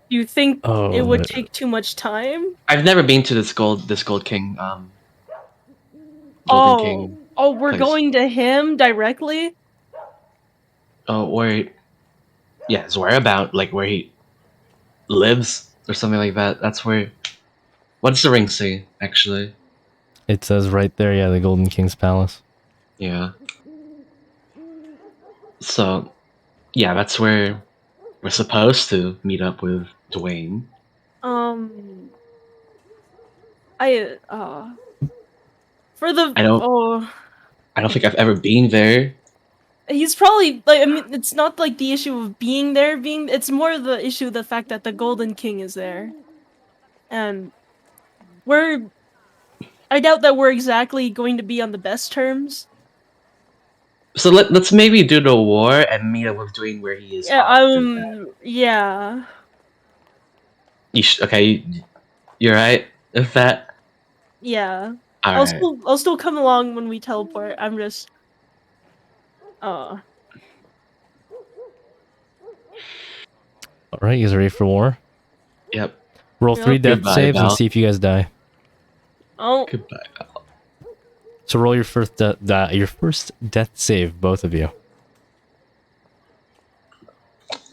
You think Oh, it would take too much time? I've never been to this Gold King. Golden King. Oh, we're place. going to him directly? Oh, his whereabout, like where he lives or something like that. That's where What does the ring say, actually? It says right there, yeah, the Golden King's Palace. Yeah. So, yeah, that's where we're supposed to meet up with Dwayne. I for the I don't think I've ever been there. he's probably like, I mean, it's not like the issue of being there it's more the issue of the fact that the Golden King is there. And I doubt that we're exactly going to be on the best terms. So let's maybe do the war and meet up with Dwayne where he is Yeah, after that. yeah. Okay, you're right with that? Yeah. Alright. I'll still come along when we teleport. I'm just All right, you guys ready for war? Yep. Roll Yep. 3 death Goodbye, saves and Val. see if you guys die. oh Goodbye, Val. So roll your first death save, both of you.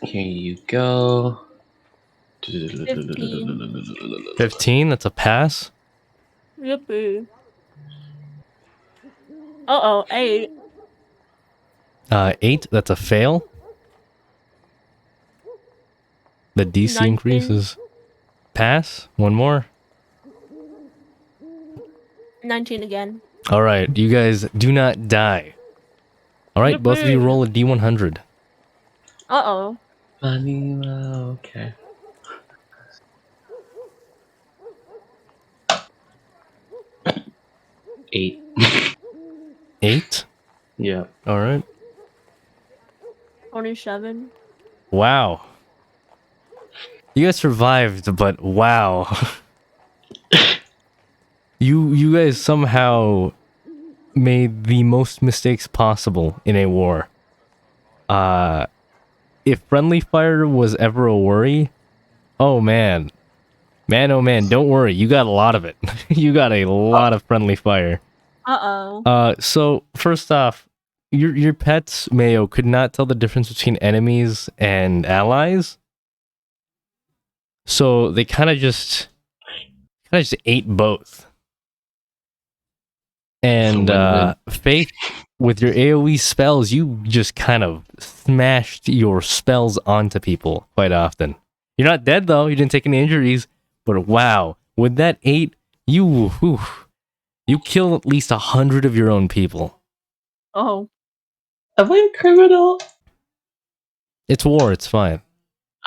Here you go. 15. 15, that's a pass. Yippee. Uh-oh, 8. 8, that's a fail. The DC 19. increases. Pass. One more. 19 again. All right, you guys do not die. All right, both of you roll a D100. Uh-oh. Okay. 8. 8. Yeah. All right. 27. Wow. You guys survived, but wow. You guys somehow made the most mistakes possible in a war. If friendly fire was ever a worry, oh man. Man, oh man, don't worry. You got a lot of it. You got a lot of friendly fire. Uh-oh. So first off, your pets, Mayo, could not tell the difference between enemies and allies. So they kind of just ate both. And Faith, with your AoE spells, you just kind of smashed your spells onto people quite often. You're not dead though, you didn't take any injuries, but wow, with that 8, you killed at least 100 of your own people. Oh. Am I a criminal? It's war, it's fine.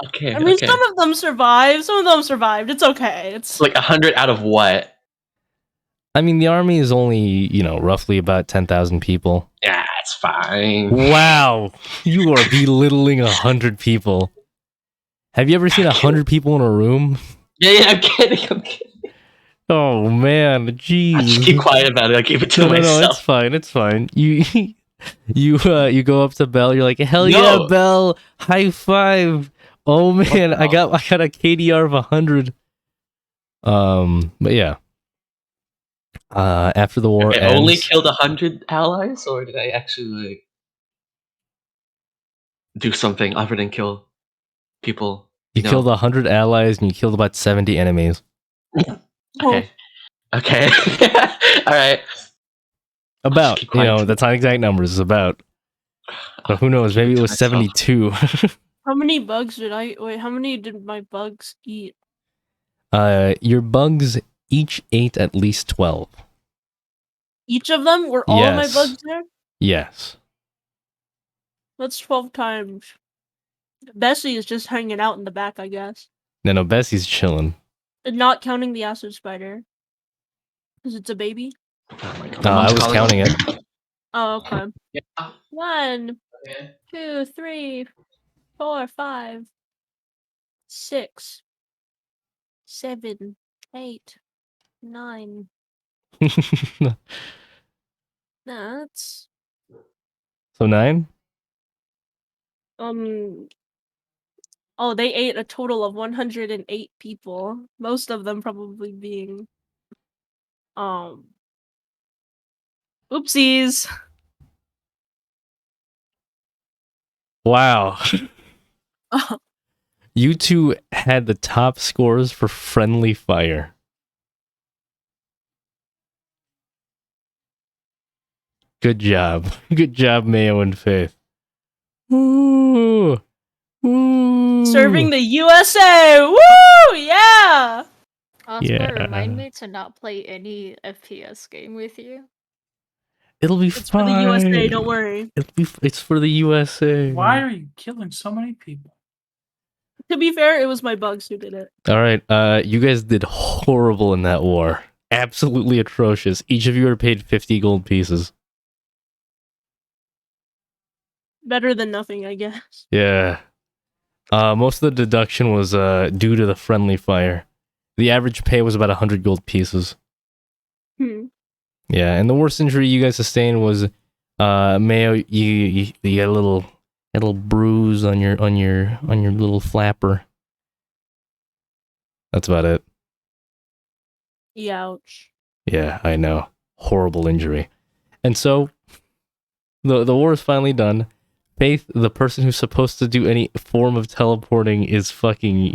Okay. I mean, okay. some of them survived. It's okay. It's Like 100 out of what? I mean, the army is only, roughly about 10,000 people. Yeah, it's fine. Wow, you are belittling 100 people. Have you ever seen 100 people in a room? Yeah, I'm kidding. Oh man, jeez. I'll just keep quiet about it. I'll keep it to myself. No, it's fine. It's fine. You go up to Belle. You're like, hell yeah, No. Belle! High five! Oh man, I got a KDR of 100. But yeah. After the war I ends, only killed 100 allies, or did I actually do something other than kill people? you killed 100 allies and you killed about 70 enemies. Okay. Okay. All right. About, keep quiet. that's not exact numbers. It's about. But who knows? Maybe it was 72. How many bugs how many did my bugs eat? Your bugs each ate at least 12. Each of them? Were all of my Yes. bugs there? Yes. That's 12 times. Bessie is just hanging out in the back, I guess. No, Bessie's chilling. And not counting the acid spider. Because it's a baby? Oh my God. I was counting it. Oh, okay. Yeah. 1, Okay. 2, 3, 4, 5, 6, 7, 8, 9. That's So 9? Oh, they ate a total of 108 people. Most of them probably being oopsies. Wow. You two had the top scores for friendly fire. Good job. Good job, Mayo and Faith. Ooh. Ooh. Serving the USA! Woo! Yeah! Oscar, Yeah. remind me to not play any FPS game with you. It'll be It's for fine. the USA, don't worry. It's for the USA. Why are you killing so many people? To be fair, it was my bugs who did it. All right. You guys did horrible in that war. Absolutely atrocious. Each of you are paid 50 gold pieces. Better than nothing, I guess. Yeah. Most of the deduction was due to the friendly fire. The average pay was about 100 gold pieces. Yeah, and the worst injury you guys sustained was Mayo. You got a little bruise on your little flapper. That's about it. Ouch. Yeah, I know. Horrible injury. And so the war is finally done. Faith, the person who's supposed to do any form of teleporting, is fucking,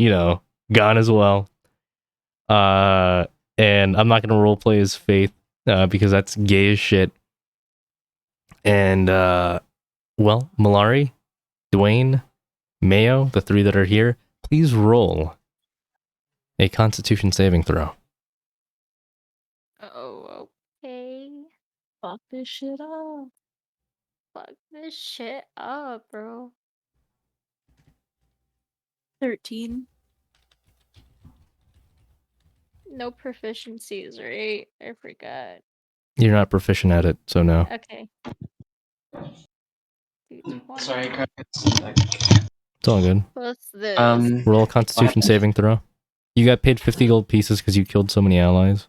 gone as well. And I'm not gonna roleplay as Faith, because that's gay as shit. And well, Malari, Dwayne, Mayo, the three that are here, please roll a Constitution saving throw. Oh, okay. Fuck this shit up. Fuck this shit up, bro. 13. No proficiencies, right? I forgot. You're not proficient at it, so no. Okay. D20 Sorry, It's all good. plus this. Roll a Constitution saving throw. You got paid 50 gold pieces because you killed so many allies.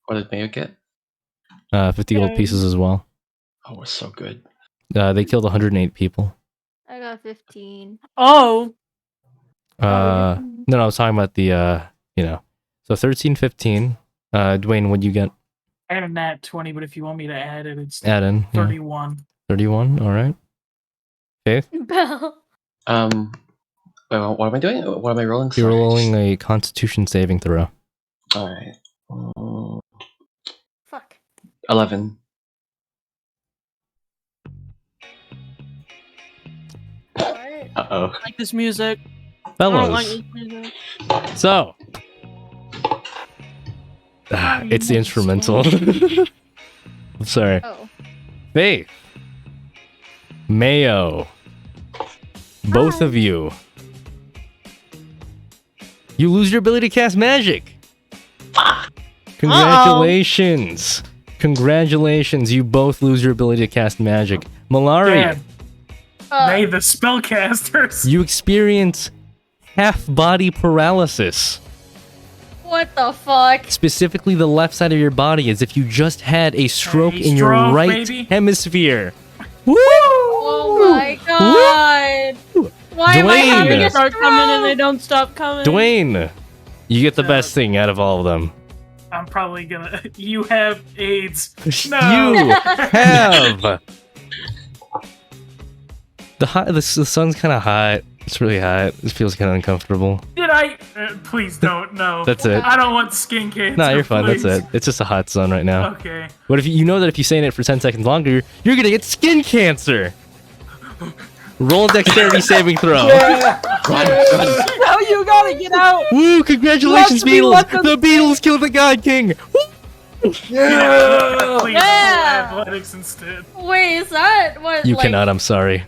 What did Mayo get? 50 gold pieces as well. Oh, we're so good. They killed 108 people. I got 15. Oh! No, I was talking about the, So 13, 15. Dwayne, what'd you get? I had a nat 20, but if you want me to add it, it's Add in. Yeah. 31. 31, alright. Faith? Bell. Wait, what am I doing? What am I rolling? You're Sorry. rolling a Constitution saving throw. Alright. Fuck. 11. What? Uh-oh. I like this music. I don't like Fellows, this music. so... it's the instrumental. I'm sorry. Oh. Faith. Mayo. Both of you. You lose your ability to cast magic. Congratulations. Congratulations. You both lose your ability to cast magic. Malari, Damn, they the spellcasters. you experience half-body paralysis. What the fuck? Specifically the left side of your body, as if you just had a stroke Hey, in your stroke, right baby. hemisphere. Woo! Oh my god! Why am I Dwayne. having They a start stroke? coming and they don't stop coming. Dwayne, you get the best thing out of all of them. I'm probably gonna. You have AIDS. No. You have the sun's kind of hot. It's really hot. It feels kind of uncomfortable. Did I? Please don't. No. That's it. I don't want skin cancer. No, you're fine. Please. That's it. It's just a hot sun right now. Okay. What if you know that if you stay in it for 10 seconds longer, you're gonna get skin cancer? Roll a dexterity saving throw. Run! Now you gotta get out! Woo! Congratulations, Let me Beatles! let them- The Beatles killed the God King. Woo! Please Yeah. roll athletics instead. Wait, is that what? You like, cannot. I'm sorry.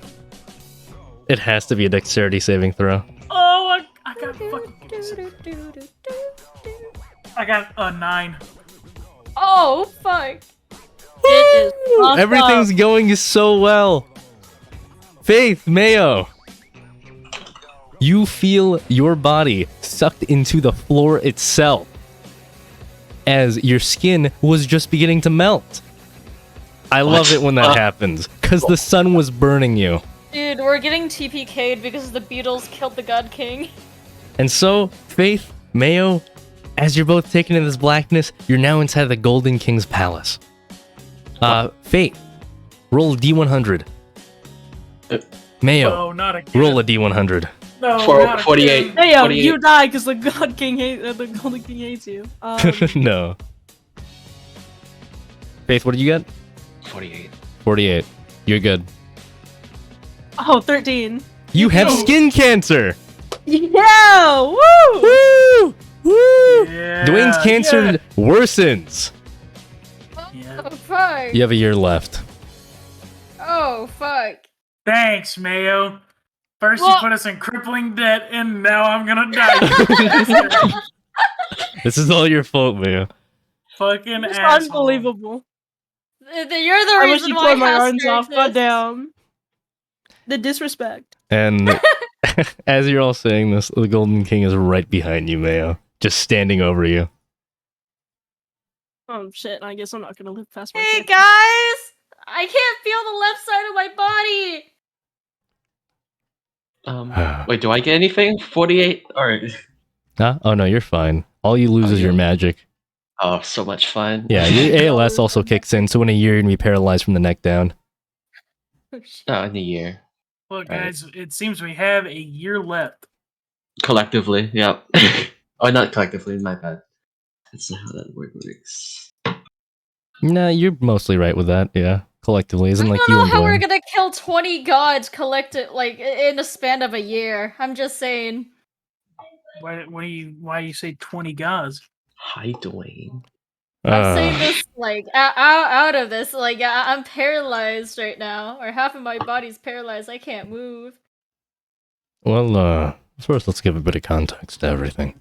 It has to be a dexterity saving throw. Oh, I got fucking. I got a 9. Oh fuck! It is fucked Everything's up. going so well. Faith, Mayo. You feel your body sucked into the floor itself as your skin was just beginning to melt. I love it when that happens, because the sun was burning you. Dude, we're getting TPK'd because the Beatles killed the God King. And so, Faith, Mayo, as you're both taken in this blackness, you're now inside the Golden King's palace. Faith, roll a D100. Mayo, Oh, not again. roll a D100. No, For- not 48. again. Hey, 48. you die because the God King the Golden King hates you. No. Faith, what did you get? 48. 48. You're good. Oh, 13. You have Yo. skin cancer! Yeah! Woo! Woo! Woo! Yeah, Dwayne's cancer yeah. worsens. Yeah. Oh fuck! You have a year left. Oh fuck! Thanks, Mayo. First Well- you put us in crippling debt, and now I'm gonna die. This is all your fault, man. Fucking It's asshole. unbelievable. You're the I wish reason you why tore my Hester arms off. exists. Goddamn. The disrespect. And as you're all saying this, the Golden King is right behind you, Mayo. Just standing over you. Oh shit, I guess I'm not gonna live past my Hey kid. guys! I can't feel the left side of my body! Wait, do I get anything? 48? Or Huh? Oh no, you're fine. All you lose Oh, is your yeah. magic. oh, so much fun. Yeah, your ALS also kicks in, so in a year you're gonna be paralyzed from the neck down. Oh, shit. Oh, in a year. Look, Right. guys, it seems we have a year left. Collectively, yep. Oh, not collectively, my bad. That's not how that word works. Nah, you're mostly right with that, yeah. Collectively, isn't I like don't you know and how we're Dwayne. gonna kill 20 gods collected in the span of a year. I'm just saying. Why you say 20 guys? Hi, Dwayne. I'm saying Uh, this out of this. I'm paralyzed right now, or half of my body's paralyzed. I can't move. well, first let's give a bit of context to everything.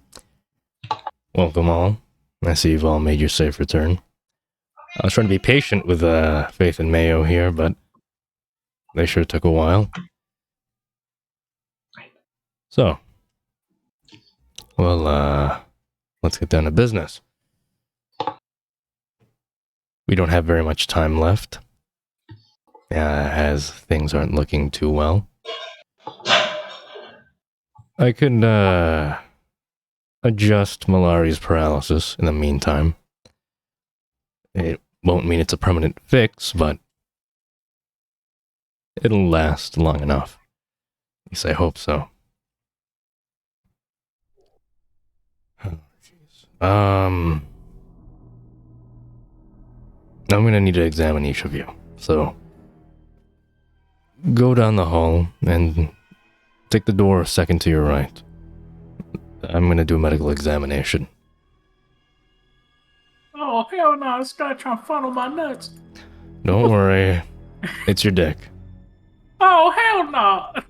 Welcome all. I see you've all made your safe return. I was trying to be patient with Faith and Mayo here, but they sure took a while. So, well, let's get down to business. We don't have very much time left, as things aren't looking too well. I could adjust Malari's paralysis in the meantime. It won't mean it's a permanent fix, but it'll last long enough. At least I hope so. Oh, jeez. I'm gonna need to examine each of you. So, go down the hall and take the door a second to your right. I'm gonna do a medical examination. Oh, hell no, this guy trying to funnel my nuts. Don't worry, it's your dick. Oh, hell no.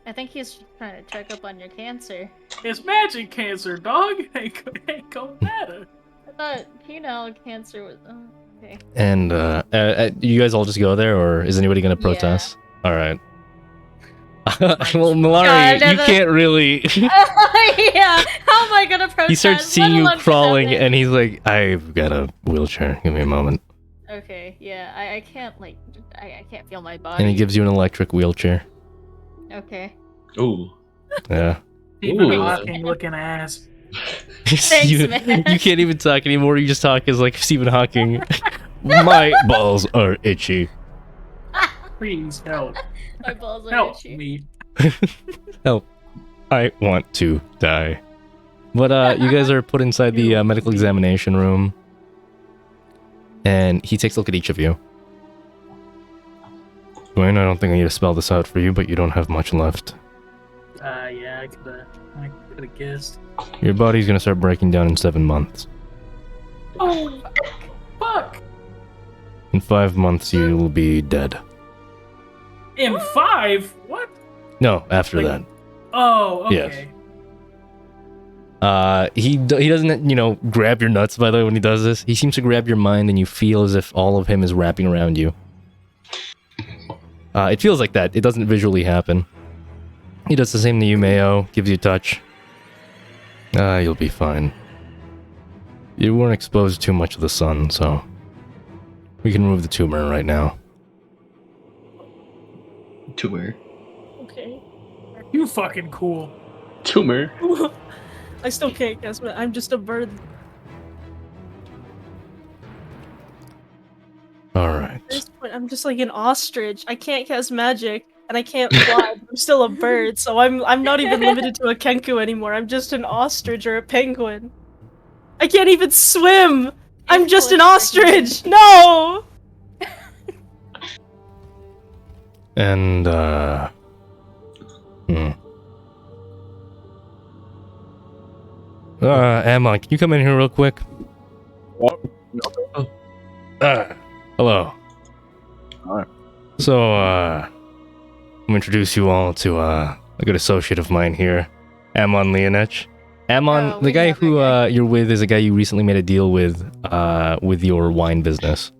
I think he's trying to check up on your cancer. It's magic cancer, dog. Ain't gonna matter. I thought penile cancer was. Oh, okay. And you guys all just go there, or is anybody gonna protest? All right. Well, Malari, God, you can't really. Yeah, how am I gonna protest? He starts Let seeing you alone crawling, defend it? and he's like, "I've got a wheelchair. Give me a moment." Okay, yeah, I can't I can't feel my body. And he gives you an electric wheelchair. Okay. Ooh. Yeah. Stephen Ooh. Hawking looking ass. you, man. you can't even talk anymore. You just talk as like Stephen Hawking. My balls are itchy. Please help. My balls are Help itchy. me. Help. I want to die. But you guys are put inside the medical examination room. And he takes a look at each of you. Dwayne, I don't think I need to spell this out for you, but you don't have much left. Yeah, I could have guessed. Your body's gonna start breaking down in 7 months. Oh, fuck. In 5 months, you will be dead. In 5? What? No, after Like- that. Oh, okay. Yes. He doesn't, grab your nuts, by the way, when he does this. He seems to grab your mind, and you feel as if all of him is wrapping around you. It feels like that. It doesn't visually happen. He does the same to you, Mayo. Gives you a touch. You'll be fine. You weren't exposed too much to the sun, so we can remove the tumor right now. Tumor. Okay. You fucking cool. Tumor. I still can't guess, but I'm just a bird. Alright. At this point, I'm just like an ostrich. I can't cast magic, and I can't fly. But I'm still a bird, so I'm not even limited to a kenku anymore. I'm just an ostrich or a penguin. I can't even swim. I'm just an ostrich. No. And Amon, can you come in here real quick? What? Hello. Alright. So, I'm gonna introduce you all to a good associate of mine here, Amon Leonech. Amon, Oh, the we guy know that who guy. you're with is a guy you recently made a deal with your wine business.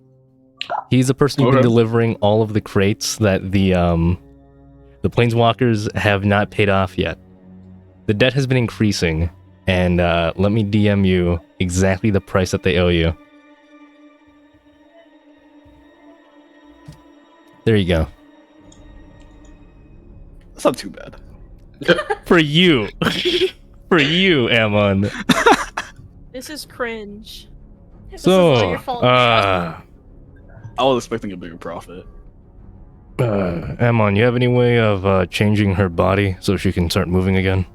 He's the person who's been Okay. delivering all of the crates that the Planeswalkers have not paid off yet. The debt has been increasing, and let me DM you exactly the price that they owe you. There you go. That's not too bad. For you. For you, Amon. This is cringe. This is So, all your fault, Michelle. I was expecting a bigger profit. Amon, you have any way of changing her body so she can start moving again?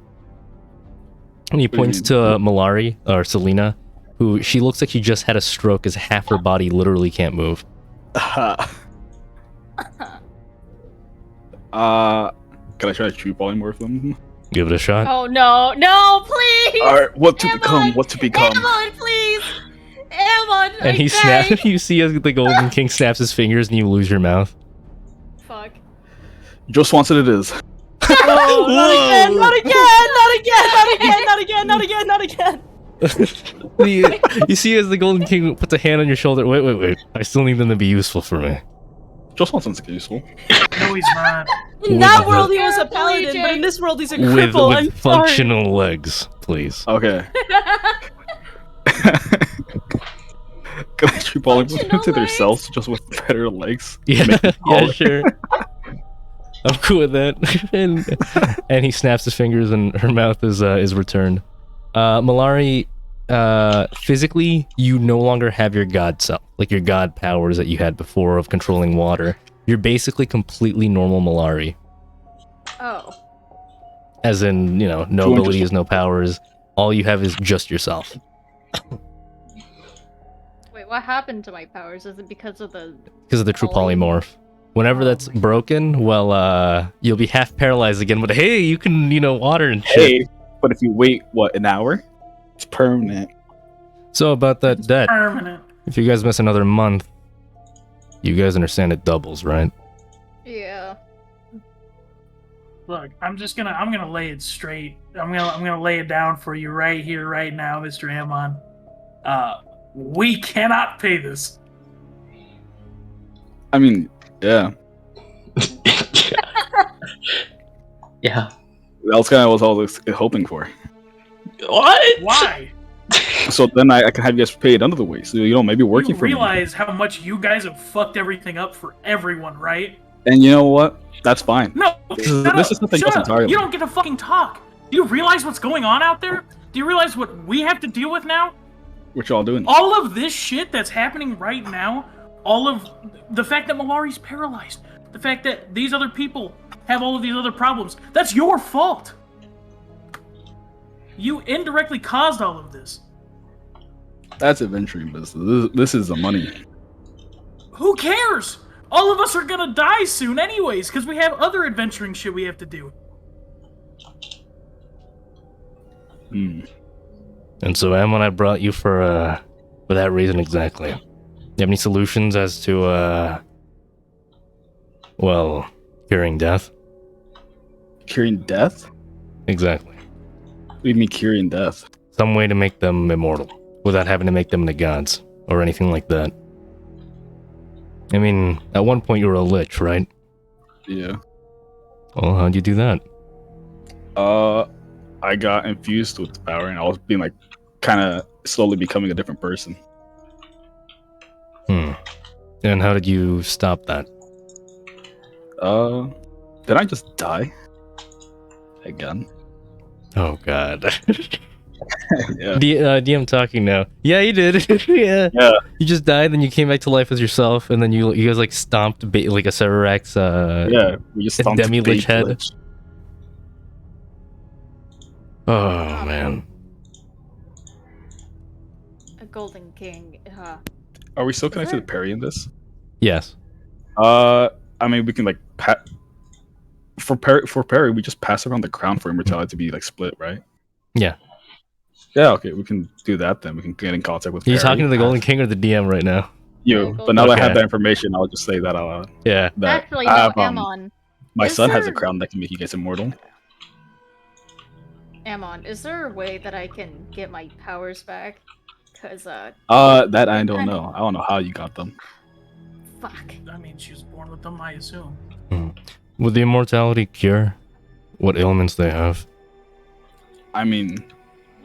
And he do you points mean? to Malari, or Selena, who she looks like she just had a stroke as half her body literally can't move. Can I try to true polymorph them? Give it a shot. Oh no, please! Alright, what to Amon! become? What to become? Amon, please! Amon, And he snaps. You see as the Golden King snaps his fingers, and you lose your mouth. Fuck. Just once it is. Oh, not again, not again, not again, not again, not again, not again. You see as the Golden King puts a hand on your shoulder. Wait. I still need them to be useful for me. Just once it's useful. No, he's not. In With that the- world, he was a Careful, paladin, but EJ. in this world, he's a With cripple. I'm sorry. functional legs, please. Okay. Can I true polymorph them Functional to their legs? selves just with better legs? Yeah, Make them yeah, taller. sure. I'm cool with that. and he snaps his fingers, and her mouth is returned. Malari, physically, you no longer have your god self, like your god powers that you had before of controlling water. You're basically completely normal Malari, Oh. as in, no 200 abilities, no powers. All you have is just yourself. Wait, what happened to my powers? Is it because of the... Because of the true Poly- polymorph. Whenever Oh that's my God. broken, well, you'll be half paralyzed again. But hey, you can, water and shit. Hey, but if you wait, what, an hour? It's permanent. So about that debt, Permanent. if you guys miss another month, you guys understand it doubles, right? Yeah. Look, I'm gonna lay it straight. I'm gonna lay it down for you right here, right now, Mr. Amon. We cannot pay this. I mean, yeah. Yeah. That was kind of what I was hoping for. What? Why? So then I can have you guys paid another way. So, maybe working You for me. realize how much you guys have fucked everything up for everyone, right? And you know what? That's fine. No, This is- shut this up, is something shut else up. entirely. You don't get to fucking talk. Do you realize what's going on out there? Do you realize what we have to deal with now? What y'all doing? All of this shit that's happening right now, all of the fact that Malari's paralyzed, the fact that these other people have all of these other problems, that's your fault. You indirectly caused all of this. That's adventuring business. This is the money. Who cares? All of us are gonna die soon anyways, because we have other adventuring shit we have to do. Hmm. And so, Amon, I brought you for that reason exactly. You have any solutions as to, curing death? Curing death? Exactly. What do you mean curing death? Some way to make them immortal, without having to make them into gods, or anything like that. I mean, at one point you were a lich, right? Yeah. Well, how'd you do that? I got infused with the power, and I was being kind of slowly becoming a different person. And how did you stop that? Did I just die? Again? Oh god. Yeah. DM talking now. Yeah, you did. Yeah. Yeah. You just died, then you came back to life as yourself, and then you guys stomped like a Cerarax. Yeah. We just stomped Demi Lich big head. Lich. Oh man. A golden king. Are we still connected to Perry in this? Yes. I mean, we can like for Perry, we just pass around the crown for immortality to be like split, right? Yeah. Yeah, okay, we can do that then. We can get in contact with Are you Perry. talking to the Golden King or the DM right now? You, Yeah, but now that I have Okay. that information, I'll just say that out loud. Yeah. That Actually, I no, have, Amon. my Is son has a there- crown that can make you guys immortal. Amon, is there a way that I can get my powers back? Cause That I don't I- know. I don't know how you got them. fuck. I mean, she was born with them, I assume. Would the immortality cure what ailments they have? I mean,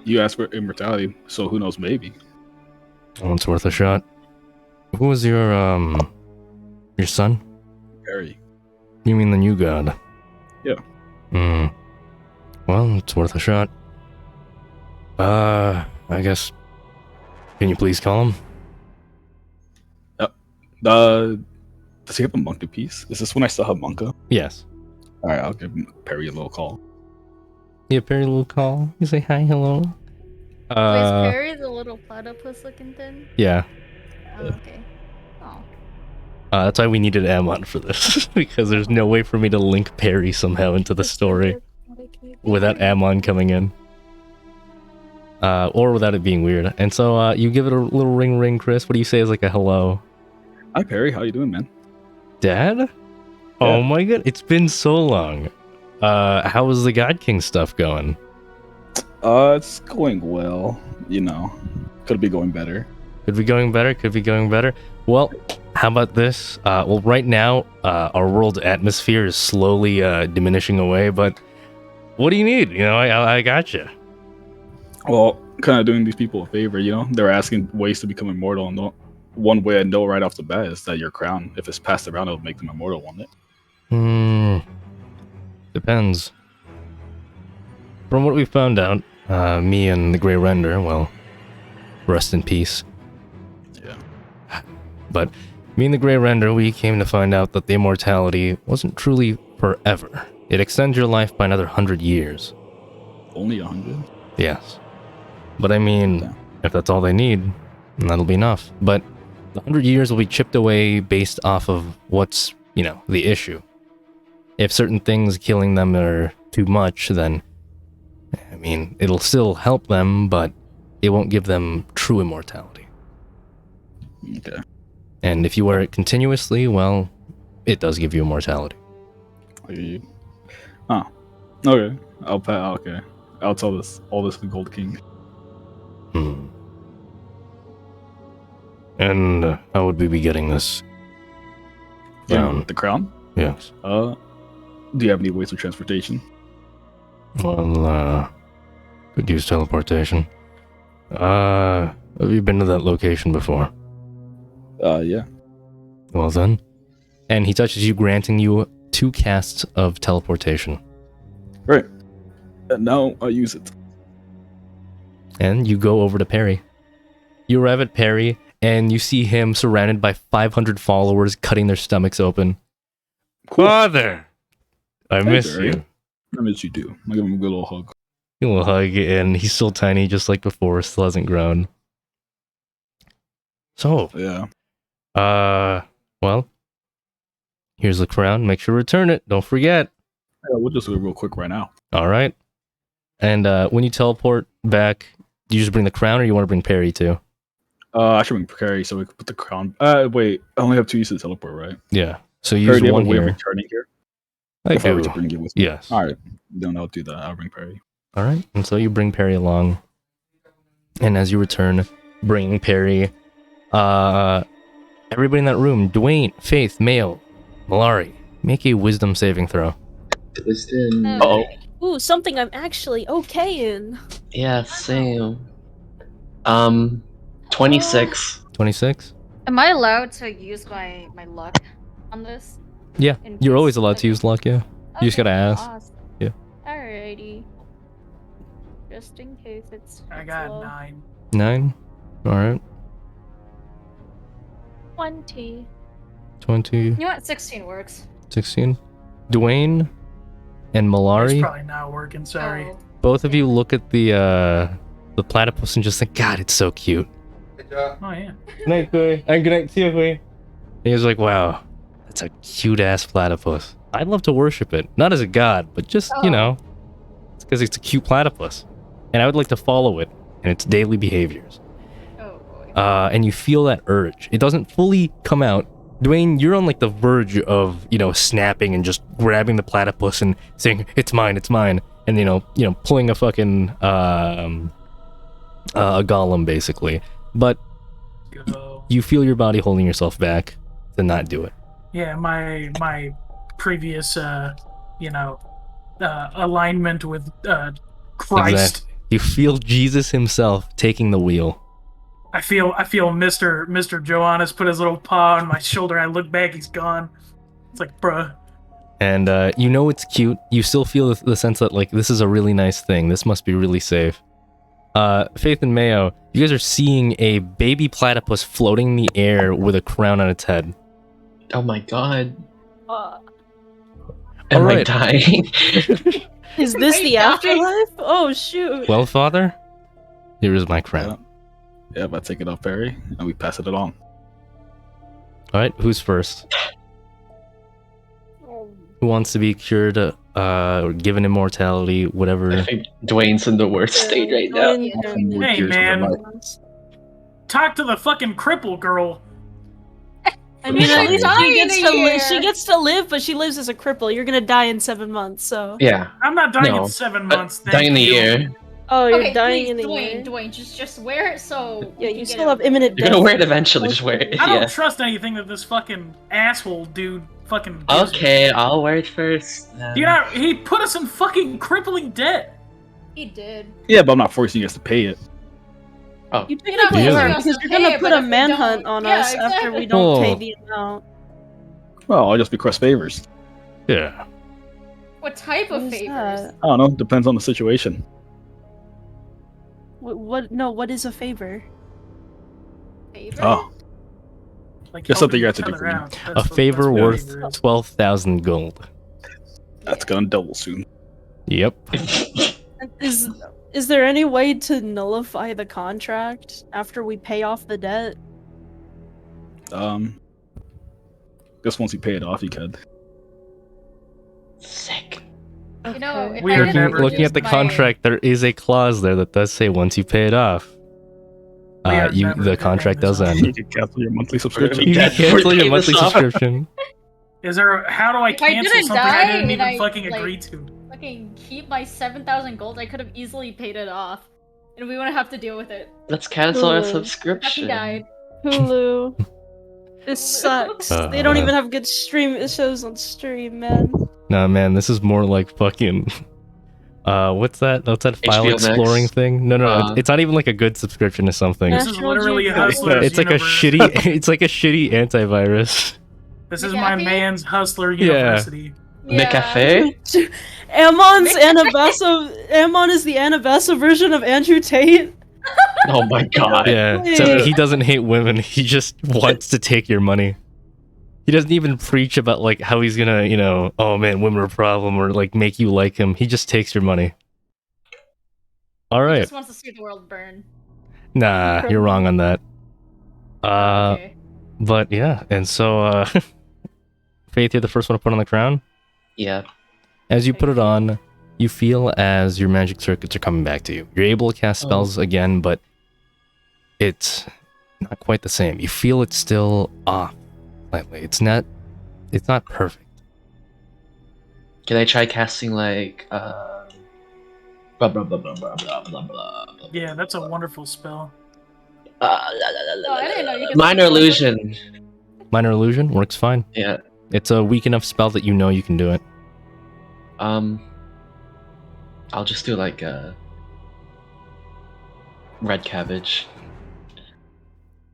you asked for immortality, so who knows? Maybe. Oh, it's worth a shot. Who was your son? Perry. You mean the new god? Yeah. Hmm. Well, it's worth a shot. I guess. Can you please call him? Does he have a Monka piece? Is this when I still have Monka? Yes. All right, I'll give Perry a little call. Yeah, Perry, a little call. You say hi, hello. Wait, is Perry the little platypus looking thing? Yeah. Oh, okay. Oh. That's why we needed Amon for this because there's no way for me to link Perry somehow into the story without Amon coming in. Or without it being weird. And so you give it a little ring, Chris. What do you say is like a hello? Hi, Perry. How you doing, man? Dad? Oh my god, it's been so long. How is the God King stuff going? It's going well. You know, could be going better. Could be going better, could be going better. Well, how about this? Well, right now, our world's atmosphere is slowly diminishing away, but what do you need? You know, I got you. Well, kind of doing these people a favor. You know, they're asking ways to become immortal, and one way I know right off the bat is that your crown, if it's passed around, it'll make them immortal, won't it? Depends. From what we found out, me and the Grey Render, well, rest in peace. Yeah. But me and the Grey Render, we came to find out that the immortality wasn't truly forever. It extends your life by another 100 years. Only 100. Yes. But I mean, Yeah. if that's all they need, then that'll be enough. But the 100 years will be chipped away based off of what's, you know, the issue. If certain things killing them are too much, then, I mean, it'll still help them, but it won't give them true immortality. Okay. And if you wear it continuously, well, it does give you immortality. Oh. Okay. Okay. I'll tell all this to Gold King. And how would we be getting this? The crown? Yes. Do you have any ways of transportation? Well, could use teleportation. Have you been to that location before? Yeah. Well then. And he touches you, granting you 2 casts of teleportation. Right. And now I use it. And you go over to Perry. You arrive at Perry, and you see him surrounded by 500 followers cutting their stomachs open. Cool. Father! I miss Perry. you. I miss you too. I give him a good little hug. A little hug, and he's still tiny, just like before, still hasn't grown. So, Yeah. well, here's the crown. Make sure to return it. Don't forget. Yeah, we'll just do it real quick right now. All right. And when you teleport back, do you just bring the crown, or you want to bring Perry too? I should bring Perry so we can put the crown. Wait, I only have 2 uses to teleport, right? Yeah. So you Perry, use do you have one a way of here. returning here? I If I were do. to bring you with me. Yes. All right. Then I'll do that. I'll bring Perry. All right. And so you bring Perry along. And as you return, bringing Perry, everybody in that room, Dwayne, Faith, Mayo, Malari, make a wisdom saving throw. Wisdom. Uh-oh. Ooh, something I'm actually okay in. Yeah, same. 26. 26? Am I allowed to use my luck on this? Yeah. In You're case- always allowed to use luck, yeah. You just gotta ask. Awesome. Yeah. Alrighty. Just in case it's. I it's got low. 9. 9? All right. 20. 20, You know what? 16 works. 16. Dwayne and It's Malari, probably not working, sorry. Oh. both of you look at the platypus and just think, God, it's so cute. Oh, yeah. Good night, Kui. And good night to you, Kui. And he was like, wow, It's a cute ass platypus. I'd love to worship it, not as a god, but just you Oh. know, it's because it's a cute platypus, and I would like to follow it and its daily behaviors. Oh boy. And you feel that urge. It doesn't fully come out. Dwayne, you're on like the verge of, you know, snapping and just grabbing the platypus and saying, it's mine, and you know, pulling a fucking a golem basically. But Go. you feel your body holding yourself back to not do it. Yeah, my previous alignment with Christ. Exactly. You feel Jesus himself taking the wheel. I feel Mr. Johannes put his little paw on my shoulder. I look back, he's gone. It's like, bruh. And you know it's cute. You still feel the sense that like this is a really nice thing. This must be really safe. Faith and Mayo, you guys are seeing a baby platypus floating in the air with a crown on its head. Oh my god. Uh, Am I Alright. dying? Is this Wait, the guys. afterlife? Oh shoot. Well, Father, here is my crown. Yeah, I take it off Barry, and we pass it on. All right, who's first? Who wants to be cured, or given immortality, I whatever? think Dwayne's in the worst state right now. Hey, man. Talk to the fucking cripple girl. I mean, at least Die she in gets a to year. she gets to live, but she lives as a cripple. You're gonna die in 7 months, so. Yeah, I'm not dying No, in 7 but months. dying in the thank you. year. Oh, you're okay, dying please, in a Dwayne, year. Dwayne, just wear it so. Yeah, we you can still get have it. imminent You're death. gonna wear it eventually, just wear it. I don't Yeah. trust anything that this fucking asshole dude fucking gives me. Okay, I'll wear it first. You know, he put us in fucking crippling debt. He did. Yeah, but I'm not forcing you guys to pay it. Oh, You You're not technically Yeah. are, forcing us because to you're gonna pay it, put but a if we manhunt don't- on yeah, us after exactly. we don't pay Oh. the amount. Well, I'll just request favors. Yeah. What type of What is favors? that? I don't know. Depends on the situation. What? No, what is a favor? Favors? Oh, Like Just something helping you have to each do other for me. out. A That's favor what worth favor is. 12,000 gold. that's Yeah. gonna double soon. Yep. Is there any way to nullify the contract after we pay off the debt? Guess once you pay it off, you could. sick. You know, if We I are didn't never Looking at the use my- contract, there is a clause there that does say once you pay it off, We are you never the gonna contract name this does off. You end. can cancel your monthly We're subscription. gonna be You dead can before cancel we your pay monthly this off. subscription. Is there? How do I If I cancel didn't something I die didn't and even I, fucking like- agree to? Fucking keep my 7,000 gold, I could have easily paid it off. And we wouldn't have to deal with it. Let's cancel our Ooh. Happy subscription. died. Hulu. This sucks. They don't even have good shows on stream, man. Nah, man, this is more like fucking. What's that? What's that file HBO Max? exploring thing? No, Uh, it's not even like a good subscription to something. This is National literally a Geographic. hustler's It's like a universe. shitty. It's like a shitty antivirus. This is McAfee? my man's hustler Yeah. university. McAfee? Ammon's Anabassa. Ammon is the Anabassa version of Andrew Tate. Oh my god. Yeah, so Wait. he doesn't hate women. He just wants to take your money. He doesn't even preach about like how he's gonna, you know, oh man, women are a problem or like make you like him. He just takes your money. All He right, just wants to see the world burn. nah, you're wrong on that. Okay. But yeah, and so Faith, you're the first one to put on the crown. Yeah. As you put it on, you feel as your magic circuits are coming back to you. You're able to cast spells again, but it's not quite the same. You feel it's still off slightly. It's not perfect. Can I try casting like blah blah blah blah blah blah blah blah blah. Yeah, that's a wonderful spell. Oh, I didn't know you could Minor speak illusion. Minor illusion works fine. Yeah. It's a weak enough spell that you know you can do it. I'll just do like red cabbage.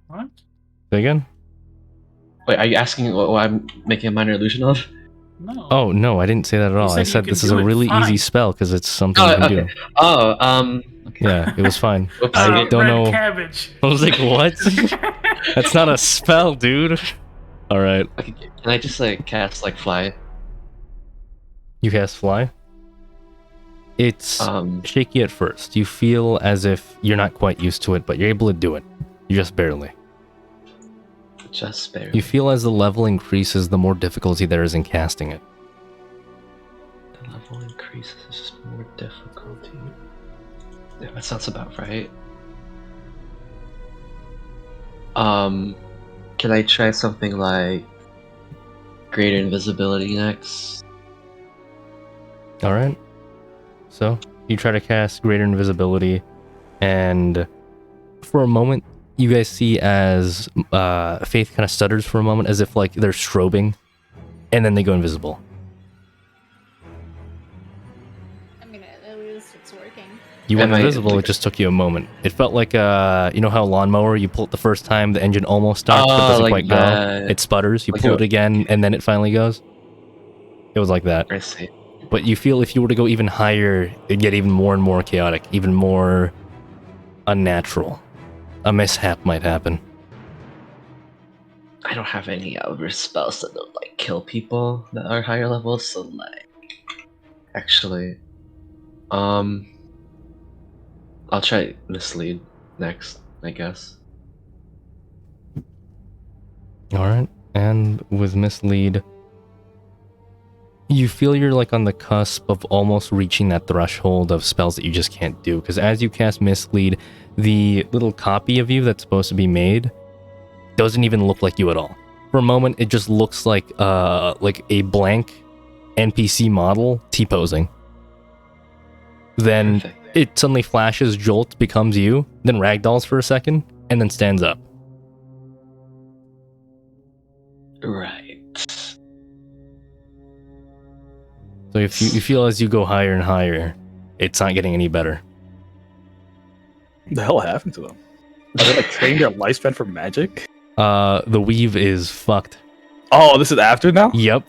What? Say again? Wait, are you asking what I'm making a minor illusion of? No. Oh no, I didn't say that at all. said I you said can this is do a it really fine. easy spell because it's something Oh, you can okay. do. Oh, okay. Yeah, it was fine. Oops. I don't red know. Cabbage. I was like, what? That's not a spell, dude. All right, Okay, can I just like cast like fly? you cast fly. It's Um, shaky at first. You feel as if you're not quite used to it, but you're able to do it. You just barely. Just barely. You feel as the level increases, the more difficulty there is in casting it. The level increases, it's just more difficulty. Yeah, that sounds about right. Can I try something like greater invisibility next? Alright. So, you try to cast Greater Invisibility, and for a moment, you guys see as Faith kind of stutters for a moment, as if like they're strobing, and then they go invisible. I mean, at least it's working. You went Am I- invisible, it just took you a moment. It felt like, you know how a lawnmower, you pull it the first time, the engine almost starts, but doesn't like quite go? that. It sputters, you Like pull a- it again, and then it finally goes? It was like that. I see. But you feel if you were to go even higher, it'd get even more and more chaotic, even more unnatural. A mishap might happen. I don't have any other spells that don't like kill people that are higher levels, so like actually I'll try mislead next, I guess. Alright, and with Mislead, you feel you're like on the cusp of almost reaching that threshold of spells that you just can't do, because as you cast Mislead, the little copy of you that's supposed to be made doesn't even look like you at all. For a moment, it just looks like a blank NPC model T-posing. Then Perfect. it suddenly flashes, jolts, becomes you, then ragdolls for a second, and then stands up. Right. So if you feel as you go higher and higher, it's not getting any better. What the hell happened to them? Are they like trading their lifespan for magic? The weave is fucked. Oh, this is after now? Yep.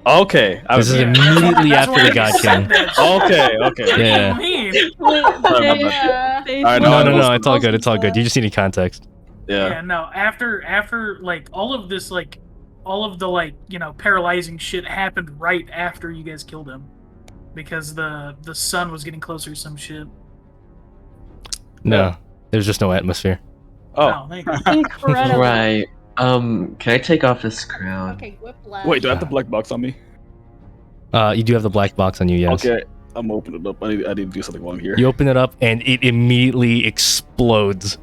Okay. This is Yeah. immediately That's after why the I God said King. that. Okay, okay. What do Yeah. you mean? Wait, Sorry Faith, about that. Faith, Alright, what no, No, was it's all good. It's all good. You just need context. Yeah. Yeah, no. After like all of this, like all of the like paralyzing shit happened right after you guys killed him, because the sun was getting closer. Some shit. No, there's just no atmosphere. Oh. Thank you. incredible? Right. Can I take off this crown? Okay, whiplash. Wait, do I have the black box on me? You do have the black box on you, yes. Okay, I'm opening it up. I need to do something while I'm here. You open it up and it immediately explodes.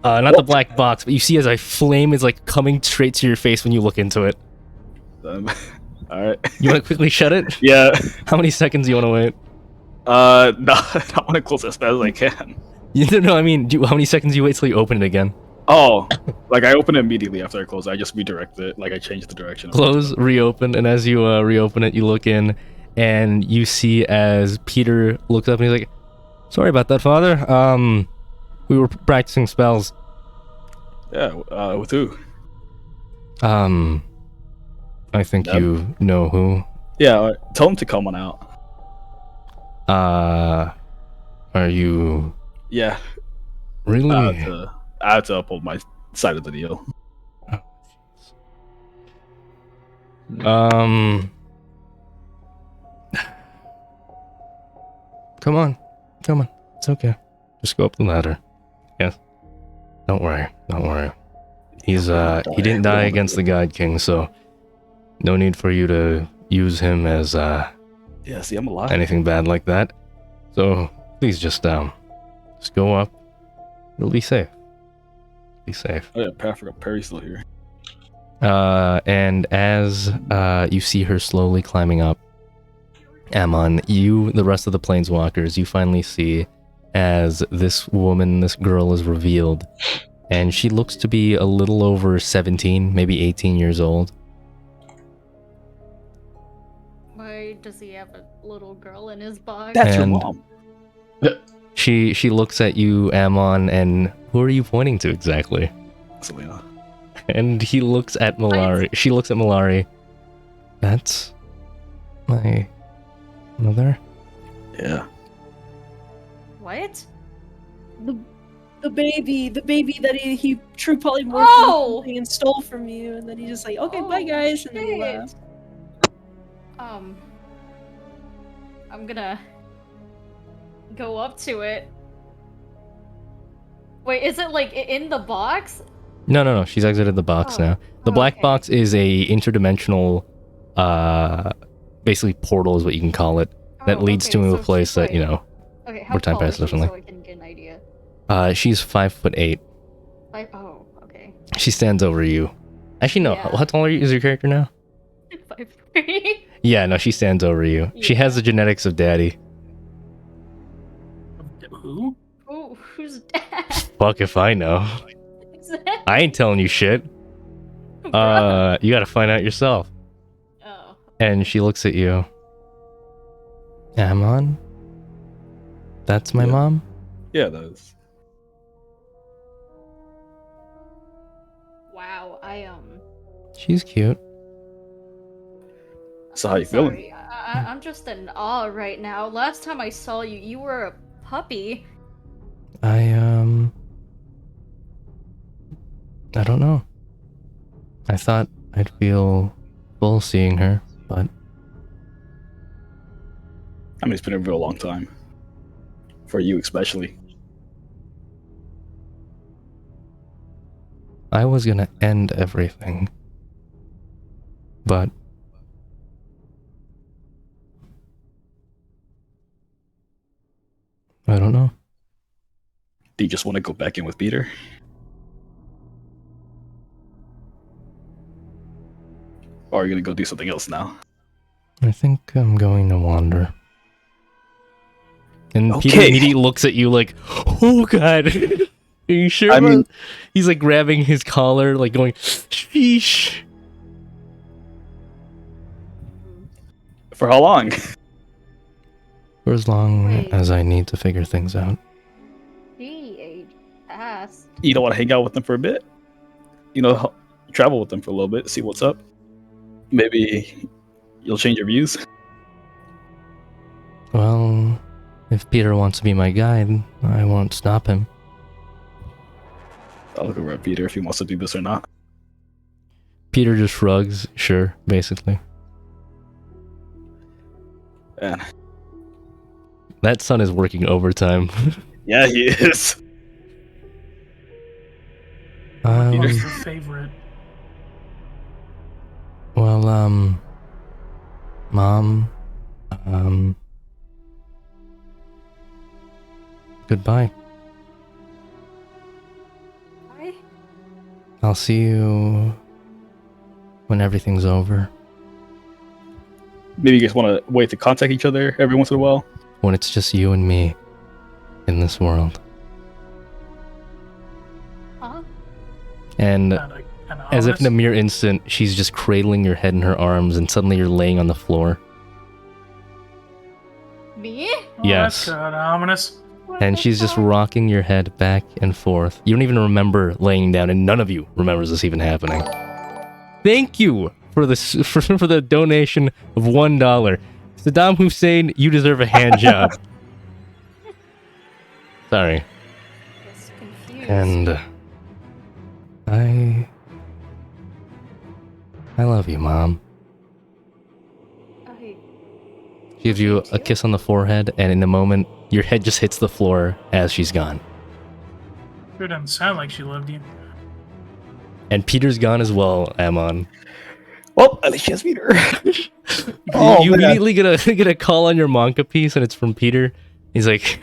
Not the black box, but you see as a flame is like coming straight to your face when you look into it. Alright. You want to quickly shut it? Yeah. How many seconds do you want to wait? No, I want to close as fast as I can. You don't know. I mean, how many seconds do you wait till you open it again? Oh, like I open it immediately after I close. I just redirect it. Like I change the direction. Close, reopen, and as you reopen it, you look in, and you see as Peter looks up and he's like, "Sorry about that, Father. We were practicing spells. Yeah. With who? I think Yep. you know who. Yeah. Tell him to come on out. Are you Yeah. really? I have to uphold my side of the deal. Come on. It's okay. Just go up the ladder. Yes. Don't worry. He's he didn't die against the God King, so no need for you to use him as Yeah. See, I'm alive. anything bad like that. So please just go up. It'll be safe. Be safe. Oh yeah, Perry's still here. And as you see her slowly climbing up, Ammon, you, the rest of the Planeswalkers, you finally see as this girl is revealed. And she looks to be a little over 17, maybe 18 years old. Why does he have a little girl in his box? That's your And- mom. She looks at you, Ammon, and who are you pointing to exactly? Selena. And he looks at Malari. She looks at Malari. That's my mother? Yeah. What? The baby that he true polymorphed Oh! and stole from you, and then he just like, okay, bye guys, and then he shit. left. I'm gonna go up to it. Wait, is it like in the box? No. She's exited the box Oh. now. The Oh, black okay. box is a interdimensional, basically portal is what you can call it, that Oh, leads okay, to a so place she's that, you like- know, Okay, how where time tall is passes she, differently. so I can get an idea? She's 5'8". Oh, okay. She stands over you. Actually, no. Yeah. How tall is your character now? 5'3". Yeah, no, she stands over you. She has Yeah. the genetics of daddy. Who? Oh, who's dad? Fuck if I know. I ain't telling you shit. Bruh. You gotta find out yourself. Oh. And she looks at you. Amon? That's my Yeah. mom? Yeah, that is. Wow, She's cute. So how you feeling? sorry. I'm just in awe right now. Last time I saw you, you were a puppy. I don't know. I thought I'd feel full seeing her, but I mean, it's been a real long time. For you, especially. I was gonna end everything. But I don't know. Do you just want to go back in with Peter? Or are you gonna go do something else now? I think I'm going to wander. And Peter Okay. immediately looks at you like, oh god. Are you sure? I mean- He's like grabbing his collar, like going, sheesh. For how long? For as long Wait. as I need to figure things out. Gee, age passed. You don't want to hang out with them for a bit? You know, travel with them for a little bit, see what's up. Maybe you'll change your views. Well, if Peter wants to be my guide, I won't stop him. I'll look over at Peter if he wants to do this or not. Peter just shrugs, sure, basically. And That son is working overtime. yeah, he is. Um, What's your favorite? well, Mom, goodbye. Hi. I'll see you when everything's over. Maybe you guys want to wait to contact each other every once in a while. When it's just you and me in this world. Huh? And Kinda as if in a ominous. mere instant, she's just cradling your head in her arms, and suddenly you're laying on the floor. Me? Oh, yes. That's kinda ominous. What And the she's just fuck? rocking your head back and forth. You don't even remember laying down, and none of you remembers this even happening. Thank you for this for the donation of $1. Saddam Hussein, you deserve a hand job. Sorry. Just confused. And I love you, Mom. I- She gives you a kiss on the forehead, and in a moment, your head just hits the floor as she's gone. Sure doesn't sound like she loved you. And Peter's gone as well, Amon. Well, at least she has Peter. You man. immediately get a call on your manga piece, and it's from Peter. He's like,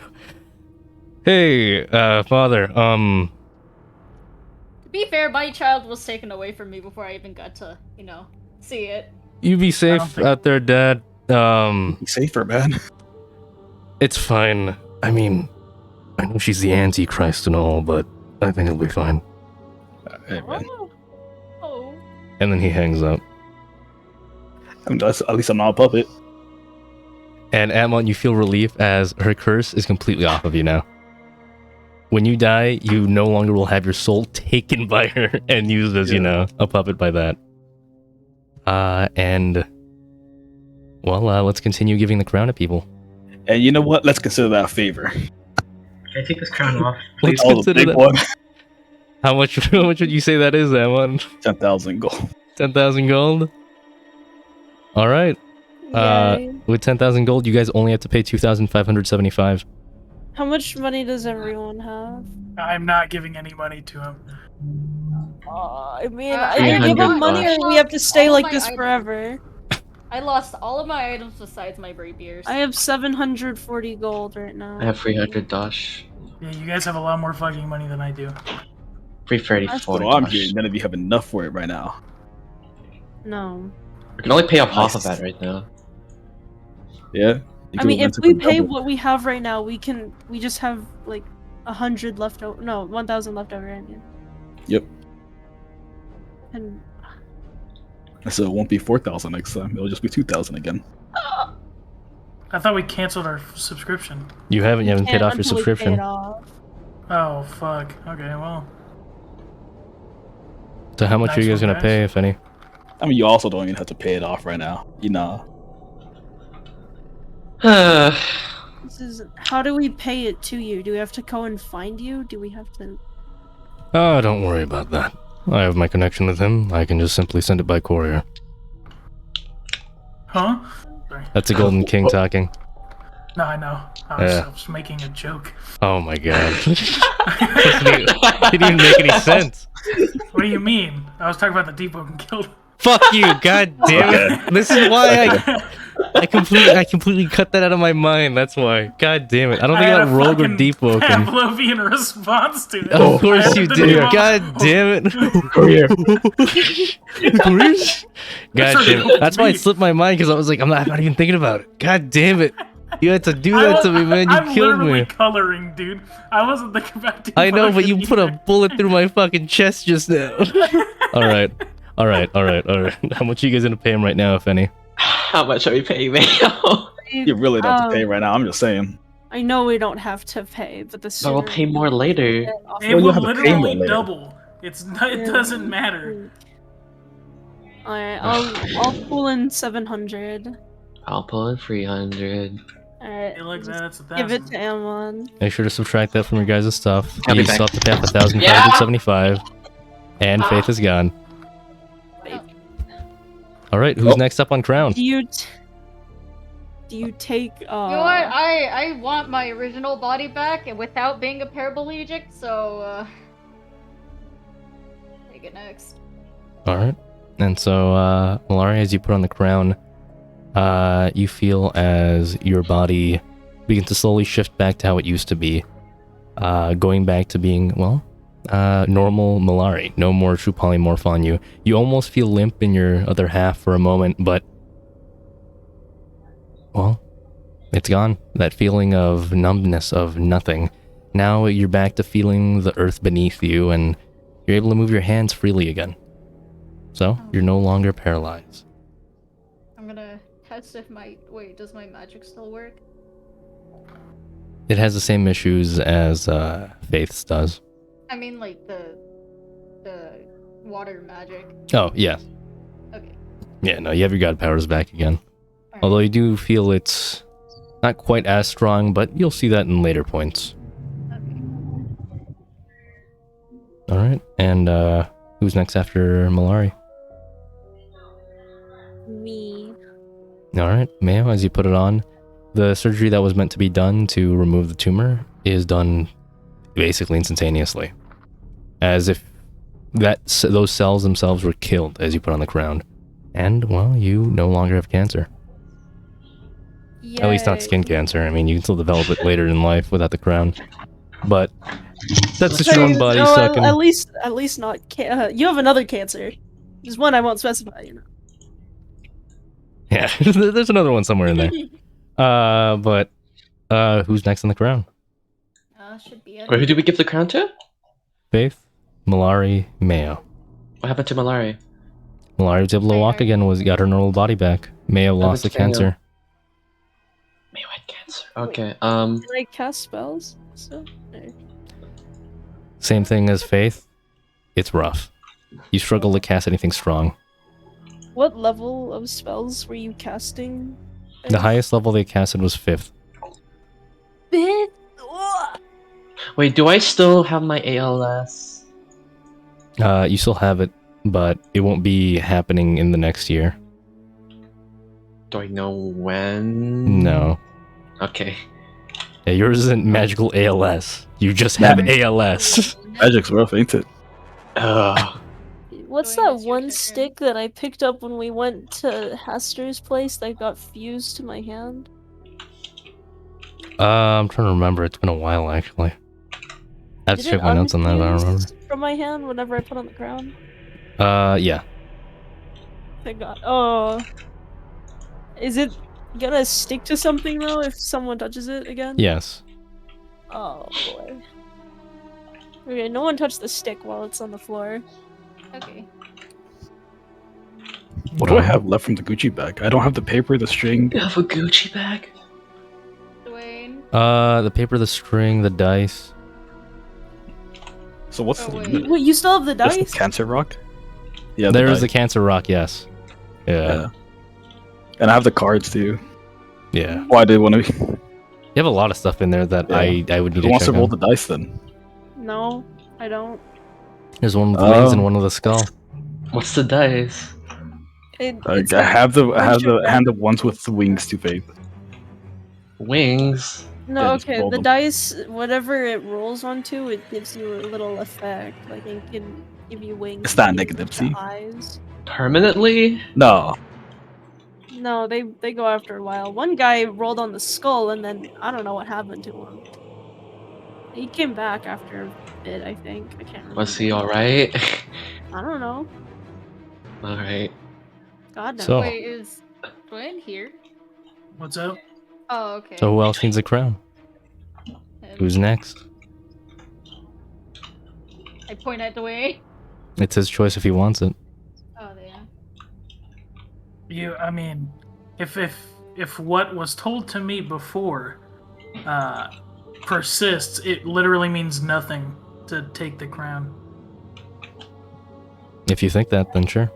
"Hey, father, To be fair, my child was taken away from me before I even got to, see it. you be safe think- out there, Dad. Be safer, man. It's fine. I mean, I know she's the Antichrist and all, but I think it'll be fine." Hey, man. Oh. And then he hangs up. I mean, at least I'm not a puppet. And Amon, you feel relief as her curse is completely off of you now. When you die, you no longer will have your soul taken by her and used as, a puppet by that. Let's continue giving the crown to people. And you know what? Let's consider that a favor. Can I take this crown off, Let's please? Oh, the consider big that. one. How much would you say that is, Amon? 10,000 gold. 10,000 gold? Alright. Yay. With 10,000 gold, you guys only have to pay 2,575. How much money does everyone have? I'm not giving any money to him. I mean, I either give him 300 money or we bucks. have to stay All like my this items. forever. I lost all of my items besides my rapiers. I have 740 gold right now. I have 300 dosh. Yeah, you guys have a lot more fucking money than I do. 334 So I'm dosh. hearing none of you have enough for it right now. No. We can only pay off half of Nice. that right now. Yeah. I mean, if we pay what we have right now, we just have like 100 left over. No, 1,000 left over. I mean. Yep. And So it won't be 4,000 next time. It'll just be 2,000 again. I thought we canceled our subscription. You haven't paid can't off your until we pay subscription. it off. Oh fuck. Okay, well. So how much are you Nice guys one, gonna pay, if any? I mean, you also don't even have to pay it off right now. You know. This is how do we pay it to you? Do we have to go and find you? Do we have to? Oh, don't worry about that. I have my connection with him. I can just simply send it by courier. Huh? Sorry. That's a Golden King talking. No, I know. I was just making a joke. Oh my god. It didn't even make any sense. What do you mean? I was talking about the Deep Open Guild. Fuck you, god damn it. This is why I completely cut that out of my mind, that's why. God damn it. I don't think had that a Rogue or fucking Deep Woken. Pavlovian response to it. Of course I you had to did. do all- God damn it. Courier. God damn it. That's why it slipped my mind, because I was like, I'm not even thinking about it. God damn it. You had to do that to me, man. You I'm killed literally me. coloring, dude. I wasn't thinking about Deep I know, but you Open put a either. bullet through my fucking chest just now. Alright. How much are you guys gonna pay him right now, if any? How much are we paying Mayo? You really don't have to pay right now. I'm just saying. I know we don't have to pay, but the But sooner we'll pay more later. It Well, you'll will have to pay literally more later. double. It doesn't matter. Alright, I'll pull in 700. I'll pull in 300. Alright, Hey, look, just that's give it 1,000. to Amon. Make sure to subtract that from your guys' stuff. I'll be You back. still have to pay off 1,575. And Faith is gone. Alright, who's next up on Crown? Do you take You know what? I want my original body back and without being a paraplegic, so take it next. Alright. And so, Malaria, as you put on the crown, you feel as your body begins to slowly shift back to how it used to be. Going back to being, well, normal Malari. No more true polymorph on you. You almost feel limp in your other half for a moment, but, well, it's gone. That feeling of numbness, of nothing. Now you're back to feeling the earth beneath you, and you're able to move your hands freely again. So, you're no longer paralyzed. I'm gonna test if does my magic still work? It has the same issues as Faith's does. I mean, like the water magic. Oh, yeah. Okay. Yeah, no, you have your god powers back again. Alright. Although you do feel it's not quite as strong, but you'll see that in later points. Okay. Alright, and who's next after Malari? me? Alright, Mayo, as you put it on, the surgery that was meant to be done to remove the tumor is done basically instantaneously. As if those cells themselves were killed as you put on the crown. And, well, you no longer have cancer. At least not Yay. skin cancer. I mean, you can still develop it later in life without the crown. But that's just your Hey, own body no, sucking. at least not. You have another cancer. There's one I won't specify. You know. Yeah, there's another one somewhere in there. But who's next on the crown? Should be it. Wait, who did we give the crown to? Faith, Malari, Mayo. What happened to Malari? Malari was able to walk again. Got her normal body back. Mayo lost the was Mayo. cancer. Mayo had cancer. Okay, Can I cast spells? So. No. Same thing as Faith. It's rough. You struggle to cast anything strong. What level of spells were you casting? The highest level they casted was 5th. Fifth? wait, do I still have my ALS? You still have it, but it won't be happening in the next year. Do I know when? No. Okay. Yeah, yours isn't magical ALS. You just have ALS. Magic's rough, ain't it? Ugh. what's Dwayne, that it's your one turn. stick that I picked up when we went to Hester's place that got fused to my hand? I'm trying to remember. It's been a while, actually. I have to Did check it my notes on that, but I don't remember. unfuse from my hand whenever I put on the crown? Yeah. Thank God. Oh. Is it gonna stick to something though if someone touches it again? Yes. Oh boy. Okay, no one touch the stick while it's on the floor. Okay. What do I have left from the Gucci bag? I don't have the paper, the string. You have a Gucci bag? Dwayne. The paper, the string, the dice. So what's Oh, the wait. Wait, you still have the Just the dice? cancer rock? Yeah, There is the dice. cancer rock, yes. Yeah. And I have the cards too. Yeah. Oh, I did want to. You have a lot of stuff in there that Yeah. I would need Who to wants check to roll on. the dice then? No, I don't. There's one with wings and Oh. one with a skull. What's the dice? It's I have the bunch of ones with the wings to fate. Wings? No, Yeah, just okay, roll the them. dice, whatever it rolls onto, it gives you a little effect. Like it can give you wings. It's not it can negative, give you see? eyes. Permanently? No. No, they go after a while. One guy rolled on the skull, and then I don't know what happened to him. He came back after a bit, I think. I can't remember. Was he alright? I don't know. Alright. God knows. So- Wait, is Dwayne here? What's up? Oh, okay. So who else needs a crown? Who's next? I point at Dwayne. It's his choice if he wants it. Oh, yeah. I mean, if what was told to me before persists, it literally means nothing to take the crown. If you think that, then sure.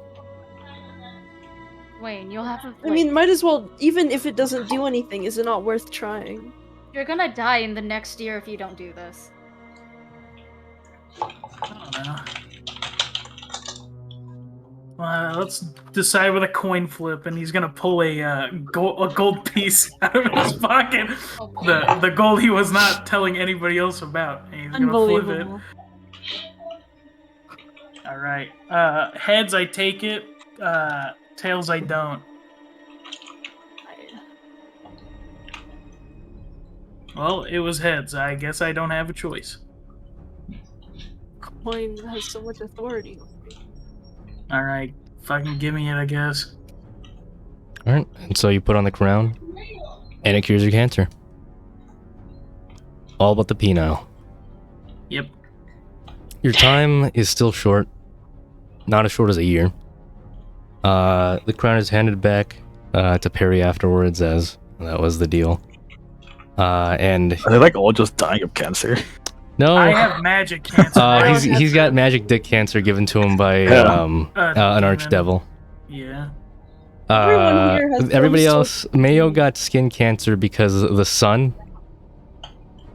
Dwayne, you'll have to. I mean, might as well. Even if it doesn't do anything, is it not worth trying? You're gonna die in the next year if you don't do this. I don't know. Let's decide with a coin flip, and he's gonna pull a gold piece out of his pocket. The gold he was not telling anybody else about. And he's gonna flip it. Unbelievable. All right. Heads, I take it. Tails, I don't. Well, it was heads. I guess I don't have a choice. Coin has so much authority. All right, fucking give me it, I guess. All right. And so you put on the crown, and it cures your cancer. All but the penile. Yep. Your time is still short. Not as short as a year. The crown is handed back to Perry afterwards, as that was the deal. And Are they like all just dying of cancer? no, I have magic cancer. he's got magic dick cancer given to him by an demon. archdevil. Yeah. Everyone here has Everybody some else, Mayo got skin cancer because of the sun.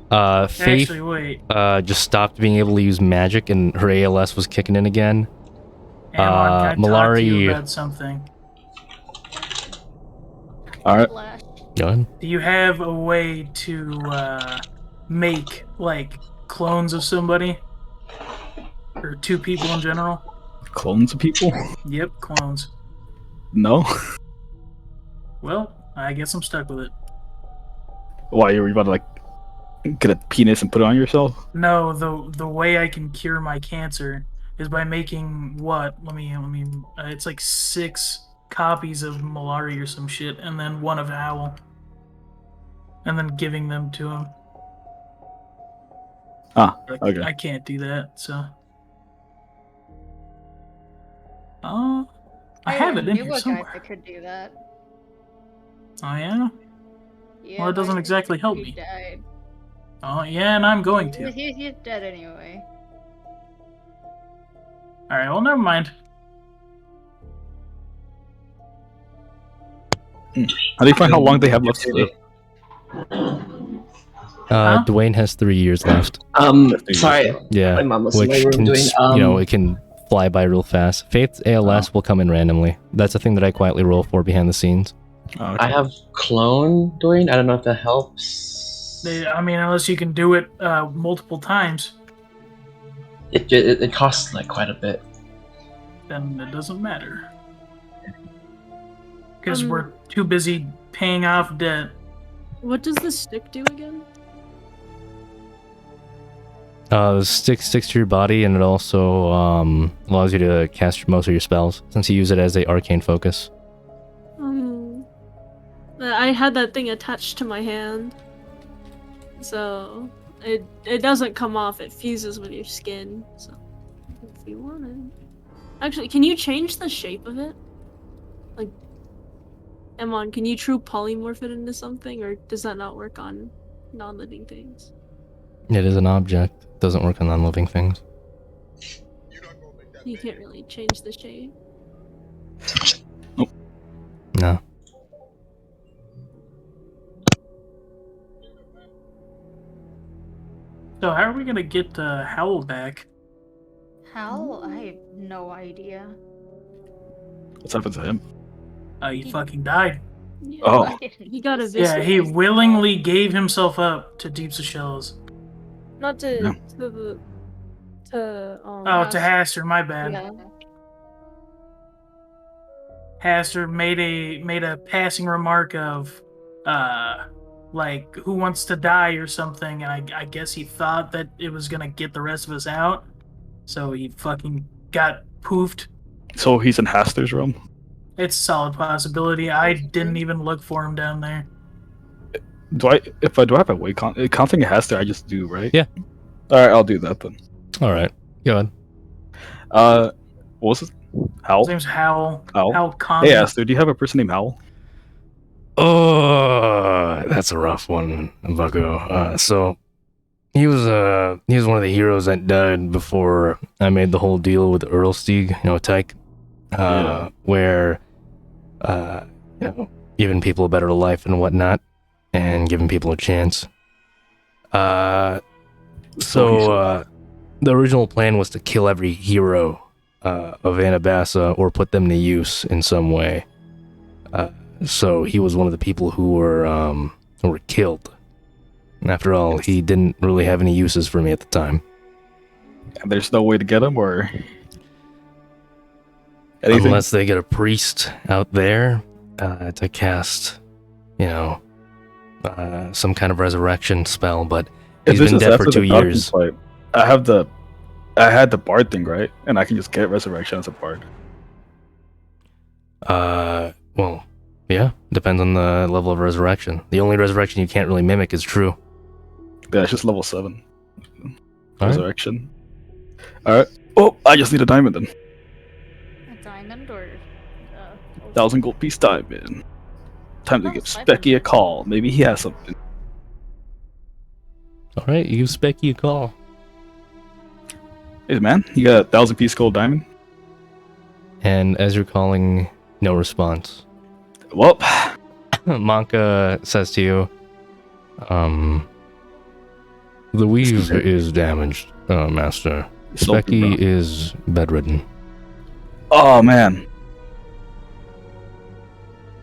Faith Actually, wait. just stopped being able to use magic, and her ALS was kicking in again. Amon, can I talk to you Malari- about something? Alright. Flash. Go ahead. Do you have a way to make like clones of somebody, or two people in general? Clones of people? Yep, clones. No. Well, I guess I'm stuck with it. Why, you were about to like get a penis and put it on yourself? No, the way I can cure my cancer is by making what? Let me. It's like 6 copies of Malari or some shit, and then 1 of Howl, and then giving them to him. Ah, Like, okay. I can't do that, so. I have it in knew here a guy somewhere. that could do that. Oh yeah. Yeah, Well, it doesn't but exactly help he me. died. Oh yeah, and I'm going to. He's dead anyway. All right. Well, never mind. How do you find how long they have left to live? Huh? Dwayne has 3 years left. Sorry. Yeah, My mom was in which my room can, doing, it can fly by real fast. Faith's ALS will come in randomly. That's a thing that I quietly roll for behind the scenes. Oh, okay. I have clone doing. I don't know if that helps. I mean, unless you can do it multiple times. It costs like quite a bit. then it doesn't matter. Because Um, we're too busy paying off debt. What does the stick do again? The stick sticks to your body, and it also allows you to cast most of your spells, since you use it as a arcane focus. I had that thing attached to my hand, so it doesn't come off. It fuses with your skin. So if you want it, actually, can you change the shape of it? Like, Emon, can you true polymorph it into something, or does that not work on non-living things? It is an object. Doesn't work on non-living things. You can't really change the shape. No. So how are we gonna get Howl back? How? I have no idea. What's happened to him? He fucking died. Yeah, Oh. he got a Yeah, he willingly gave himself up to Deeps of Shells. not to Yeah. to the to Oh, to Haster, my bad. Yeah. Haster made a passing remark of, like, who wants to die or something, and I guess he thought that it was gonna get the rest of us out, so he fucking got poofed. So he's in Haster's room? It's a solid possibility. I didn't even look for him down there. Do I have a way counting Haster? I just do, right? Yeah. Alright, I'll do that then. Alright. Go ahead. What was it? Howl? His name's Howl. Howl? Howl Kami. Hey, Aster, do you have a person named Howl? Oh, that's a rough one, Bucko. So he was one of the heroes that died before I made the whole deal with Earlsteig, Tyke, where giving people a better life and whatnot, and giving people a chance. The original plan was to kill every hero of Anabassa or put them to use in some way. So he was one of the people who were killed. And after all, he didn't really have any uses for me at the time. And there's no way to get him, or anything? Unless they get a priest out there to cast, some kind of resurrection spell. But he's been dead for 2 years. I had the bard thing, right? And I can just get resurrection as a bard. Well, yeah, depends on the level of resurrection. The only resurrection you can't really mimic is true. Yeah, it's just level 7. All right. Resurrection. Alright. Oh, I just need a diamond then. A diamond or 1,000 gold piece diamond. Time to Oh, give 500. Specky a call. Maybe he has something. All right, you give Specky a call. Hey man, you got a 1,000 piece gold diamond? And as you're calling, no response. Well, Monka says to you, the weave is damaged, Master. Specky is bedridden. oh man.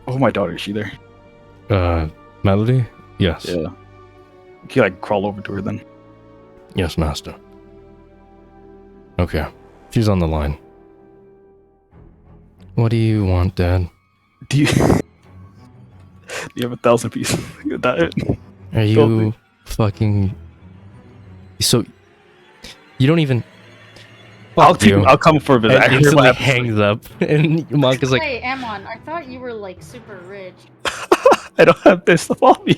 Oh, my daughter, is she there? Melody? Yes. Yeah. Can you crawl over to her then? Yes, Master. Okay. She's on the line. What do you want, Dad? Do you have 1,000 piece diamond? Are you fucking... So... You don't even... I'll come for a visit. And I hear instantly what happens. hangs up, and Monka's like, Hey, Amon, I thought you were super rich. I don't have this stuff on me.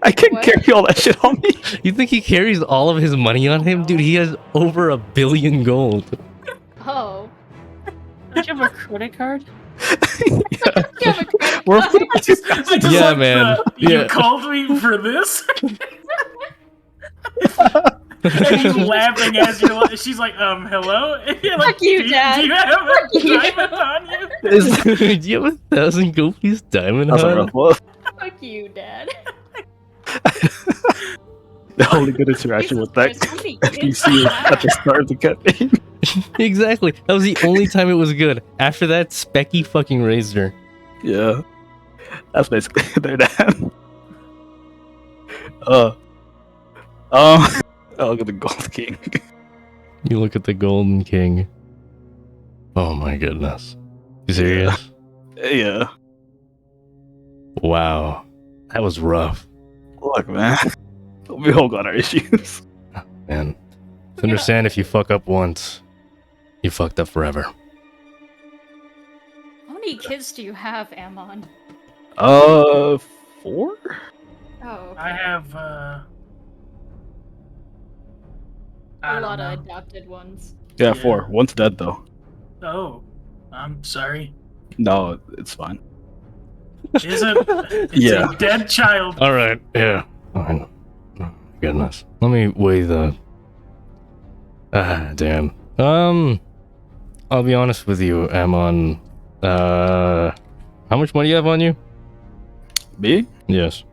I can't What? carry all that shit on me. you think he carries all of his money on him? Dude, he has over 1 billion gold. Oh. Don't you have a credit card? You have a credit We're card? I just Yeah, like man. You Yeah. called me for this? And he's laughing as you're like, she's like, hello? And you're like, Fuck you, do Dad. Do you have Fuck a you. diamond on you? Do you have 1,000 gold piece diamond, That's a huh? rough one. Fuck you, Dad. The only good interaction with that Jesus Christ, PC at the start of the campaign. Exactly. That was the only time it was good. After that, Specky fucking raised her. Yeah. That's basically their dad. I'll get the Gold King. You look at the Golden King. Oh my goodness. You serious? Yeah. Wow. That was rough. Look, man. We all got our issues. Man. To understand if you fuck up once, you fucked up forever. How many kids do you have, Amon? 4? Oh, okay. I have a I don't lot know. of adopted ones. Yeah, Yeah. 4. One's dead though. Oh, I'm sorry. No, it's fine. Is it? It's Yeah. a dead child. Alright, yeah. Fine. Oh my goodness. Let me weigh the... damn. I'll be honest with you, Amon. How much money you have on you? Me? Yes.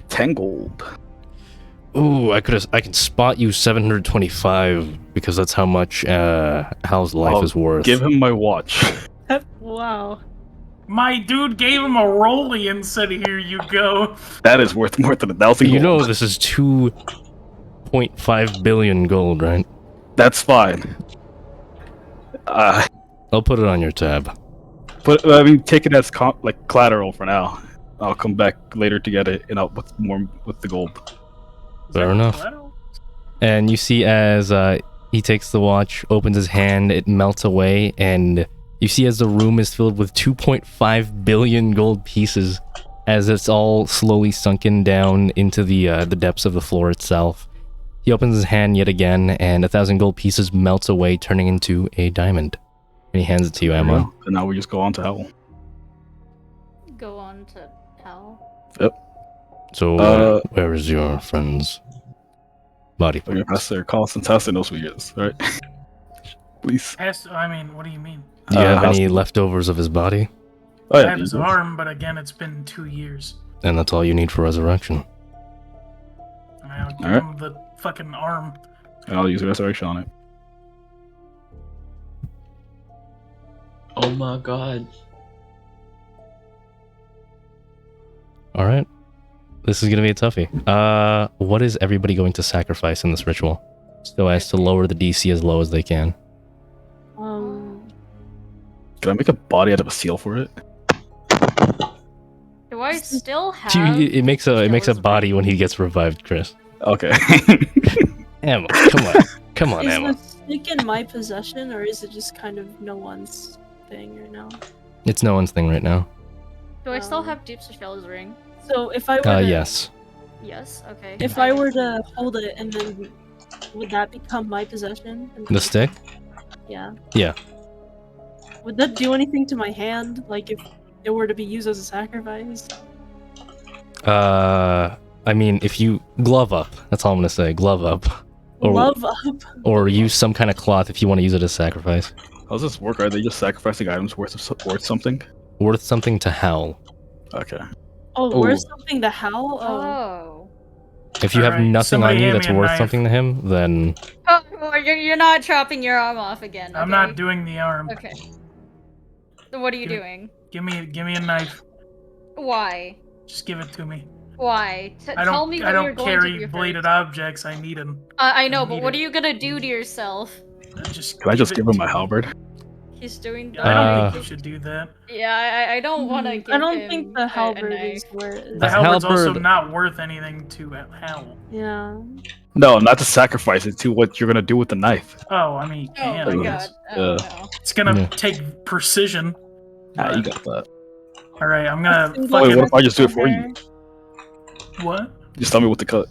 10 gold. Ooh, I can spot you 725 because that's how much Hal's life I'll is worth. Give him my watch. Wow. My dude gave him a rollie and said, "Here you go." That is worth more than 1,000 You gold. know this is 2.5 billion gold, right? That's fine. I'll put it on your tab. But I mean, take it as like collateral for now. I'll come back later to get it, and I'll with more with the gold. Fair enough. And you see as he takes the watch, opens his hand, it melts away, and you see as the room is filled with 2.5 billion gold pieces as it's all slowly sunken down into the depths of the floor itself. He opens his hand yet again, and 1,000 gold pieces melts away, turning into a diamond. And he hands it to you, Emma. And now we just go on to hell. Go on to hell. So, where is your friend's body? Okay, Pastor Constance has to know who he is, right? Please. I mean, what do you mean? Do you have House- any leftovers of his body? Oh, I yeah, have his you do. arm, but again, it's been 2 years. And that's all you need for resurrection. I'll give Alright. him the fucking arm. And I'll use resurrection on it. Oh my god. Alright. This is gonna be a toughie. What is everybody going to sacrifice in this ritual? So as to lower the DC as low as they can. Can I make a body out of a seal for it? Do I still have? It makes a Shell's body ring? when he gets revived, Chris. Okay. Emma, come on. Come on, Is Emma. the stick in my possession, or is it just kind of no one's thing right now? It's no one's thing right now. Do I still have Deep Shell's ring? So if I were to, Yes. Yes. Okay. if I were to hold it, and then would that become my possession? And The stick? Yeah. Yeah. Would that do anything to my hand? Like if it were to be used as a sacrifice? I mean, if you glove up, that's all I'm gonna say. Glove up. Or, Love up. or use some kind of cloth if you want to use it as sacrifice. How does this work? Are they just sacrificing items worth something? Worth something to Howl. Okay. Oh, Oh. where's something to howl? Oh. Oh. If you have Alright, nothing somebody on you hand that's me a worth knife. something to him, then Oh, you're not chopping your arm off again. I'm okay? not doing the arm. Okay. So what are you Give it- doing? Give me a knife. Why? Just give it to me. Why? I Tell me don't. what I you're don't going to carry do bladed first. objects. I need them. I know, I but need what it. are you gonna do to yourself? Just. Can I just give it him my to me. halberd? He's doing. I don't think Uh, you should do that. Yeah, I don't want to give I don't him think a the halberd knife. is worth. The The halberd's also halberd- not worth anything to Howl. Yeah. No, not to sacrifice it to what you're gonna do with the knife. Oh, I mean, you Oh can. my I god. guess. Oh Yeah. no. It's gonna Yeah. take precision. Ah, you got that. All right, I'm gonna Single Wait, fucking what if I just do it for hair. you? what? Just tell me what to cut.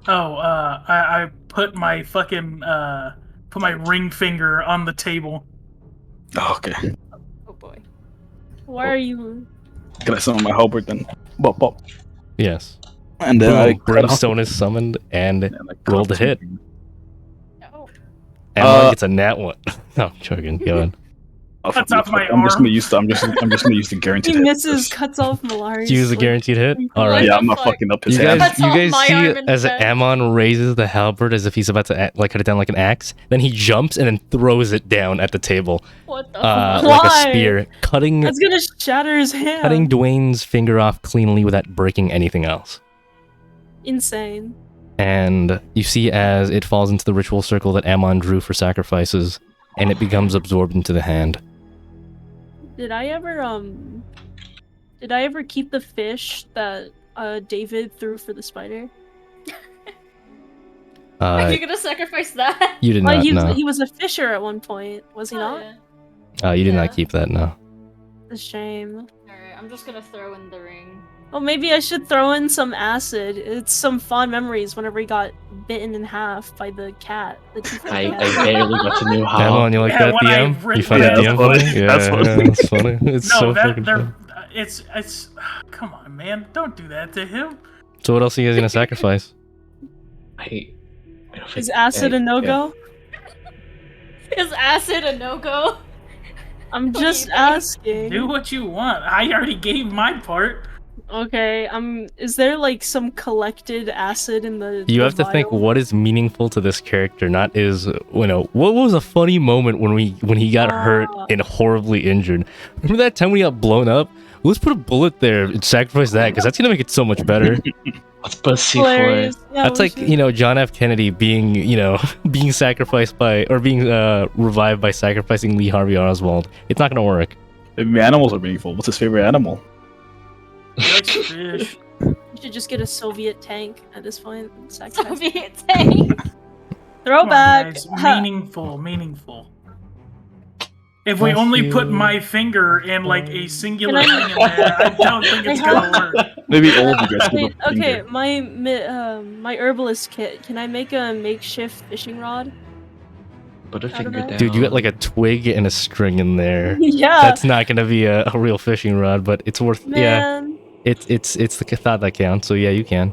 Oh, I put my fucking put my ring finger on the table. Oh, okay. Oh boy. Why are you? Can I summon my halberd then? Bop, bop. yes. And then I Boom, Brimstone is summoned, and and I cut roll off the hit. something. No. Emma gets a nat one. No, I'm joking. Go ahead. I'll Cuts fucking off my I'm just arm. gonna use the I'm just gonna use the guaranteed He hit misses, first. cuts off Malari's. Do you use a guaranteed hit? All right. Yeah, the I'm not fuck? fucking up his You hand. guys, Cuts you off guys my see arm it as instead. Ammon raises the halberd as if he's about to like cut it down like an axe. Then he jumps and then throws it down at the table, What the? like a Why? spear, cutting That's gonna shatter his hand. Dwayne's finger off cleanly without breaking anything else. Insane. and you see as it falls into the ritual circle that Ammon drew for sacrifices, and it becomes absorbed into the hand. Did I ever keep the fish that David threw for the spider? Are you gonna sacrifice that? You did Like not, he was, no. he was a fisher at one point, was he not? Yeah. You did Yeah. not keep that, no. A shame. Alright, I'm just gonna throw in the ring. Well, maybe I should throw in some acid. It's some fond memories whenever he got bitten in half by the cat. The two-foot I cat. barely got to know how. Ammon, you like Yeah, that when I DM? read You found that, that DM that's funny? funny. Yeah, That's funny. yeah, that's funny. It's No, so that fucking they're funny. it's come on, man, don't do that to him. So what else are you guys gonna sacrifice? I don't think- Is acid I- a no-go? Is acid a no-go? I'm What do you just think? asking. Do what you want. I already gave my part. Okay, is there like some collected acid in the You the have to think vial? what is meaningful to this character, not is, you know, what was a funny moment when he got hurt and horribly injured. Remember that time when he got blown up? Let's put a bullet there and sacrifice that, because that's gonna make it so much better. Let's put C4. Hilarious. Yeah, That's we like, should- you know, John F. Kennedy being, you know, being sacrificed by, or being revived by sacrificing Lee Harvey Oswald. It's not gonna work. Maybe animals are meaningful. What's his favorite animal? He likes fish. You should just get a Soviet tank at this point. And sacrifice. Soviet tank. Come on, Throwback. guys. Meaningful. If we only put my finger in like a singular Can I- thing in there, I don't think it's gonna work. Maybe all of you guys give Wait, a finger. okay, my herbalist kit. Can I make a makeshift fishing rod? Put a Out of finger that? down. Dude, you got like a twig and a string in there. Yeah. That's not gonna be a real fishing rod, but it's worth. Yeah, Man. it's the thought that counts. So yeah, you can.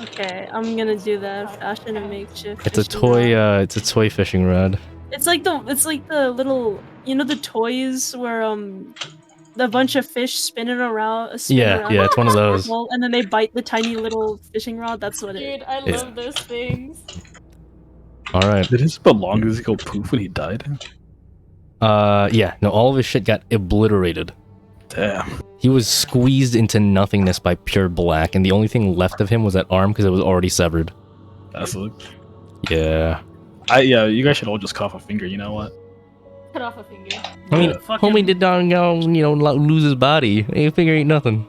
Okay, I'm gonna do that. Fashion a makeshift. It's a fishing toy. rod. It's a toy fishing rod. It's like the little, you know, the toys where a bunch of fish spinning around. Yeah, it's one of those. And then they bite the tiny little fishing rod. That's what it is. Dude, I Yeah. love those things. All right. Did his belongings go poof when he died? Yeah. No, all of his shit got obliterated. Damn. He was squeezed into nothingness by pure black, and the only thing left of him was that arm because it was already severed. That's like, Yeah. yeah, you guys should all just cough a finger, you know what? Cut off a finger. I mean, Yeah, fucking- homie did not, you know, lose his body. A figure ain't nothing.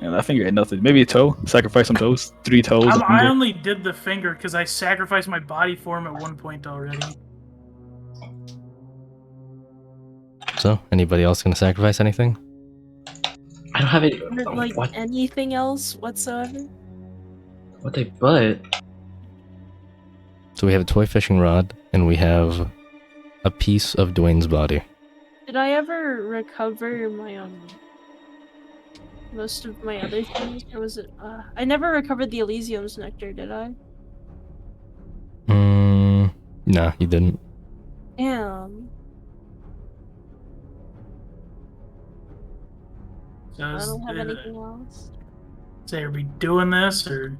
Yeah, that finger ain't nothing. Maybe a toe. Sacrifice some toes. 3 toes. a I finger. only did the finger because I sacrificed my body for him at one point already. So, anybody else gonna sacrifice anything? I don't have any. Like What? anything else whatsoever? What they but? So we have a toy fishing rod, and we have a piece of Dwayne's body. Did I ever recover my most of my other things, or was it? I never recovered the Elysium's nectar, did I? No, you didn't. Damn. So I don't have anything else. Say, are we doing this or?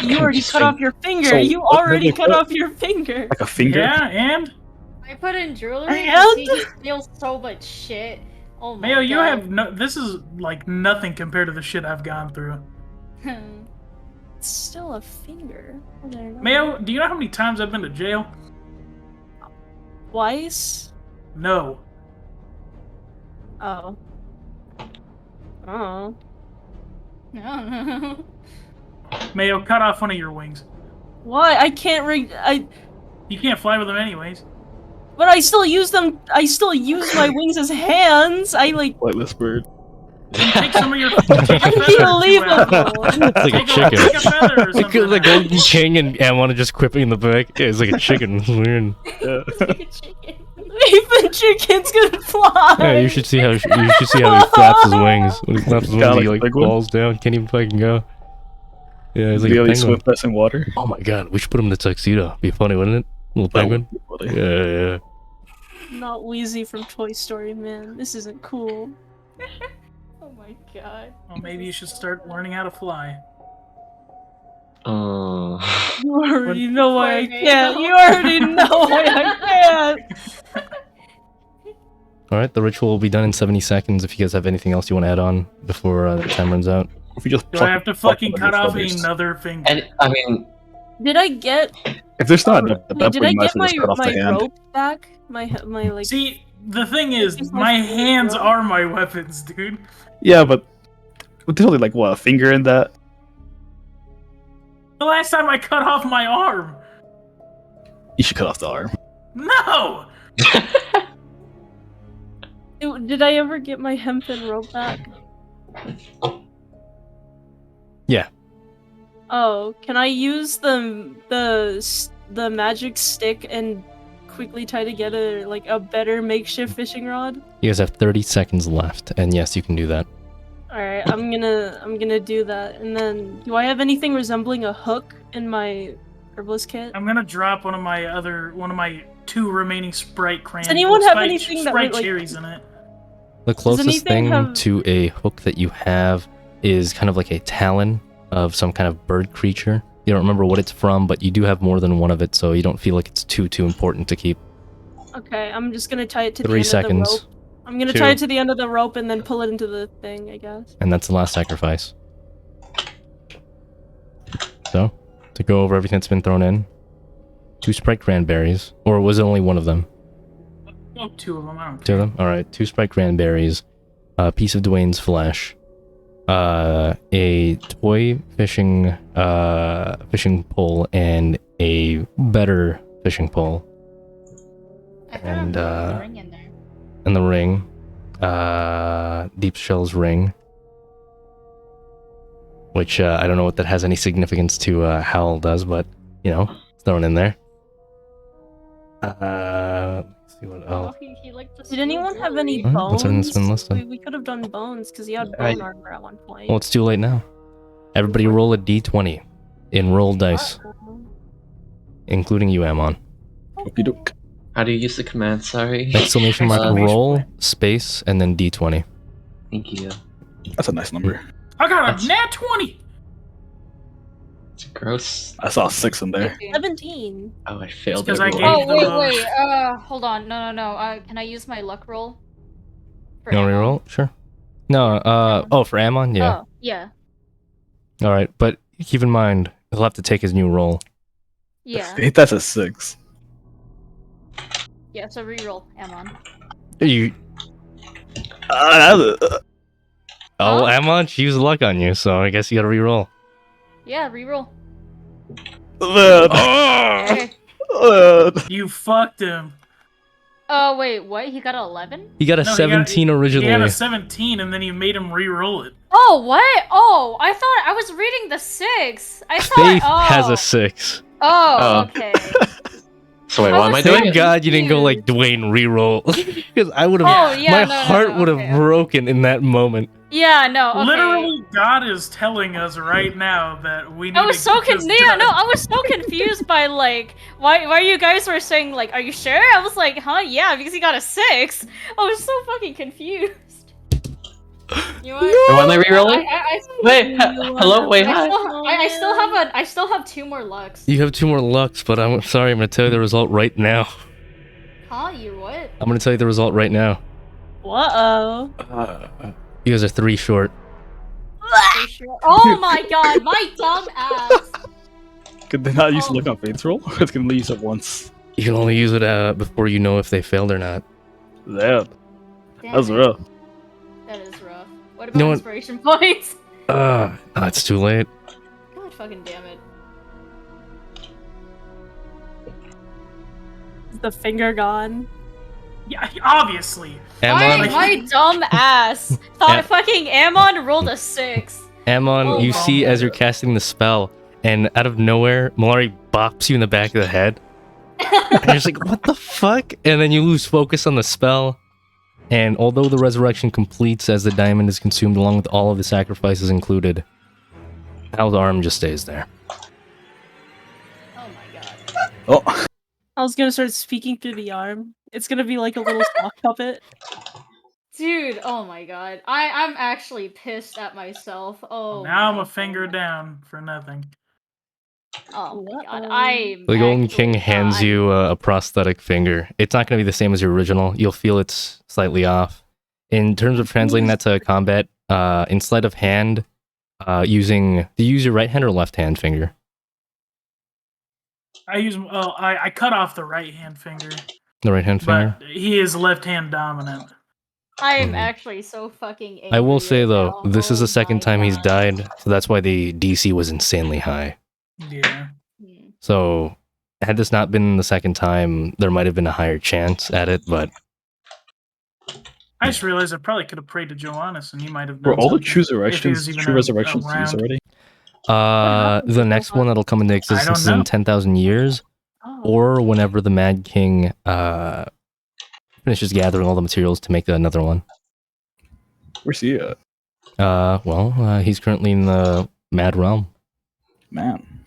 You already cut off your finger. So, You what did already they cut put? off your finger. Like a finger? Yeah, and I put in jewelry. And? And he steals so much shit. Oh my Mayo, god. you have no. This is like nothing compared to the shit I've gone through. It's still a finger. Oh, there, no. Mayo, do you know how many times I've been to jail? Twice? No. Oh. Oh. No. Mayo, cut off one of your wings. Why? I can't You can't fly with them anyways. But I still use them. I still use my wings as hands. I like. Flightless bird. Take some of your. Take a feather or two out. Unbelievable. It's like a Take chicken. Take a feather or It something. could like Golden King and Ammon just quipping in the back. Yeah, it's like a chicken. It's weird. Chicken. Even chickens can fly. Yeah, you should see how he flaps his wings. When he flaps his wings, Kinda he like like a penguin. falls down. Can't even fucking go. Yeah, he's like They a only swim penguin. best in water. Oh my god, we should put him in a tuxedo. Be funny, wouldn't it? Little penguin. Yeah. Not Wheezy from Toy Story, man. This isn't cool. Oh my god. Well, maybe you should start learning how to fly. Oh. You already know why I Poor can't. Mayo. You already know why I can't. All right, the ritual will be done in 70 seconds. If you guys have anything else you want to add on before the time runs out. If you just Do I have to fucking pluck cut one of off your feathers. another finger? And I mean, Did I get? If there's not enough, at Wait, that did point I you might as get well just cut off my the hand. rope back? My like. See, the thing is, It's my my hands rope. are my weapons, dude. Yeah, but there's only like what, a finger in that. The last time I cut off my arm. You should cut off the arm. No! Did I ever get my hempen rope back? Yeah. Oh, can I use the magic stick and quickly tie together like a better makeshift fishing rod? You guys have 30 seconds left, and yes, you can do that. All right, I'm gonna do that. And then, do I have anything resembling a hook in my herbalist kit? I'm gonna drop one of my 2 remaining Sprite crayons. anyone have Sprite- anything that Sprite would, like- cherries in it? The closest anything thing have- to a hook that you have is kind of like a talon of some kind of bird creature. You don't remember what it's from, but you do have more than one of it, so you don't feel like it's too important to keep. Okay, I'm just gonna tie it to 3 the end seconds. of the rope. I'm gonna 2. tie it to the end of the rope and then pull it into the thing, I guess. And that's the last sacrifice. So, to go over everything that's been thrown in, 2 Sprite cranberries, or was it only one of them? Oh, 2 of them. I don't 2 of them? Alright, 2 Sprite cranberries, a piece of Dwayne's flesh, a toy fishing pole, and a better fishing pole. I thought And, the ring in there. And the ring, Deep Shell's ring, which I don't know what that has any significance to Howl does, but you know, it's thrown in there. Let's see what Oh, else. he liked the Did anyone have any Huh? bones? What's everything that's been listed? We could have done bones because he had I- bone armor at one point. Well, it's too late now. Everybody roll a d20 in roll dice, including you, Amon. Okey-doke. how do you use the command? Sorry. Exclamation mark Exclamation roll point. space and then d20. Thank you. That's a nice number. I got a That's- nat 20! It's gross. I saw a 6 in there. 17. Oh, I failed. It's 'cause I everyone. gave Oh them wait, a- wait. Hold on. No. Can I use my luck roll? For You want to ammo? reroll? Sure. No, oh, for Amon? Yeah. Oh, yeah. Alright, but keep in mind, he'll have to take his new roll. Yeah. That's a 6. Yeah. So reroll, Amon. You. Uh, Oh, Huh? Amon, she used luck on you, so I guess you gotta reroll. Yeah, reroll. Oh! Okay. You fucked him. Oh wait, what? He got 11? He got a No, he got- 17 originally. He had a 17 and then you made him re-roll it. Oh what? Oh, I thought I was reading the 6. I thought. Faith Oh. has a 6. Oh, Oh. okay. So wait, I why am I was doing Thank it? God you didn't go like Dwayne reroll. Because I would have. Oh, yeah, my no, heart would have okay. broken in that moment. Yeah, no. Okay. Literally, God is telling us right now that we need I was to so get this yeah, no, done. I was so confused by like why you guys were saying like, are you sure? I was like, huh, yeah, because he got a 6. I was so fucking confused. You know what? Wait, why am I re-rolling? I Wait, hello, wait, hi. I still have 2 more lucks. You have 2 more lucks, but I'm sorry, I'm gonna tell you the result right now. Huh? You what? I'm gonna tell you the result right now. Uh-oh. You guys are 3 short. Are you sure? Oh my god, my dumb ass. Could they not use Oh. luck on Fate's roll? It's gonna use it once. You can only use it before you know if they failed or not. Damn, Damn that was it. rough. That is rough. What You about know what? inspiration points? It's too late. God fucking damn it. Is the finger gone? Yeah, obviously. Amon, My dumb ass thought Yeah. fucking Amon rolled a 6. Amon, Oh, you wow. see as you're casting the spell, and out of nowhere, Malari bops you in the back of the head. And you're just like, what the fuck? And then you lose focus on the spell. And although the resurrection completes as the diamond is consumed along with all of the sacrifices included, Hal's arm just stays there. Oh my god. Oh, I was gonna start speaking through the arm. It's gonna be like a little sock puppet. Dude, oh my god. I'm actually pissed at myself. Oh Now I'm my a finger God. down for nothing. Oh my god. Uh-oh. I'm The Golden actually- King hands I'm- you a prosthetic finger. It's not going to be the same as your original. You'll feel it's slightly off. In terms of translating that to combat, in sleight of hand, Do you use your right hand or left hand finger? I cut off the right hand finger, The right hand finger. but he is left hand dominant. I am Mhm. actually so fucking angry. I will say right though, now. this is Oh the second my time he's God. died, so that's why the DC was insanely high. Yeah. Hmm. So, had this not been the second time, there might have been a higher chance at it, but I just realized I probably could have prayed to Joannis, and he might have done Were all the something. true If he was resurrections, even true resurrections used around. already? happens the if next nobody- one that'll come into I existence don't in know. 10,000 years, Oh. or whenever the Mad King finishes gathering all the materials to make another one. Where's he at? He's currently in the Mad Realm. Man.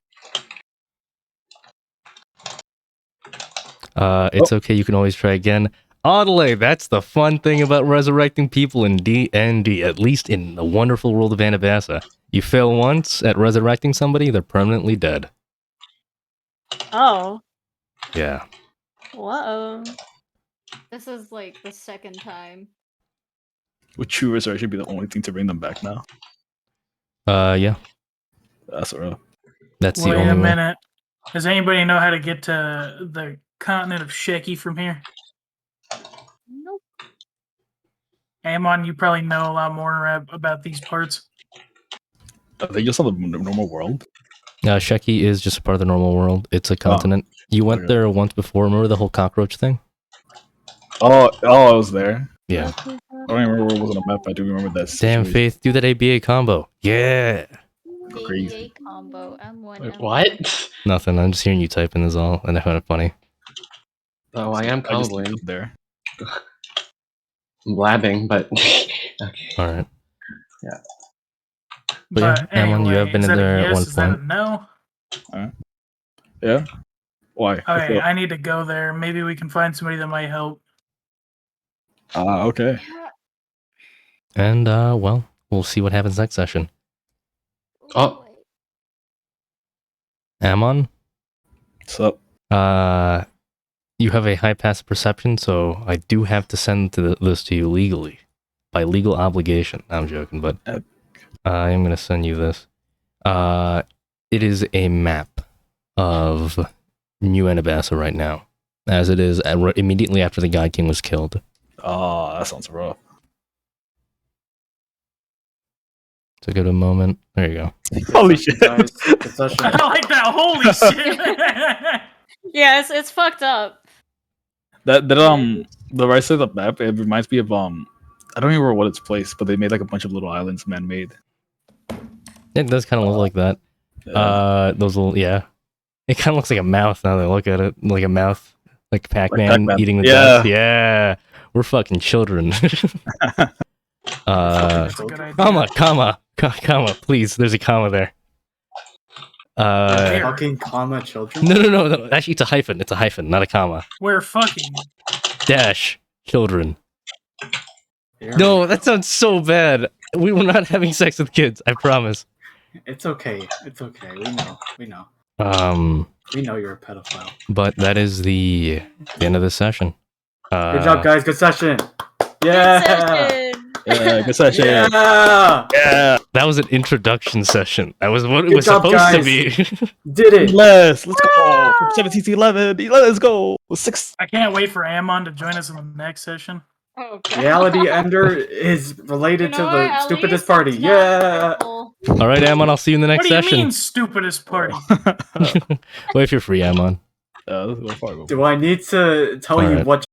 It's okay, you can always try again. Oddly, that's the fun thing about resurrecting people in D&D, at least in the wonderful world of Anabassa. You fail once at resurrecting somebody, they're permanently dead. Oh. Yeah. Whoa. This is like the second time. Would true resurrection be the only thing to bring them back now? Yeah. That's rough. That's the Wait only a way. minute. Does anybody know how to get to the continent of Sheki from here? Nope. Amon, you probably know a lot more about these parts. Are they just on the normal world? Sheki is just a part of the normal world. It's a continent. You went okay. there once before. Remember the whole cockroach thing? Oh, I was there. Yeah. I don't even remember where it was on the map. I do remember that. Damn, situation. Faith, do that ABA combo. Yeah. Crazy. ABA combo M1 Wait, M1. what? Nothing. I'm just hearing you typing is all, and I found it funny. Oh, I am I just comboing. looked up there. I'm blabbing, but okay. All right. Yeah. But yeah, But Amon, anyway, you have been is in that there a at yes? one Is that a point. no? Yeah. Why? Okay, I need to go there. Maybe we can find somebody that might help. Okay. And, we'll see what happens next session. Oh. Amon, What's up? you have a high passive perception, so I do have to send this to you legally. By legal obligation. I'm joking, but I am going to send you this. It is a map of New Anabassa right now, as it is immediately after the God King was killed. Oh, that sounds rough. So give it a moment. There you go. Holy shit. Guys, good session. I like that. Holy shit! Yeah, it's fucked up. That the right side of the map, it reminds me of I don't remember what it's placed, but they made like a bunch of little islands man-made. It does kind of look like that. Those little, yeah. It kind of looks like a mouth now that I look at it. Like a mouth. Like Pac-Man, Pac-Man. eating the Yeah. dust. Yeah. We're fucking children. That's a good idea. Comma, please. There's a comma there. Where? Fucking comma children. No. Actually, it's a hyphen. It's a hyphen, not a comma. We're fucking. Dash. Children. Here. No, that sounds so bad. We were not having sex with kids. I promise. It's okay. It's okay. We know. We know. We know you're a pedophile. But that is the end of this session. Good job, guys. Good session. Good Yeah. session. Yeah, good session. Yeah. Yeah. That was an introduction session. That was what it Good was job, supposed to guys. be. Did it. Let's go. From 17 to 11. Let's go. 6. I can't wait for Amon to join us in the next session. Oh, God. Reality Ender is related You know to what? the At stupidest least party. it's not Yeah. purple. All right, Amon, I'll see you in the What next do you session. mean, stupidest party? Well, if you're free, Amon. Let's go far. Do I need to tell you Alright. what